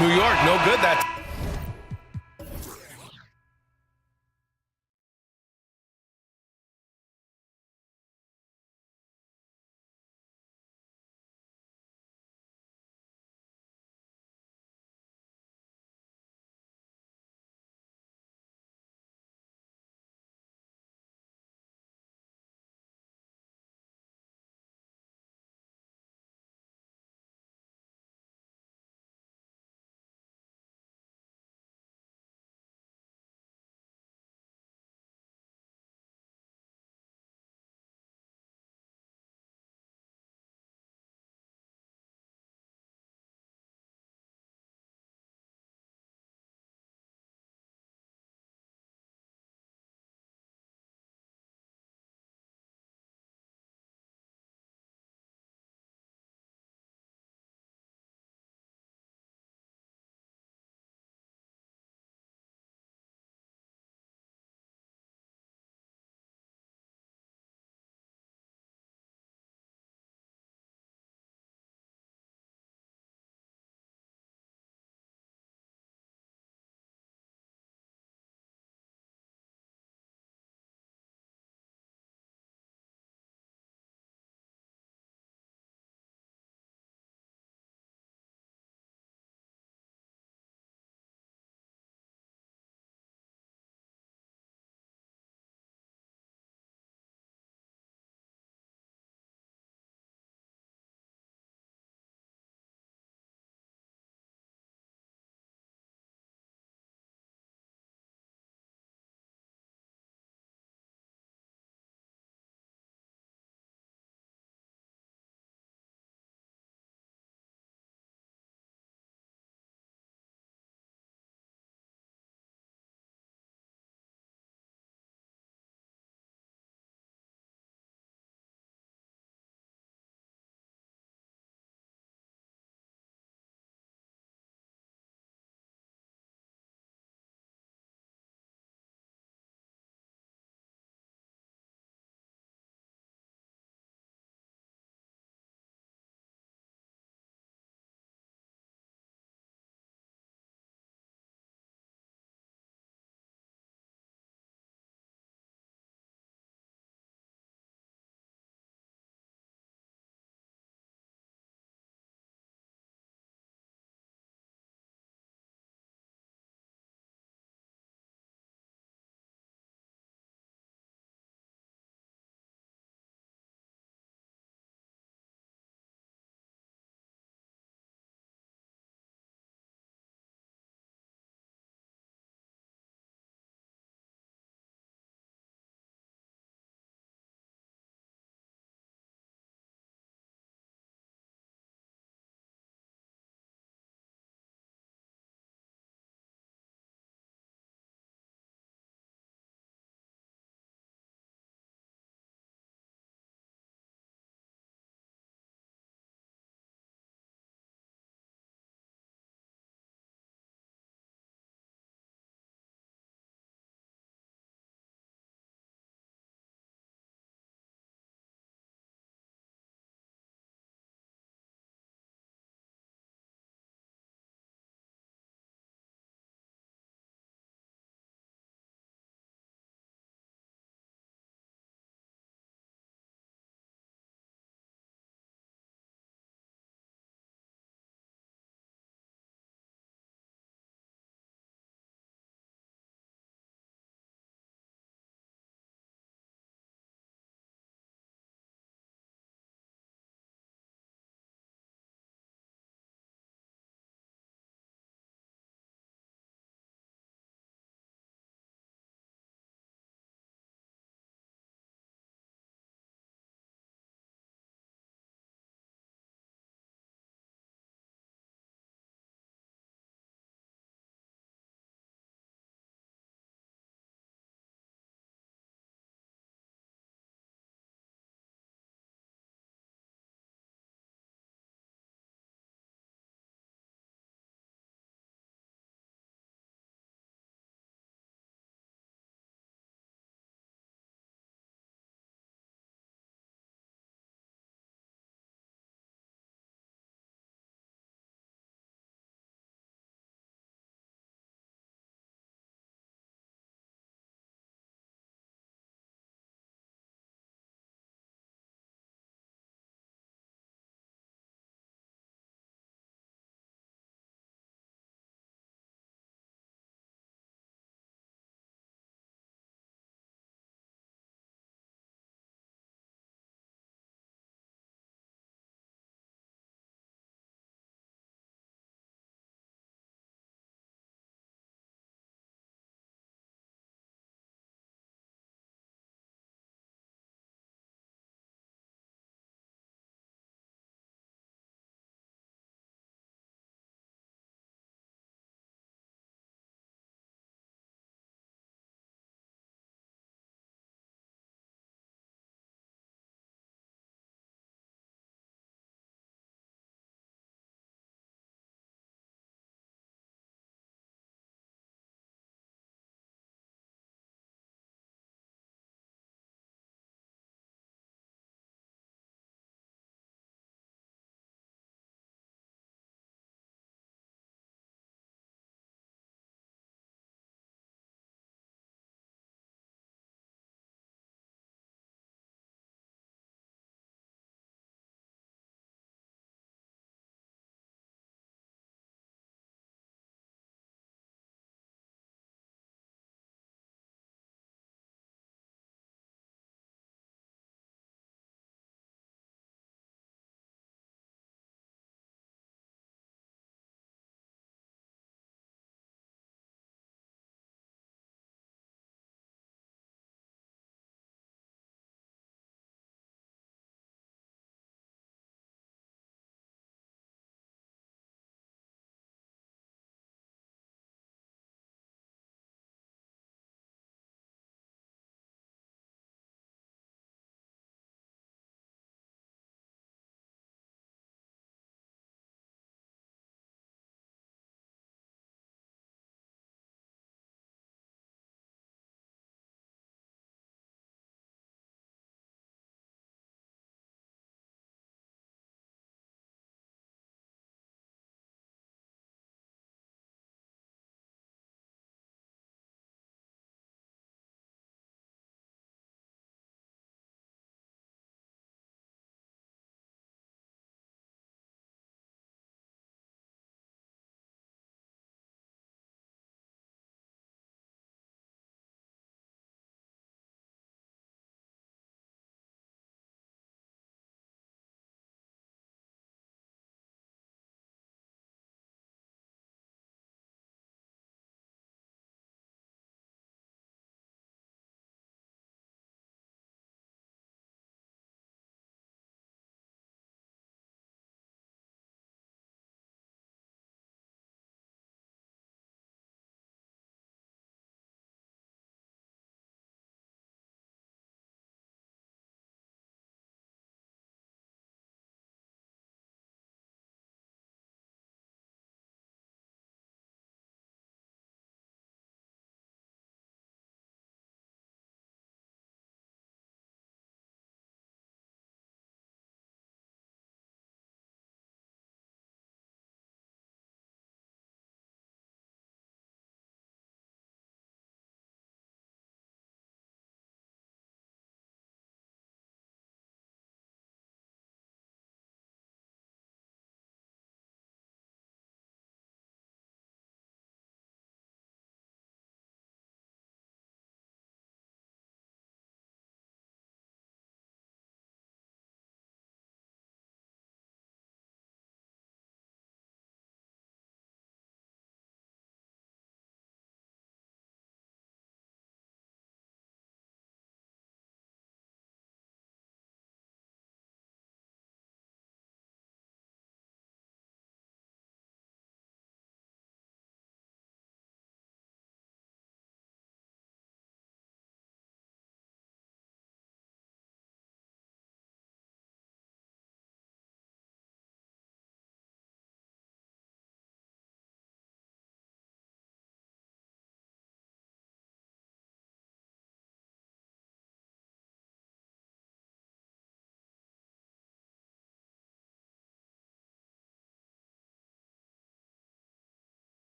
New York, no good that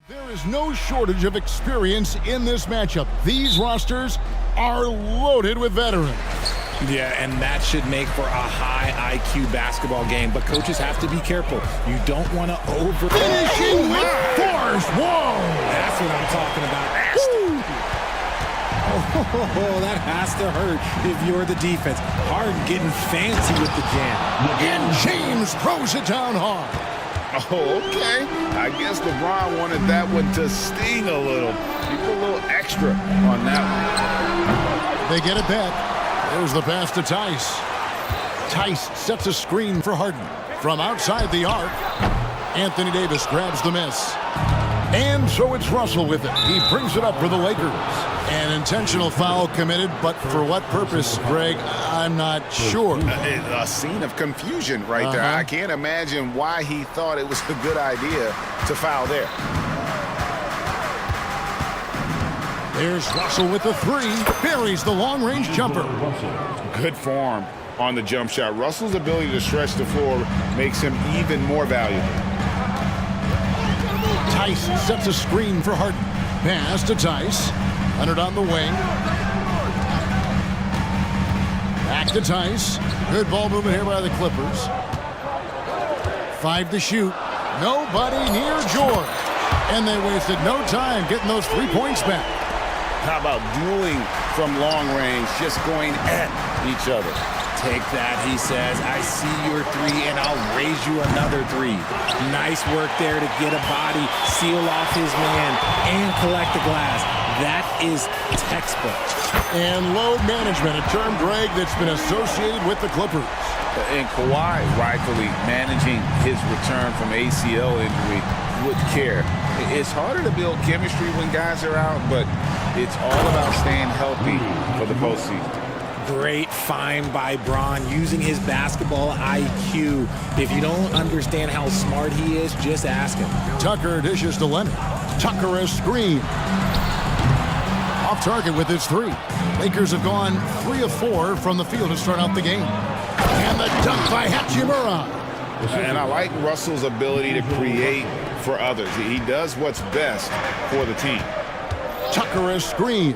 There is no shortage of experience in this matchup. These rosters are loaded with veterans. Yeah, and that should make for a high IQ basketball game, but coaches have to be careful. You don't want to Finishing with force. Whoa! That's what I'm talking about. Oh, that has to hurt if you're the defense. Harden getting fancy with the jam. And James throws it down hard. Oh, okay. I guess LeBron wanted that one to sting a little. He put a little extra on that one. They get it back. There's the pass to Tice. Tice sets a screen for Harden. From outside the arc, Anthony Davis grabs the miss. And so it's Russell with it. He brings it up for the Lakers. An intentional foul committed, but for what purpose, Greg? I'm not sure. A scene of confusion right there. I can't imagine why he thought it was a good idea to foul there. There's Russell with the three. Buries the long-range jumper. Good form on the jump shot. Russell's ability to stretch the floor makes him even more valuable. Tice sets a screen for Harden. Pass to Tice. Leonard on the wing. Back to Tice. Good ball movement here by the Clippers. 5 to shoot. Nobody near George. And they wasted no time getting those 3 points back. How about dueling from long range, just going at each other? Take that, he says. I see your three, and I'll raise you another three. Nice work there to get a body, seal off his man, and collect the glass. That is textbook. And load management, a term, Greg, that's been associated with the Clippers. And Kawhi rightfully managing his return from ACL injury with care. It's harder to build chemistry when guys are out, but it's all about staying healthy for the postseason. Great find by Bron using his basketball IQ. If you don't understand how smart he is, just ask him. Tucker dishes to Leonard. Tucker a screen. Off target with his three. Lakers have gone 3 of 4 from the field to start out the game. And the dunk by Hachimura. And I like Russell's ability to create for others. He does what's best for the team. Tucker a screen.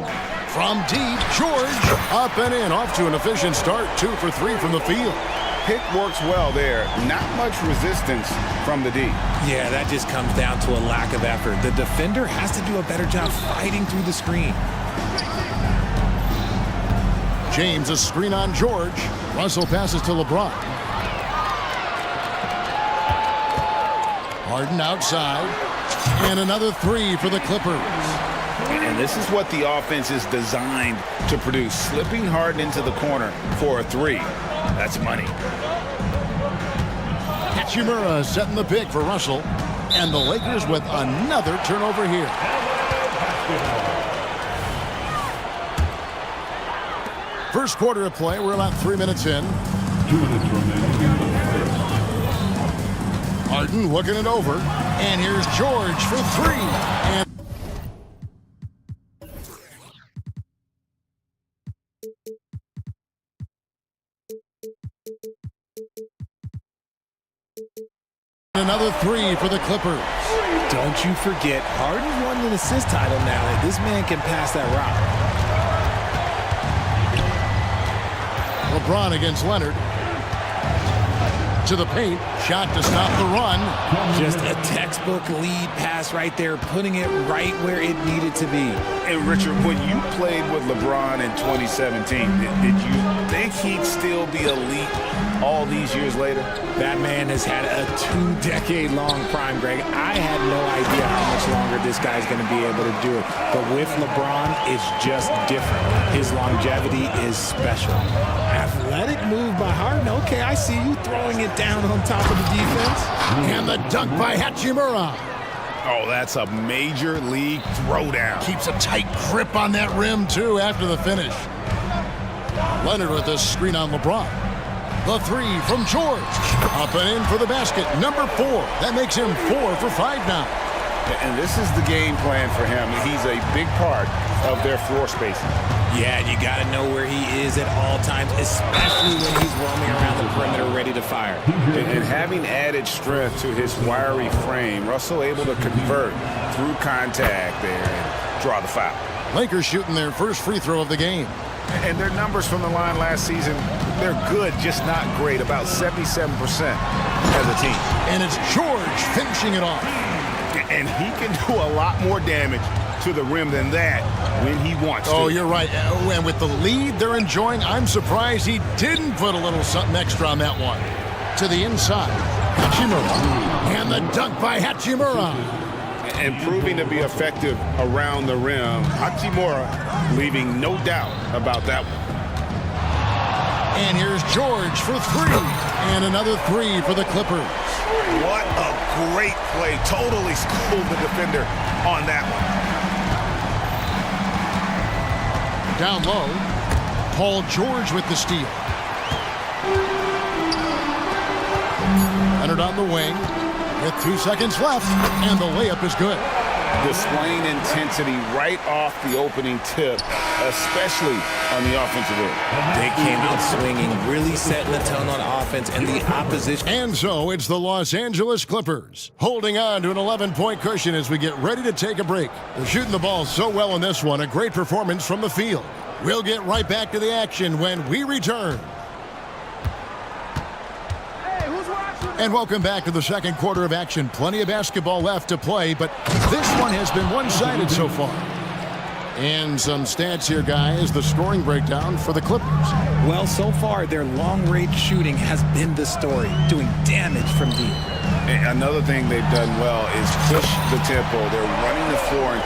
From deep, George up and in. Off to an efficient start. 2 for 3 from the field. Pick works well there. Not much resistance from the D. Yeah, that just comes down to a lack of effort. The defender has to do a better job fighting through the screen. James a screen on George. Russell passes to LeBron. Harden outside. And another 3 for the Clippers. And this is what the offense is designed to produce. Slipping Harden into the corner for a 3. That's money. Hachimura setting the pick for Russell. And the Lakers with another turnover here. First quarter of play. We're about 3 minutes in. 2 minutes remaining. Harden looking it over. And here's George for 3. And another 3 for the Clippers. Don't you forget, Harden won an assist title now. This man can pass that rock. LeBron against Leonard. To the paint. Shot to stop the run. Just a textbook lead pass right there, putting it right where it needed to be. And Richard, when you played with LeBron in 2017, did you think he'd still be elite all these years later? That man has had a 2-decade-long prime, Greg. I had no idea how much longer this guy's going to be able to do it. But with LeBron, it's just different. His longevity is special. Athletic move by Harden. Okay, I see you throwing it down on top of the defense. And the dunk by Hachimura. Oh, that's a major league throwdown. Keeps a tight grip on that rim, too, after the finish. Leonard with a screen on LeBron. The 3 from George. Up and in for the basket. Number 4. That makes him 4 for 5 now. And this is the game plan for him. He's a big part of their floor spacing. Yeah, you got to know where he is at all times, especially when he's roaming around the perimeter ready to fire. And having added strength to his wiry frame, Russell able to convert through contact there and draw the foul. Lakers shooting their first free throw of the game. And their numbers from the line last season, they're good, just not great, about 77% as a team. And it's George finishing it off. And he can do a lot more damage to the rim than that when he wants to. Oh, you're right. And with the lead they're enjoying, I'm surprised he didn't put a little something extra on that one. To the inside, Hachimura. And the dunk by Hachimura. And proving to be effective around the rim. Hachimura leaving no doubt about that one. And here's George for three. And another three for the Clippers. What a great play. Totally schooled the defender on that one. Down low, Paul George with the steal. Entered on the wing with 2 seconds left, and the layup is good. Displaying intensity right off the opening tip, especially on the offensive end. They came out swinging, really setting the tone on offense, and the opposition. And so it's the Los Angeles Clippers holding on to an 11-point cushion as we get ready to take a break. They're shooting the ball so well in this one, a great performance from the field. We'll get right back to the action when we return. And welcome back to the second quarter of action. Plenty of basketball left to play, but this one has been one-sided so far. And some stats here, guys. The scoring breakdown for the Clippers. Well, so far, their long-range shooting has been the story, doing damage from deep. And another thing they've done well is push the tempo. They're running the floor and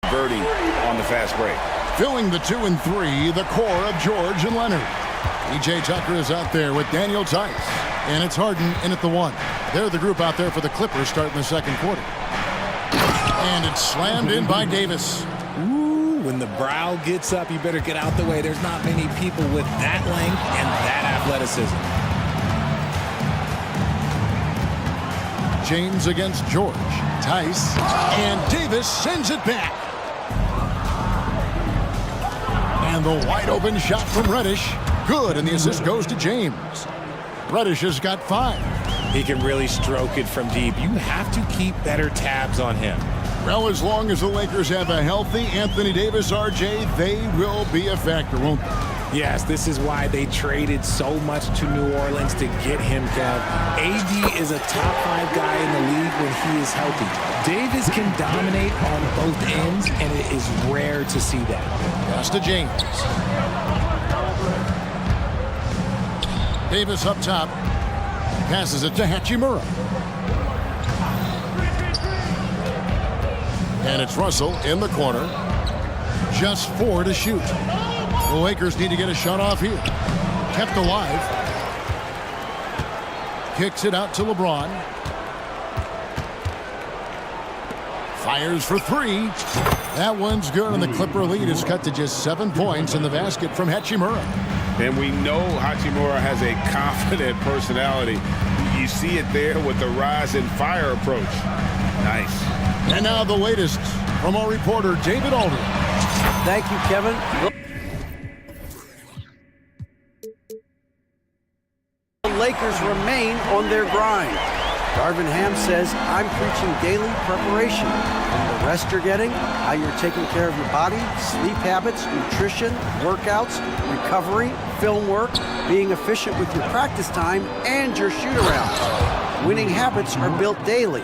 converting on the fast break. Filling the 2 and 3, the core of George and Leonard. E.J. Tucker is out there with Daniel Tice. And it's Harden in at the 1. They're the group out there for the Clippers starting the second quarter. And it's slammed in by Davis. Ooh, when the brow gets up, you better get out the way. There's not many people with that length and that athleticism. James against George. Tice. And Davis sends it back. And the wide open shot from Reddish. Good, and the assist goes to James. Reddish has got 5. He can really stroke it from deep. You have to keep better tabs on him. Well, as long as the Lakers have a healthy Anthony Davis, RJ, they will be a factor, won't they? Yes, this is why they traded so much to New Orleans to get him, Kev. AD is a top 5 guy in the league when he is healthy. Davis can dominate on both ends, and it is rare to see that. Pass to James. Davis up top. Passes it to Hachimura. And it's Russell in the corner. Just 4 to shoot. The Lakers need to get a shot off here. Kept alive. Kicks it out to LeBron. Fires for 3. That one's good, and the Clipper lead is cut to just 7 points in the basket from Hachimura. And we know Hachimura has a confident personality. You see it there with the rise and fire approach. Nice. And now the latest from our reporter, David Aldridge. Thank you, Kevin. The Lakers remain on their grind. Darvin Ham says, I'm preaching daily preparation. The rest you're getting, how you're taking care of your body, sleep habits, nutrition, workouts, recovery, film work, being efficient with your practice time, and your shoot-arounds. Winning habits are built daily.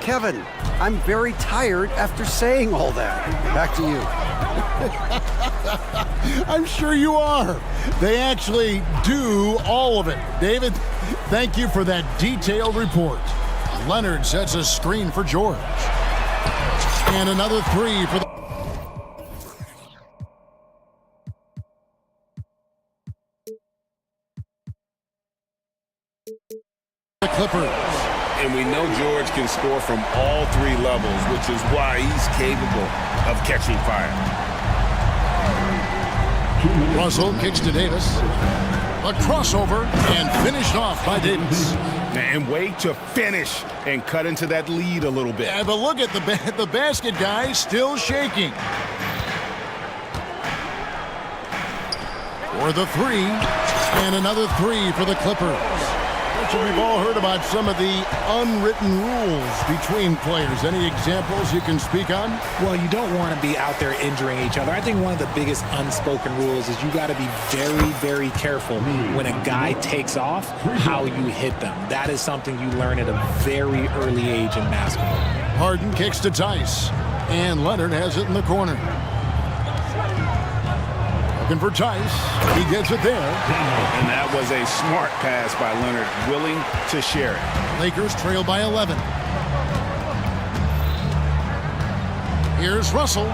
Kevin, I'm very tired after saying all that. Back to you. I'm sure you are. They actually do all of it. David, thank you for that detailed report. Leonard sets a screen for George. And another 3 for the... Clippers. And we know George can score from all three levels, which is why he's capable of catching fire. Russell kicks to Davis. A crossover and finished off by Davis. And way to finish and cut into that lead a little bit. Yeah, but look at the basket guy still shaking. For the three, and another three for the Clippers. We've all heard about some of the unwritten rules between players. Any examples you can speak on? Well, you don't want to be out there injuring each other. I think one of the biggest unspoken rules is you got to be very, very careful when a guy takes off, how you hit them. That is something you learn at a very early age in basketball. Harden kicks to Tice, and Leonard has it in the corner. Looking for Tice. He gets it there. And that was a smart pass by Leonard, willing to share it. Lakers trail by 11. Here's Russell.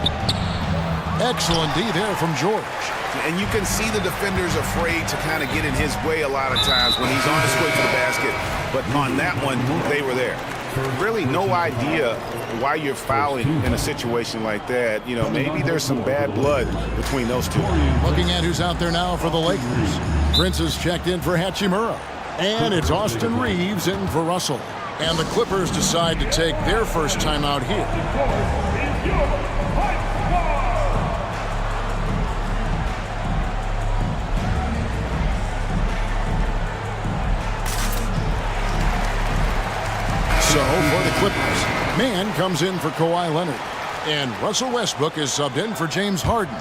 Excellent D there from George. And you can see the defenders afraid to kind of get in his way a lot of times when he's on his way to the basket. But on that one, they were there. Really no idea why you're fouling in a situation like that. You know, maybe there's some bad blood between those two. Looking at who's out there now for the Lakers. Prince is checked in for Hachimura. And it's Austin Reeves in for Russell. And the Clippers decide to take their first timeout here. So for the Clippers, Mann comes in for Kawhi Leonard. And Russell Westbrook is subbed in for James Harden.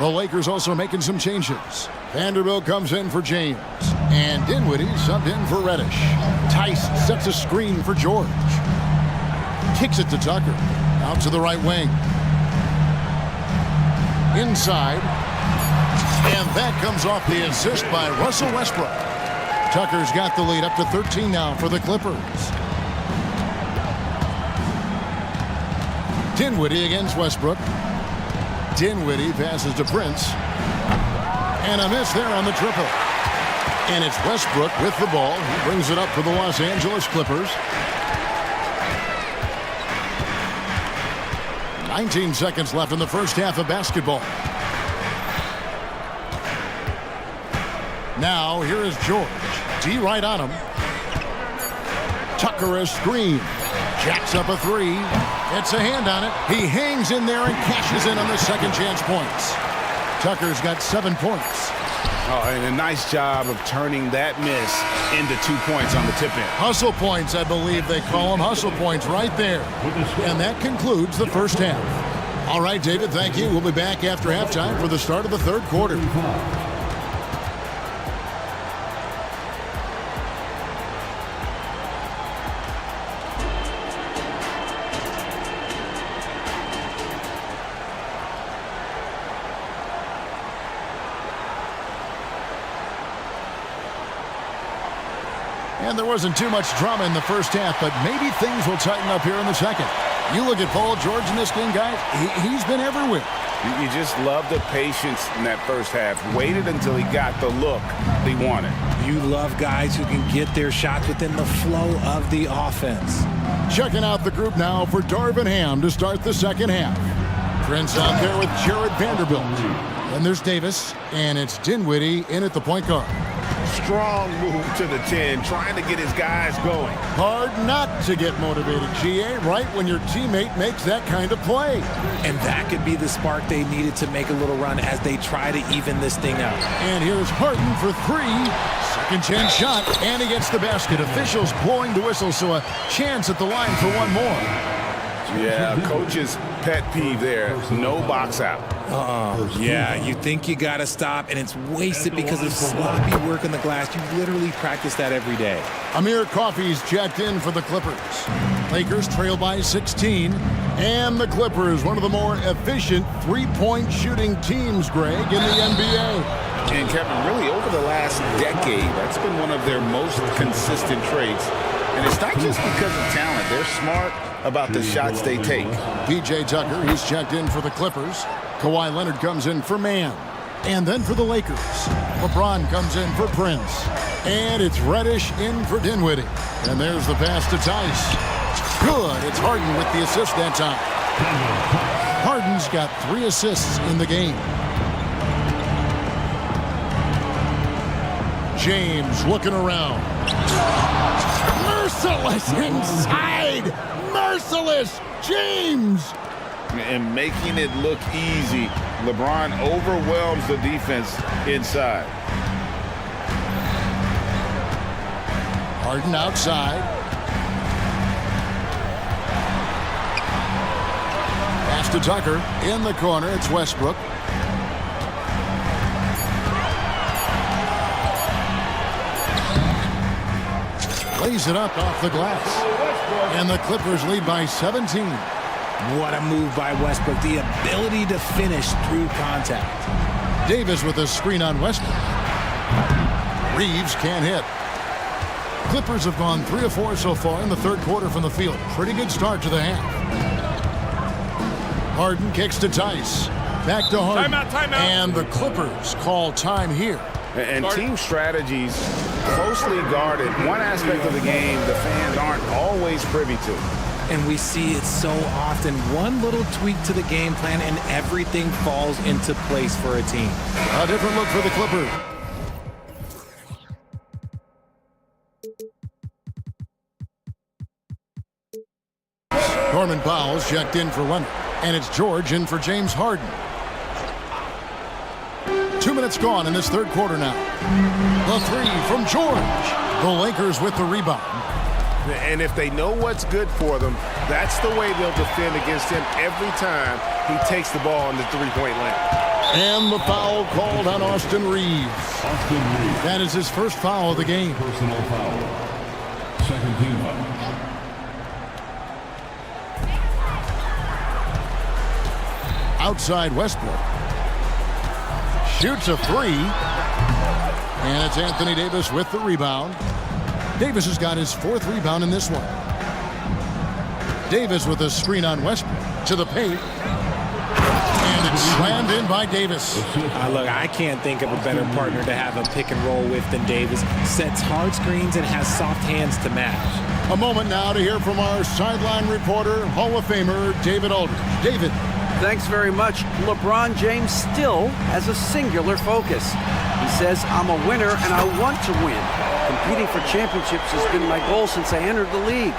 The Lakers also making some changes. Vanderbilt comes in for James. And Dinwiddie subbed in for Reddish. Tice sets a screen for George. Kicks it to Tucker. Out to the right wing. Inside. And that comes off the assist by Russell Westbrook. Tucker's got the lead up to 13 now for the Clippers. Dinwiddie against Westbrook. Dinwiddie passes to Prince. And a miss there on the triple. And it's Westbrook with the ball. He brings it up for the Los Angeles Clippers. 19 seconds left in the first half of basketball. Now here is George. D right on him. Tucker a screen. Jacks up a three. It's a hand on it. He hangs in there and cashes in on the second chance points. Tucker's got 7 points. Oh, and a nice job of turning that miss into 2 points on the tip-in. Hustle points, I believe they call them. Hustle points right there. And that concludes the first half. All right, David, thank you. We'll be back after halftime for the start of the third quarter. And there wasn't too much drama in the first half, but maybe things will tighten up here in the second. You look at Paul George in this game, guys. He's been everywhere. You just love the patience in that first half. Waited until he got the look he wanted. You love guys who can get their shots within the flow of the offense. Checking out the group now for Darvin Ham to start the second half. Prince out there with Jared Vanderbilt. Then there's Davis, and it's Dinwiddie in at the point guard. Strong move to the 10, trying to get his guys going. Hard not to get motivated, GA, right when your teammate makes that kind of play. And that could be the spark they needed to make a little run as they try to even this thing out. And here's Harden for three. Second chance shot, and he gets the basket. Officials blowing the whistle, so a chance at the line for one more. Yeah, coach's pet peeve there. No box out. Yeah, you think you got to stop, and it's wasted because of sloppy work on the glass. You literally practice that every day. Amir Coffey's checked in for the Clippers. Lakers trail by 16. And the Clippers, one of the more efficient three-point shooting teams, Greg, in the NBA. And Kevin, really over the last decade, that's been one of their most consistent traits. And it's not just because of talent. They're smart about the shots they take. PJ Tucker, he's checked in for the Clippers. Kawhi Leonard comes in for Mann. And then for the Lakers, LeBron comes in for Prince. And it's Reddish in for Dinwiddie. And there's the pass to Tice. Good. It's Harden with the assist that time. Harden's got 3 assists in the game. James looking around. Merciless inside. Merciless. James. And making it look easy. LeBron overwhelms the defense inside. Harden outside. Pass to Tucker. In the corner, it's Westbrook. Lays it up off the glass. And the Clippers lead by 17. What a move by Westbrook. The ability to finish through contact. Davis with a screen on Westbrook. Reeves can't hit. Clippers have gone 3 of 4 so far in the third quarter from the field. Pretty good start to the half. Harden kicks to Tice. Back to Harden. Timeout. And the Clippers call time here. And team strategies closely guarded. One aspect of the game the fans aren't always privy to. And we see it so often. One little tweak to the game plan and everything falls into place for a team. A different look for the Clippers. Norman Powell's checked in for Leonard. And it's George in for James Harden. 2 minutes gone in this third quarter now. The 3 from George. The Lakers with the rebound. And if they know what's good for them, that's the way they'll defend against him every time he takes the ball in the three-point line. And the foul called on Austin Reeves. That is his first foul of the game. Personal foul. Second team foul. Outside Westbrook. Shoots a 3. And it's Anthony Davis with the rebound. Davis has got his 4th rebound in this one. Davis with a screen on Westbrook to the paint. And it's slammed in by Davis. Look, I can't think of a better partner to have a pick and roll with than Davis. Sets hard screens and has soft hands to match. A moment now to hear from our sideline reporter, Hall of Famer David Aldridge. David. Thanks very much. LeBron James still has a singular focus. He says, I'm a winner and I want to win. Competing for championships has been my goal since I entered the league.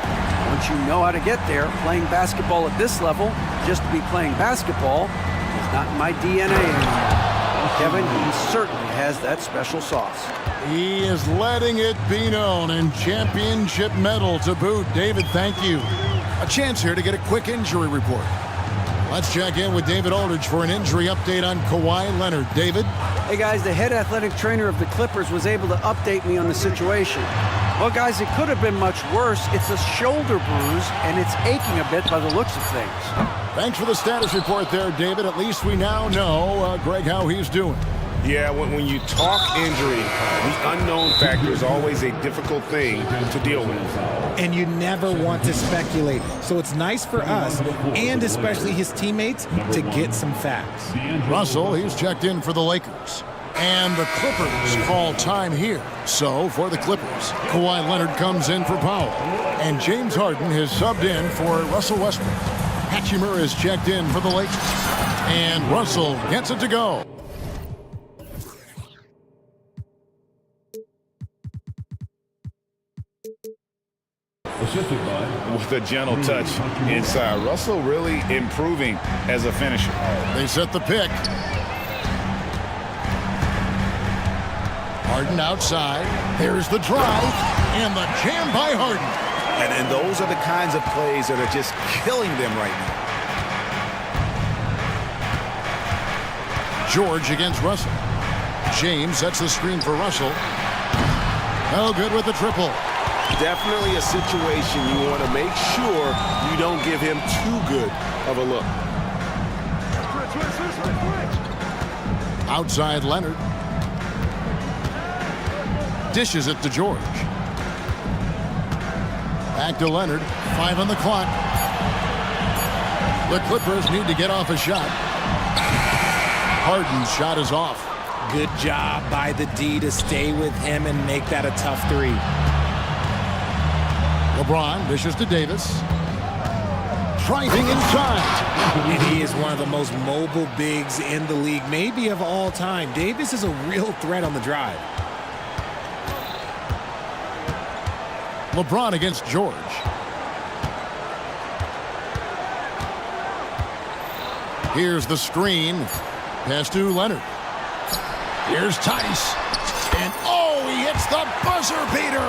Once you know how to get there, playing basketball at this level, just to be playing basketball, is not in my DNA anymore. Kevin, he certainly has that special sauce. He is letting it be known, and championship medal to boot. David, thank you. A chance here to get a quick injury report. Let's check in with David Aldridge for an injury update on Kawhi Leonard. David? Hey guys, the head athletic trainer of the Clippers was able to update me on the situation. Well guys, it could have been much worse. It's a shoulder bruise and it's aching a bit by the looks of things. Thanks for the status report there, David. At least we now know, Greg, how he's doing. Yeah, when you talk injury, the unknown factor is always a difficult thing to deal with. And you never want to speculate. So it's nice for us, and especially his teammates, to get some facts. Russell, he's checked in for the Lakers. And the Clippers call time here. So, for the Clippers, Kawhi Leonard comes in for Powell. And James Harden has subbed in for Russell Westbrook. Hachimura is checked in for the Lakers. And Russell gets it to go. With a gentle touch inside. Russell really improving as a finisher. They set the pick. Harden outside. There's the drive. And the jam by Harden. And those are the kinds of plays that are just killing them right now. George against Russell. James sets the screen for Russell. Oh, good with the triple. Definitely a situation you want to make sure you don't give him too good of a look. Outside Leonard. Dishes it to George. Back to Leonard. 5 on the clock. The Clippers need to get off a shot. Harden's shot is off. Good job by the D to stay with him and make that a tough 3. LeBron dishes to Davis. Driving inside. And he is one of the most mobile bigs in the league, maybe of all time. Davis is a real threat on the drive. LeBron against George. Here's the screen. Pass to Leonard. Here's Tice. And oh, he hits the buzzer beater.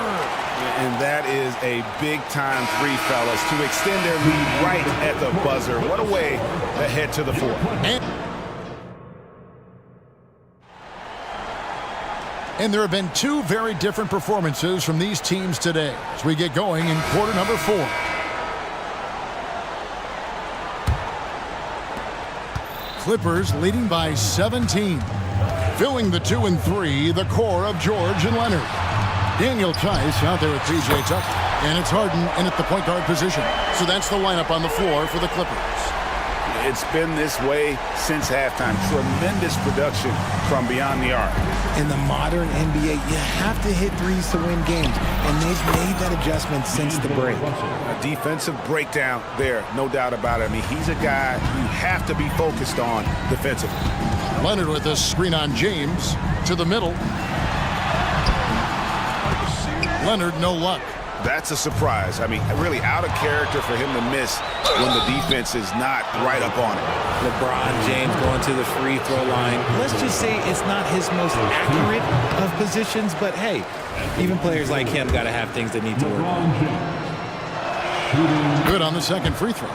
And that is a big-time three, fellas, to extend their lead right at the buzzer. What a way to head to the fourth. And there have been two very different performances from these teams today as we get going in quarter number 4. Clippers leading by 17. Filling the 2 and 3, the core of George and Leonard. Daniel Tice out there with P.J. Tucker. And it's Harden in at the point guard position. So that's the lineup on the floor for the Clippers. It's been this way since halftime. Tremendous production from beyond the arc. In the modern NBA, you have to hit threes to win games, and they've made that adjustment since the break. A defensive breakdown there, no doubt about it. I mean, he's a guy you have to be focused on defensively. Leonard with a screen on James to the middle. Leonard, no luck. That's a surprise. I mean, really out of character for him to miss when the defense is not right up on it. LeBron James going to the free throw line. Let's just say it's not his most accurate of positions, but hey, even players like him got to have things that need to work on. Good on the second free throw.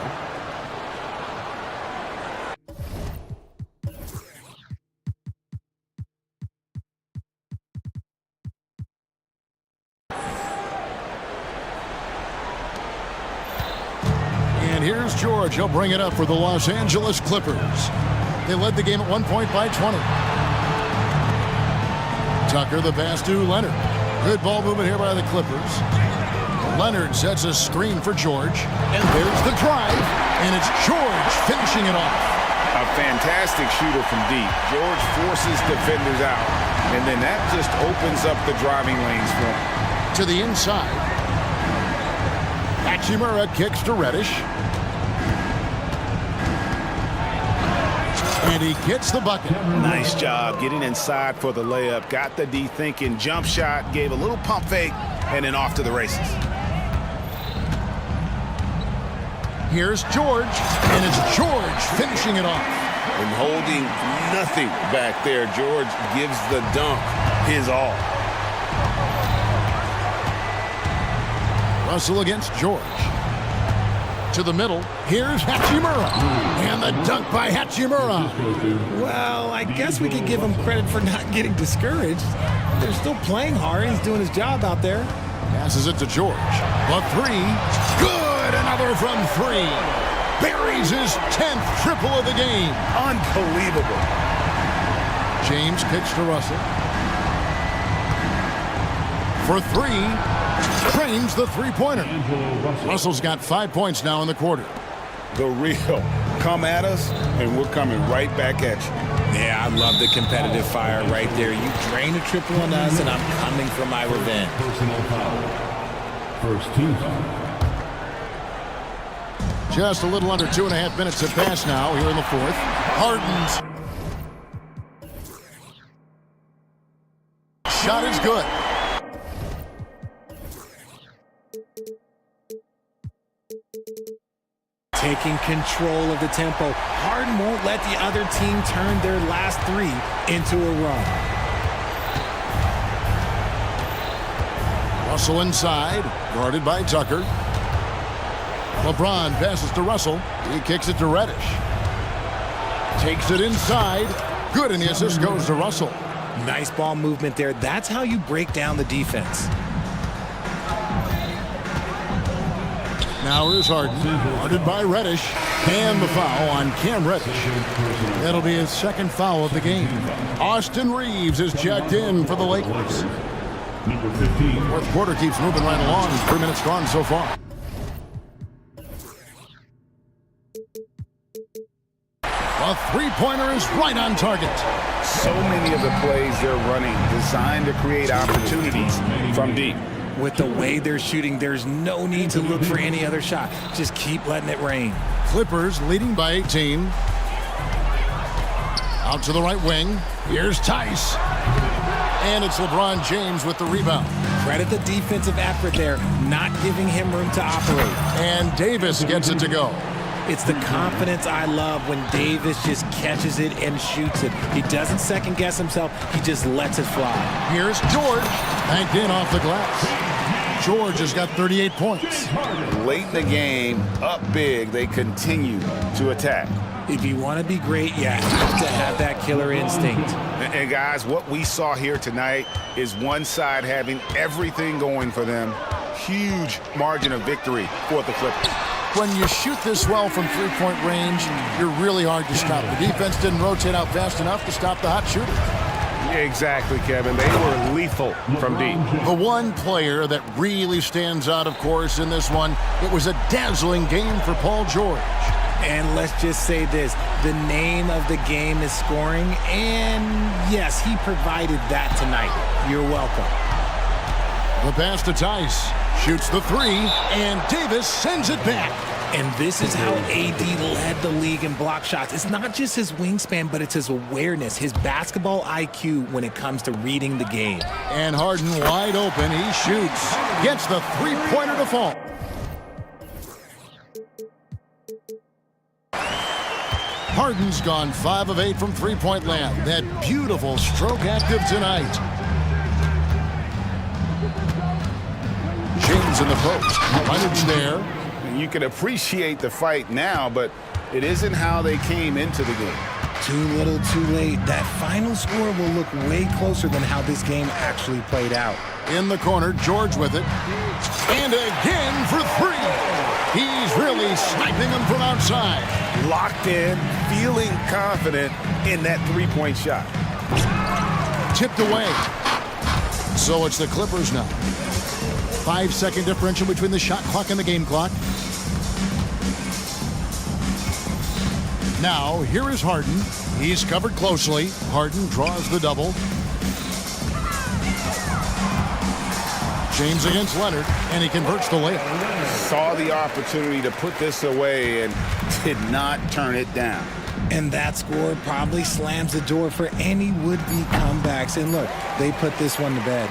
And here's George. He'll bring it up for the Los Angeles Clippers. They led the game at 1 point by 20. Tucker, the pass to Leonard. Good ball movement here by the Clippers. Leonard sets a screen for George. And there's the drive. And it's George finishing it off. A fantastic shooter from deep. George forces defenders out. And then that just opens up the driving lanes for him. To the inside. Hachimura kicks to Reddish. And he gets the bucket. Nice job getting inside for the layup. Got the D thinking. Jump shot. Gave a little pump fake. And then off to the races. Here's George. And it's George finishing it off. And holding nothing back there. George gives the dunk his all. Russell against George. To the middle. Here's Hachimura. And the dunk by Hachimura. Well, I guess we could give him credit for not getting discouraged. They're still playing hard. He's doing his job out there. Passes it to George. The three. Good. Another from 3. Buries his 10th triple of the game. Unbelievable. James kicks to Russell. For 3. Trains the three-pointer. Russell's got 5 points now in the quarter. The real. Come at us, and we're coming right back at you. Yeah, I love the competitive fire right there. You drain a triple on us, and I'm coming for my revenge. First team foul. Just a little under 2.5 minutes have passed now here in the fourth. Harden's shot is good. Taking control of the tempo. Harden won't let the other team turn their last 3 into a run. Russell inside, guarded by Tucker. LeBron passes to Russell. He kicks it to Reddish. Takes it inside. Good, and the assist goes to Russell. Nice ball movement there. That's how you break down the defense. Now here's Harden, guarded by Reddish. And the foul on Cam Reddish. That'll be his second foul of the game. Austin Reeves is checked in for the Lakers. Number 15. Fourth quarter keeps moving right along. 3 minutes gone so far. A three-pointer is right on target. So many of the plays they're running designed to create opportunities from deep. With the way they're shooting, there's no need to look for any other shot. Just keep letting it rain. Clippers leading by 18. Out to the right wing. Here's Tice. And it's LeBron James with the rebound. Credit the defensive effort there, not giving him room to operate. And Davis gets it to go. It's the confidence I love when Davis just catches it and shoots it. He doesn't second guess himself, he just lets it fly. Here's George, banked in off the glass. George has got 38 points. Late in the game, up big, they continue to attack. If you want to be great, you have to have that killer instinct. And guys, what we saw here tonight is one side having everything going for them. Huge margin of victory for the Clippers. When you shoot this well from three-point range, you're really hard to stop. The defense didn't rotate out fast enough to stop the hot shooter. Exactly, Kevin. They were lethal from deep. The one player that really stands out, of course, in this one, it was a dazzling game for Paul George. And let's just say this, the name of the game is scoring, and yes, he provided that tonight. You're welcome. The pass to Tice, shoots the three, and Davis sends it back. And this is how AD led the league in block shots. It's not just his wingspan, but it's his awareness, his basketball IQ when it comes to reading the game. And Harden wide open, he shoots, gets the three-pointer to fall. Harden's gone 5 of 8 from three-point land. That beautiful stroke active tonight. James in the post. Leonard's there. And you can appreciate the fight now, but it isn't how they came into the game. Too little, too late. That final score will look way closer than how this game actually played out. In the corner, George with it. And again for three. He's really sniping them from outside. Locked in, feeling confident in that three-point shot. Tipped away. So it's the Clippers now. 5-second differential between the shot clock and the game clock. Now, here is Harden. He's covered closely. Harden draws the double. James against Leonard, and he converts the layup. Saw the opportunity to put this away and did not turn it down. And that score probably slams the door for any would-be comebacks. And look, they put this one to bed.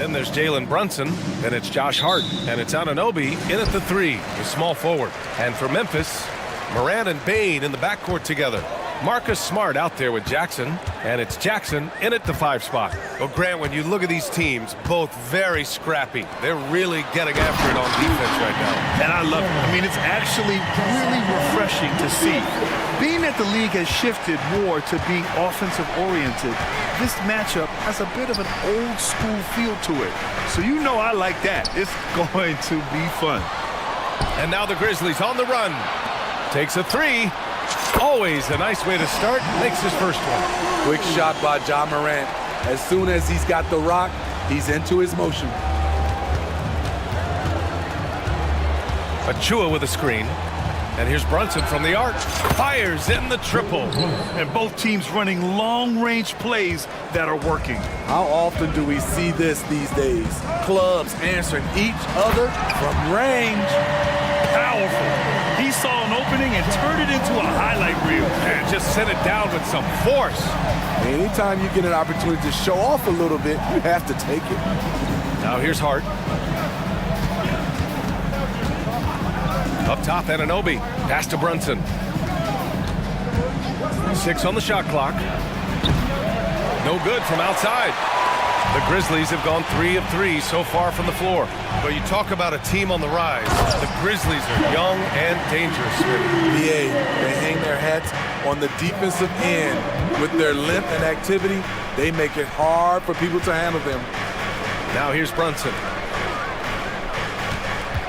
Then there's Jalen Brunson. Then it's Josh Hart. And it's Anunoby in at the 3, the small forward. And for Memphis, Morant and Bane in the backcourt together. Marcus Smart out there with Jackson, and it's Jackson in at the 5 spot. Well, Grant, when you look at these teams, both very scrappy. They're really getting after it on defense right now. And I love it. I mean, it's actually really refreshing to see. Being that the league has shifted more to being offensive-oriented, this matchup has a bit of an old-school feel to it. So you know I like that. It's going to be fun. And now the Grizzlies on the run. Takes a 3. Always a nice way to start. Makes his first one. Quick shot by Ja Morant. As soon as he's got the rock, he's into his motion. Achua with a screen. And here's Brunson from the arc. Fires in the triple. And both teams running long-range plays that are working. How often do we see this these days? Clubs answering each other from range. Powerful. He saw an opening and turned it into a highlight reel. And just sent it down with some force. Anytime you get an opportunity to show off a little bit, you have to take it. Now here's Hart. Up top, Anunoby. Pass to Brunson. 6 on the shot clock. No good from outside. The Grizzlies have gone 3 of 3 so far from the floor. But you talk about a team on the rise. The Grizzlies are young and dangerous. They hang their hats on the defensive end. With their length and activity, they make it hard for people to handle them. Now here's Brunson.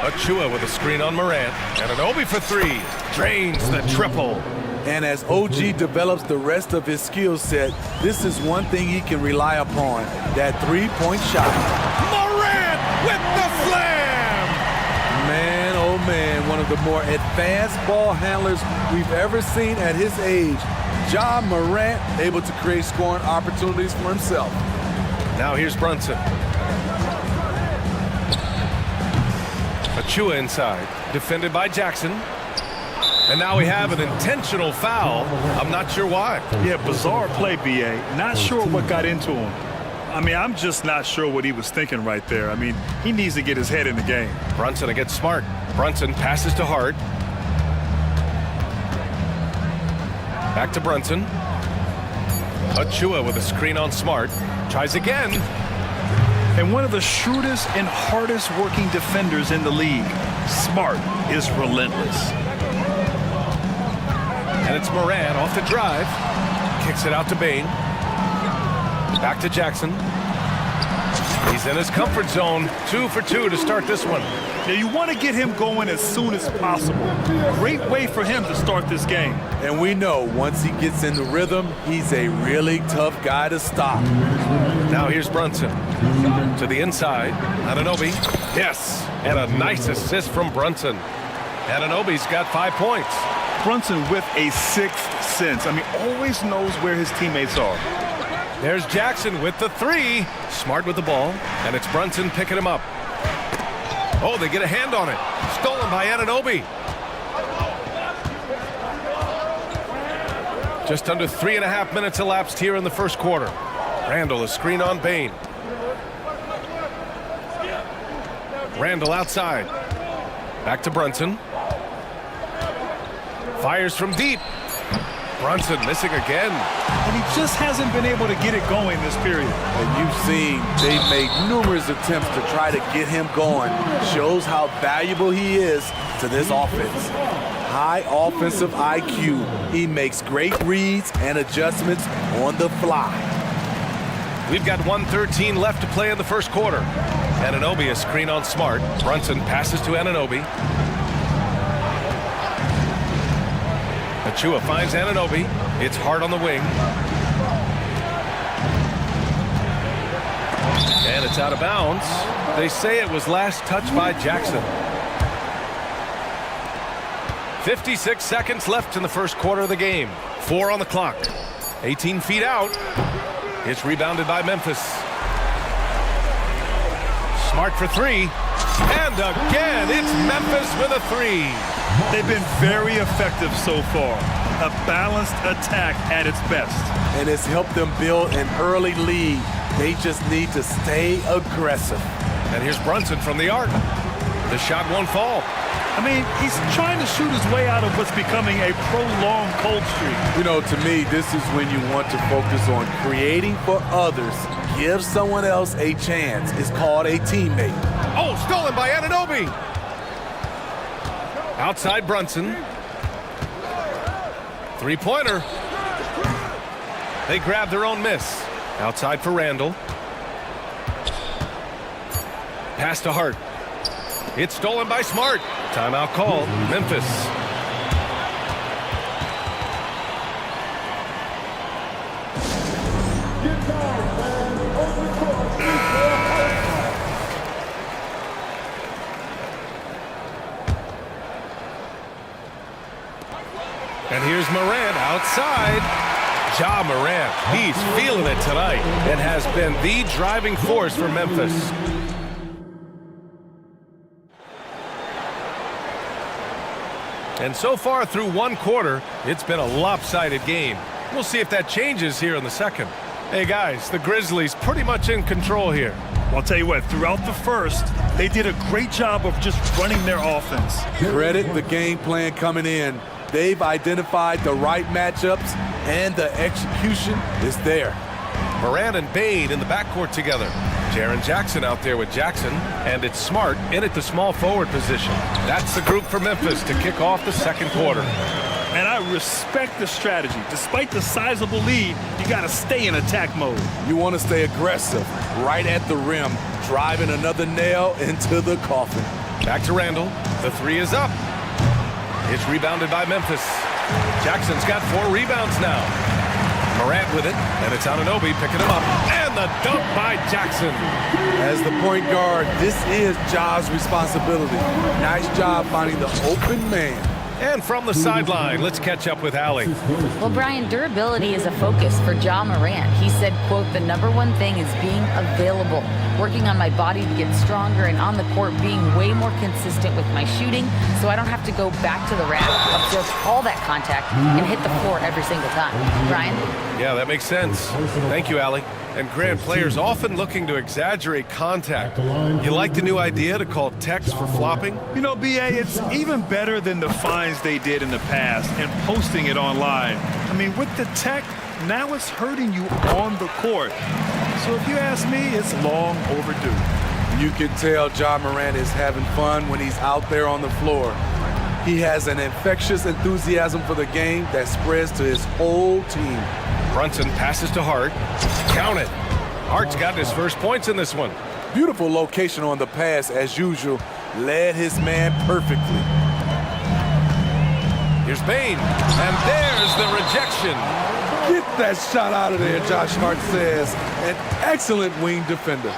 Achua with a screen on Morant. And Anunoby for 3. Drains the triple. And as OG develops the rest of his skill set, this is one thing he can rely upon, that three-point shot. Morant with the slam! Man, oh man, one of the more advanced ball handlers we've ever seen at his age. Ja Morant able to create scoring opportunities for himself. Now here's Brunson. Achua inside, defended by Jackson. And now we have an intentional foul. I'm not sure why. Yeah, bizarre play, B.A. Not sure what got into him. I mean, I'm just not sure what he was thinking right there. I mean, he needs to get his head in the game. Brunson against Smart. Brunson passes to Hart. Back to Brunson. Achua with a screen on Smart. Tries again. And one of the shrewdest and hardest working defenders in the league. Smart is relentless. And it's Morant off the drive. Kicks it out to Bane. Back to Jackson. He's in his comfort zone. 2 for 2 to start this one. Now you want to get him going as soon as possible. Great way for him to start this game. And we know once he gets in the rhythm, he's a really tough guy to stop. Now here's Brunson. To the inside. Anunoby. Yes. And a nice assist from Brunson. Anunoby's got 5 points. Brunson with a sixth sense. I mean, always knows where his teammates are. There's Jackson with the 3. Smart with the ball. And it's Brunson picking him up. Oh, they get a hand on it. Stolen by Anunoby. Just under 3.5 minutes elapsed here in the first quarter. Randall, a screen on Bane. Randall outside. Back to Brunson. Fires from deep. Brunson missing again. And he just hasn't been able to get it going this period. And you've seen they've made numerous attempts to try to get him going. Shows how valuable he is to this offense. High offensive IQ. He makes great reads and adjustments on the fly. We've got 1:13 left to play in the first quarter. Anunoby a screen on Smart. Brunson passes to Anunoby. Achua finds Anunoby. It's Hart on the wing. And it's out of bounds. They say it was last touched by Jackson. 56 seconds left in the first quarter of the game. 4 on the clock. 18 feet out. It's rebounded by Memphis. Smart for 3. And again, it's Memphis with a 3. They've been very effective so far. A balanced attack at its best. And it's helped them build an early lead. They just need to stay aggressive. And here's Brunson from the arc. The shot won't fall. I mean, he's trying to shoot his way out of what's becoming a prolonged cold streak. You know, to me, this is when you want to focus on creating for others. Give someone else a chance. It's called a teammate. Oh, stolen by Anunoby. Outside Brunson. Three-pointer. They grab their own miss. Outside for Randall. Pass to Hart. It's stolen by Smart. Timeout called. Memphis. Get down, man. Open court. And here's Morant outside. Ja Morant, he's feeling it tonight and has been the driving force for Memphis. And so far through one quarter, it's been a lopsided game. We'll see if that changes here in the second. Hey guys, the Grizzlies pretty much in control here. Well, I'll tell you what, throughout the first, they did a great job of just running their offense. Credit the game plan coming in. They've identified the right matchups, and the execution is there. Morant and Bane in the backcourt together. Jaren Jackson out there with Jackson, and it's Smart in at the small forward position. That's the group for Memphis to kick off the second quarter. And I respect the strategy. Despite the sizable lead, you got to stay in attack mode. You want to stay aggressive, right at the rim, driving another nail into the coffin. Back to Randall. The three is up. It's rebounded by Memphis. Jackson's got 4 rebounds now. Morant with it, and it's Anunoby picking him up. And the dunk by Jackson. As the point guard, this is Ja's responsibility. Nice job finding the open man. And from the sideline, let's catch up with Allie. Well, Brian, durability is a focus for Ja Morant. He said, quote, "The #1 thing is being available, working on my body to get stronger, and on the court being way more consistent with my shooting so I don't have to go back to the rack, absorb all that contact, and hit the floor every single time." Brian? Yeah, that makes sense. Thank you, Allie. And Grant, players often looking to exaggerate contact. You like the new idea to call techs for flopping? You know, BA, it's even better than the fines they did in the past and posting it online. I mean, with the tech, now it's hurting you on the court. So if you ask me, it's long overdue. You can tell Ja Morant is having fun when he's out there on the floor. He has an infectious enthusiasm for the game that spreads to his whole team. Brunson passes to Hart. Count it. Hart's got his first points in this one. Beautiful location on the pass, as usual. Led his man perfectly. Here's Bane. And there's the rejection. Get that shot out of there, Josh Hart says. An excellent wing defender.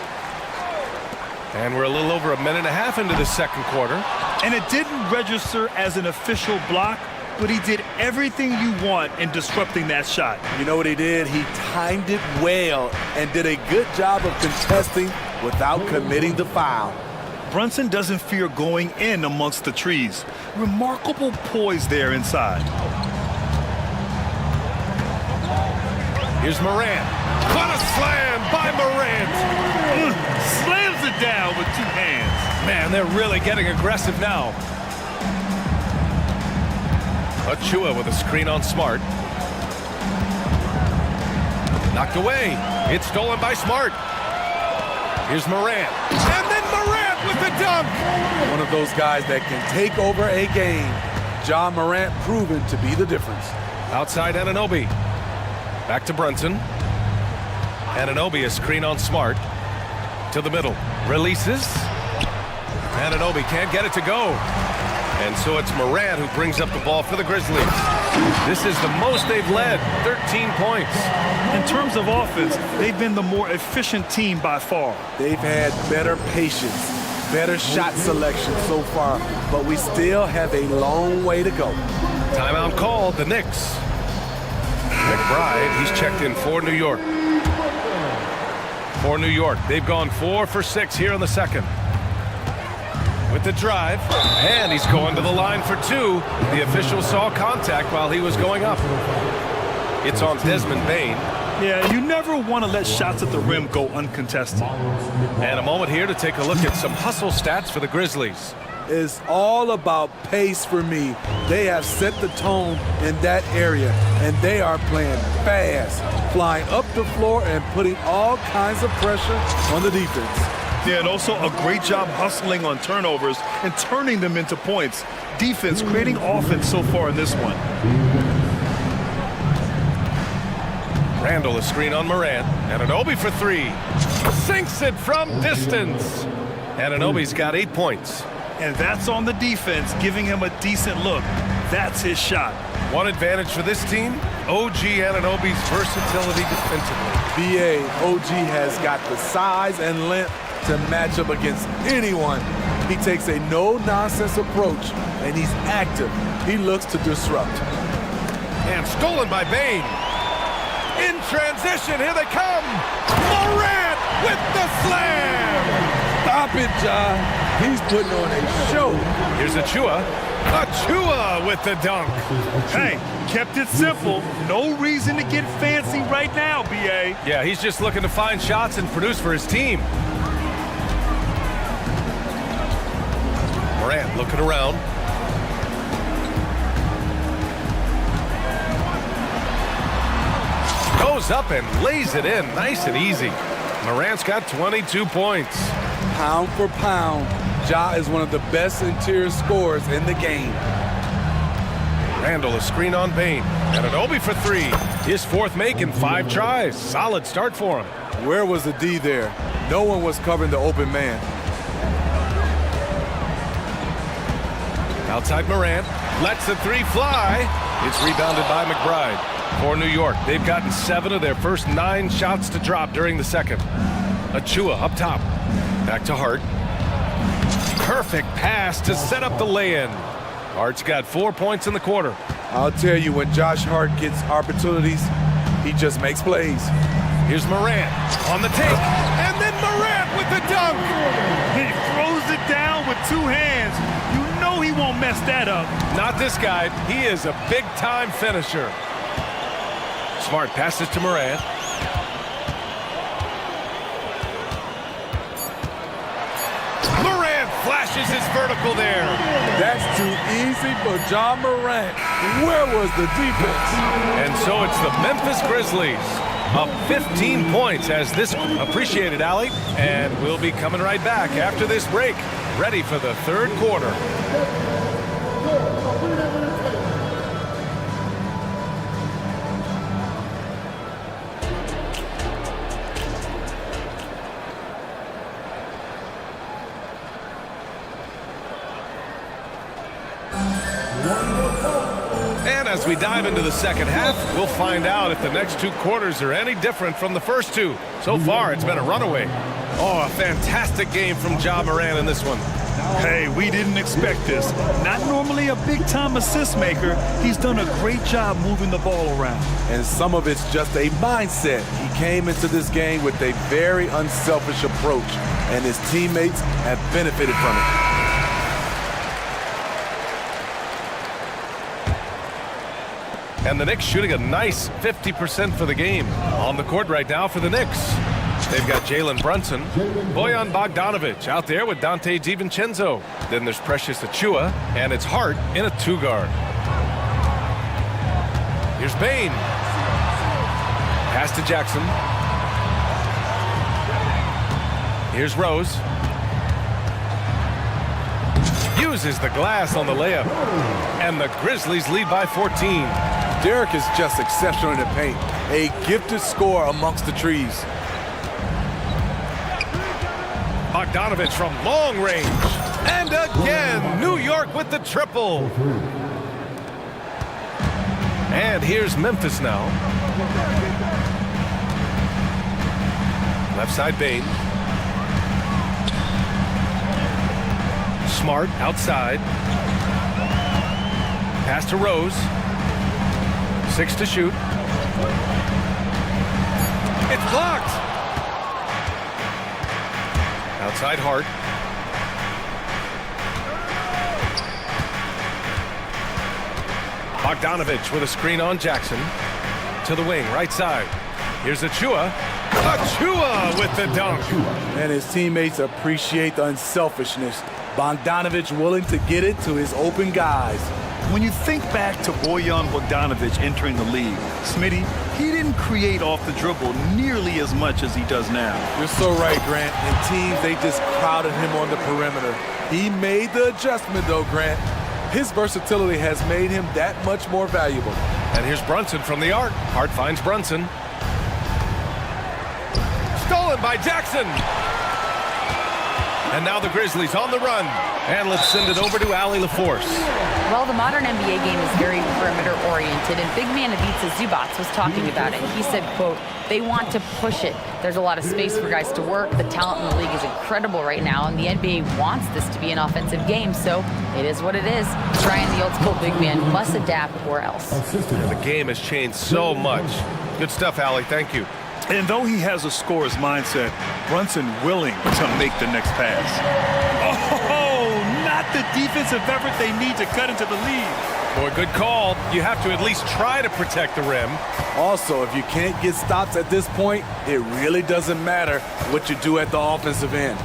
And we're a little over a minute and a half into the second quarter. And it didn't register as an official block, but he did everything you want in disrupting that shot. You know what he did? He timed it well and did a good job of contesting without committing the foul. Brunson doesn't fear going in amongst the trees. Remarkable poise there inside. Here's Morant. What a slam by Morant! Slams it down with 2 hands. Man, they're really getting aggressive now. Achua with a screen on Smart. Knocked away. It's stolen by Smart. Here's Morant. And then Morant with the dunk! One of those guys that can take over a game. Ja Morant proven to be the difference. Outside Anunoby. Back to Brunson. Anunoby a screen on Smart. To the middle. Releases. Anunoby can't get it to go. And so it's Morant who brings up the ball for the Grizzlies. This is the most they've led, 13 points. In terms of offense, they've been the more efficient team by far. They've had better patience, better shot selection so far, but we still have a long way to go. Timeout called, the Knicks. McBride, he's checked in for New York. For New York, they've gone 4 for 6 here in the second. With the drive, and he's going to the line for 2. The official saw contact while he was going up. It's on Desmond Bane. Yeah, you never want to let shots at the rim go uncontested. And a moment here to take a look at some hustle stats for the Grizzlies. It's all about pace for me. They have set the tone in that area, and they are playing fast, flying up the floor and putting all kinds of pressure on the defense. Yeah, and also a great job hustling on turnovers and turning them into points. Defense creating offense so far in this one. Randall, a screen on Morant. Anunoby for three. Sinks it from distance. Anunoby's got 8 points. And that's on the defense, giving him a decent look. That's his shot. One advantage for this team, OG Anunoby's versatility defensively. BA, OG has got the size and length to match up against anyone. He takes a no-nonsense approach, and he's active. He looks to disrupt. And stolen by Bane. In transition, here they come. Morant with the slam. Stop it, John. He's putting on a show. Here's Achua. Achua with the dunk. Hey, kept it simple. No reason to get fancy right now, BA. Yeah, he's just looking to find shots and produce for his team. Morant looking around. Goes up and lays it in nice and easy. Morant's got 22 points. Pound for pound, Ja is one of the best interior scorers in the game. Randall, a screen on Bane. Anunoby for three. His fourth make in 5 tries. Solid start for him. Where was the D there? No one was covering the open man. Outside Morant. Lets the three fly. It's rebounded by McBride. For New York, they've gotten 7 of their first 9 shots to drop during the second. Achua up top. Back to Hart. Perfect pass to set up the lay-in. Hart's got 4 points in the quarter. I'll tell you, when Josh Hart gets opportunities, he just makes plays. Here's Morant on the take. And then Morant with the dunk. He throws it down with 2 hands. You know he won't mess that up. Not this guy. He is a big-time finisher. Smart passes to Morant. Morant flashes his vertical there. That's too easy for John Morant. Where was the defense? And so it's the Memphis Grizzlies up 15 points as this appreciated, Allie. And we'll be coming right back after this break, ready for the third quarter. And as we dive into the second half, we'll find out if the next 2 quarters are any different from the first 2. So far, it's been a runaway. Oh, a fantastic game from Ja Morant in this one. Hey, we didn't expect this. Not normally a big-time assist maker. He's done a great job moving the ball around. And some of it's just a mindset. He came into this game with a very unselfish approach, and his teammates have benefited from it. And the Knicks shooting a nice 50% for the game. On the court right now for the Knicks. They've got Jalen Brunson, Bojan Bogdanovic out there with Dante DiVincenzo. Then there's Precious Achua, and it's Hart in a 2-guard. Here's Bane. Pass to Jackson. Here's Rose. Uses the glass on the layup. And the Grizzlies lead by 14. Derek is just exceptional in the paint. A gifted scorer amongst the trees. Bogdanovic from long range. And again, New York with the triple. And here's Memphis now. Left side Bane. Smart outside. Pass to Rose. 6 to shoot. It's blocked. Outside Hart. Bogdanovic with a screen on Jackson. To the wing, right side. Here's Achua. Achua with the dunk. And his teammates appreciate the unselfishness. Bogdanovich willing to get it to his open guys. When you think back to Bojan Bogdanovic entering the league, Smitty, he didn't create off the dribble nearly as much as he does now. You're so right, Grant. In teams, they just crowded him on the perimeter. He made the adjustment, though, Grant. His versatility has made him that much more valuable. And here's Brunson from the arc. Hart finds Brunson. Stolen by Jackson. And now the Grizzlies on the run. And let's send it over to Allie LaForce. Well, the modern NBA game is very perimeter-oriented, and big man Ivica Zubac was talking about it. He said, quote, they want to push it. There's a lot of space for guys to work. The talent in the league is incredible right now, and the NBA wants this to be an offensive game, so it is what it is. Trying the old school big man must adapt or else. And the game has changed so much. Good stuff, Allie. Thank you. And though he has a scorer's mindset, Brunson willing to make the next pass. Oh, not the defensive effort they need to cut into the lead. Boy, good call. You have to at least try to protect the rim. Also, if you can't get stops at this point, it really doesn't matter what you do at the offensive end.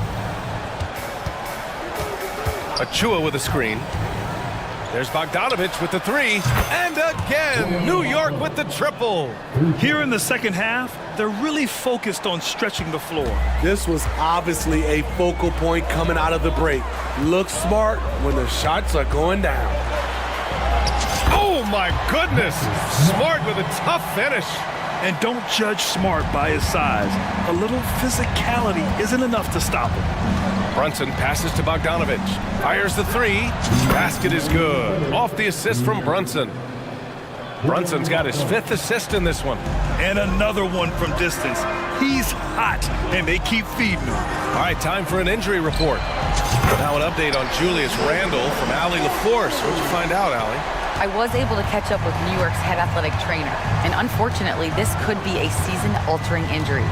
Achua with a screen. There's Bogdanovich with the three. And again, New York with the triple. Here in the second half, they're really focused on stretching the floor. This was obviously a focal point coming out of the break. Look smart when the shots are going down. Oh my goodness! Smart with a tough finish. And don't judge Smart by his size. A little physicality isn't enough to stop him. Brunson passes to Bogdanovich. Fires the three. Basket is good. Off the assist from Brunson. Brunson's got his 5th assist in this one. And another one from distance. He's hot, and they keep feeding him. All right, time for an injury report. Now an update on Julius Randle from Allie LaForce. What'd you find out, Allie? I was able to catch up with New York's head athletic trainer, and unfortunately, this could be a season-altering injury.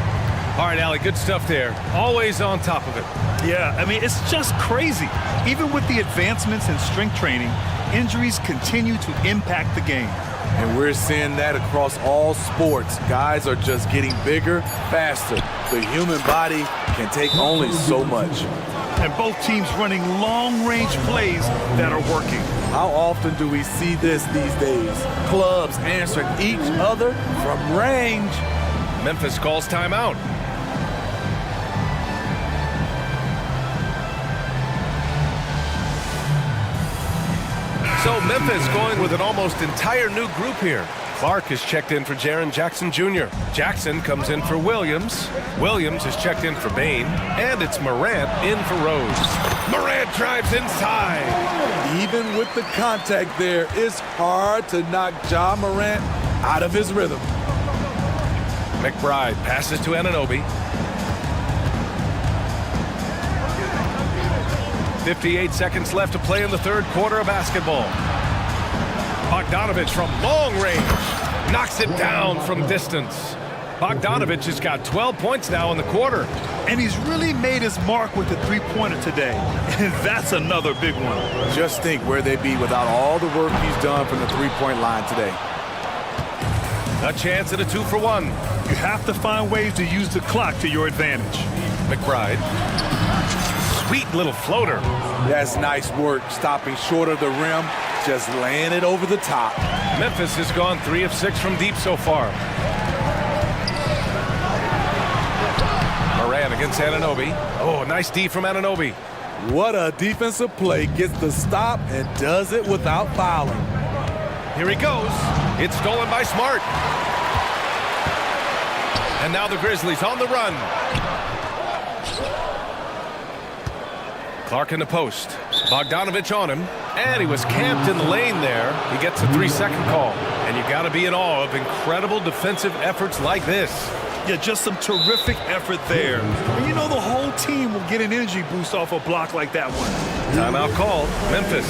All right, Allie, good stuff there. Always on top of it. Yeah, I mean, it's just crazy. Even with the advancements in strength training, injuries continue to impact the game. And we're seeing that across all sports. Guys are just getting bigger, faster. The human body can take only so much. And both teams running long-range plays that are working. How often do we see this these days? Clubs answering each other from range. Memphis calls timeout. So Memphis going with an almost entire new group here. Clark is checked in for Jaren Jackson Jr. Jackson comes in for Williams. Williams is checked in for Bain. And it's Morant in for Rose. Morant drives inside. Even with the contact there, it's hard to knock Ja Morant out of his rhythm. McBride passes to Anunoby. 58 seconds left to play in the third quarter of basketball. Bogdanovich from long range knocks it down from distance. Bogdanovich has got 12 points now in the quarter. And he's really made his mark with the three-pointer today. And that's another big one. Just think where they'd be without all the work he's done from the three-point line today. A chance at a 2-for-1. You have to find ways to use the clock to your advantage. McBride. Sweet little floater. That's nice work, stopping short of the rim, just laying it over the top. Memphis has gone 3 of 6 from deep so far. Morant against Anunoby. Oh, nice D from Anunoby. What a defensive play. Gets the stop and does it without fouling. Here he goes. It's stolen by Smart. And now the Grizzlies on the run. Clark in the post. Bogdanovich on him. And he was camped in the lane there. He gets a 3-second call. And you got to be in awe of incredible defensive efforts like this. Yeah, just some terrific effort there. And you know the whole team will get an energy boost off a block like that one. Timeout called. Memphis.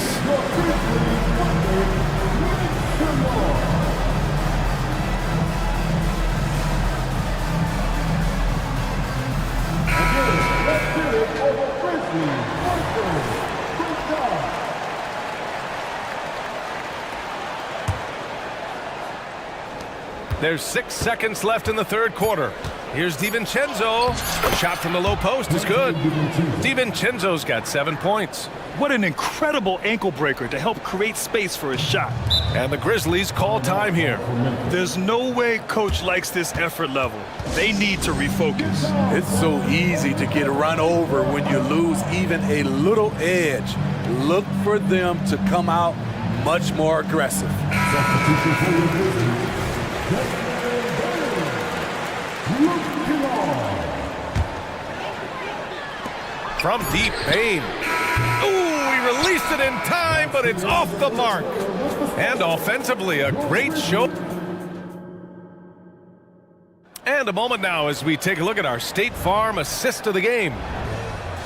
There's 6 seconds left in the third quarter. Here's DiVincenzo. A shot from the low post is good. DiVincenzo's got 7 points. What an incredible ankle breaker to help create space for a shot. And the Grizzlies call time here. There's no way coach likes this effort level. They need to refocus. It's so easy to get run over when you lose even a little edge. Look for them to come out much more aggressive. From deep, Payne. Ooh, he released it in time, but it's off the mark. And offensively, a great show. And a moment now as we take a look at our State Farm assist of the game.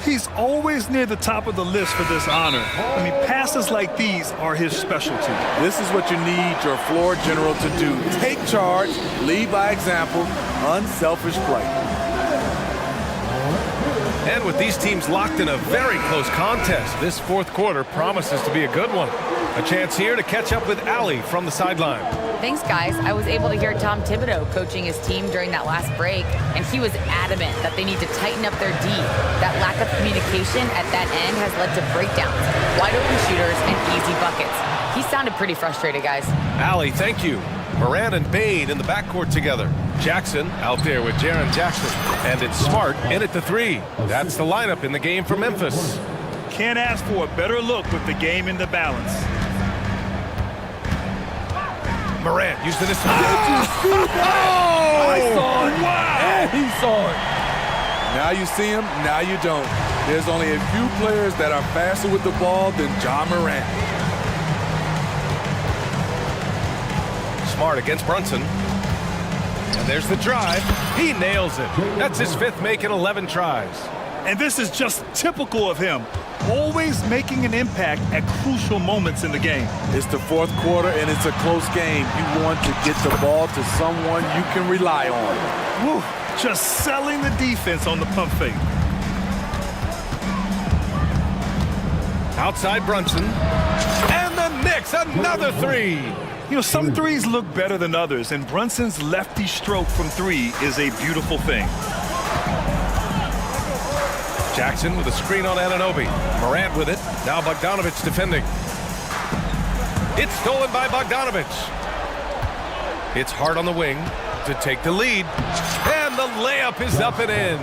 He's always near the top of the list for this honor. I mean, passes like these are his specialty. This is what you need your floor general to do. Take charge, lead by example, unselfish play. And with these teams locked in a very close contest, this fourth quarter promises to be a good one. A chance here to catch up with Allie from the sideline. Thanks, guys. I was able to hear Tom Thibodeau coaching his team during that last break, and he was adamant that they need to tighten up their D. That lack of communication at that end has led to breakdowns, wide open shooters, and easy buckets. He sounded pretty frustrated, guys. Allie, thank you. Moran and Bade in the backcourt together. Jackson out there with Jaren Jackson. And it's Smart in at the 3. That's the lineup in the game for Memphis. Can't ask for a better look with the game in the balance. Moran using this. Oh! I saw it. Wow! And he saw it. Now you see him, now you don't. There's only a few players that are faster with the ball than John Moran. Smart against Brunson. And there's the drive. He nails it. That's his 5th make in 11 tries. And this is just typical of him. Always making an impact at crucial moments in the game. It's the fourth quarter and it's a close game. You want to get the ball to someone you can rely on. Whew, just selling the defense on the pump fake. Outside Brunson. And the Knicks, another 3. You know, some threes look better than others, and Brunson's lefty stroke from 3 is a beautiful thing. Jackson with a screen on Anunoby. Morant with it. Now Bogdanovic defending. It's stolen by Bogdanovic. It's Hart on the wing to take the lead. And the layup is up and in.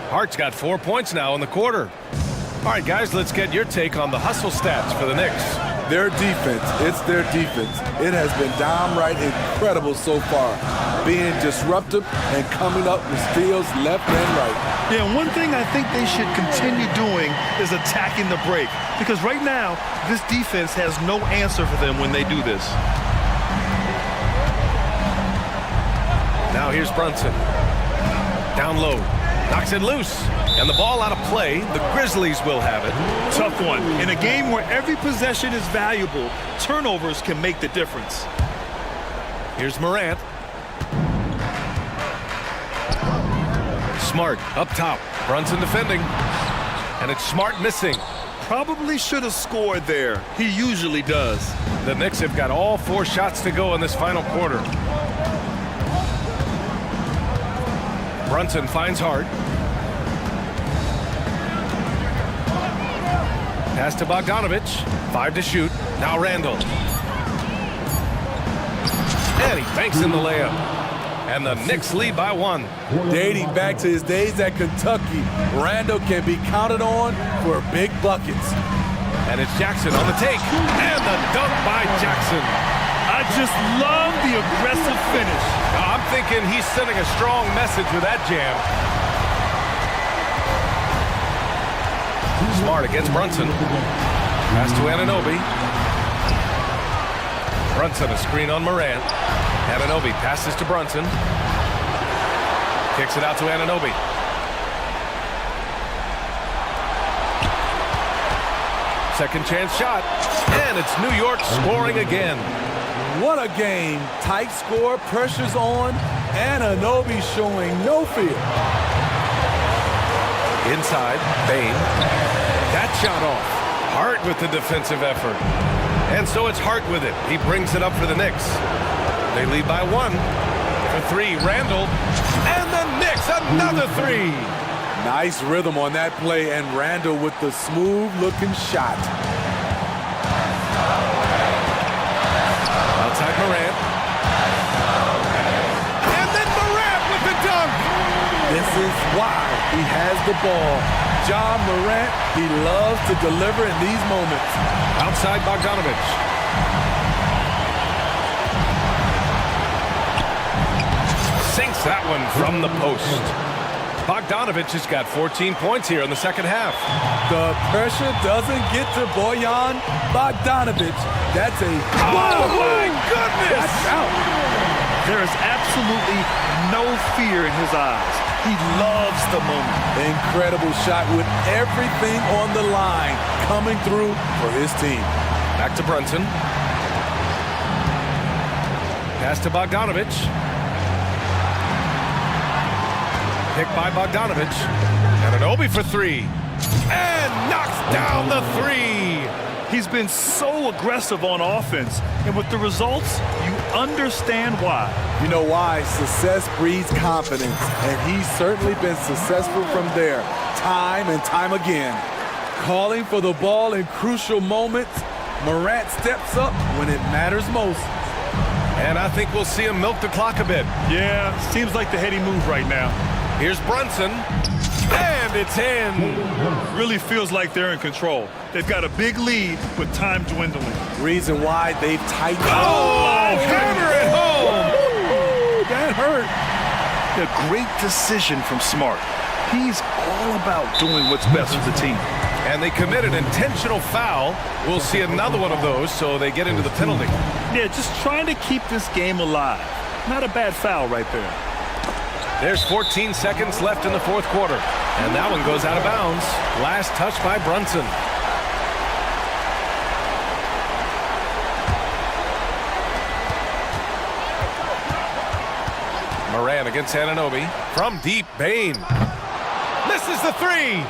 Hart's got 4 points now in the quarter. All right, guys, let's get your take on the hustle stats for the Knicks. Their defense, it's their defense. It has been downright incredible so far. Being disruptive and coming up with steals left and right. Yeah, one thing I think they should continue doing is attacking the break. Because right now, this defense has no answer for them when they do this. Now here's Brunson. Down low. Knocks it loose. And the ball out of play. The Grizzlies will have it. Tough one. In a game where every possession is valuable, turnovers can make the difference. Here's Morant. Smart up top. Brunson defending. And it's Smart missing. Probably should have scored there. He usually does. The Knicks have got all 4 shots to go in this final quarter. Brunson finds Hart. Pass to Bogdanovic. 5 to shoot. Now Randall. And he banks in the layup. And the Knicks lead by 1. Dating back to his days at Kentucky, Randall can be counted on for big buckets. And it's Jackson on the take. And the dunk by Jackson. I just love the aggressive finish. Now, I'm thinking he's sending a strong message with that jam. Smart against Brunson. Pass to Anunoby. Brunson a screen on Morant. Anunoby passes to Brunson. Kicks it out to Anunoby. Second chance shot. And it's New York scoring again. What a game. Tight score, pressure's on. Anunoby showing no fear. Inside, Bane. That shot off. Hart with the defensive effort. And so it's Hart with it. He brings it up for the Knicks. They lead by 1. For three, Randall. And the Knicks, another three. Nice rhythm on that play, and Randall with the smooth-looking shot. Outside Morant. And then Morant with the dunk. This is why he has the ball. John Morant, he loves to deliver in these moments. Outside Bogdanovich. Sinks that one from the post. Bogdanovich has got 14 points here in the second half. The pressure doesn't get to Bojan Bogdanovich. That's a... Oh, my goodness! That's out. There is absolutely no fear in his eyes. He loves the moment. Incredible shot with everything on the line coming through for his team. Back to Brunson. Pass to Bogdanovich. Picked by Bogdanovich. And an Obi for three. And knocks down the three. He's been so aggressive on offense, and with the results, you understand why. You know why? Success breeds confidence, and he's certainly been successful from there, time and time again. Calling for the ball in crucial moments, Morant steps up when it matters most. And I think we'll see him milk the clock a bit. Yeah, seems like the heady move right now. Here's Brunson, and it's in. Really feels like they're in control. They've got a big lead with time dwindling. Reason why they've tightened up. Oh, hammer it home! Ooh, that hurt. A great decision from Smart. He's all about doing what's best for the team. And they committed intentional foul. We'll see another one of those, so they get into the penalty. Yeah, just trying to keep this game alive. Not a bad foul right there. There's 14 seconds left in the fourth quarter. And that one goes out of bounds. Last touch by Brunson. Moran against Anunoby. From deep, Bain. Misses the three.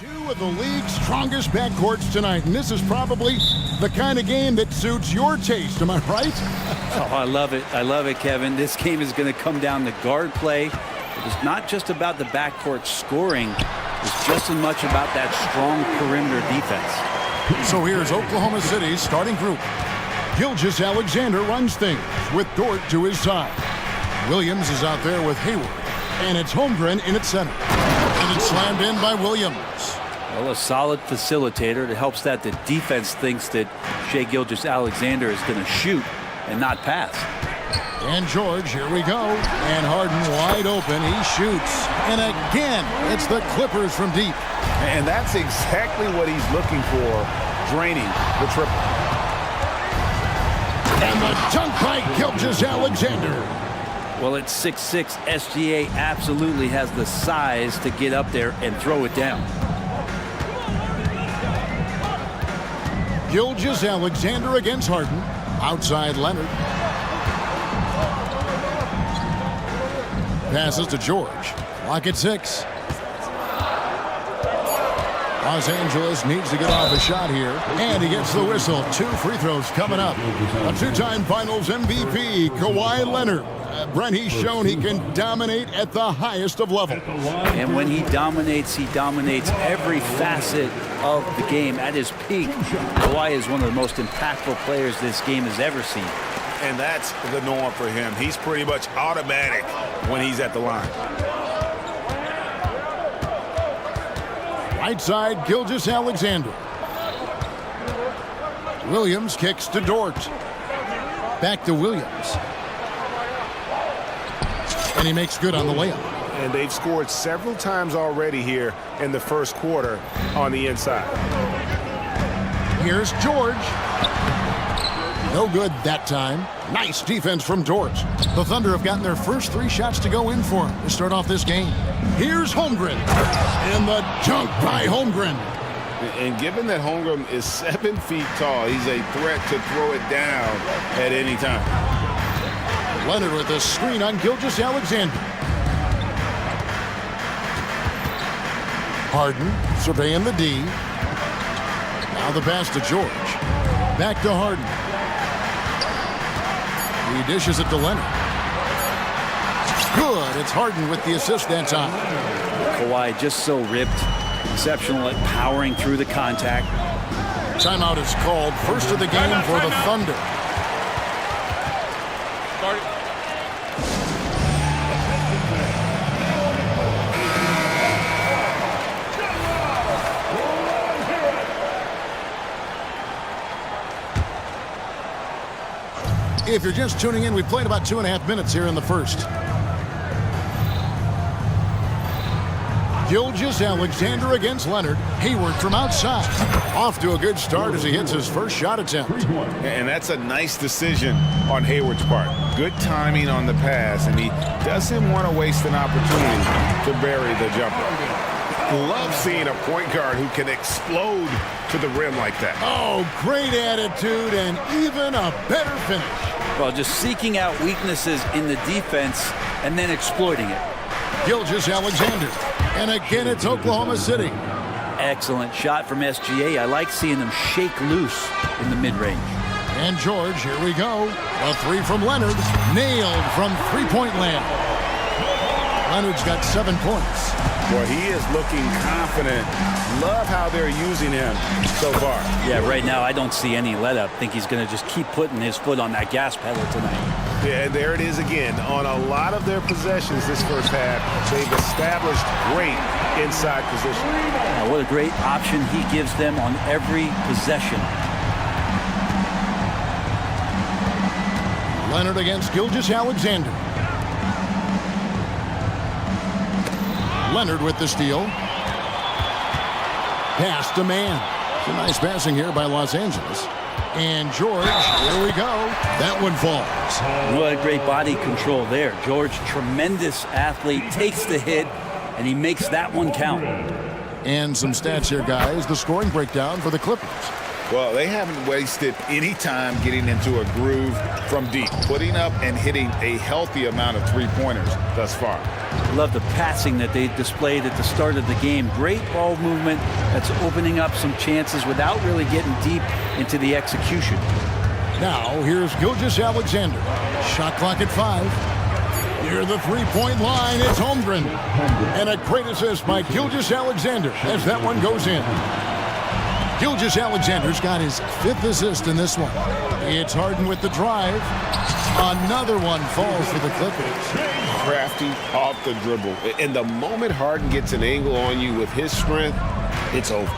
Two of the league's strongest backcourts tonight, and this is probably the kind of game that suits your taste. Am I right? Oh, I love it. I love it, Kevin. This game is going to come down to guard play. It's not just about the backcourt scoring. It's just as much about that strong perimeter defense. So here's Oklahoma City's starting group. Gilgeous-Alexander runs things with Dort to his side. Williams is out there with Hayward, and it's Holmgren in at center. And it's slammed in by Williams. Well, a solid facilitator. It helps that the defense thinks that Shai Gilgeous-Alexander is going to shoot and not pass. And George, here we go. And Harden wide open. He shoots. And again, it's the Clippers from deep. And that's exactly what he's looking for, draining the triple. And the dunk by Gilgeous-Alexander. Well, at 6'6", SGA absolutely has the size to get up there and throw it down. Gilgeous-Alexander against Harden. Outside Leonard. Passes to George. Clock at 6. Los Angeles needs to get off a shot here. And he gets the whistle. 2 free throws coming up. A 2-time Finals MVP, Kawhi Leonard. Brent, he's shown he can dominate at the highest of levels. And when he dominates every facet of the game at his peak. Kawhi is one of the most impactful players this game has ever seen. And that's the norm for him. He's pretty much automatic when he's at the line. Right side, Gilgeous-Alexander. Williams kicks to Dort. Back to Williams. And he makes good on the layup. And they've scored several times already here in the first quarter on the inside. Here's George. No good that time. Nice defense from Dort. The Thunder have gotten their first 3 shots to go in for him to start off this game. Here's Holmgren. And the dunk by Holmgren. And given that Holmgren is 7 feet tall, he's a threat to throw it down at any time. Leonard with a screen on Gilgeous-Alexander. Harden surveying the D. Now the pass to George. Back to Harden. He dishes it to Leonard. Good. It's Harden with the assist that time. Kawhi just so ripped. Exceptional at powering through the contact. Timeout is called. First of the game for the Thunder. If you're just tuning in, we played about 2.5 minutes here in the first. Gilgeous-Alexander against Leonard. Hayward from outside. Off to a good start as he hits his first shot attempt. And that's a nice decision on Hayward's part. Good timing on the pass, and he doesn't want to waste an opportunity to bury the jumper. Love seeing a point guard who can explode to the rim like that. Oh, great attitude and even a better finish. Well, just seeking out weaknesses in the defense and then exploiting it. Gilgeous-Alexander. And again, it's Oklahoma City. Excellent shot from SGA. I like seeing them shake loose in the mid-range. And George, here we go. A 3 from Leonard. Nailed from three-point land. Leonard's got 7 points. Boy, he is looking confident. Love how they're using him so far. Yeah, right now I don't see any let-up. I think he's going to just keep putting his foot on that gas pedal tonight. Yeah, there it is again. On a lot of their possessions this first half, they've established great inside position. What a great option he gives them on every possession. Leonard against Gilgeous-Alexander. Leonard with the steal. Pass to man. Some nice passing here by Los Angeles. And George, here we go. That one falls. What a great body control there. George, tremendous athlete, takes the hit, and he makes that one count. And some stats here, guys. The scoring breakdown for the Clippers. Well, they haven't wasted any time getting into a groove from deep, putting up and hitting a healthy amount of three-pointers thus far. Love the passing that they displayed at the start of the game. Great ball movement that's opening up some chances without really getting deep into the execution. Now, here's Gilgeous-Alexander. Shot clock at 5. Near the three-point line, it's Holmgren. And a great assist by Gilgeous-Alexander as that one goes in. Gilgeous-Alexander's got his 5th assist in this one. It's Harden with the drive. Another one falls for the Clippers. Crafty off the dribble. And the moment Harden gets an angle on you with his strength, it's over.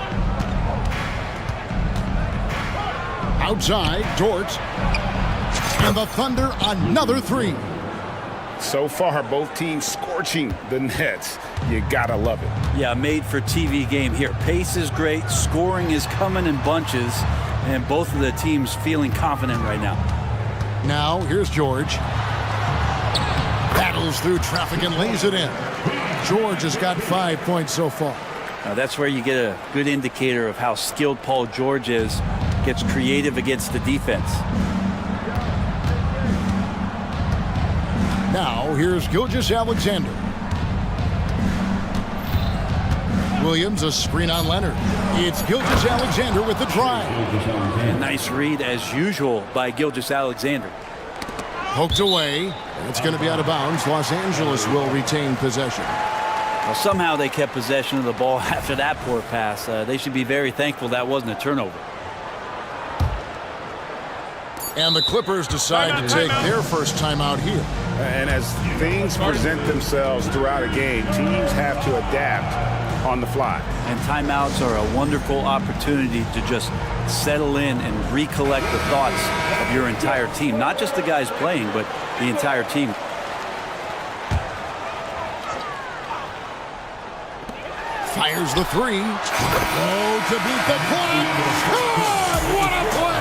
Outside, Dort. And the Thunder, another 3. So far, both teams scorching the Nets. You gotta love it. Yeah, made for TV game here. Pace is great, scoring is coming in bunches, and both of the teams feeling confident right now. Now, here's George. Battles through traffic and lays it in. George has got 5 points so far. Now that's where you get a good indicator of how skilled Paul George is. Gets creative against the defense. Now, here's Gilgeous-Alexander. Williams, a screen on Leonard. It's Gilgeous-Alexander with the drive. And nice read, as usual, by Gilgeous-Alexander. Poked away, and it's going to be out of bounds. Los Angeles will retain possession. Well, somehow they kept possession of the ball after that poor pass. They should be very thankful that wasn't a turnover. And the Clippers decide to take their first timeout here. And as things present themselves throughout a game, teams have to adapt on the fly. And timeouts are a wonderful opportunity to just settle in and recollect the thoughts of your entire team. Not just the guys playing, but the entire team. Fires the 3. Oh, to beat the clock. God, what a play!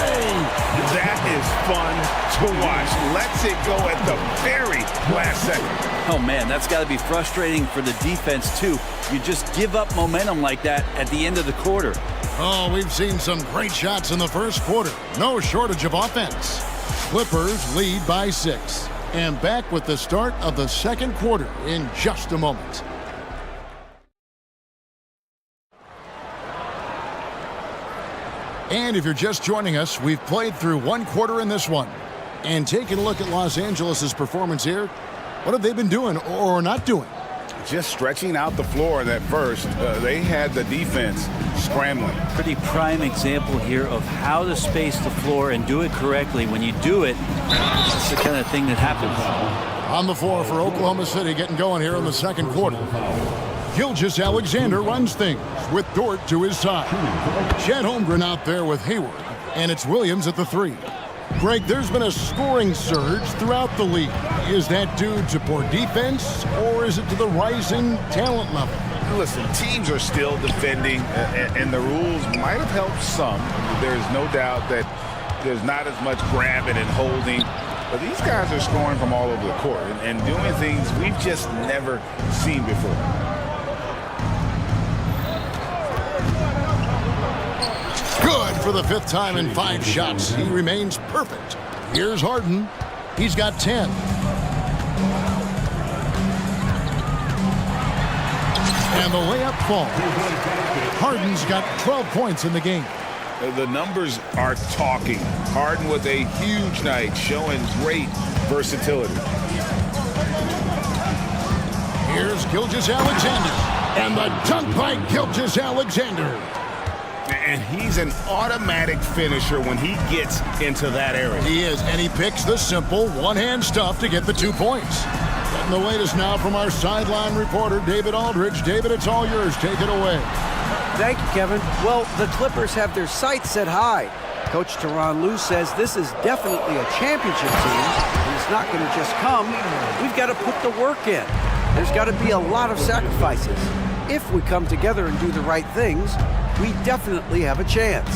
That is fun to watch. Lets it go at the very last second. Oh, man, that's got to be frustrating for the defense, too. You just give up momentum like that at the end of the quarter. Oh, we've seen some great shots in the first quarter. No shortage of offense. Clippers lead by 6. And back with the start of the second quarter in just a moment. And if you're just joining us, we've played through one quarter in this one. And taking a look at Los Angeles' performance here, what have they been doing or not doing? Just stretching out the floor in that first. They had the defense scrambling. Pretty prime example here of how to space the floor and do it correctly. When you do it, that's the kind of thing that happens. On the floor for Oklahoma City, getting going here in the second quarter. Gilgeous-Alexander runs things with Dort to his side. Chet Holmgren out there with Hayward, and it's Williams at the 3. Greg, there's been a scoring surge throughout the league. Is that due to poor defense, or is it to the rising talent level? Listen, teams are still defending, and the rules might have helped some. There's no doubt that there's not as much grabbing and holding. But these guys are scoring from all over the court and doing things we've just never seen before. Good for the 5th time in 5 shots. He remains perfect. Here's Harden. He's got 10. And the layup falls. Harden's got 12 points in the game. The numbers are talking. Harden with a huge night, showing great versatility. Here's Gilgeous-Alexander. And the dunk by Gilgeous-Alexander. And he's an automatic finisher when he gets into that area. He is, and he picks the simple one-hand stuff to get the 2 points. Getting the latest now from our sideline reporter, David Aldridge. David, it's all yours. Take it away. Thank you, Kevin. Well, the Clippers have their sights set high. Coach Tyronn Lue says this is definitely a championship team, and it's not going to just come. We've got to put the work in. There's got to be a lot of sacrifices. If we come together and do the right things, we definitely have a chance.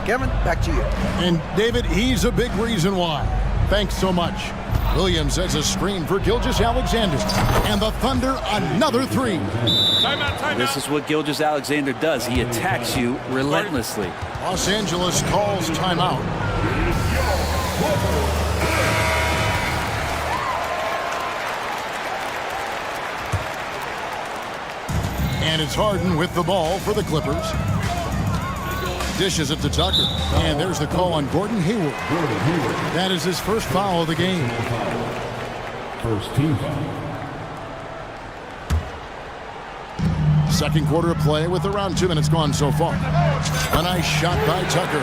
Kevin, back to you. And David, he's a big reason why. Thanks so much. Williams sets a screen for Gilgeous-Alexander. And the Thunder, another three. This is what Gilgeous-Alexander does. He attacks you relentlessly. Los Angeles calls timeout. And it's Harden with the ball for the Clippers. Dishes it to Tucker. And there's the call on Gordon Hayward. That is his first foul of the game. First team foul. Second quarter of play with around 2 minutes gone so far. A nice shot by Tucker.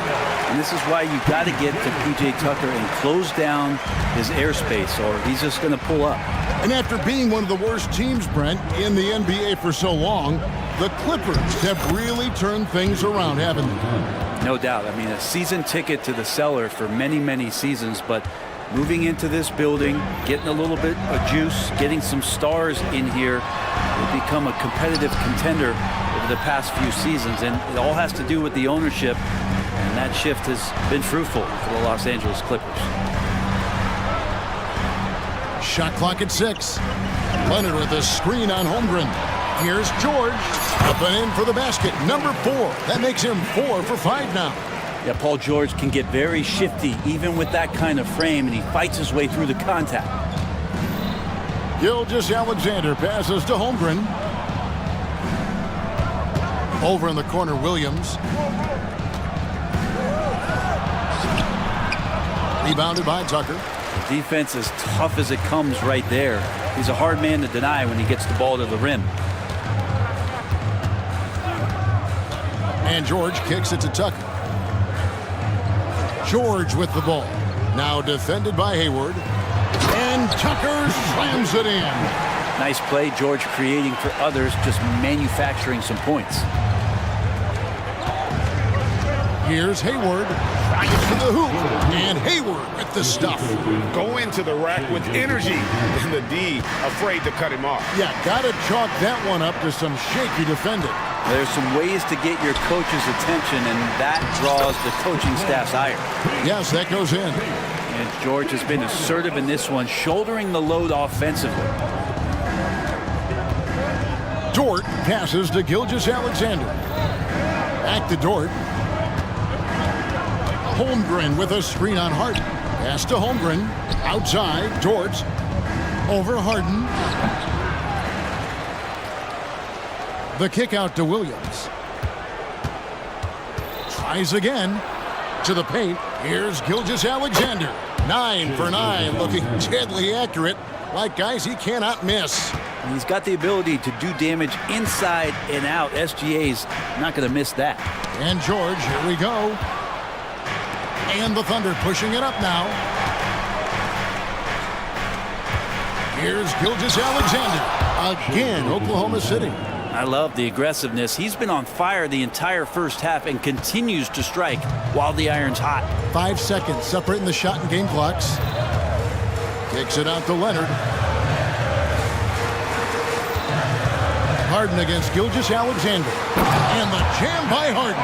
And this is why you got to get to P.J. Tucker and close down his airspace, or he's just going to pull up. And after being one of the worst teams, Brent, in the NBA for so long, the Clippers have really turned things around, haven't they? No doubt. I mean, a season ticket to the cellar for many, many seasons, but moving into this building, getting a little bit of juice, getting some stars in here, they've become a competitive contender over the past few seasons, and it all has to do with the ownership, and that shift has been fruitful for the Los Angeles Clippers. Shot clock at 6. Leonard with a screen on Holmgren. Here's George. Up and in for the basket. Number 4. That makes him 4 for 5 now. Yeah, Paul George can get very shifty, even with that kind of frame, and he fights his way through the contact. Gilgeous-Alexander passes to Holmgren. Over in the corner, Williams. Rebounded by Tucker. Defense as tough as it comes right there. He's a hard man to deny when he gets the ball to the rim. And George kicks it to Tucker. George with the ball. Now defended by Hayward. And Tucker slams it in. Nice play, George creating for others, just manufacturing some points. Here's Hayward. Gets to the hoop. And Hayward with the stuff. Go into the rack with energy. And the D afraid to cut him off. Yeah, got to chalk that one up to some shaky defending. There's some ways to get your coach's attention, and that draws the coaching staff's ire. Yes, that goes in. And George has been assertive in this one, shouldering the load offensively. Dort passes to Gilgeous-Alexander. Back to Dort. Holmgren with a screen on Harden. Pass to Holmgren. Outside, Dort. Over Harden. The kick out to Williams. Tries again. To the paint. Here's Gilgeous-Alexander. 9 for 9. Looking deadly accurate. Like guys he cannot miss. And he's got the ability to do damage inside and out. SGA's not going to miss that. And George, here we go. And the Thunder pushing it up now. Here's Gilgeous-Alexander. Again, Oklahoma City. I love the aggressiveness. He's been on fire the entire first half and continues to strike while the iron's hot. 5 seconds separating the shot and game clocks. Kicks it out to Leonard. Harden against Gilgeous-Alexander. And the jam by Harden.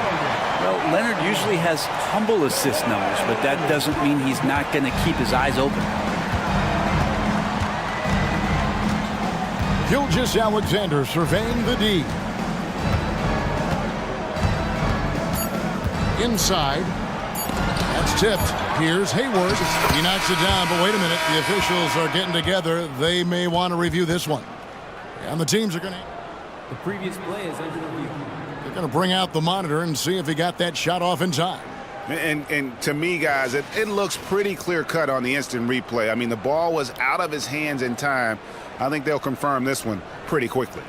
Well, Leonard usually has humble assist numbers, but that doesn't mean he's not going to keep his eyes open. Gilgeous-Alexander surveying the D. Inside. That's tipped. Here's Hayward. He knocks it down, but wait a minute. The officials are getting together. They may want to review this one. And the teams are going to... The previous play is under review. They're going to bring out the monitor and see if he got that shot off in time. And to me, guys, it looks pretty clear-cut on the instant replay. I mean, the ball was out of his hands in time. I think they'll confirm this one pretty quickly.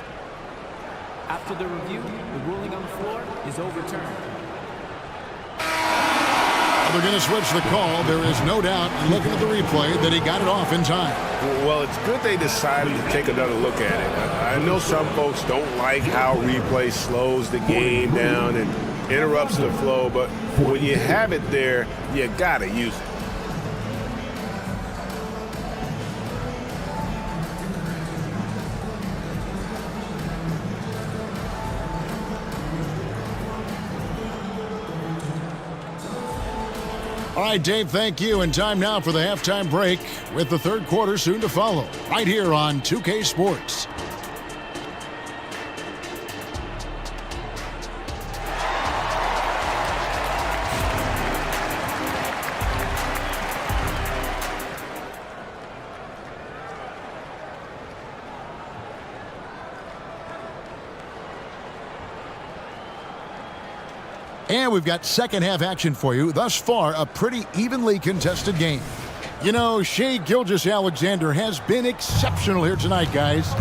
After the review, the ruling on the floor is overturned. They're going to switch the call. There is no doubt, looking at the replay, that he got it off in time. Well, it's good they decided to take another look at it. I know some folks don't like how replay slows the game down and interrupts the flow, but when you have it there, you got to use it. All right, Dave, thank you. And time now for the halftime break with the third quarter soon to follow right here on 2K Sports. And we've got second half action for you. Thus far, a pretty evenly contested game. You know, Shai Gilgeous-Alexander has been exceptional here tonight, guys.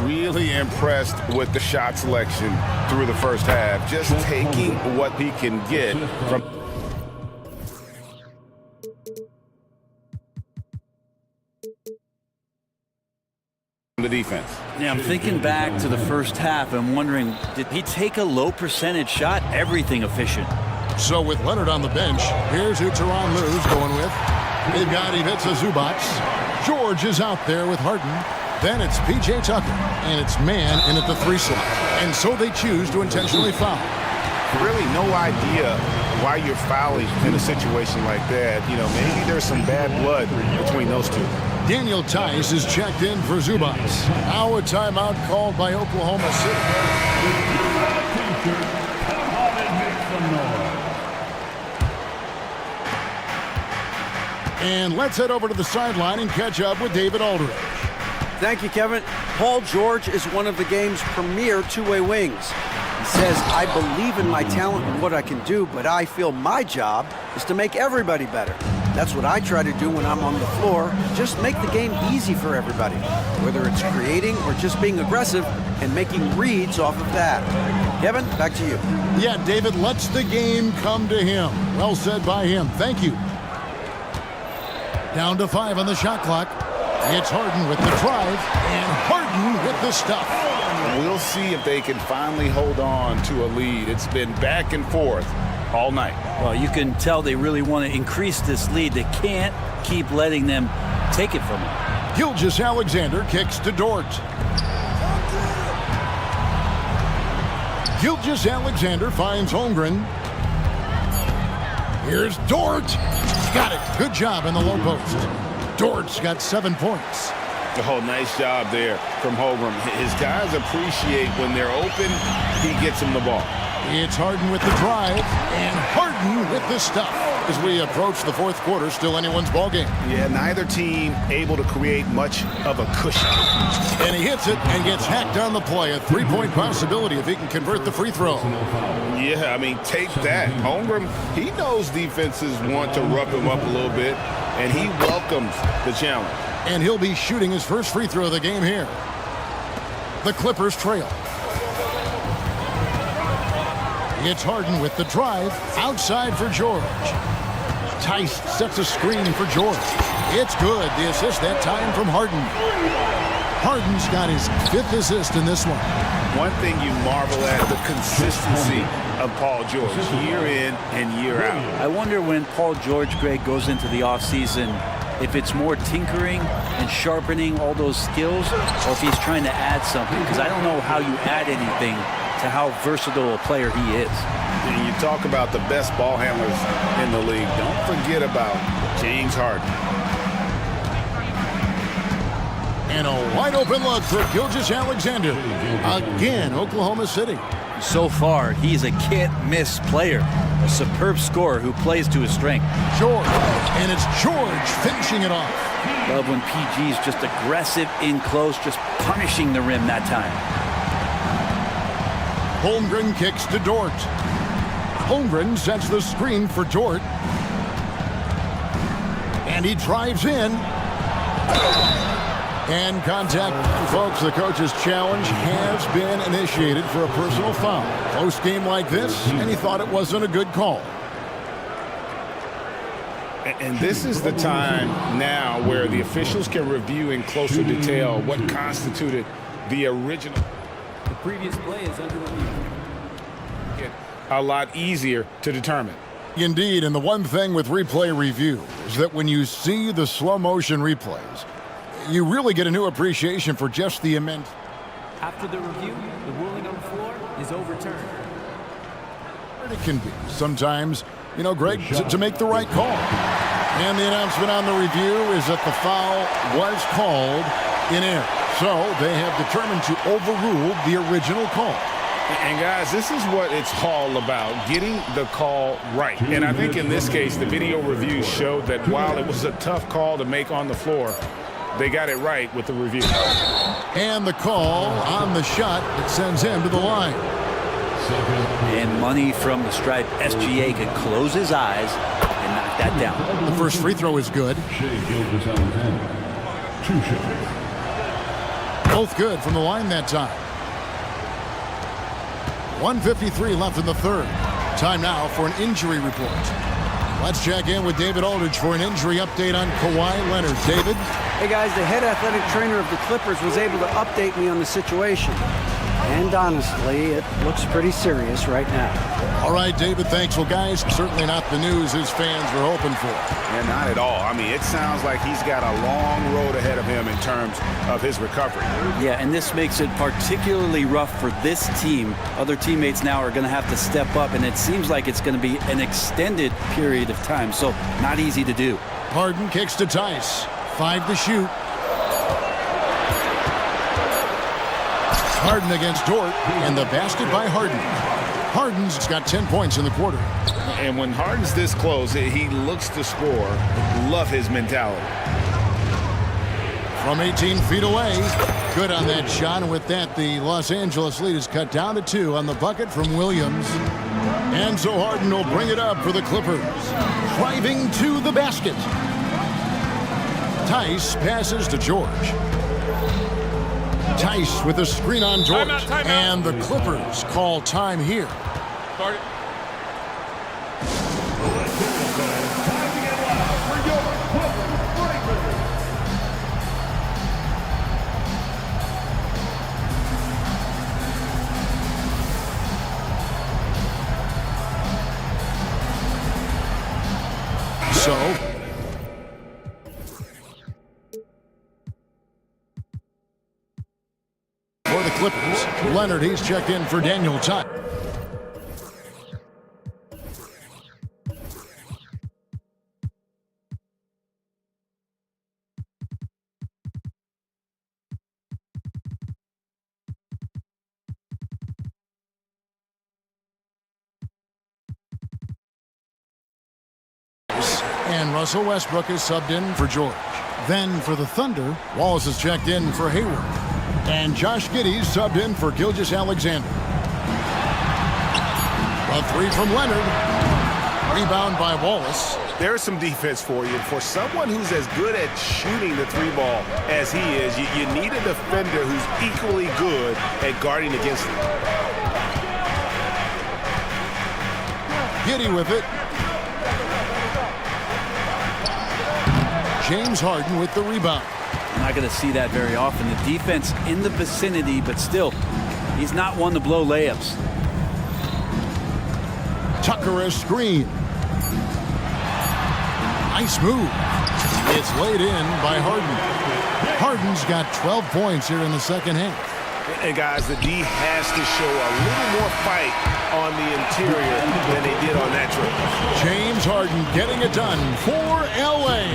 Really impressed with the shot selection through the first half. Just taking what he can get from the defense. Yeah, I'm thinking back to the first half and wondering, did he take a low percentage shot? Everything efficient. So with Leonard on the bench, here's who Tyronn Lue's going with. They've got Ivica Zubac. George is out there with Harden. Then it's P.J. Tucker, and it's man in at the 3 slot. And so they choose to intentionally foul. Really no idea why you're fouling in a situation like that. You know, maybe there's some bad blood between those two. Daniel Tice is checked in for Zubac. Now a timeout called by Oklahoma City. And let's head over to the sideline and catch up with David Aldridge. Thank you, Kevin. Paul George is one of the game's premier two-way wings. He says, I believe in my talent and what I can do, but I feel my job is to make everybody better. That's what I try to do when I'm on the floor. Just make the game easy for everybody, whether it's creating or just being aggressive and making reads off of that. Kevin, back to you. Yeah, David lets the game come to him. Well said by him. Thank you. Down to 5 on the shot clock. It's Harden with the drive, and Harden with the stuff. We'll see if they can finally hold on to a lead. It's been back and forth all night. Well, you can tell they really want to increase this lead. They can't keep letting them take it from them. Gilgeous-Alexander kicks to Dort. Gilgeous-Alexander finds Holmgren. Here's Dort. Got it. Good job in the low post. Dort's got 7 points. Oh, nice job there from Holmgren. His guys appreciate when they're open, he gets them the ball. It's Harden with the drive, and Harden with the stuff. As we approach the fourth quarter, still anyone's ball game. Yeah, neither team able to create much of a cushion. And he hits it and gets hacked on the play. A 3-point possibility if he can convert the free throw. Yeah, I mean, take that. Holmgren, he knows defenses want to rough him up a little bit, and he welcomes the challenge. And he'll be shooting his first free throw of the game here. The Clippers trail. It's Harden with the drive, outside for George. Tice sets a screen for George. It's good. The assist that time from Harden. Harden's got his 5th assist in this one. One thing you marvel at, the consistency of Paul George, year in and year out. I wonder when Paul George, Greg, goes into the offseason, if it's more tinkering and sharpening all those skills, or if he's trying to add something, because I don't know how you add anything to how versatile a player he is. And you talk about the best ball handlers in the league. Don't forget about James Harden. And a wide open look for Gilgeous-Alexander. Again, Oklahoma City. So far, he's a can't-miss player. A superb scorer who plays to his strength. George, and it's George finishing it off. Love when PG's just aggressive in close, just punishing the rim that time. Holmgren kicks to Dort. Holmgren sets the screen for Dort. And he drives in. And contact, folks, the coach's challenge has been initiated for a personal foul. Close game like this, and he thought it wasn't a good call. And this is the time now where the officials can review in closer detail what constituted the original. The previous play is under review. A lot easier to determine. Indeed, and the one thing with replay review is that when you see the slow motion replays, you really get a new appreciation for just the immense. After the review, the ruling on the floor is overturned. It can be. Sometimes you know, Greg, to make the right call. And the announcement on the review is that the foul was called in air. So they have determined to overrule the original call. And guys, this is what it's all about, getting the call right. And I think in this case, the video review showed that while it was a tough call to make on the floor, they got it right with the review. And the call on the shot that sends him to the line. And money from the stripe. SGA can close his eyes and knock that down. The first free throw is good. Both good from the line that time. 1:53 left in the third. Time now for an injury report. Let's check in with David Aldridge for an injury update on Kawhi Leonard. David? Hey guys, the head athletic trainer of the Clippers was able to update me on the situation. And honestly, it looks pretty serious right now. All right, David, thanks. Well, guys, certainly not the news his fans were hoping for. Yeah, not at all. I mean, it sounds like he's got a long road ahead of him in terms of his recovery. Yeah, and this makes it particularly rough for this team. Other teammates now are going to have to step up, and it seems like it's going to be an extended period of time, so not easy to do. Harden kicks to Tice. 5 to shoot. Harden against Dort, and the basket by Harden. Harden's got 10 points in the quarter. And when Harden's this close, he looks to score. Love his mentality. From 18 feet away, good on that shot, and with that, the Los Angeles lead is cut down to 2 on the bucket from Williams. And so Harden will bring it up for the Clippers. Driving to the basket. Tice passes to George. Tice with a screen on George. Timeout. And the Clippers call time here. Start it. So, for the Clippers, Leonard, he's checked in for Daniel Tice. And Russell Westbrook is subbed in for George. Then for the Thunder, Wallace is checked in for Hayward. And Josh Giddey's subbed in for Gilgeous-Alexander. A three from Leonard. Rebound by Wallace. There's some defense for you. For someone who's as good at shooting the three ball as he is, you need a defender who's equally good at guarding against him. Giddey with it. James Harden with the rebound. You're not going to see that very often. The defense in the vicinity, but still, he's not one to blow layups. Tucker a screen. Nice move. It's laid in by Harden. Harden's got 12 points here in the second half. And guys, the D has to show a little more fight on the interior than they did on that trip. James Harden getting it done for LA.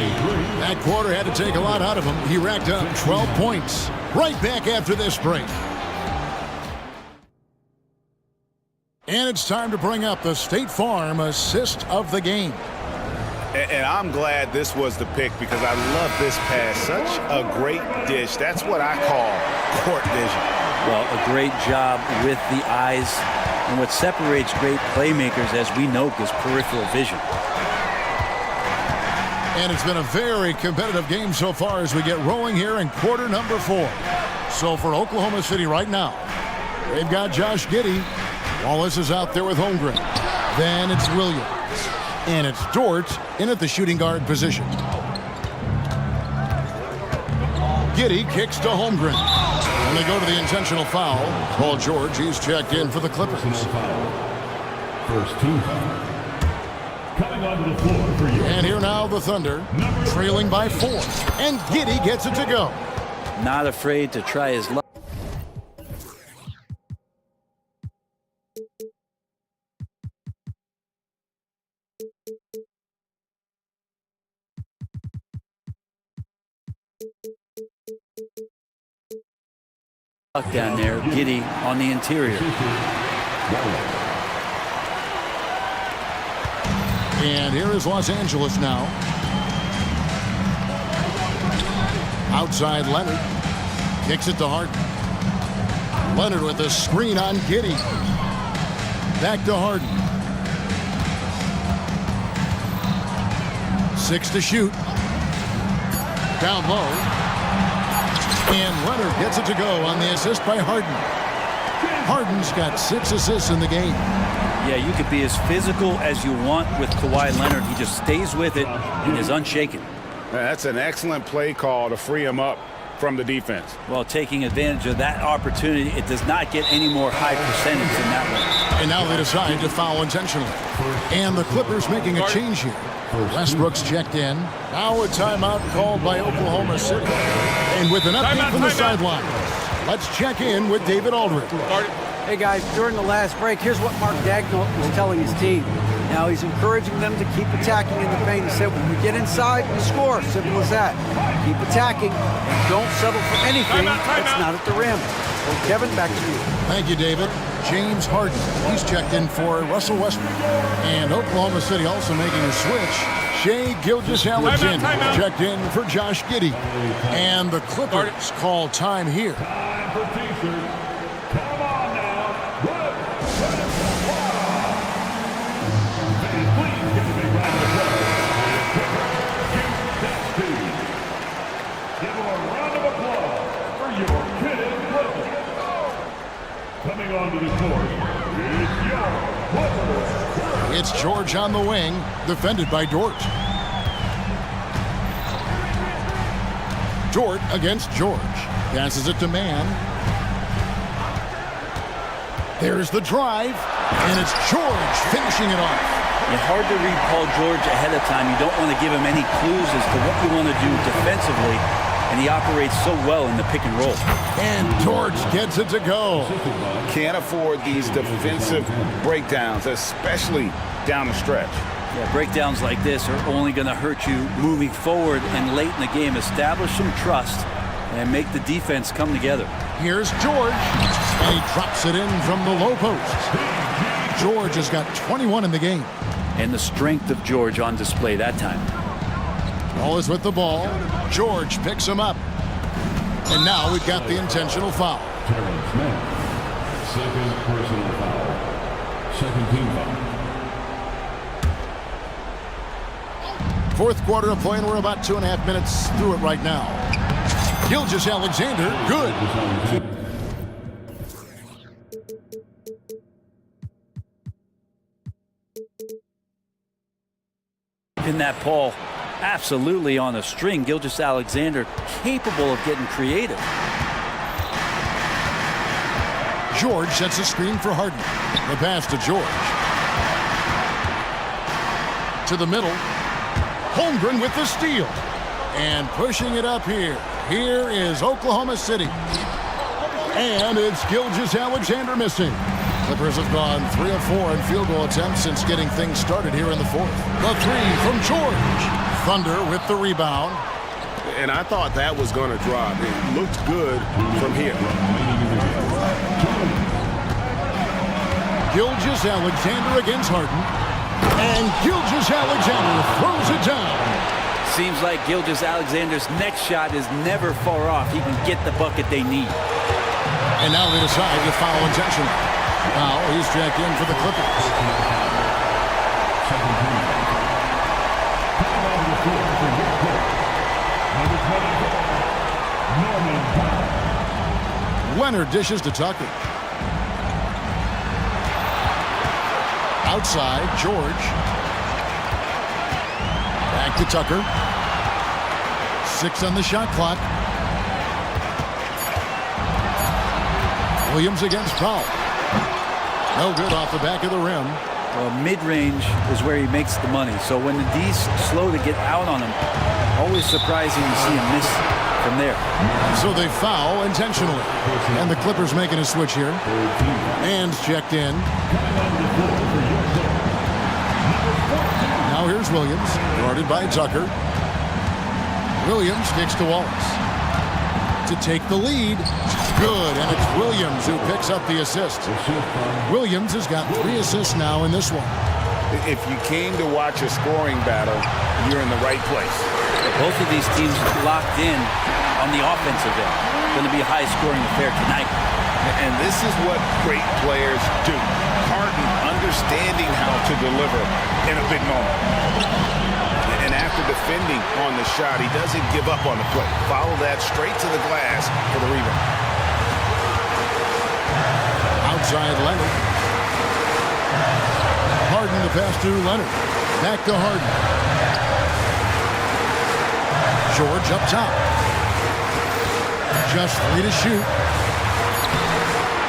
That quarter had to take a lot out of him. He racked up 12 points. Right back after this break. And it's time to bring up the State Farm assist of the game. And I'm glad this was the pick because I love this pass. Such a great dish. That's what I call court vision. Well, a great job with the eyes. And what separates great playmakers, as we know, is peripheral vision. And it's been a very competitive game so far as we get rolling here in quarter number 4. So for Oklahoma City right now, they've got Josh Giddey. Wallace is out there with Holmgren. Then it's Williams. And it's Dort in at the shooting guard position. Giddey kicks to Holmgren. And they go to the intentional foul. Paul George, he's checked in for the Clippers. First team foul. Coming onto the floor for you. And here now the Thunder, trailing by 4. And Giddey gets it to go. Not afraid to try his luck. Down there, Giddy on the interior. And here is Los Angeles now. Outside Leonard. Kicks it to Harden. Leonard with a screen on Giddy. Back to Harden. 6 to shoot. Down low. And Leonard gets it to go on the assist by Harden. Harden's got 6 assists in the game. Yeah, you could be as physical as you want with Kawhi Leonard. He just stays with it and is unshaken. That's an excellent play call to free him up from the defense. Well, taking advantage of that opportunity, it does not get any more high percentage than that one. And now they decide to foul intentionally. And the Clippers making a change here. Westbrook's checked in. Now a timeout called by Oklahoma City. And with an update from the sideline, let's check in with David Aldridge. Hey guys, during the last break, here's what Mark Dagnall was telling his team. Now he's encouraging them to keep attacking in the paint. He said, when we get inside, we score. Simple as that. Keep attacking and don't settle for anything that's not at the rim. Well, Kevin, back to you. Thank you, David. James Harden, he's checked in for Russell Westbrook. And Oklahoma City also making a switch. Shai Gilgeous-Alexander checked in for Josh Giddey. And the Clippers call time here. Coming onto the court, it's your Clippers. It's George on the wing, defended by Dort. Dort against George. Passes it to Mann. There's the drive, and it's George finishing it off. It's hard to read Paul George ahead of time. You don't want to give him any clues as to what you want to do defensively, and he operates so well in the pick and roll. And George gets it to go. Can't afford these defensive breakdowns, especially down the stretch. Yeah, breakdowns like this are only going to hurt you moving forward and late in the game. Establish some trust and make the defense come together. Here's George, and he drops it in from the low post. George has got 21 in the game. And the strength of George on display that time. Ball is with the ball. George picks him up. And now we've got the intentional foul. Terrence Mann, second personal foul. Second team foul. Fourth quarter of play, and we're about 2.5 minutes through it right now. Gilgeous-Alexander, good. In that Paul, absolutely on a string. Gilgeous-Alexander capable of getting creative. George sets a screen for Harden. The pass to George. To the middle. Holmgren with the steal. And pushing it up here. Here is Oklahoma City. And it's Gilgeous-Alexander missing. Clippers have gone 3 of 4 in field goal attempts since getting things started here in the fourth. The three from George. Thunder with the rebound. And I thought that was going to drop. It looked good from here. Gilgeous-Alexander against Harden. And Gilgeous-Alexander throws it down. Seems like Gilgeous-Alexander's next shot is never far off. He can get the bucket they need. And now they decide to foul intentionally. Now he's checked in for the Clippers. Leonard dishes to Tucker. Outside, George. Back to Tucker. 6 on the shot clock. Williams against Powell. No good off the back of the rim. Well, mid-range is where he makes the money. So when the D's slow to get out on him, always surprising to see him miss from there. So they foul intentionally. And the Clippers making a switch here. Man's checked in. Now here's Williams, guarded by Tucker. Williams kicks to Wallace. To take the lead. Good, and it's Williams who picks up the assist. Williams has got 3 assists now in this one. If you came to watch a scoring battle, you're in the right place. Both of these teams locked in on the offensive end. Going to be a high-scoring affair tonight. And this is what great players do. Harden understanding how to deliver in a big moment. And after defending on the shot, he doesn't give up on the play. Follow that straight to the glass for the rebound. Outside Leonard. Harden the pass to Leonard. Back to Harden. George up top. Just 3 to shoot.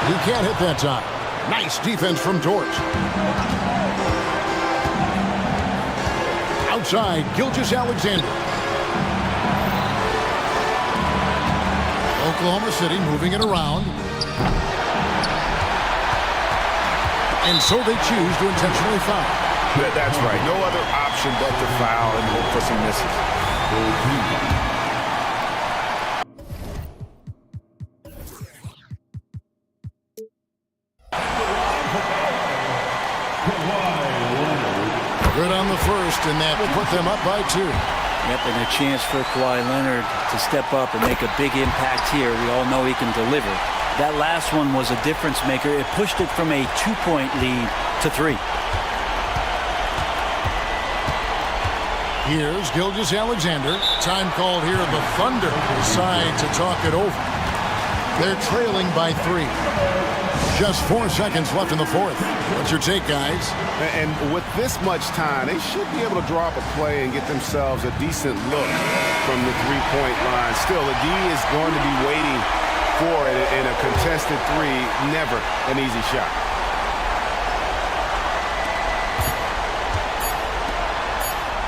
He can't hit that time. Nice defense from George. Outside, Gilgeous-Alexander. Oklahoma City moving it around. And so they choose to intentionally foul. That's right. No other option but to foul and hope for some misses. Good on the first, and that will put them up by 2. Yep, and a chance for Kawhi Leonard to step up and make a big impact here. We all know he can deliver. That last one was a difference maker. It pushed it from a 2-point lead to 3. Here's Gilgeous-Alexander. Time called here. The Thunder decide to talk it over. They're trailing by 3. Just 4 seconds left in the fourth. What's your take, guys? And with this much time, they should be able to draw up a play and get themselves a decent look from the three-point line. Still, the D is going to be waiting for it in a contested 3. Never an easy shot.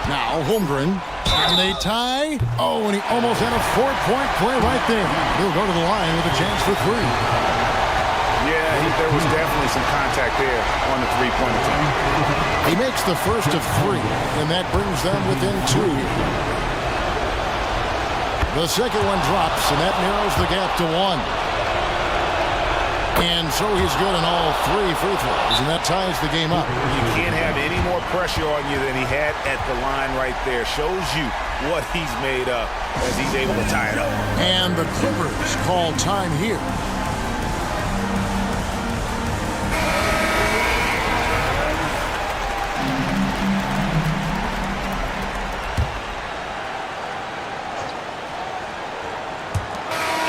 Now Holmgren, and they tie. Oh, and he almost had a 4-point play right there. He'll go to the line with a chance for 3. Yeah, there was definitely some contact there on the three-point attempt. He makes the first of 3, and that brings them within 2. The second one drops, and that narrows the gap to 1. And so he's good on all 3 free throws, and that ties the game up. You can't have any more pressure on you than he had at the line right there. Shows you what he's made of as he's able to tie it up. And the Clippers call time here.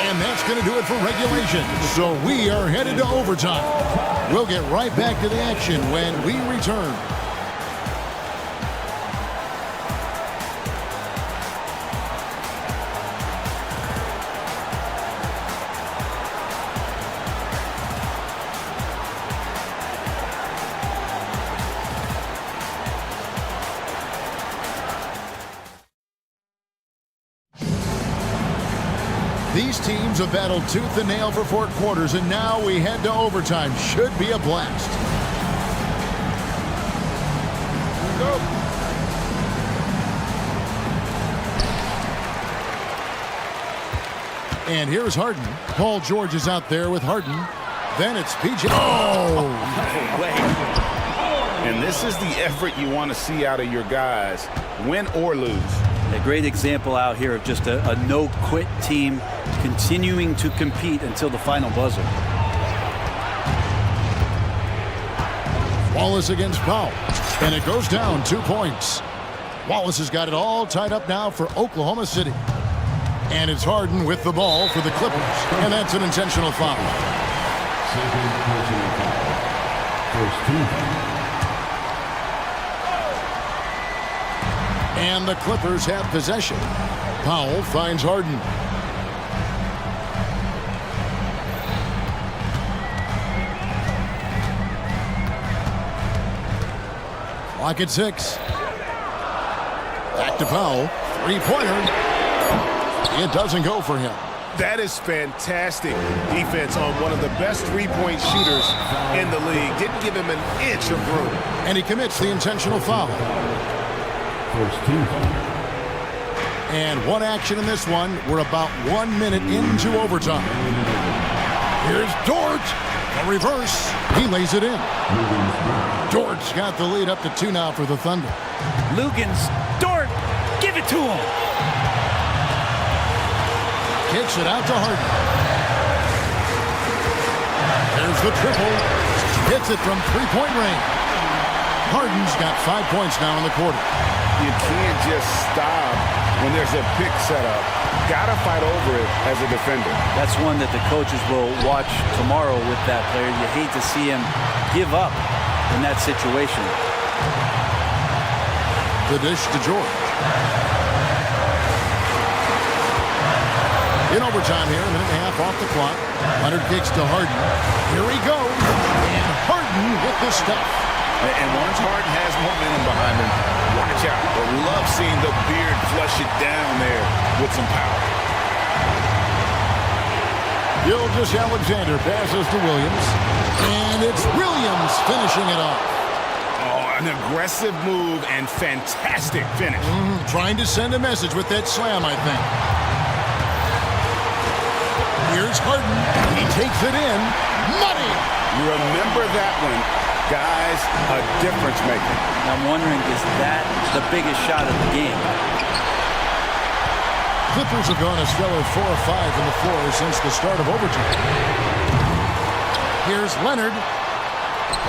And that's going to do it for regulation. So we are headed to overtime. We'll get right back to the action when we return. These teams have battled tooth and nail for 4 quarters, and now we head to overtime. Should be a blast. Go. And here's Harden. Paul George is out there with Harden. Then it's PJ. Oh! And this is the effort you want to see out of your guys, win or lose. A great example out here of just a no-quit team continuing to compete until the final buzzer. Wallace against Powell, and it goes down 2 points. Wallace has got it all tied up now for Oklahoma City. And it's Harden with the ball for the Clippers, and that's an intentional foul. Second personal foul. First team. And the Clippers have possession. Powell finds Harden. Clock at 6. Back to Powell. 3-pointer. It doesn't go for him. That is fantastic defense on one of the best three-point shooters in the league. Didn't give him an inch of room. And he commits the intentional foul. First team. And one action in this one. We're about 1 minute into overtime. Here's Dort. A reverse. He lays it in. Dort's got the lead up to 2 now for the Thunder. Lugans, Dort, give it to him. Kicks it out to Harden. There's the triple. Hits it from three-point range. Harden's got 5 points now in the quarter. You can't just stop when there's a pick set up. Gotta fight over it as a defender. That's one that the coaches will watch tomorrow with that player. You hate to see him give up in that situation. The dish to George. In overtime here, a minute and a half off the clock. Leonard kicks to Harden. Here he goes. And Harden with the stuff. And once Harden has momentum behind him, watch out. But love seeing the beard flush it down there with some power. Gilgeous-Alexander passes to Williams. And it's Williams finishing it off. Oh, an aggressive move and fantastic finish. Trying to send a message with that slam, I think. Here's Harden. He takes it in. Money! Remember that one. Guys, a difference maker. I'm wondering, is that the biggest shot of the game? Clippers have gone a stellar 4 of 5 from the floor since the start of overtime. Here's Leonard.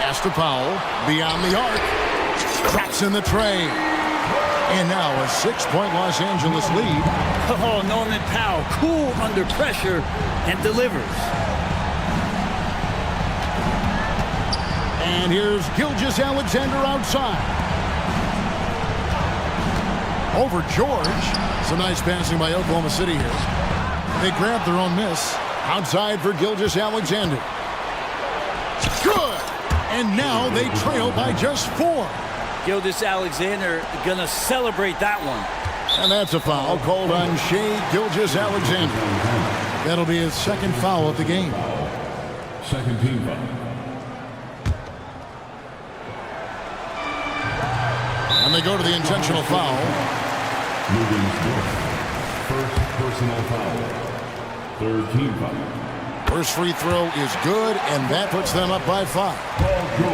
Pass to Powell. Beyond the arc. Drops in the tray. And now a 6-point Los Angeles lead. Oh, Norman Powell, cool under pressure and delivers. And here's Gilgeous-Alexander outside. Over George. Some nice passing by Oklahoma City here. They grab their own miss. Outside for Gilgeous-Alexander. Good! And now they trail by just 4. Gilgeous-Alexander gonna celebrate that one. And that's a foul called on Shai Gilgeous-Alexander. That'll be his second foul of the game. Second team foul. And they go to the intentional foul. Moving first personal foul. Third team foul. First free throw is good, and that puts them up by 5.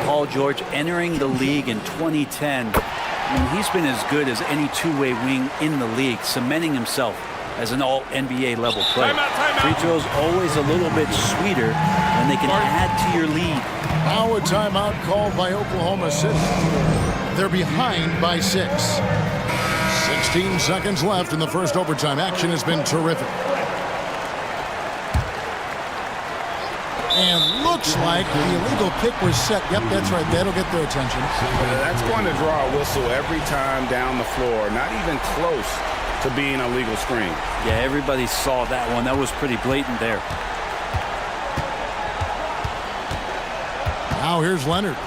Paul George entering the league in 2010. I mean, he's been as good as any two-way wing in the league, cementing himself as an all-NBA level player. Free throws always a little bit sweeter when they can add to your lead. Now a timeout called by Oklahoma City. They're behind by 6. 16 seconds left in the first overtime. Action has been terrific. And looks like the illegal pick was set. Yep, that's right. That'll get their attention. That's going to draw a whistle every time down the floor. Not even close to being a legal screen. Yeah, everybody saw that one. That was pretty blatant there. Now here's Leonard.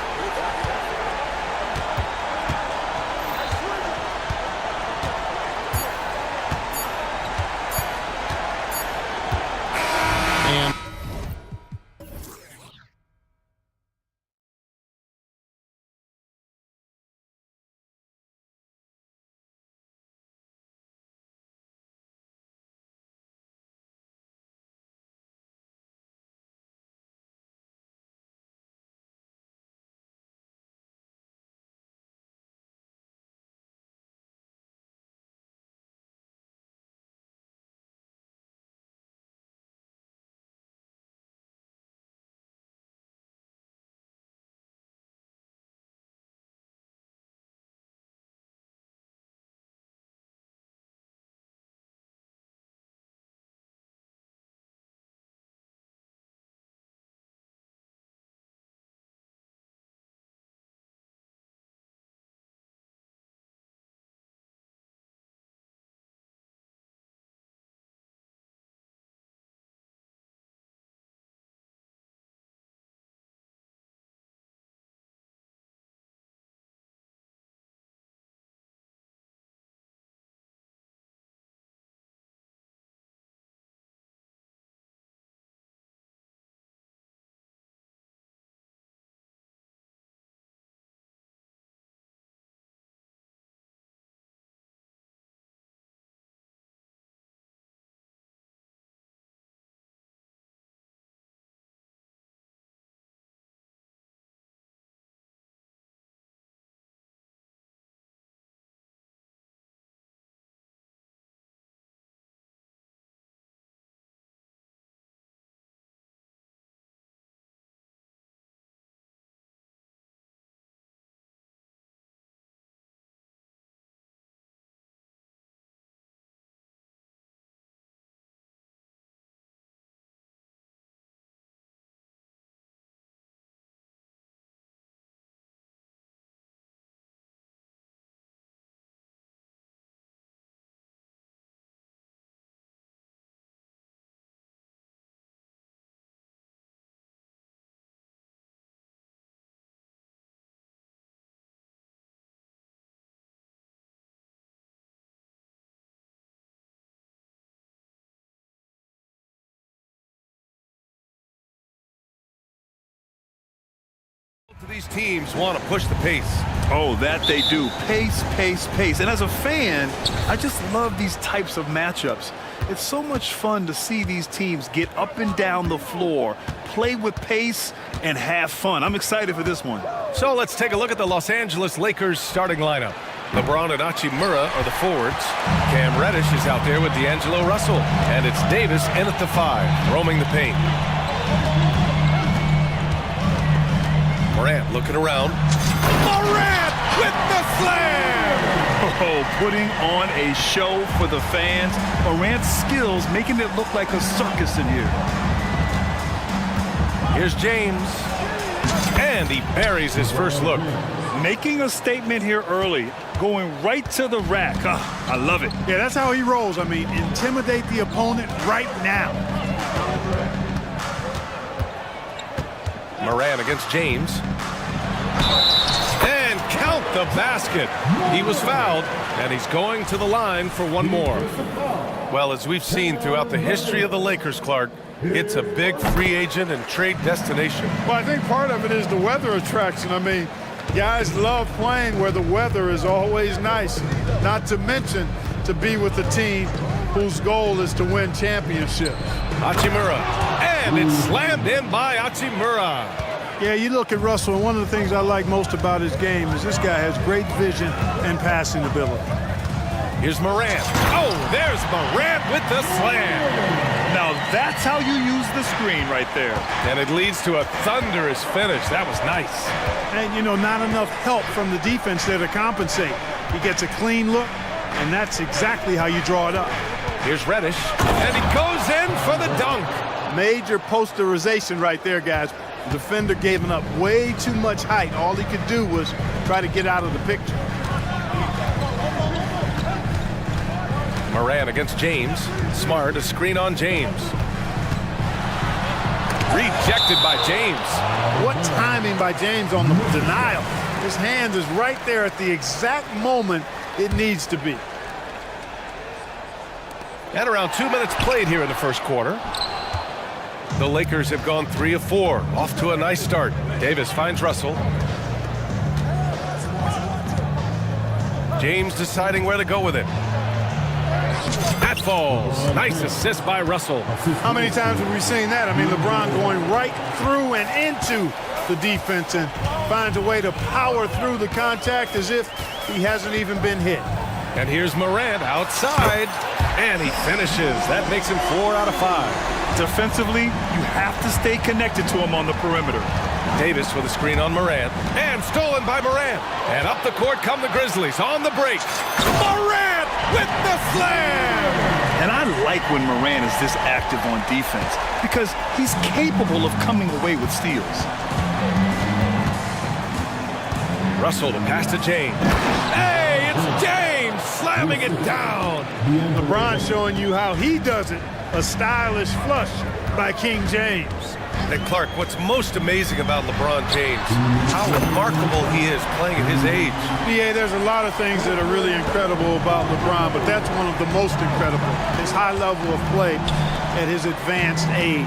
these teams want to push the pace. Oh, that they do. Pace, pace, pace. And as a fan, I just love these types of matchups. It's so much fun to see these teams get up and down the floor, play with pace, and have fun. I'm excited for this one. So let's take a look at the Los Angeles Lakers starting lineup. LeBron and Hachimura are the forwards. Cam Reddish is out there with D'Angelo Russell. And it's Davis in at the 5, roaming the paint. Morant looking around. Morant with the slam! Oh, putting on a show for the fans. Morant's skills making it look like a circus in here. Here's James. And he buries his first look. Making a statement here early. Going right to the rack. I love it. Yeah, that's how he rolls. I mean, intimidate the opponent right now. Morant against James. And count the basket. He was fouled, and he's going to the line for one more. Well, as we've seen throughout the history of the Lakers, Clark, it's a big free agent and trade destination. Well, I think part of it is the weather attraction. I mean, guys love playing where the weather is always nice, not to mention to be with a team whose goal is to win championships. Hachimura, and it's slammed in by Hachimura. Yeah, you look at Russell, and one of the things I like most about his game is this guy has great vision and passing ability. Here's Morant. Oh, there's Morant with the slam. Now that's how you use the screen right there. And it leads to a thunderous finish. That was nice. And, you know, not enough help from the defense there to compensate. He gets a clean look, and that's exactly how you draw it up. Here's Reddish, and he goes in for the dunk. Major posterization right there, guys. The defender gave up way too much height. All he could do was try to get out of the picture. Morant against James. Smart, a screen on James. Rejected by James. What timing by James on the denial. His hand is right there at the exact moment it needs to be. And around 2 minutes played here in the first quarter. The Lakers have gone 3 of 4. Off to a nice start. Davis finds Russell. James deciding where to go with it. That falls. Nice assist by Russell. How many times have we seen that? I mean, LeBron going right through and into the defense and finds a way to power through the contact as if he hasn't even been hit. And here's Morant outside, and he finishes. That makes him 4 out of 5. Defensively, you have to stay connected to him on the perimeter. Davis with a screen on Morant, and stolen by Morant. And up the court come the Grizzlies on the break. Morant with the slam! And I like when Morant is this active on defense because he's capable of coming away with steals. Russell to pass to James. Hey, it's James slamming it down. LeBron showing you how he does it. A stylish flush by King James. And Clark, what's most amazing about LeBron James, how remarkable he is playing at his age. Yeah, there's a lot of things that are really incredible about LeBron, but that's one of the most incredible. His high level of play at his advanced age.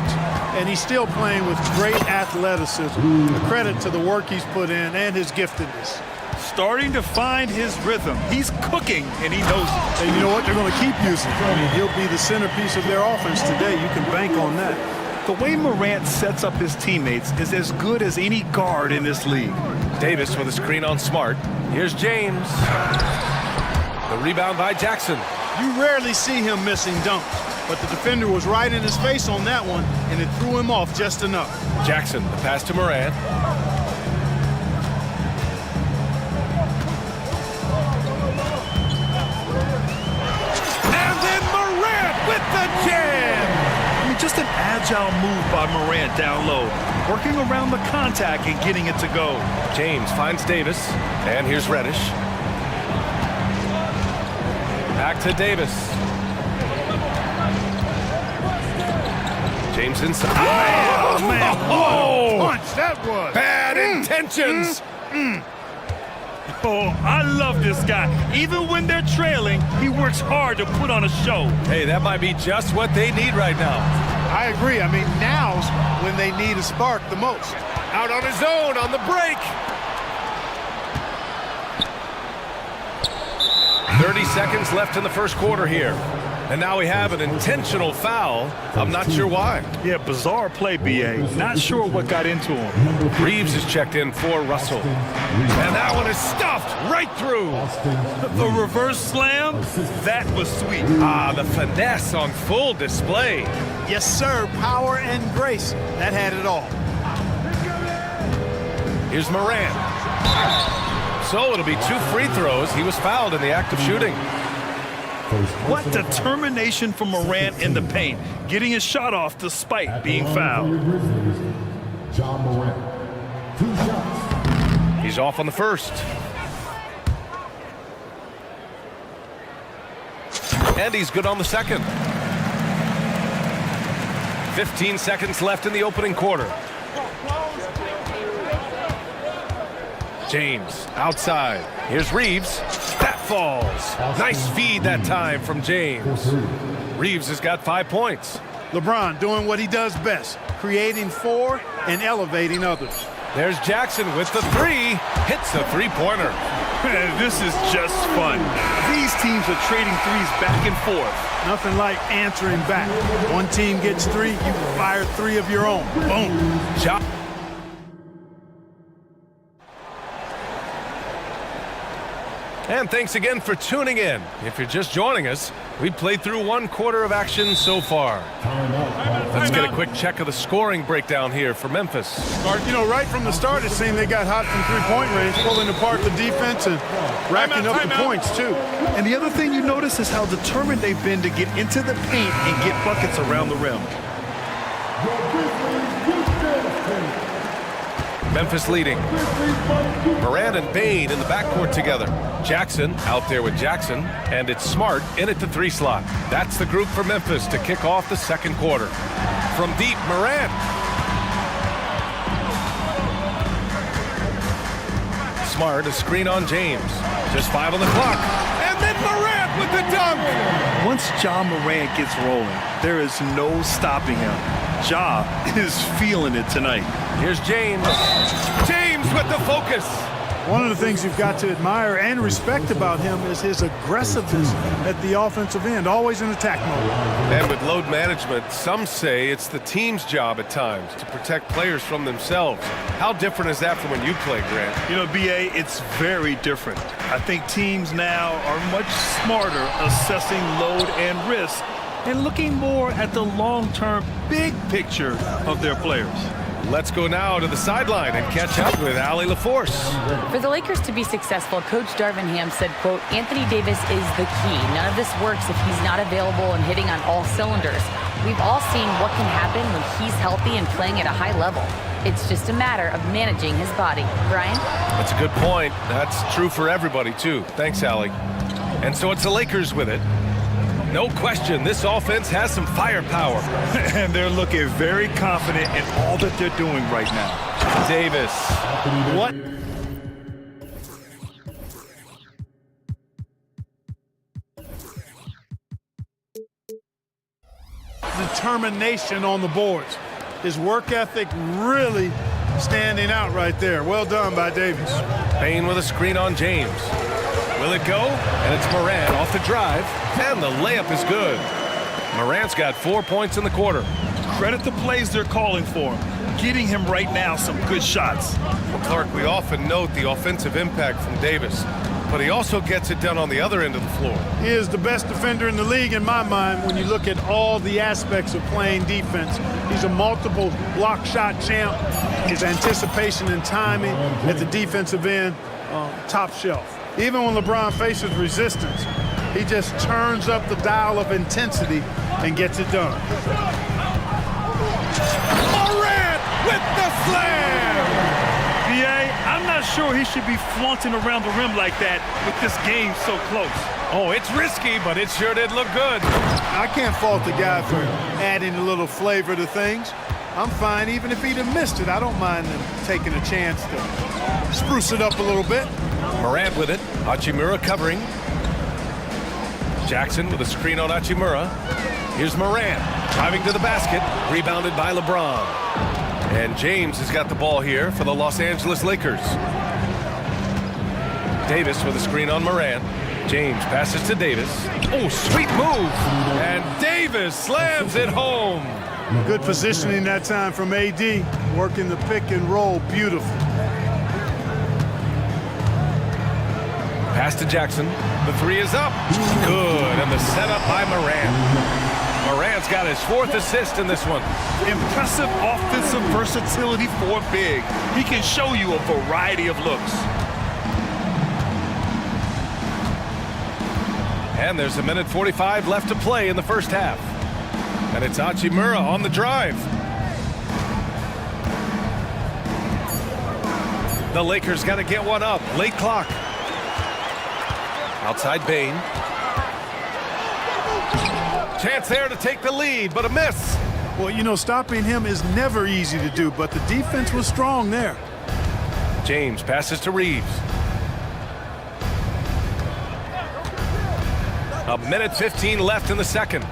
And he's still playing with great athleticism. A credit to the work he's put in and his giftedness. Starting to find his rhythm. He's cooking, and he knows it. And you know what? They're going to keep using him. I mean, he'll be the centerpiece of their offense today. You can bank on that. The way Morant sets up his teammates is as good as any guard in this league. Davis with a screen on Smart. Here's James. The rebound by Jackson. You rarely see him missing dunks, but the defender was right in his face on that one, and it threw him off just enough. Jackson, the pass to Morant. And then Morant with the jam! Just an agile move by Morant down low, working around the contact and getting it to go. James finds Davis, and here's Reddish. Back to Davis. James inside. Oh, man, oh, what a punch that was. Bad intentions. Oh, I love this guy. Even when they're trailing, he works hard to put on a show. Hey, that might be just what they need right now. I agree. I mean, now's when they need a spark the most. Out on his own on the break. 30 seconds left in the first quarter here. And now we have an intentional foul. I'm not sure why. Yeah, bizarre play, B.A. Not sure what got into him. Reeves is checked in for Russell. And that one is stuffed right through. The reverse slam, that was sweet. Ah, the finesse on full display. Yes, sir. Power and grace. That had it all. Here's Morant. So it'll be 2 free throws. He was fouled in the act of shooting. What determination from Morant in the paint, getting his shot off despite being fouled. John Morant. 2 shots. He's off on the first. And he's good on the second. 15 seconds left in the opening quarter. James outside. Here's Reeves. That falls. Nice feed that time from James. Reeves has got 5 points. LeBron doing what he does best, creating for and elevating others. There's Jackson with the 3. Hits a 3-pointer. This is just fun. These teams are trading threes back and forth. Nothing like answering back. One team gets 3, you fire 3 of your own. Boom. And thanks again for tuning in. If you're just joining us, we played through 1 quarter of action so far. Let's get a quick check of the scoring breakdown here for Memphis. You know, right from the start, it seemed they got hot from 3-point range, pulling apart the defense and racking up the points, too. And the other thing you notice is how determined they've been to get into the paint and get buckets around the rim. Memphis leading. Morant and Bain in the backcourt together. Jackson out there with Jackson, and it's Smart in at the 3 slot. That's the group for Memphis to kick off the second quarter. From deep, Morant. Smart, a screen on James. Just 5 on the clock. And then Morant with the dunk. Once Ja Morant gets rolling, there is no stopping him. Ja is feeling it tonight. Here's James. James with the focus. One of the things you've got to admire and respect about him is his aggressiveness at the offensive end, always in attack mode. And with load management, some say it's the team's job at times to protect players from themselves. How different is that from when you played, Grant? You know, B.A., it's very different. I think teams now are much smarter assessing load and risk and looking more at the long-term big picture of their players. Let's go now to the sideline and catch up with Allie LaForce. For the Lakers to be successful, Coach Darvin Ham said, quote, Anthony Davis is the key. None of this works if he's not available and hitting on all cylinders. We've all seen what can happen when he's healthy and playing at a high level. It's just a matter of managing his body. Brian? That's a good point. That's true for everybody, too. Thanks, Allie. And so it's the Lakers with it. No question, this offense has some firepower. And they're looking very confident in all that they're doing right now. Davis. What? Determination on the boards. His work ethic really standing out right there. Well done by Davis. Bain with a screen on James. Will it go? And it's Morant off the drive. And the layup is good. Morant's got 4 points in the quarter. Credit the plays they're calling for him. Getting him right now some good shots. Well, Clark, we often note the offensive impact from Davis, but he also gets it done on the other end of the floor. He is the best defender in the league in my mind when you look at all the aspects of playing defense. He's a multiple block shot champ. His anticipation and timing at the defensive end, top shelf. Even when LeBron faces resistance, he just turns up the dial of intensity and gets it done. Morant with the slam! B.A., I'm not sure he should be flaunting around the rim like that with this game so close. Oh, it's risky, but it sure did look good. I can't fault the guy for adding a little flavor to things. I'm fine even if he'd have missed it. I don't mind him taking a chance to spruce it up a little bit. Morant with it. Hachimura covering. Jackson with a screen on Hachimura. Here's Morant driving to the basket. Rebounded by LeBron. And James has got the ball here for the Los Angeles Lakers. Davis with a screen on Morant. James passes to Davis. Oh, sweet move. And Davis slams it home. Good positioning that time from AD. Working the pick and roll beautiful. Pass to Jackson. The three is up. Good. And the setup by Morant. Morant's got his 4th assist in this one. Impressive offensive versatility for big. He can show you a variety of looks. And there's a minute 45 left to play in the first half. And it's Hachimura on the drive. The Lakers got to get one up. Late clock. Outside Bane. Chance there to take the lead, but a miss. Well, you know, stopping him is never easy to do, but the defense was strong there. James passes to Reeves. A minute 15 left in the second.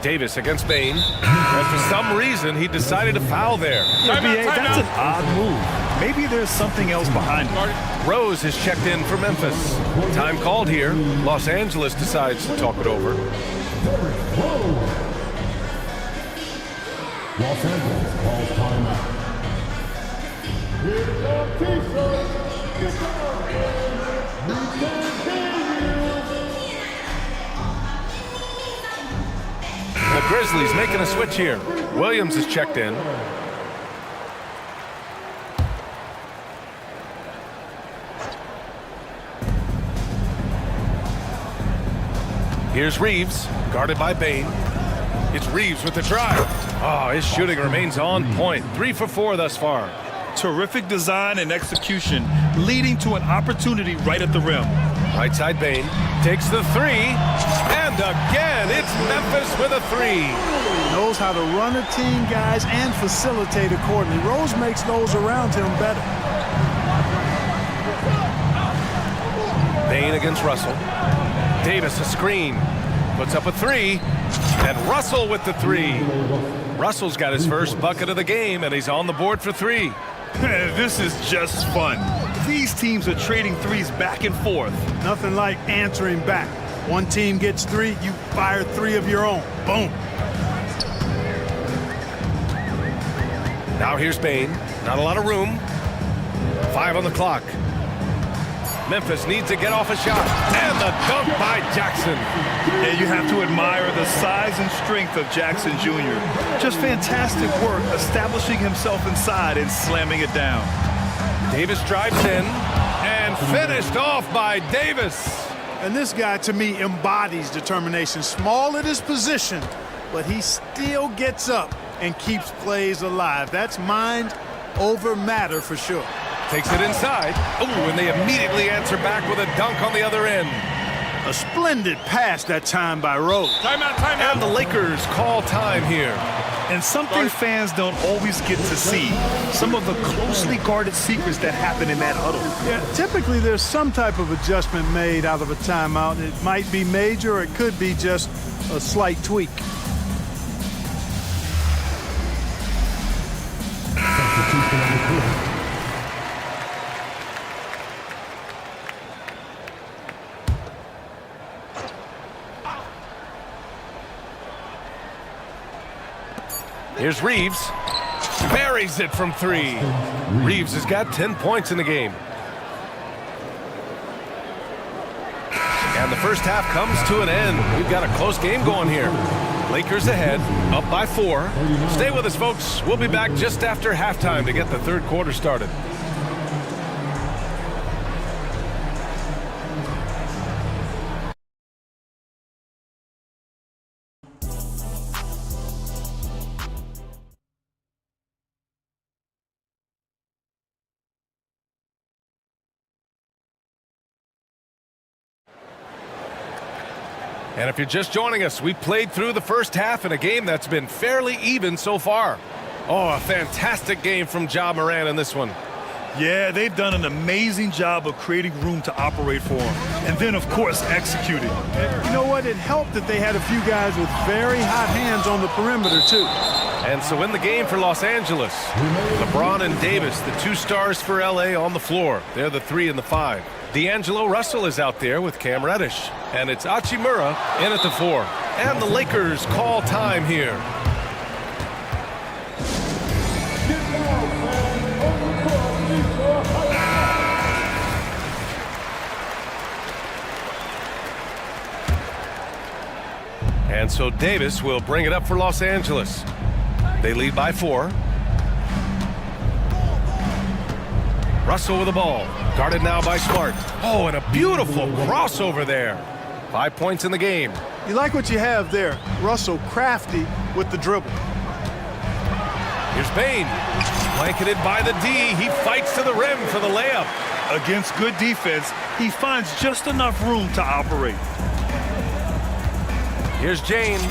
Davis against Bane. And for some reason, he decided to foul there. That's an odd move. Maybe there's something else behind it. Rose is checked in for Memphis. Time called here. Los Angeles decides to talk it over. Los Angeles calls timeout. Here's your T-shirt. The Grizzlies making a switch here. Williams is checked in. Here's Reeves, guarded by Bane. It's Reeves with the drive. Oh, his shooting remains on point. 3 for 4 thus far. Terrific design and execution, leading to an opportunity right at the rim. Right side Bane takes the 3, and again it's Memphis with a 3. Knows how to run a team, guys, and facilitate accordingly. Rose makes those around him better. Bane against Russell. Davis a screen, puts up a 3, and Russell with the 3. Russell's got his first bucket of the game, and he's on the board for 3. This is just fun. These teams are trading threes back and forth. Nothing like answering back. One team gets 3, you fire 3 of your own. Boom. Now here's Bane. Not a lot of room. 5 on the clock. Memphis needs to get off a shot. And the dunk by Jackson. And you have to admire the size and strength of Jackson Jr. Just fantastic work establishing himself inside and slamming it down. Davis drives in and finished off by Davis. And this guy, to me, embodies determination. Small at his position, but he still gets up and keeps plays alive. That's mind over matter for sure. Takes it inside. Ooh, and they immediately answer back with a dunk on the other end. A splendid pass that time by Rose. Timeout, timeout. And the Lakers call time here. And something fans don't always get to see. Some of the closely guarded secrets that happen in that huddle. Yeah, typically there's some type of adjustment made out of a timeout. It might be major or it could be just a slight tweak. Here's Reeves. Buries it from 3. Reeves has got 10 points in the game. And the first half comes to an end. We've got a close game going here. Lakers ahead, up by 4. Stay with us, folks. We'll be back just after halftime to get the third quarter started. And if you're just joining us, we played through the first half in a game that's been fairly even so far. Oh, a fantastic game from Ja Morant in this one. Yeah, they've done an amazing job of creating room to operate for him. And then, of course, executing. You know what? It helped that they had a few guys with very hot hands on the perimeter, too. And so in the game for Los Angeles, LeBron and Davis, the 2 stars for LA on the floor. They're the 3 and the 5. D'Angelo Russell is out there with Cam Reddish. And it's Hachimura in at the 4. And the Lakers call time here. And so Davis will bring it up for Los Angeles. They lead by 4. Russell with the ball. Guarded now by Smart. Oh, and a beautiful crossover there. 5 points in the game. You like what you have there. Russell crafty with the dribble. Here's Bain. Blanketed by the D. He fights to the rim for the layup. Against good defense, he finds just enough room to operate. Here's James.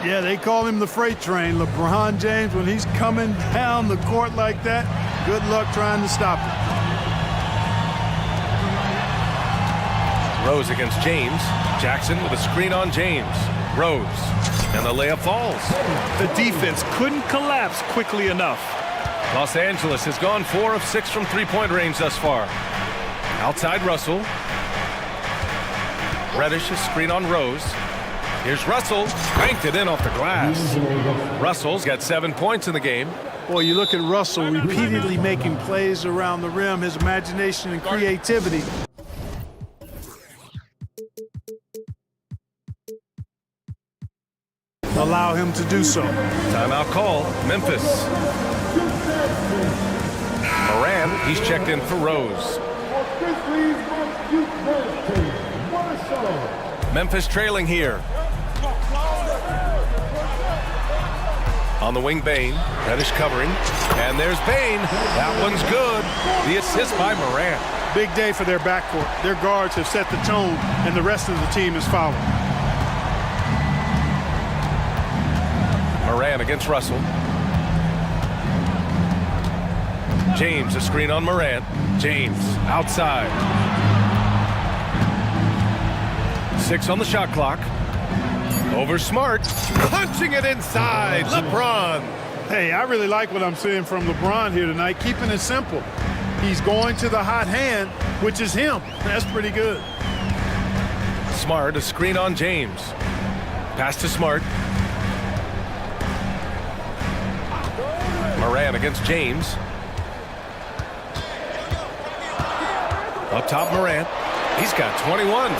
Yeah, they call him the freight train. LeBron James, when he's coming down the court like that, good luck trying to stop him. Rose against James. Jackson with a screen on James. Rose. And the layup falls. The defense couldn't collapse quickly enough. Los Angeles has gone 4 of 6 from three-point range thus far. Outside Russell. Reddish, a screen on Rose. Here's Russell, banked it in off the glass. Russell's got 7 points in the game. Boy, you look at Russell repeatedly making plays around the rim, his imagination and creativity. Allow him to do so. Timeout call, Memphis. Moran, he's checked in for Rose. Memphis trailing here. On the wing, Bain. Reddish covering. And there's Bain. That one's good. The assist by Moran. Big day for their backcourt. Their guards have set the tone, and the rest of the team is following. Moran against Russell. James, a screen on Moran. James, outside. 6 on the shot clock. Over Smart, punching it inside. LeBron. Hey, I really like what I'm seeing from LeBron here tonight, keeping it simple. He's going to the hot hand, which is him. That's pretty good. Smart, a screen on James. Pass to Smart. Moran against James. Up top, Morant. He's got 21.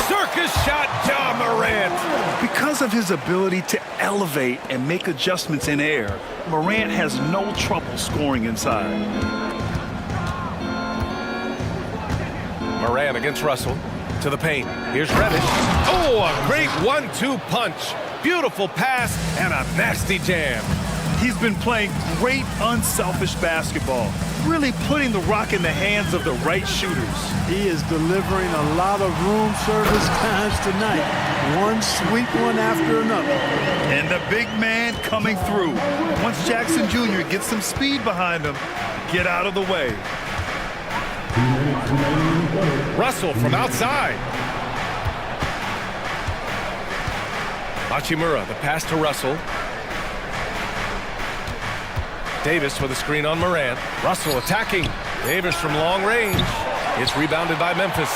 Circus shot, Ja Morant. Because of his ability to elevate and make adjustments in air, Morant has no trouble scoring inside. Moran against Russell. To the paint. Here's Reddish. Oh, a great 1-2 punch. Beautiful pass and a nasty jam. He's been playing great, unselfish basketball, really putting the rock in the hands of the right shooters. He is delivering a lot of room service times tonight. One sweet one after another. And the big man coming through. Once Jackson Jr. gets some speed behind him, get out of the way. Russell from outside. Hachimura, the pass to Russell. Davis with a screen on Moran. Russell attacking. Davis from long range. It's rebounded by Memphis.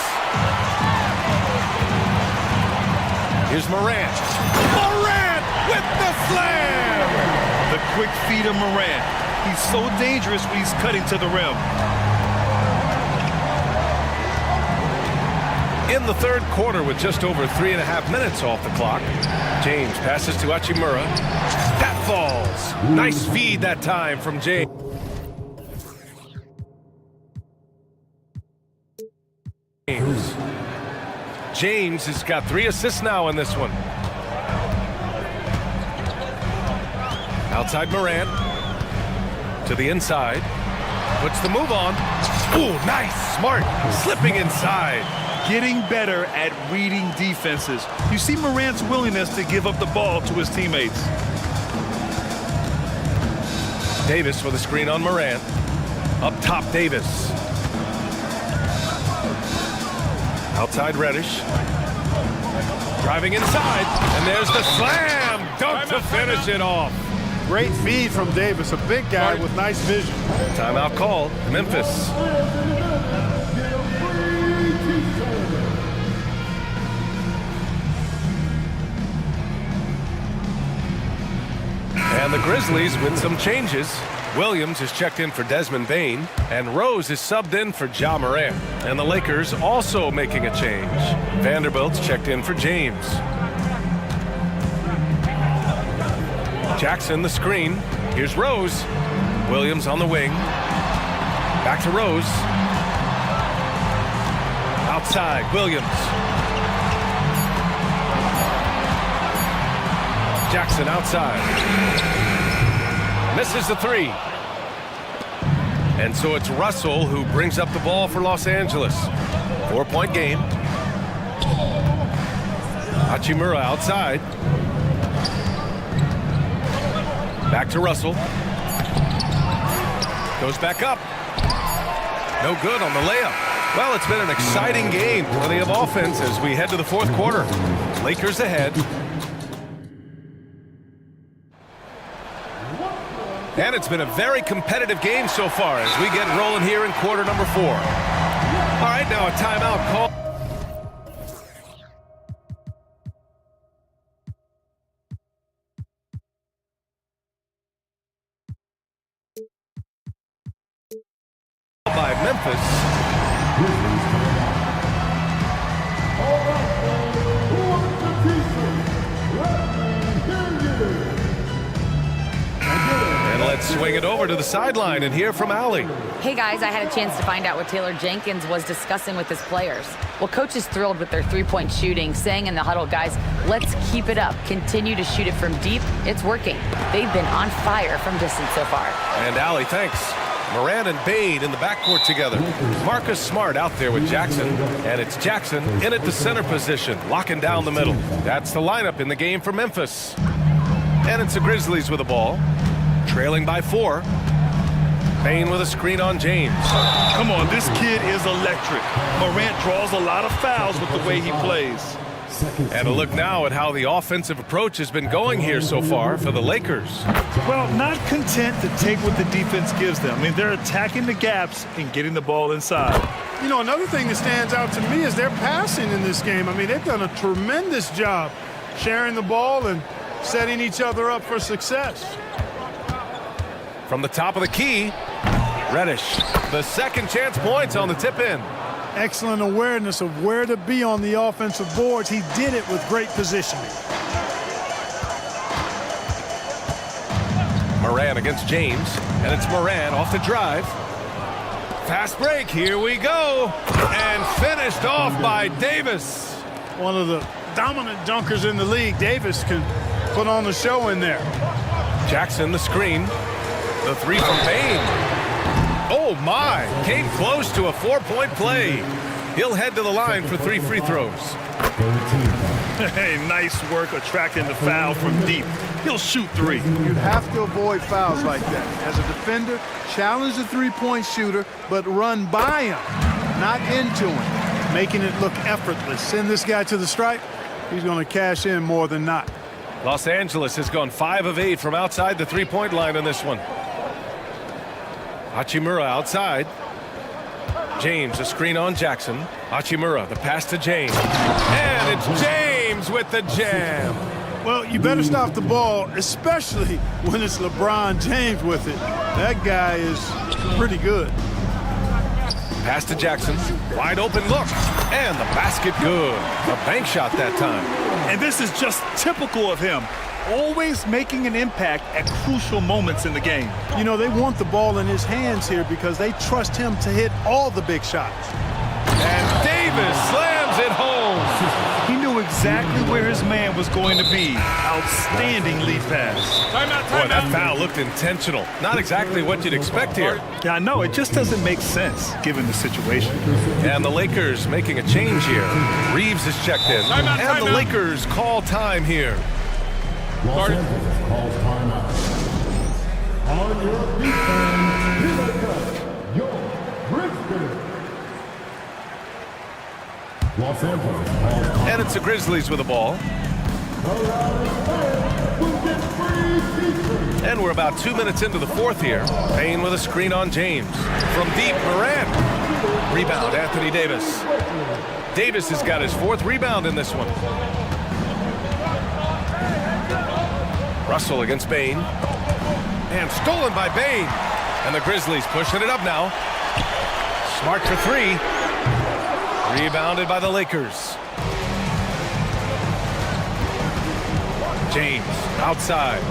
Here's Morant. Morant with the slam! The quick feet of Morant. He's so dangerous when he's cutting to the rim. In the third quarter with just over 3.5 minutes off the clock. James passes to Hachimura. That falls. Nice feed that time from James. James has got 3 assists now in this one. Outside Morant. To the inside. Puts the move on. Ooh, nice. Smart. Slipping inside. Getting better at reading defenses. You see Morant's willingness to give up the ball to his teammates. Davis with a screen on Moran. Up top, Davis. Outside Reddish. Driving inside, and there's the slam dunk to finish it off. Great feed from Davis, a big guy with nice vision. Timeout called, Memphis. And the Grizzlies with some changes. Williams is checked in for Desmond Bane, and Rose is subbed in for Ja Morant. And the Lakers also making a change. Vanderbilt's checked in for James. Jackson the screen. Here's Rose. Williams on the wing. Back to Rose. Outside, Williams. Jackson outside. Misses the three. And so it's Russell who brings up the ball for Los Angeles. 4-point game. Hachimura outside. Back to Russell. Goes back up. No good on the layup. Well, it's been an exciting game. Plenty of offense as we head to the fourth quarter. Lakers ahead. And it's been a very competitive game so far as we get rolling here in quarter number 4. All right, now a timeout call. By Memphis. Let's swing it over to the sideline and hear from Allie. Hey guys, I had a chance to find out what Taylor Jenkins was discussing with his players. Well, coach is thrilled with their three-point shooting, saying in the huddle, guys, let's keep it up. Continue to shoot it from deep. It's working. They've been on fire from distance so far. And Allie, thanks. Moran and Bane in the backcourt together. Marcus Smart out there with Jackson. And it's Jackson in at the center position, locking down the middle. That's the lineup in the game for Memphis. And it's the Grizzlies with the ball. Trailing by 4. Bane with a screen on James. Come on, this kid is electric. Morant draws a lot of fouls with the way he plays. And a look now at how the offensive approach has been going here so far for the Lakers. Well, not content to take what the defense gives them. I mean, they're attacking the gaps and getting the ball inside. You know, another thing that stands out to me is their passing in this game. I mean, they've done a tremendous job sharing the ball and setting each other up for success. From the top of the key, Reddish. The second chance points on the tip in. Excellent awareness of where to be on the offensive boards. He did it with great positioning. Moran against James, and it's Moran off the drive. Fast break, here we go. And finished off by Davis. One of the dominant dunkers in the league. Davis could put on the show in there. Jackson the screen. The three from Bane. Oh my, came close to a 4-point play. He'll head to the line for 3 free throws. Hey, nice work attracting the foul from deep. He'll shoot 3. You have to avoid fouls like that. As a defender, challenge the three-point shooter, but run by him, not into him, making it look effortless. Send this guy to the stripe, he's going to cash in more than not. Los Angeles has gone 5 of 8 from outside the three-point line in this one. Hachimura outside. James, a screen on Jackson. Hachimura, the pass to James. And it's James with the jam. Well, you better stop the ball, especially when it's LeBron James with it. That guy is pretty good. Pass to Jackson. Wide open look. And the basket good. A bank shot that time. And this is just typical of him. Always making an impact at crucial moments in the game. You know, they want the ball in his hands here because they trust him to hit all the big shots. And Davis slams it home. He knew exactly where his man was going to be. Outstanding lead pass. Boy, that foul looked intentional. Not exactly what you'd expect here. Yeah, I know. It just doesn't make sense given the situation. And the Lakers making a change here. Reeves is checked in. And the Lakers call time here. Los Angeles calls timeout. On your defense, here they come, your Grizzlies. Los Angeles. And it's the Grizzlies with the ball. And we're about 2 minutes into the fourth here. Payne with a screen on James. From deep, Morant. Rebound, Anthony Davis. Davis has got his fourth rebound in this one. Russell against Payne. And stolen by Payne. And the Grizzlies pushing it up now. Smart for three. Rebounded by the Lakers. James outside.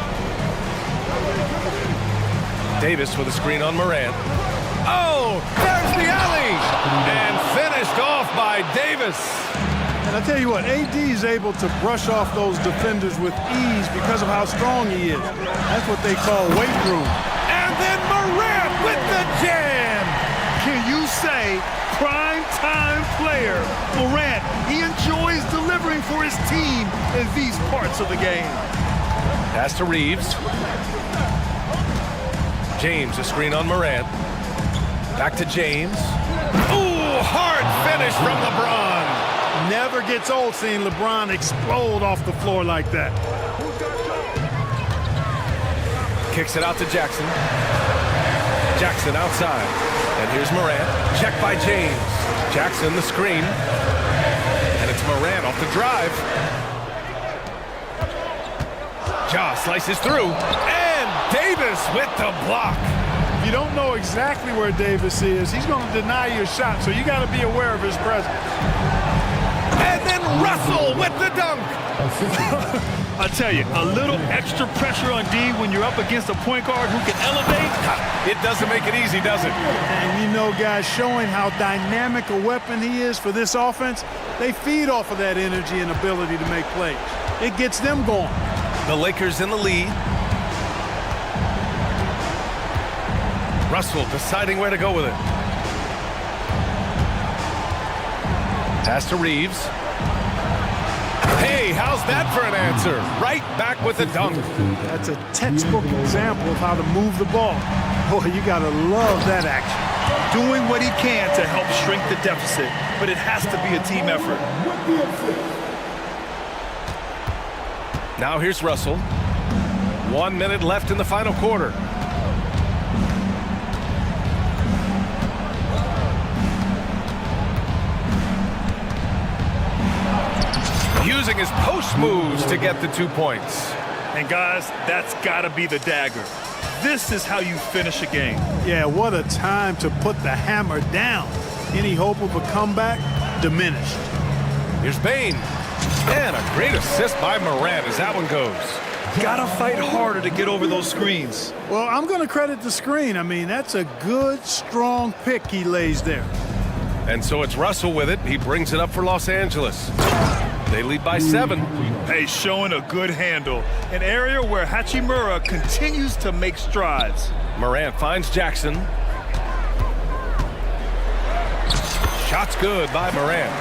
Davis with a screen on Morant. Oh, there's the alley! And finished off by Davis. And I tell you what, AD is able to brush off those defenders with ease because of how strong he is. That's what they call weight room. And then Morant with the jam! Can you say prime time player Morant? He enjoys delivering for his team in these parts of the game. Pass to Reeves. James, a screen on Morant. Back to James. Ooh, hard finish from LeBron. Never gets old seeing LeBron explode off the floor like that. Kicks it out to Jackson. Jackson outside. And here's Morant. Checked by James. Jackson the screen. And it's Morant off the drive. Ja slices through. And Davis with the block. If you don't know exactly where Davis is, he's going to deny your shot, so you got to be aware of his presence. And then Russell with the dunk. I tell you, a little extra pressure on D when you're up against a point guard who can elevate. It doesn't make it easy, does it? And you know, guys, showing how dynamic a weapon he is for this offense, they feed off of that energy and ability to make plays. It gets them going. The Lakers in the lead. Russell deciding where to go with it. Pass to Reeves. Hey, how's that for an answer? Right back with the dunk. That's a textbook example of how to move the ball. Boy, you got to love that action. Doing what he can to help shrink the deficit, but it has to be a team effort. Now here's Russell. 1 minute left in the final quarter. Using his post moves to get the 2 points. And guys, that's got to be the dagger. This is how you finish a game. Yeah, what a time to put the hammer down. Any hope of a comeback? Diminished. Here's Payne. And a great assist by Morant as that one goes. Gotta fight harder to get over those screens. Well, I'm going to credit the screen. I mean, that's a good, strong pick he lays there. And so it's Russell with it. He brings it up for Los Angeles. They lead by 7. Hey, showing a good handle. An area where Hachimura continues to make strides. Morant finds Jackson. Shot's good by Morant.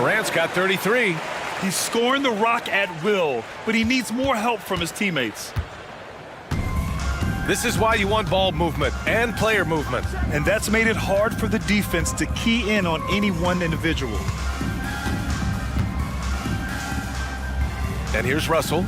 Morant's got 33. He's scoring the rock at will, but he needs more help from his teammates. This is why you want ball movement and player movement. And that's made it hard for the defense to key in on any one individual. And here's Russell.